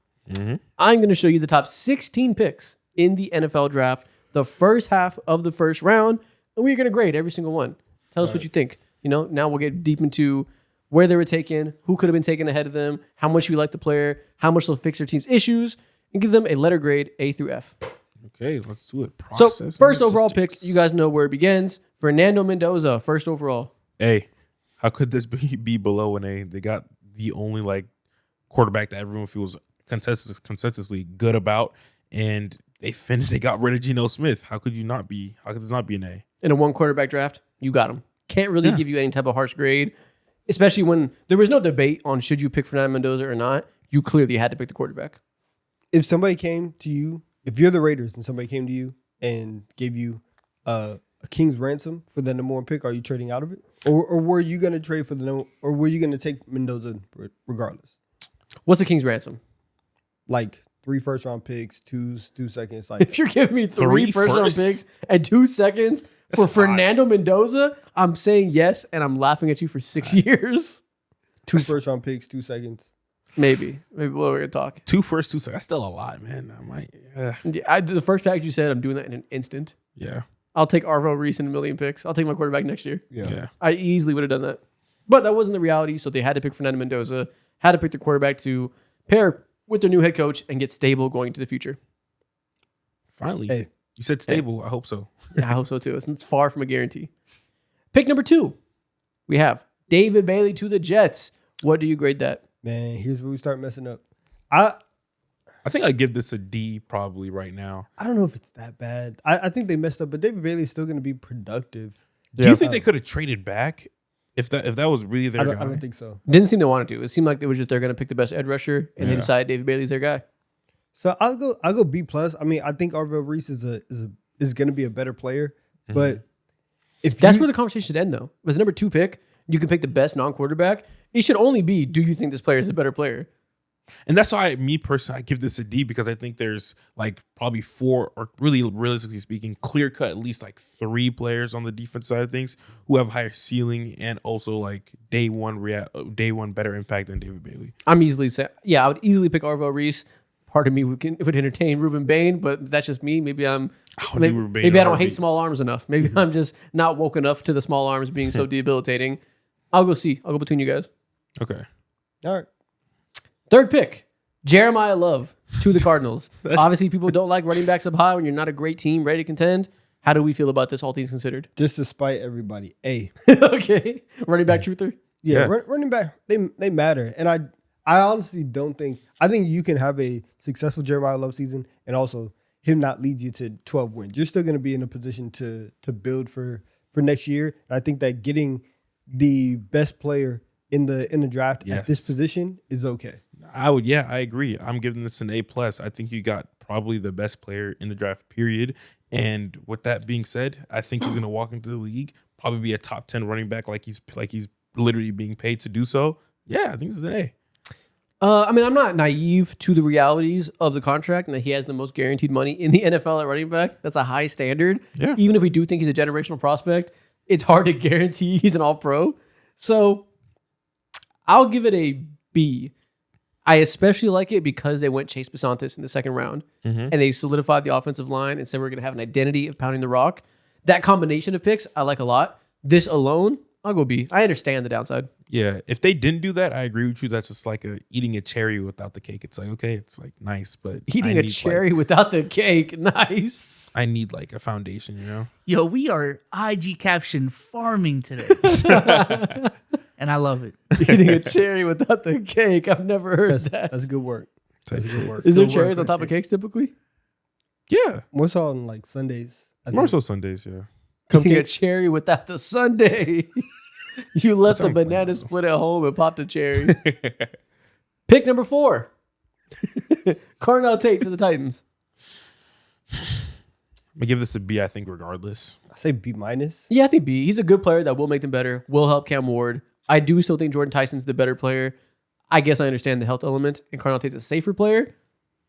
I'm going to show you the top 16 picks in the NFL draft, the first half of the first round, and we're going to grade every single one. Tell us what you think. Now we'll get deep into where they were taken, who could have been taken ahead of them, how much you like the player, how much they'll fix their team's issues, and give them a letter grade A through F. Okay, let's do it. So, Process first overall logistics. pick, you guys know where it begins. Fernando Mendoza, first overall. Hey, how could this be below an A? They got the only quarterback that everyone feels consensusly good about, and they got rid of Geno Smith. How could this not be an A? In a one quarterback draft, you got him. Can't really give you any type of harsh grade, especially when there was no debate on should you pick Fernando Mendoza or not. You clearly had to pick the quarterback. If somebody came to you, if you're the Raiders and somebody came to you and gave you a king's ransom for the number 1 pick, are you trading out of it? Or were you going to trade for or were you going to take Mendoza regardless? What's the king's ransom? Like 3 first-round picks, 2 seconds. Like If you're giving me 3 first-round firsts? picks and 2 seconds for a lot. Fernando Mendoza, I'm saying yes, and I'm laughing at you for 6 years. 2 first-round picks, 2 seconds. Maybe what we're gonna talk. 2 first, 2 seconds. That's still a lot, man. I might. Yeah, the first package you said, I'm doing that in an instant. Yeah. I'll take Arvo Reese in a million picks. I'll take my quarterback next year. Yeah. I easily would have done that. But that wasn't the reality, so they had to pick Fernando Mendoza, had to pick the quarterback to pair with their new head coach and get stable going into the future. Finally. Hey. You said stable. I hope so. Yeah, I hope so too. It's far from a guarantee. Pick number 2, we have David Bailey to the Jets. What do you grade that? Man, here's where we start messing up. I think I'd give this a D probably right now. I don't know if it's that bad. I think they messed up, but David Bailey's still going to be productive. Do you think they could have traded back if that was really their guy? I don't think so. Didn't seem to want to. It seemed like they were just they're going to pick the best edge rusher, and they decided David Bailey's their guy. So I'll go B plus. I mean, I think Arvell Reese is going to be a better player, but if That's where the conversation should end, though. With the number 2 pick, you can pick the best non-quarterback. It should only be, do you think this player is a better player? And that's why me personally, I give this a D because I think there's probably 4 or really realistically speaking, clear cut at least 3 players on the defense side of things who have higher ceiling and also day one better impact than David Bailey. I would easily pick Arvo Reese. Part of me would entertain Ruben Bain, but that's just me. Maybe I don't hate small arms enough. Maybe I'm just not woke enough to the small arms being so debilitating. I'll go C. I'll go between you guys. Okay. All right. Third pick, Jeremiah Love to the Cardinals. Obviously, people don't like running backs up high when you're not a great team ready to contend. How do we feel about this, all things considered? Just to spite everybody. A. Okay. Running back truther? Yeah. Yeah. Running back, they matter. And I honestly don't think, I think you can have a successful Jeremiah Love season and also him not lead you to 12 wins. You're still going to be in a position to build for next year. And I think that getting the best player in the draft at this position is okay. I agree. I'm giving this an A+. I think you got probably the best player in the draft, period. And with that being said, I think he's going to walk into the league, probably be a top 10 running back like he's literally being paid to do so. Yeah, I think this is an A. I mean, I'm not naive to the realities of the contract and that he has the most guaranteed money in the NFL at running back. That's a high standard. Yeah. Even if we do think he's a generational prospect, it's hard to guarantee he's an all-pro. So I'll give it a B. I especially like it because they went Chase Besantis in the second round and they solidified the offensive line and said we're going to have an identity of pounding the rock. That combination of picks, I like a lot. This alone, I'll go B. I understand the downside. Yeah, if they didn't do that, I agree with you. That's just like eating a cherry without the cake. It's like, okay, it's like nice, but Eating a cherry without the cake, nice. I need like a foundation, you know? Yo, we are IG caption farming today. And I love it. Eating a cherry without the cake. I've never heard that. That's good work. That's good work. Is there Good cherries work on top of cakes typically? Yeah. More so on like Sundays. I More think. so Sundays, yeah. Eating a cherry without the sundae. You left the banana split at home and popped a cherry. Pick number 4. Carnell Tate to the Titans. I'm gonna give this a B, I think, regardless. I say B minus. Yeah, I think B. He's a good player that will make them better, will help Cam Ward. I do still think Jordan Tyson's the better player. I guess I understand the health element, and Carnell Tate's a safer player.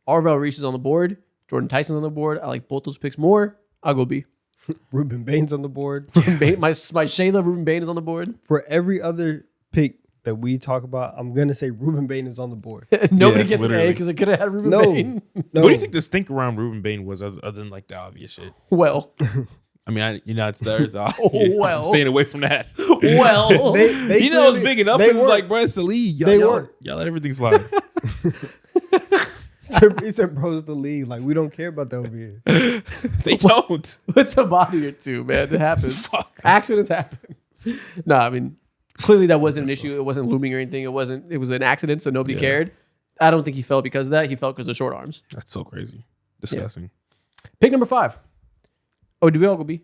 Arvell Reese is on the board. Jordan Tyson's on the board. I like both those picks more. I'll go B. Ruben Bain's on the board. My Shayla Ruben Bain is on the board. For every other pick that we talk about, I'm gonna say Ruben Bain is on the board. Nobody Yeah, gets literally. an A because it could have had Ruben No, Bain. no. What do you think the stink around Ruben Bain was other than like the obvious shit? Well, I mean, it's there. Well. I'm staying away from that. well. They You know, it's big enough. They It's weren't. like, bro, it's the league. They Y'all weren't. let everything slide. He said, "Bro, it's the league. Like we don't care about that over here." They don't. It's a body or two, man. It happens. Accidents happen. No, I mean, clearly that wasn't an issue. It wasn't looming or anything. It was an accident, so nobody cared. I don't think he fell because of that. He fell because of short arms. That's so crazy. Disgusting. Pick number 5. Oh, do we all go B?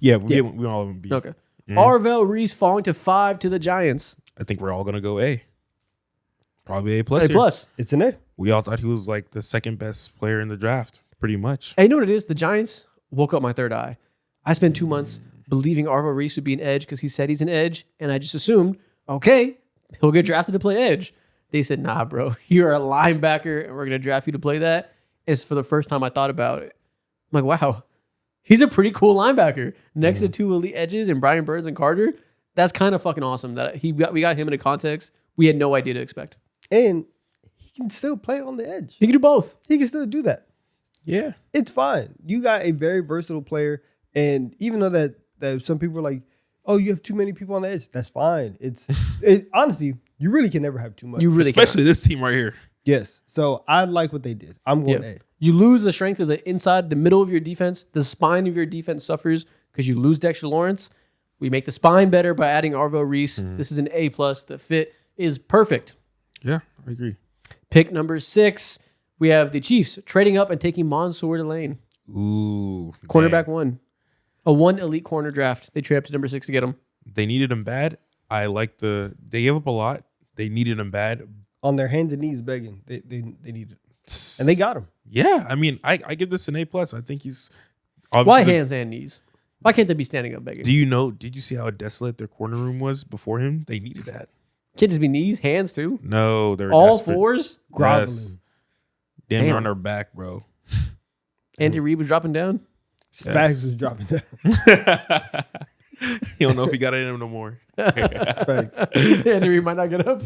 Yeah, we all of them B. Okay. Arvell Reese falling to 5 to the Giants. I think we're all gonna go A. Probably A+. A here. plus. It's an A. We all thought he was like the second best player in the draft, pretty much. And you know what it is? The Giants woke up my third eye. I spent 2 months believing Arvell Reese would be an edge because he said he's an edge, and I just assumed, okay, he'll get drafted to play edge. They said, nah, bro, you're a linebacker, and we're going to draft you to play that. It's for the first time I thought about it. I'm like, wow, he's a pretty cool linebacker. Next to 2 elite edges and Brian Burns and Carter, that's kind of fucking awesome that we got him in a context we had no idea to expect. And he can still play on the edge. He can do both. He can still do that. Yeah. It's fine. You got a very versatile player, and even though that some people are like, "Oh, you have too many people on the edge," that's fine. Honestly, you really can never have too much. You really Especially this team right here. Yes. So I like what they did. I'm going A. You lose the strength of the inside, the middle of your defense. The spine of your defense suffers because you lose Dexter Lawrence. We make the spine better by adding Arvell Reese. This is an A+. The fit is perfect. Yeah, I agree. Pick number 6. We have the Chiefs trading up and taking Mansour Delane. Ooh. Cornerback man. 1. A 1 elite corner draft. They trade up to number 6 to get him. They needed him bad. I like they gave up a lot. They needed him bad. On their hands and knees begging. They needed it. And they got him. Yeah, I mean, I give this an A+. I think he's Why obviously. hands and knees? Why can't they be standing up begging? Did you see how desolate their corner room was before him? They needed that. Can't just be knees, hands too. No, they're All desperate. 4s? Groveling. Yes. Damn, Damn. on their back, bro. Andy Reid was dropping down. Spags was dropping down. He don't know if he got it in him no more. Facts. Andy Reid might not get up.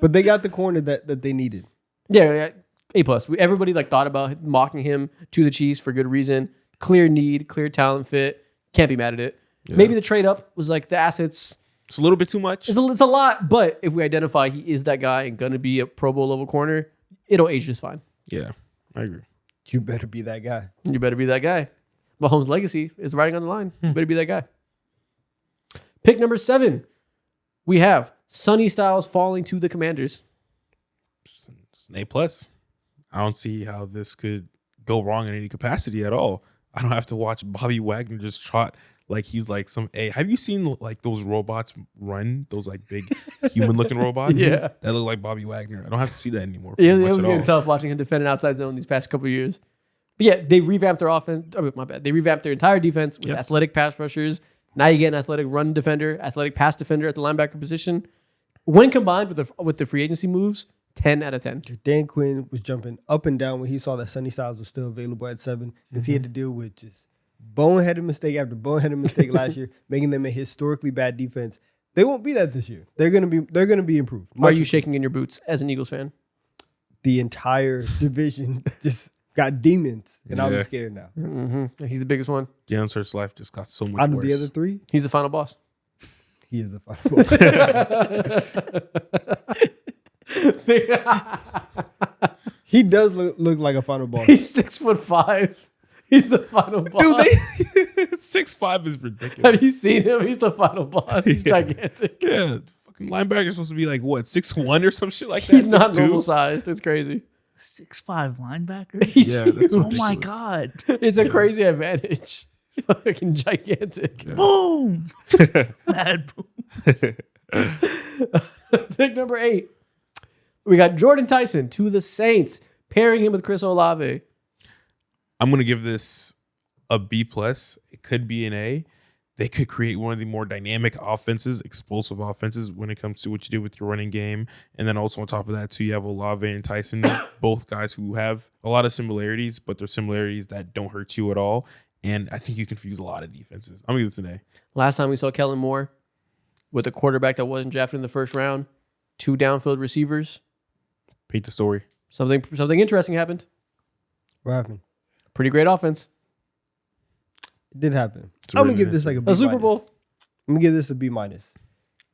But they got the corner that they needed. Yeah, A+. Everybody thought about mocking him to the Chiefs for good reason. Clear need, clear talent fit. Can't be mad at it. Yeah. Maybe the trade up was the assets It's a little bit too much. It's a lot, but if we identify he is that guy and going to be a Pro Bowl level corner, it'll age just fine. Yeah, I agree. You better be that guy. You better be that guy. Mahomes' legacy is riding on the line. You better be that guy. Pick number 7. We have Sonny Styles falling to the Commanders. It's an A+. I don't see how this could go wrong in any capacity at all. I don't have to watch Bobby Wagner just trot like he's like some A. Have you seen like those robots run? Those like big human-looking robots? Yeah. That look like Bobby Wagner. I don't have to see that anymore. Yeah, it much was at getting all. tough watching him defend an outside zone these past couple of years. But yeah, they revamped their offense. Oh, my bad. They revamped their entire defense with athletic pass rushers. Now you get an athletic run defender, athletic pass defender at the linebacker position. When combined with the free agency moves, 10 out of 10. Dan Quinn was jumping up and down when he saw that Sonny Styles was still available at 7 because he had to deal with just boneheaded mistake after boneheaded mistake last year, making them a historically bad defense. They won't be that this year. They're gonna be improved. Are you shaking in your boots as an Eagles fan? The entire division just got demons, and I'm Yeah. scared now. Mm-hmm. He's the biggest one. Jalen Hurts' life just got so much Out of worse. the other 3, He's the final boss. he is the final. He does look like a final boss. He's 6'5". He's the final boss. Dude, 6'5" is ridiculous. Have you seen him? He's the final boss. He's gigantic. Yeah, fucking linebacker's supposed to be like what 6'1" or some shit like that. He's not 6'2"? normal sized. It's crazy. 6'5" linebacker. He's Yeah, that's Oh huge. my ridiculous. God! It's a crazy advantage. Fucking gigantic. Boom! Mad boom. Pick number 8. We got Jordan Tyson to the Saints, pairing him with Chris Olave. I'm gonna give this a B+. It could be an A. They could create one of the more dynamic offenses, explosive offenses when it comes to what you do with your running game. And then also on top of that, too, you have Olave and Tyson, both guys who have a lot of similarities, but they're similarities that don't hurt you at all. And I think you can fuse a lot of defenses. I'm gonna give this an A. Last time we saw Kellen Moore with a quarterback that wasn't drafted in the first round, 2 downfield receivers. Paint the story. Something interesting happened. What happened? Pretty great offense. It did happen. It's a I'm gonna written give this like a B A Super minus. Bowl. I'm gonna give this a B minus.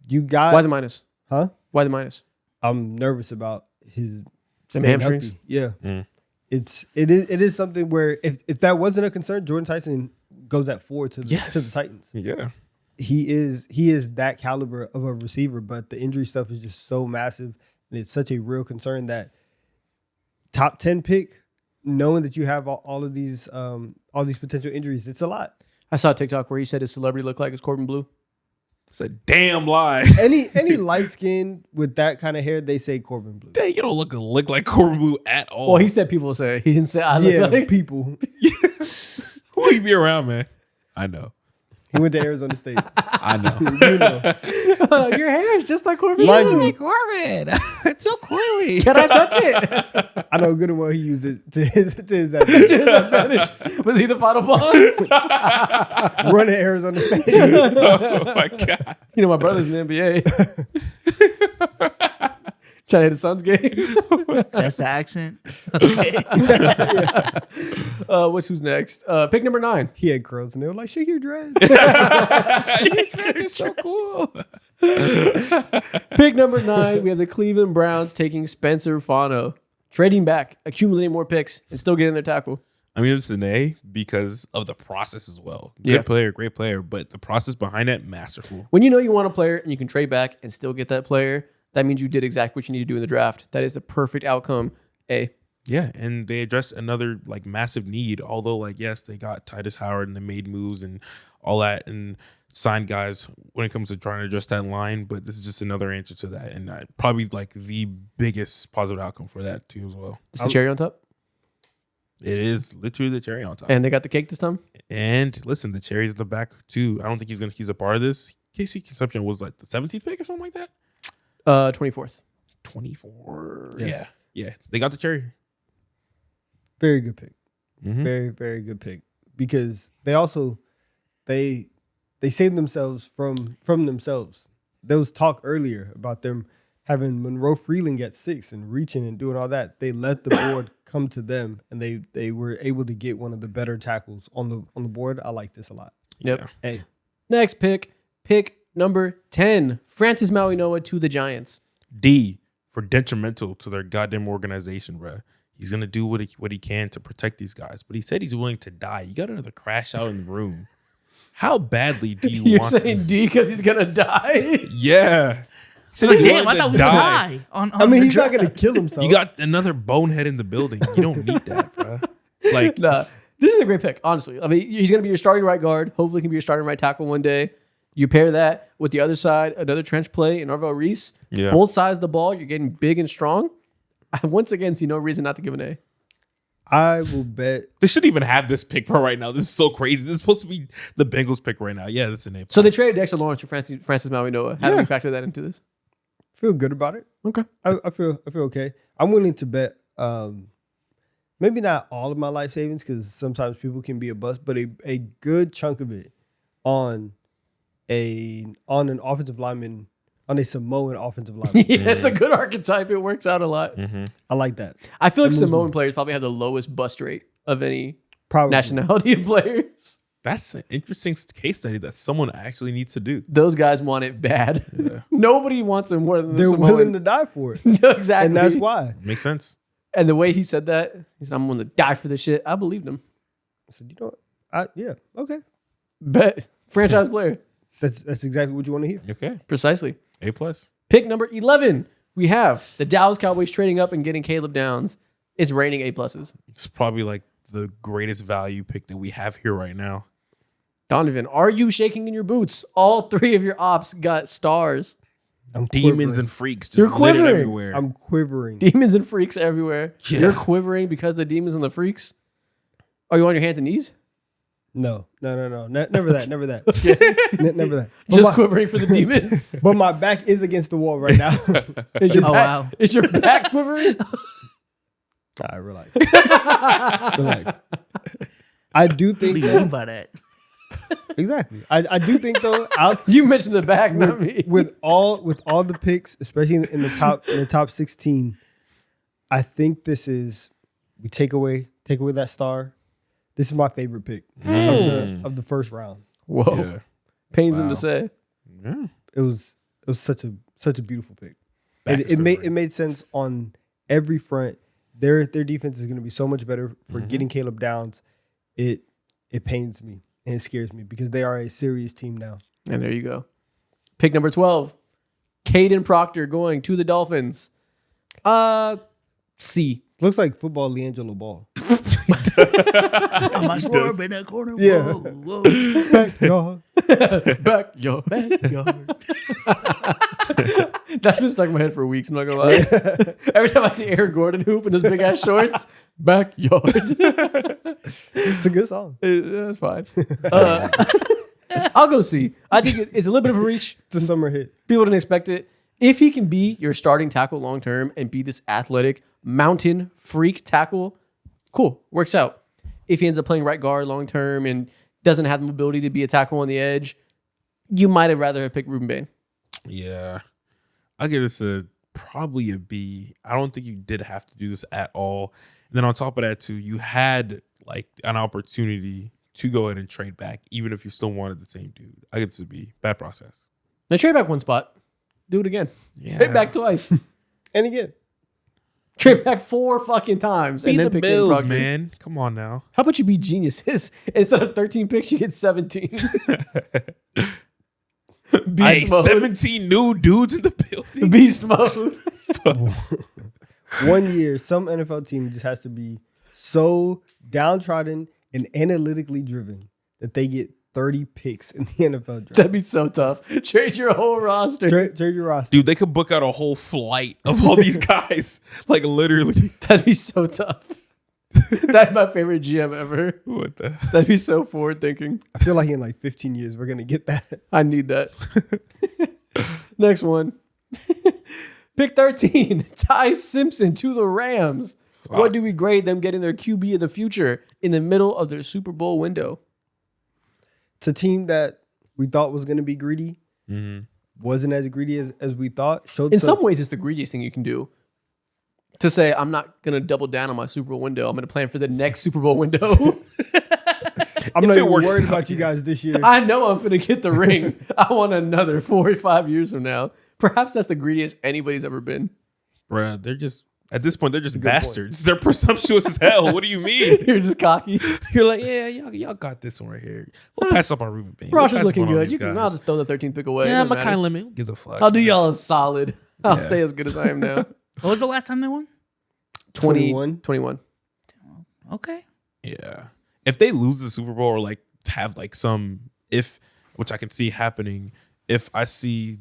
You got Why the minus? huh? Why the minus? I'm nervous about his Them staying hamstrings? healthy. Yeah. Mm. It is something where if that wasn't a concern, Jordan Tyson goes at 4 to the Titans. Yeah. He is that caliber of a receiver, but the injury stuff is just so massive, and it's such a real concern that top 10 pick, knowing that you have all of these potential injuries, it's a lot. I saw a TikTok where he said his celebrity looked like his Corbin Blue. It's a damn lie. Any light skin with that kind of hair, they say Corbin Blue. Dang, you don't look like Corbin Blue at all. Well, he said people say. He didn't say I look Yeah, like. people. Who you be around, man? I know. He went to Arizona State. I know. You know. Your hair is just like Corbin Mind Blue. you, Corbin. It's so coily. Can I touch it? I know good and well he used it to his To advantage. his advantage. Was he the final boss? Running Arizona State. Oh my god. You know, my brother's in the NBA. Trying to hit his son's game. That's the accent. Who's next? Pick number 9. He had curls and they were like, shake your dress. It's so cool. Pick number 9. We have the Cleveland Browns taking Spencer Fano, trading back, accumulating more picks, and still getting their tackle. I mean, it's an A because of the process as well. Good Yeah. player, great player, but the process behind it, masterful. When you know you want a player and you can trade back and still get that player, that means you did exactly what you need to do in the draft. That is the perfect outcome. A. Yeah, and they addressed another like massive need. Although, like, yes, they got Titus Howard and they made moves and all that and signed guys when it comes to trying to address that line. But this is just another answer to that, and probably like the biggest positive outcome for that too as well. It's the cherry on top. It is literally the cherry on top. And they got the cake this time. And listen, the cherry's in the back too. I don't think he's a part of this. KC Consumption was like the 17th pick or something like that. 24th. 24. Yes. Yeah. They got the cherry. Very good pick. Mhm. Very, very good pick. Because they also they saved themselves from themselves. There was talk earlier about them having Monroe Freeling at 6 and reaching and doing all that. They let the board come to them, and they were able to get one of the better tackles on the board. I like this a lot. Yep. Yeah. Hey, Next pick. Pick number 10, Francis Mauigoa to the Giants. D for detrimental to their goddamn organization, bro. He's gonna do what he can to protect these guys, but he said he's willing to die. You got another crash out in the room. How badly do you You're want saying this? D because he's gonna die? Yeah. Said Like, he's damn, willing I to thought we was die. high. I mean, he's not gonna kill himself. You got another bonehead in the building. You don't need that, bro. Like, Nah, this is a great pick, honestly. I mean, he's gonna be your starting right guard. Hopefully, he can be your starting right tackle one day. You pair that with the other side, another trench play in Arvell Reese. Yeah. Both sides of the ball, you're getting big and strong. I once again see no reason not to give an A. I will bet. they shouldn't even have this pick for right now. This is so crazy. This is supposed to be the Bengals pick right now. Yeah, that's an A+. So they traded Dexter Lawrence for Francis Mauigoa. How do we factor that into this? Feel good about it. Okay. I feel okay. I'm willing to bet. Maybe not all of my life savings because sometimes people can be a bust, but a good chunk of it on an offensive lineman, on a Samoan offensive lineman. Yeah, it's a good archetype. It works out a lot. I like that. I feel like That moves Samoan me. players probably have the lowest bust rate of any Probably. nationality of players. That's an interesting case study that someone actually needs to do. Those guys want it bad. Yeah. Nobody wants it more than the They're Samoan. willing to die for it. No, exactly. And that's why. Makes sense. And the way he said that, he said, I'm willing to die for this shit. I believed him. I said, you know what? Yeah, okay. Bet. Franchise player. That's exactly what you want to hear. Okay. Precisely. A+. Pick number 11. We have the Dallas Cowboys trading up and getting Caleb Downs. It's raining A+. It's probably like the greatest value pick that we have here right now. Donovan, are you shaking in your boots? All three of your ops got stars. I'm Demons quivering. and freaks just You're lit it quivering. everywhere. I'm quivering. Demons and freaks everywhere. Yeah. You're quivering because of the demons and the freaks? Are you on your hands and knees? No. Never that. Never that. Never that. Just quivering for the demons? But my back is against the wall right now. Is your Oh, back, wow. Is your back quivering? All right, relax. Relax. I do What do think you mean by that? exactly. I do think though. You mentioned the back, not me. with all the picks, especially in the top 16, I think this is we take away that star. This is my favorite pick of the first round. Whoa. Yeah. Pains him Wow. to say. Yeah. It was such a beautiful pick. Back It is made quivering. it made sense on every front. Their defense is going to be so much better for getting Caleb Downs. It pains me and it scares me because they are a serious team now. And there you go. Pick number 12. Caden Proctor going to the Dolphins. C. Looks like football LiAngelo Ball. Am I swerving in that corner? Yeah. Whoa, whoa. Backyard. Backyard. Backyard. That's been stuck in my head for weeks, I'm not gonna lie. Every time I see Aaron Gordon hoop in his big ass shorts, backyard. It's a good song. That's fine. I'll go C. I think it's a little bit of a reach. It's a summer hit. People didn't expect it. If he can be your starting tackle long term and be this athletic mountain freak tackle, cool, works out. If he ends up playing right guard long term and doesn't have the mobility to be a tackle on the edge, you might have rather have picked Ruben Bain. Yeah. I'll give this probably a B. I don't think you did have to do this at all. And then on top of that, too, you had like an opportunity to go ahead and trade back, even if you still wanted the same dude. I give this a B. Bad process. Now trade back one spot. Do it again. Yeah. Trade back twice. And again, Trade back 4 fucking times. Be and then the pick in Bills, Proctor. man. Come on now. How about you be geniuses? Instead of 13 picks, you get 17. Hey, Beast mode. 17 new dudes in the building. Beast mode. 1 year, some NFL team just has to be so downtrodden and analytically driven that they get 30 picks in the NFL draft. That'd be so tough. Trade your whole roster. Trade your roster. Dude, they could book out a whole flight of all these guys. Like, literally. That'd be so tough. That'd be my favorite GM ever. What the? That'd be so forward thinking. I feel like in like 15 years, we're going to get that. I need that. Next one. Pick 13. Ty Simpson to the Rams. Fuck. What do we grade them getting their QB of the future in the middle of their Super Bowl window? It's a team that we thought was going to be greedy. Wasn't as greedy as we thought. Showed In some ways, it's the greediest thing you can do. To say, I'm not going to double down on my Super Bowl window. I'm going to plan for the next Super Bowl window. I'm If not it even works worried out, about you guys this year. I know I'm gonna get the ring. I want another 4 or 5 years from now. Perhaps that's the greediest anybody's ever been. Bruh, they're just at this point they're just good bastards. They're presumptuous as hell. What do you mean? You're just cocky. You're like, yeah, y'all got this one right here. We'll pass up on Ruben Bain. Rosh We'll is pass up looking on all good. these You can. guys. I'll just throw the 13th pick away. Yeah, Doesn't my matter. kind limit. Who gives a fuck? I'll do y'all a solid. I'll Yeah. stay as good as I am now. What was the last time they won? 21. Okay. Yeah. If they lose the Super Bowl or like have like some which I can see happening, if I see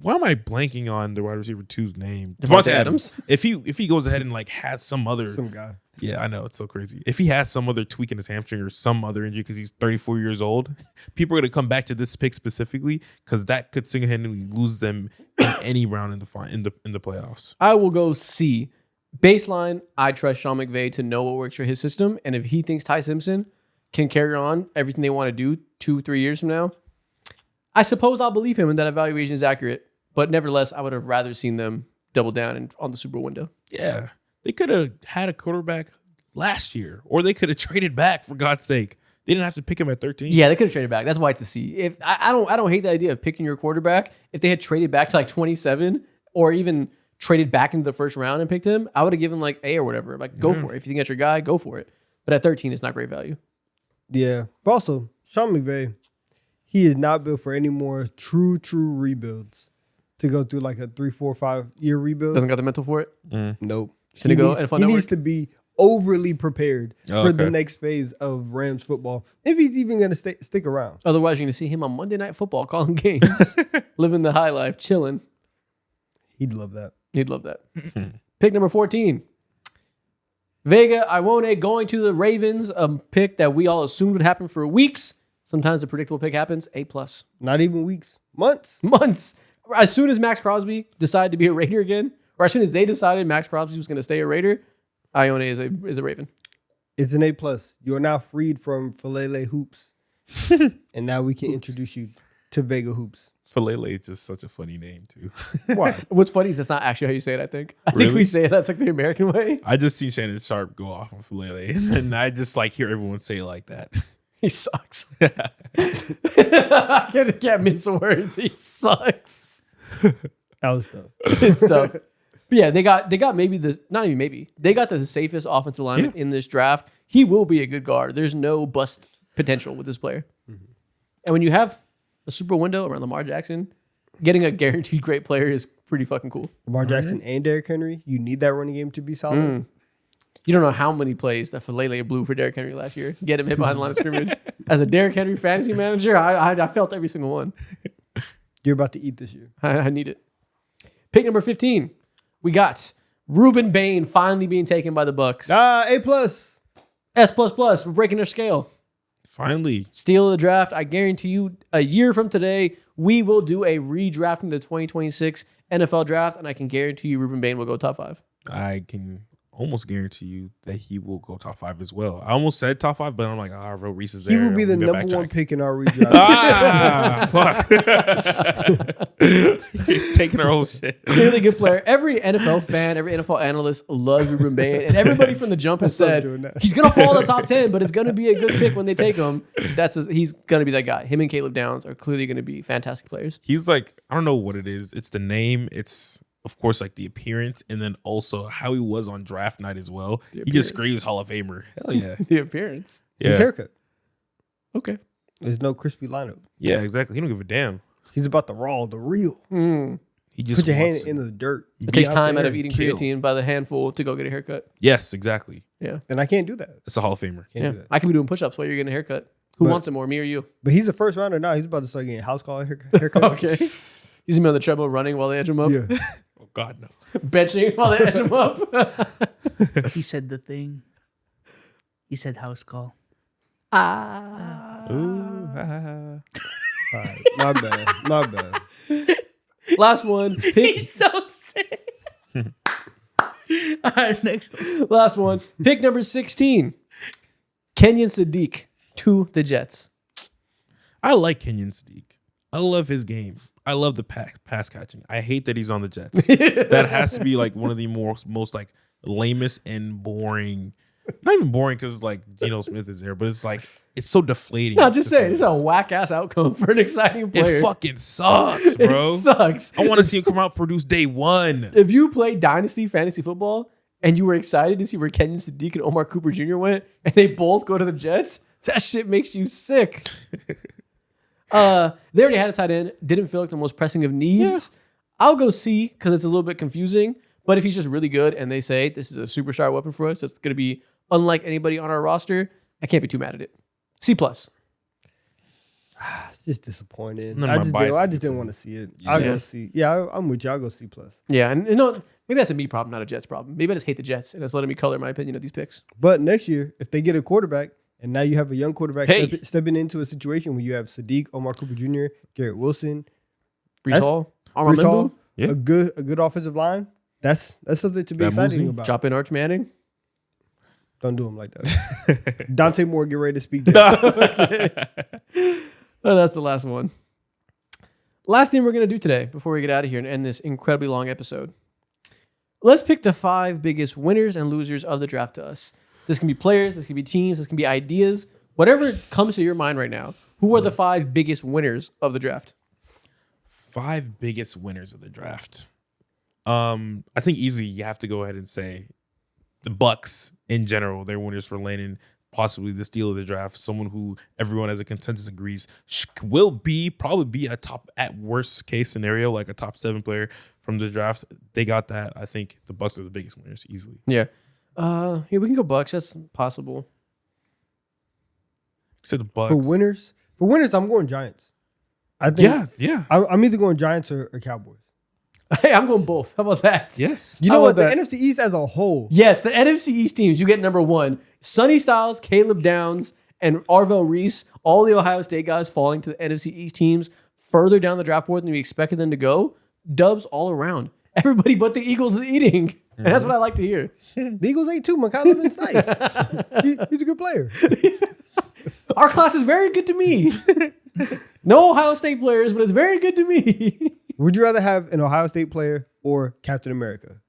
why am I blanking on the wide receiver 2's name? Devontae Adams. If he goes ahead and like has some guy. yeah, I know it's so crazy. If he has some other tweak in his hamstring or some other injury because he's 34 years old, people are gonna come back to this pick specifically because that could single-handedly lose them in any round in the playoffs. I will go C. Baseline, I trust Sean McVay to know what works for his system. And if he thinks Ty Simpson can carry on everything they want to do 2-3 years from now, I suppose I'll believe him and that evaluation is accurate. But nevertheless, I would have rather seen them double down on the Super Bowl window. Yeah, they could have had a quarterback last year, or they could have traded back for God's sake. They didn't have to pick him at 13. Yeah, they could have traded back. That's why it's a C. If I don't hate the idea of picking your quarterback. If they had traded back to like 27 or even traded back into the first round and picked him, I would have given like A or whatever. Like, go for it. If you think that's your guy, go for it. But at 13, it's not great value. Yeah. But also, Sean McVay, he is not built for any more true rebuilds. To go through like a 3, 4, 5 year rebuild. Doesn't got the mental for it? Nope. Should he go NFL He Network? needs to be overly prepared for okay. the next phase of Rams football. If he's even going to stick around. Otherwise, you're going to see him on Monday Night Football calling games, living the high life, chilling. He'd love that. He'd love that. Pick number 14. Vega Iwone going to the Ravens, a pick that we all assumed would happen for weeks. Sometimes a predictable pick happens. A+. Not even weeks. Months. Months. As soon as Max Crosby decided to be a Raider again, or as soon as they decided Max Crosby was going to stay a Raider, Ione is a Raven. It's an A+. You are now freed from Falele Hoops. And now we can introduce you to Vega Hoops. Falele is just such a funny name too. Why? What's funny is that's not actually how you say it, I think. I think we Really? say it, that's like the American way. I just see Shannon Sharp go off on Falele, and then I just like hear everyone say it like that. He sucks. I can't mince words. He sucks. That was tough. It's tough. But yeah, they got maybe not even maybe. They got the safest offensive lineman in this draft. He will be a good guard. There's no bust potential with this player. Mm-hmm. And when you have a Super Bowl window around Lamar Jackson, getting a guaranteed great player is pretty fucking cool. Lamar Jackson and Derrick Henry, you need that running game to be solid. You don't know how many plays that Falele blew for Derrick Henry last year. Get him hit behind the line of scrimmage. As a Derrick Henry fantasy manager, I felt every single one. You're about to eat this year. I need it. Pick number 15. We got Ruben Bain finally being taken by the Bucks. A+. S++. We're breaking their scale. Finally, Steal of the draft. I guarantee you, a year from today, we will do a redrafting the 2026 NFL draft, and I can guarantee you Ruben Bain will go top 5. I can almost guarantee you that he will go top 5 as well. I almost said top 5, but I'm like, I wrote Reese's there. He will be the I'm gonna number one backtrack. pick in our redraft. Fuck. Taking our whole shit. Really good player. Every NFL fan, every NFL analyst loves Ruben Bain, and everybody from the jump has Stop doing said that. he's gonna fall in the top 10, but it's gonna be a good pick when they take him. He's gonna be that guy. Him and Caleb Downs are clearly gonna be fantastic players. He's like, I don't know what it is. It's the name. It's, of course, like the appearance, and then also how he was on draft night as well. He appearance. just screams Hall of Famer. Hell yeah. The appearance. Yeah. His haircut. Okay. There's no crispy lineup. Yeah, exactly. He don't give a damn. He's about the raw, the real. He just Put your hand wants to in the dirt. It be takes out time there out of and eating kill. creatine by the handful to go get a haircut. Yes, exactly. Yeah. And I can't do that. It's a Hall of Famer. Can't Yeah. do that. I can be doing push-ups while you're getting a haircut. Who But- wants it more, me or you? But he's a first rounder now. He's about to start getting house call haircuts. Okay. He's gonna be on the treadmill running while they edge him up. Yeah. Oh God, no. Benching while they edge him up. He said the thing. He said house call. Ooh, ha, All right. My bad. My bad. Last one. He's so sick. All right, next one. Last one. Pick number 16. Kenyon Sadiq to the Jets. I like Kenyon Sadiq. I love his game. I love the pass catching. I hate that he's on the Jets. That has to be like one of the most like lamest and boring Not even boring because like Geno Smith is there, but it's like it's so deflating. No, just saying, this is a whack ass outcome for an exciting player. It fucking sucks, bro. It sucks. I want to see him come out and produce day one. If you played Dynasty Fantasy Football and you were excited to see where Kenyon Sadiq and Omar Cooper Jr. went, and they both go to the Jets, that shit makes you sick. They already had a tight end. Didn't feel like the most pressing of needs. Yeah. I'll go C because it's a little bit confusing. But if he's just really good and they say this is a superstar weapon for us, that's going to be unlike anybody on our roster, I can't be too mad at it. C+. It's just disappointing. I just didn't want to see it. I'll go C. Yeah, I'm with you. I'll go C+. Yeah, and maybe that's a me problem, not a Jets problem. Maybe I just hate the Jets, and it's letting me color my opinion of these picks. But next year, if they get a quarterback, and now you have a young quarterback stepping into a situation where you have Sadiq, Omar Cooper Jr., Garrett Wilson, Brees Hall, a good offensive line. That's something to be excited about. Drop in Arch Manning. Don't do him like that. Dante Moore, get ready to speak. Okay. Well, that's the last one. Last thing we're going to do today before we get out of here and end this incredibly long episode. Let's pick the 5 biggest winners and losers of the draft to us. This can be players, this can be teams, this can be ideas. Whatever comes to your mind right now, who are the 5 biggest winners of the draft? 5 biggest winners of the draft. I think easily you have to go ahead and say the Bucks in general. They're winners for landing possibly the steal of the draft. Someone who everyone as a consensus agrees will probably be a top, at worst case scenario, like a top 7 player from the draft. They got that. I think the Bucks are the biggest winners easily. Yeah. We can go Bucks. That's possible. So the Bucks for winners, I'm going Giants. I think. Yeah. I'm either going Giants or Cowboys. Hey, I'm going both. How about that? Yes. You know what? The NFC East as a whole. Yes, the NFC East teams. You get number 1. Sonny Styles, Caleb Downs, and Arvell Reese. All the Ohio State guys falling to the NFC East teams further down the draft board than we expected them to go. Dubs all around. Everybody but the Eagles is eating. And that's what I like to hear. The Eagles ate too. Mekhi Levin's nice. He's a good player. Our class is very good to me. No Ohio State players, but it's very good to me. Would you rather have an Ohio State player or Captain America?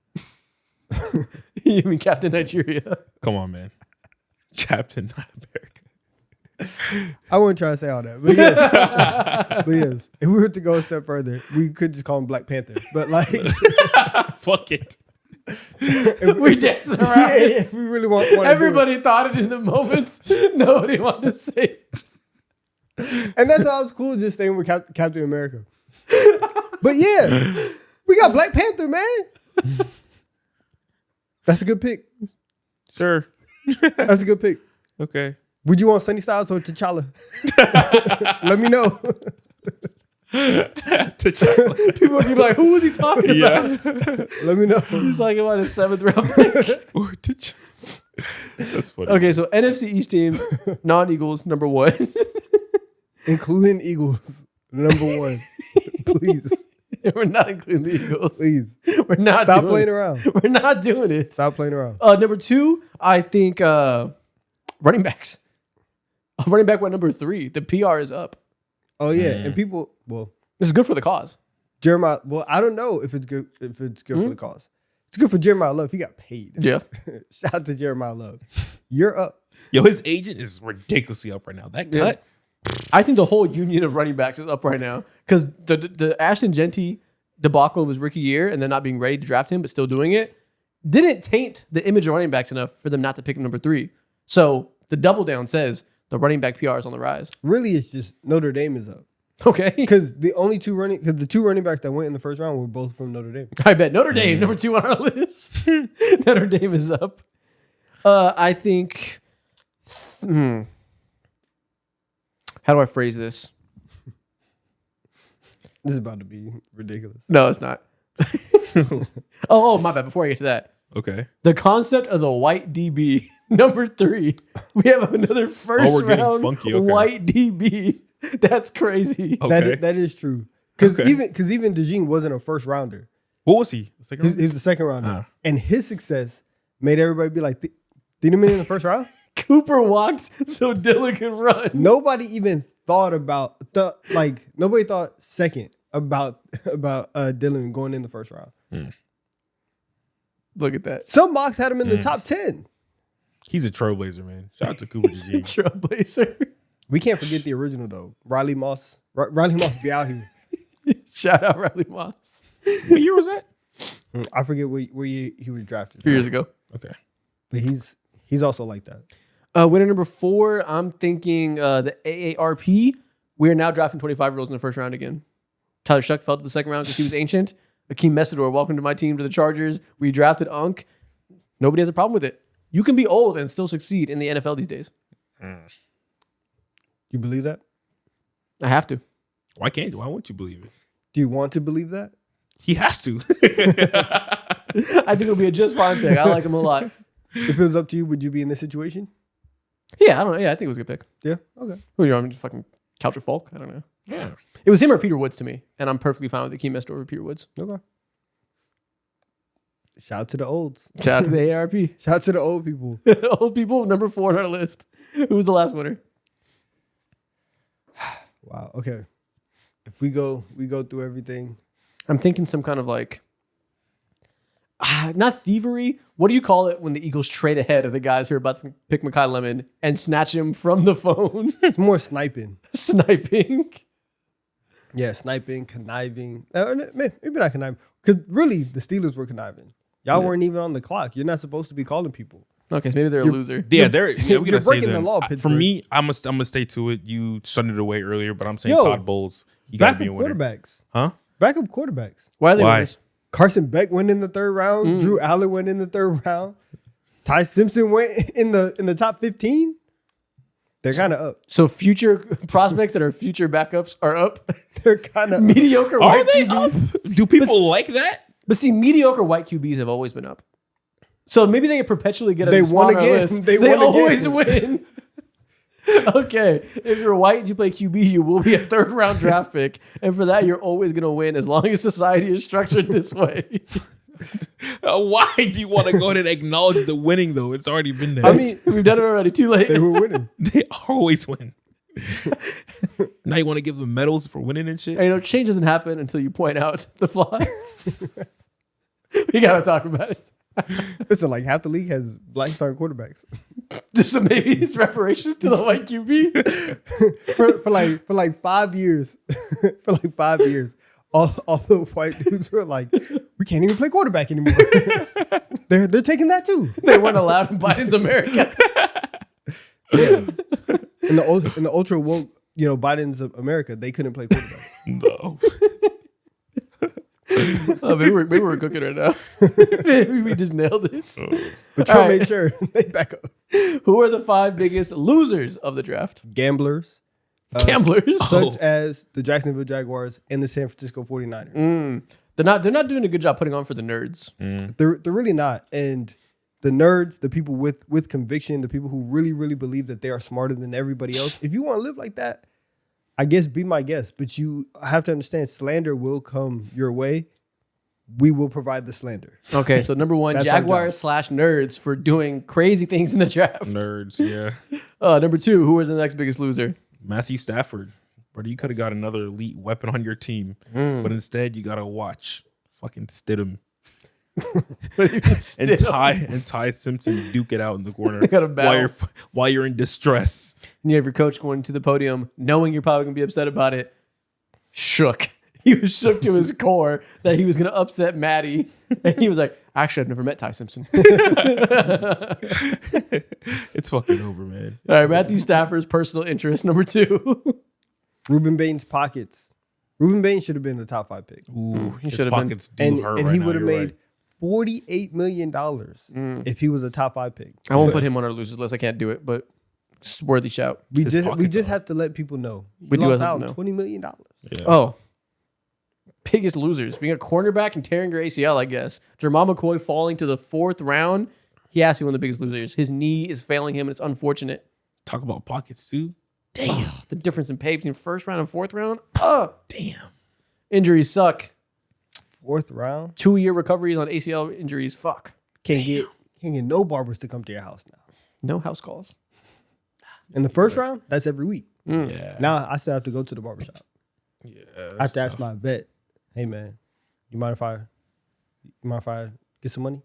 You mean Captain Nigeria? Come on, man. Captain America. I wouldn't try to say all that. But yes. If we were to go a step further, we could just call him Black Panther. But like fuck it. We dance around it. If we really want everybody thought it in the moment. Nobody wanted to say it. And that's why I was cool just staying with Captain America. But yeah, we got Black Panther, man. That's a good pick. Sure. That's a good pick. Okay. Would you want Sonny Styles or T'Challa? Let me know. T'Challa. People are gonna be like, who was he talking about? Let me know. He's talking about his 7th round pick. Or T'Challa. That's funny. Okay, so NFC East teams, non-Eagles, number 1. Including Eagles, number 1. Please. We're not including the Eagles. Please. We're not Stop doing playing it. around. We're not doing it. Stop playing around. Number 2, I think running backs. Running back went number 3. The PR is up. Oh yeah, and people. Well, this is good for the cause. Jeremiah. Well, I don't know if it's good. If it's good for the cause. It's good for Jeremiah Love. He got paid. Yeah. Shout out to Jeremiah Love. You're up. Yo, his agent is ridiculously up right now. That cut. I think the whole union of running backs is up right now because the Ashton Genty debacle of his rookie year and then not being ready to draft him but still doing it didn't taint the image of running backs enough for them not to pick him number 3. So the double down says the running back PR is on the rise. Really, it's just Notre Dame is up. Okay. Because the 2 running backs that went in the first round were both from Notre Dame. I bet Notre Dame, number 2 on our list. Notre Dame is up. I think. How do I phrase this? This is about to be ridiculous. No, it's not. Oh, my bad. Before I get to that. Okay. The concept of the white DB, number 3. We have another first round white DB. That's crazy. Okay. That is true. Because even DeJean wasn't a first rounder. What was he? He was a second rounder. And his success made everybody be like, did he in the first round? Cooper walked so Dylan could run. Nobody even thought about nobody thought second about Dylan going in the first round. Look at that. Some mocks had him in the top 10. He's a trailblazer, man. Shout out to Cooper DeJean. Trailblazer. We can't forget the original though. Riley Moss. Riley Moss be out here. Shout out Riley Moss. What year was that? I forget where he was drafted. A few years ago. Okay. But he's also like that. Winner number 4, I'm thinking the AARP. We are now drafting 25-year-olds in the first round again. Tyler Shuck fell to the second round because he was ancient. Akeem Messidor, welcome to my team, to the Chargers. We drafted Unk. Nobody has a problem with it. You can be old and still succeed in the NFL these days. You believe that? I have to. Why won't you believe it? Do you want to believe that? He has to. I think it'll be a just fine pick. I like him a lot. If it was up to you, would you be in this situation? Yeah, I don't know. Yeah, I think it was a good pick. Yeah. Okay. Who you want me to fucking Couch or Falk? I don't know. Yeah. It was him or Peter Woods to me, and I'm perfectly fine with Akeem Messidor over Peter Woods. Okay. Shout out to the olds. Shout out to the AARP. Shout out to the old people. Old people, number 4 on our list. Who was the last winner? Wow. Okay. If we go through everything. I'm thinking some kind of like, not thievery. What do you call it when the Eagles trade ahead of the guys who are about to pick Mekhi Lemon and snatch him from the phone? It's more sniping. Sniping. Yeah, sniping, conniving. Maybe not conniving. Because really, the Steelers were conniving. Y'all weren't even on the clock. You're not supposed to be calling people. Okay, so maybe they're a loser. Yeah, we you're gotta say breaking the them. law, For Pittsburgh. me, I'm gonna stay to it. You shunted it away earlier, but I'm saying Yo, Todd Bowles. You gotta Backup be a winner. quarterbacks. Huh? Backup quarterbacks. Why are they Why? winners? Carson Beck went in the third round. Drew Allen went in the third round. Ty Simpson went in the top 15. They're kind of up. So future prospects that are future backups are up. They're kind of Mediocre Are white they QBs. up? Do people like that? But see, mediocre white QBs have always been up. So maybe they perpetually get a They spot won on our again. list. They They won always again. win. Okay, if you're white and you play QB, you will be a third round draft pick, and for that, you're always going to win as long as society is structured this way. Why do you want to go ahead and acknowledge the winning though? It's already been there. I mean, We've done it already. Too late. they were winning. they always win. Now you want to give them medals for winning and shit? And, change doesn't happen until you point out the flaws. We got to talk about it. Listen, like half the league has black starting quarterbacks. Just so maybe it's reparations to the white QB. for like 5 years. For like 5 years. All the white dudes were like, we can't even play quarterback anymore. they're taking that too. They weren't allowed in Biden's America. Yeah. In the ultra woke, Biden's America, they couldn't play quarterback. No. Oh, maybe we're cooking right now. Maybe we just nailed it. But Trump All right. made sure they back up. Who are the 5 biggest losers of the draft? Gamblers. Gamblers. Such as the Jacksonville Jaguars and the San Francisco 49ers. They're not doing a good job putting on for the nerds. They're really not. And the nerds, the people with conviction, the people who really, really believe that they are smarter than everybody else, if you want to live like that, I guess be my guest. But you have to understand, slander will come your way. We will provide the slander. Okay, so number 1, That's our job. Jaguars / nerds for doing crazy things in the draft. Nerds, yeah. Number 2, who is the next biggest loser? Matthew Stafford. Brother, you could have got another elite weapon on your team, but instead you gotta watch fucking Stidham and Ty Simpson duke it out in the corner got a battle. while you're in distress. And you have your coach going to the podium, knowing you're probably going to be upset about it. Shook. He was shook to his core that he was going to upset Maddie. And he was like, actually, I've never met Ty Simpson. It's fucking over, man. All right, Matthew Stafford's personal interest, number 2. Ruben Baines' pockets. Ruben Baines should have been the top 5 pick. Ooh, he his should have been. pockets do And hurt he right would have now, you're made $48 million if he was a top 5 pick. I won't put him on our losers list. I can't do it, but it's a worthy shout. We His just pockets are. have to let people know. We We do lost have out to know. $20 million. right. Yeah. Oh. Biggest losers. Being a cornerback and tearing your ACL, I guess. Jermall McCoy falling to the 4th round. He has to be one of the biggest losers. His knee is failing him, and it's unfortunate. Talk about pockets too. Damn. The difference in pay between 1st round and 4th round. Damn. Injuries suck. 4th round. 2-year recoveries on ACL injuries. Fuck. Can't get no barbers to come to your house now. No house calls. In the 1st round, that's every week. Yeah. Now I still have to go to the barbershop. Yeah. I have to ask my vet, hey man, you mind if I get some money?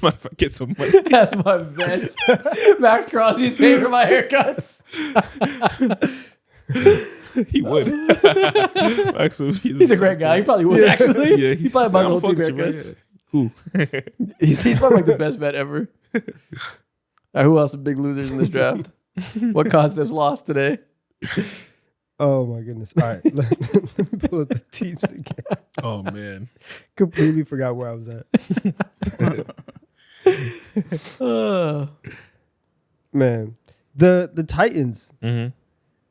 Mind if I get some money? That's my vets. Max Crosby's paying for my haircuts. He would. Actually, He's a great guy. He probably would, actually. Yeah, he probably buys I'm whole team fucking with you, haircuts. Who? He's probably like the best bet ever. All right, who else are big losers in this draft? What concepts lost today? Oh my goodness! All right, let me pull up the teams again. Oh man. Completely forgot where I was at. Man, the Titans. Mm-hmm.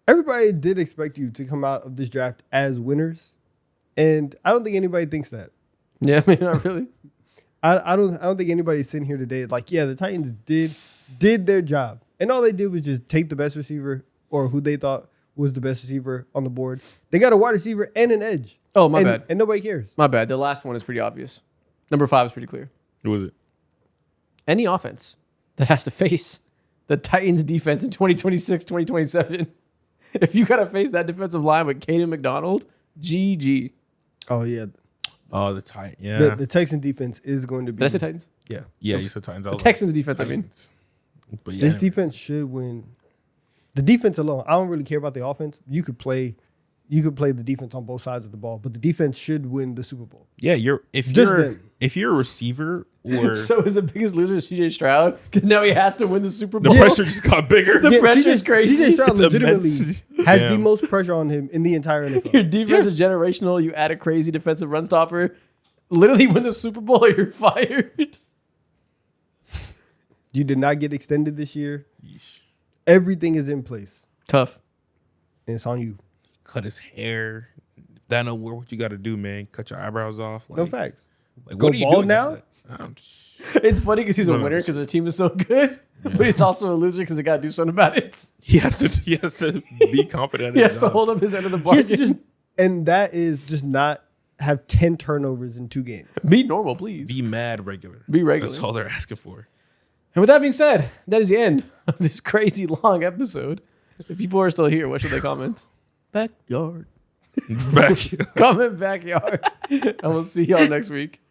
Everybody did expect you to come out of this draft as winners, and I don't think anybody thinks that. Yeah, I mean, not really. I don't think anybody's sitting here today like, yeah, the Titans did their job, and all they did was just take the best receiver or who they thought was the best receiver on the board. They got a wide receiver and an edge. Oh, my bad. And nobody cares. My bad. The last one is pretty obvious. Number 5 is pretty clear. Who was it? Any offense that has to face the Titans defense in 2026, 2027, if you got to face that defensive line with Caden McDonald, GG. Oh yeah, Oh, the Titans. Yeah. the Texan defense is going to be. Did I say Titans? Yeah, Yeah, you said Titans. I The was Texans like, defense, I mean. Titans. But yeah. this defense should win. The defense alone, I don't really care about the offense. You could play the defense on both sides of the ball, but the defense should win the Super Bowl. Yeah, if you're a receiver or So is the biggest loser CJ Stroud because now he has to win the Super Bowl. the pressure just got bigger. The pressure is crazy. CJ Stroud It's legitimately immense. has Yeah. the most pressure on him in the entire NFL. Your defense is generational. You add a crazy defensive run stopper. Literally win the Super Bowl or you're fired. You did not get extended this year. Yeesh. Everything is in place, Tough. and it's on you. Cut his hair. That know what you got to do, man. Cut your eyebrows off. Like, No facts. Like, Go what are you bald doing now? It's funny because he's a No. winner because the team is so good, but he's also a loser because they got to do something about it. He has to be confident. He has to hold up his end of the He has bargain. to and that is just not have 10 turnovers in 2 games. Be normal, please. Be mad regular. Be regular. That's all they're asking for. And with that being said, that is the end of this crazy long episode. If people are still here, what should they comment? Backyard. Back. Comment backyard. And we'll see y'all next week.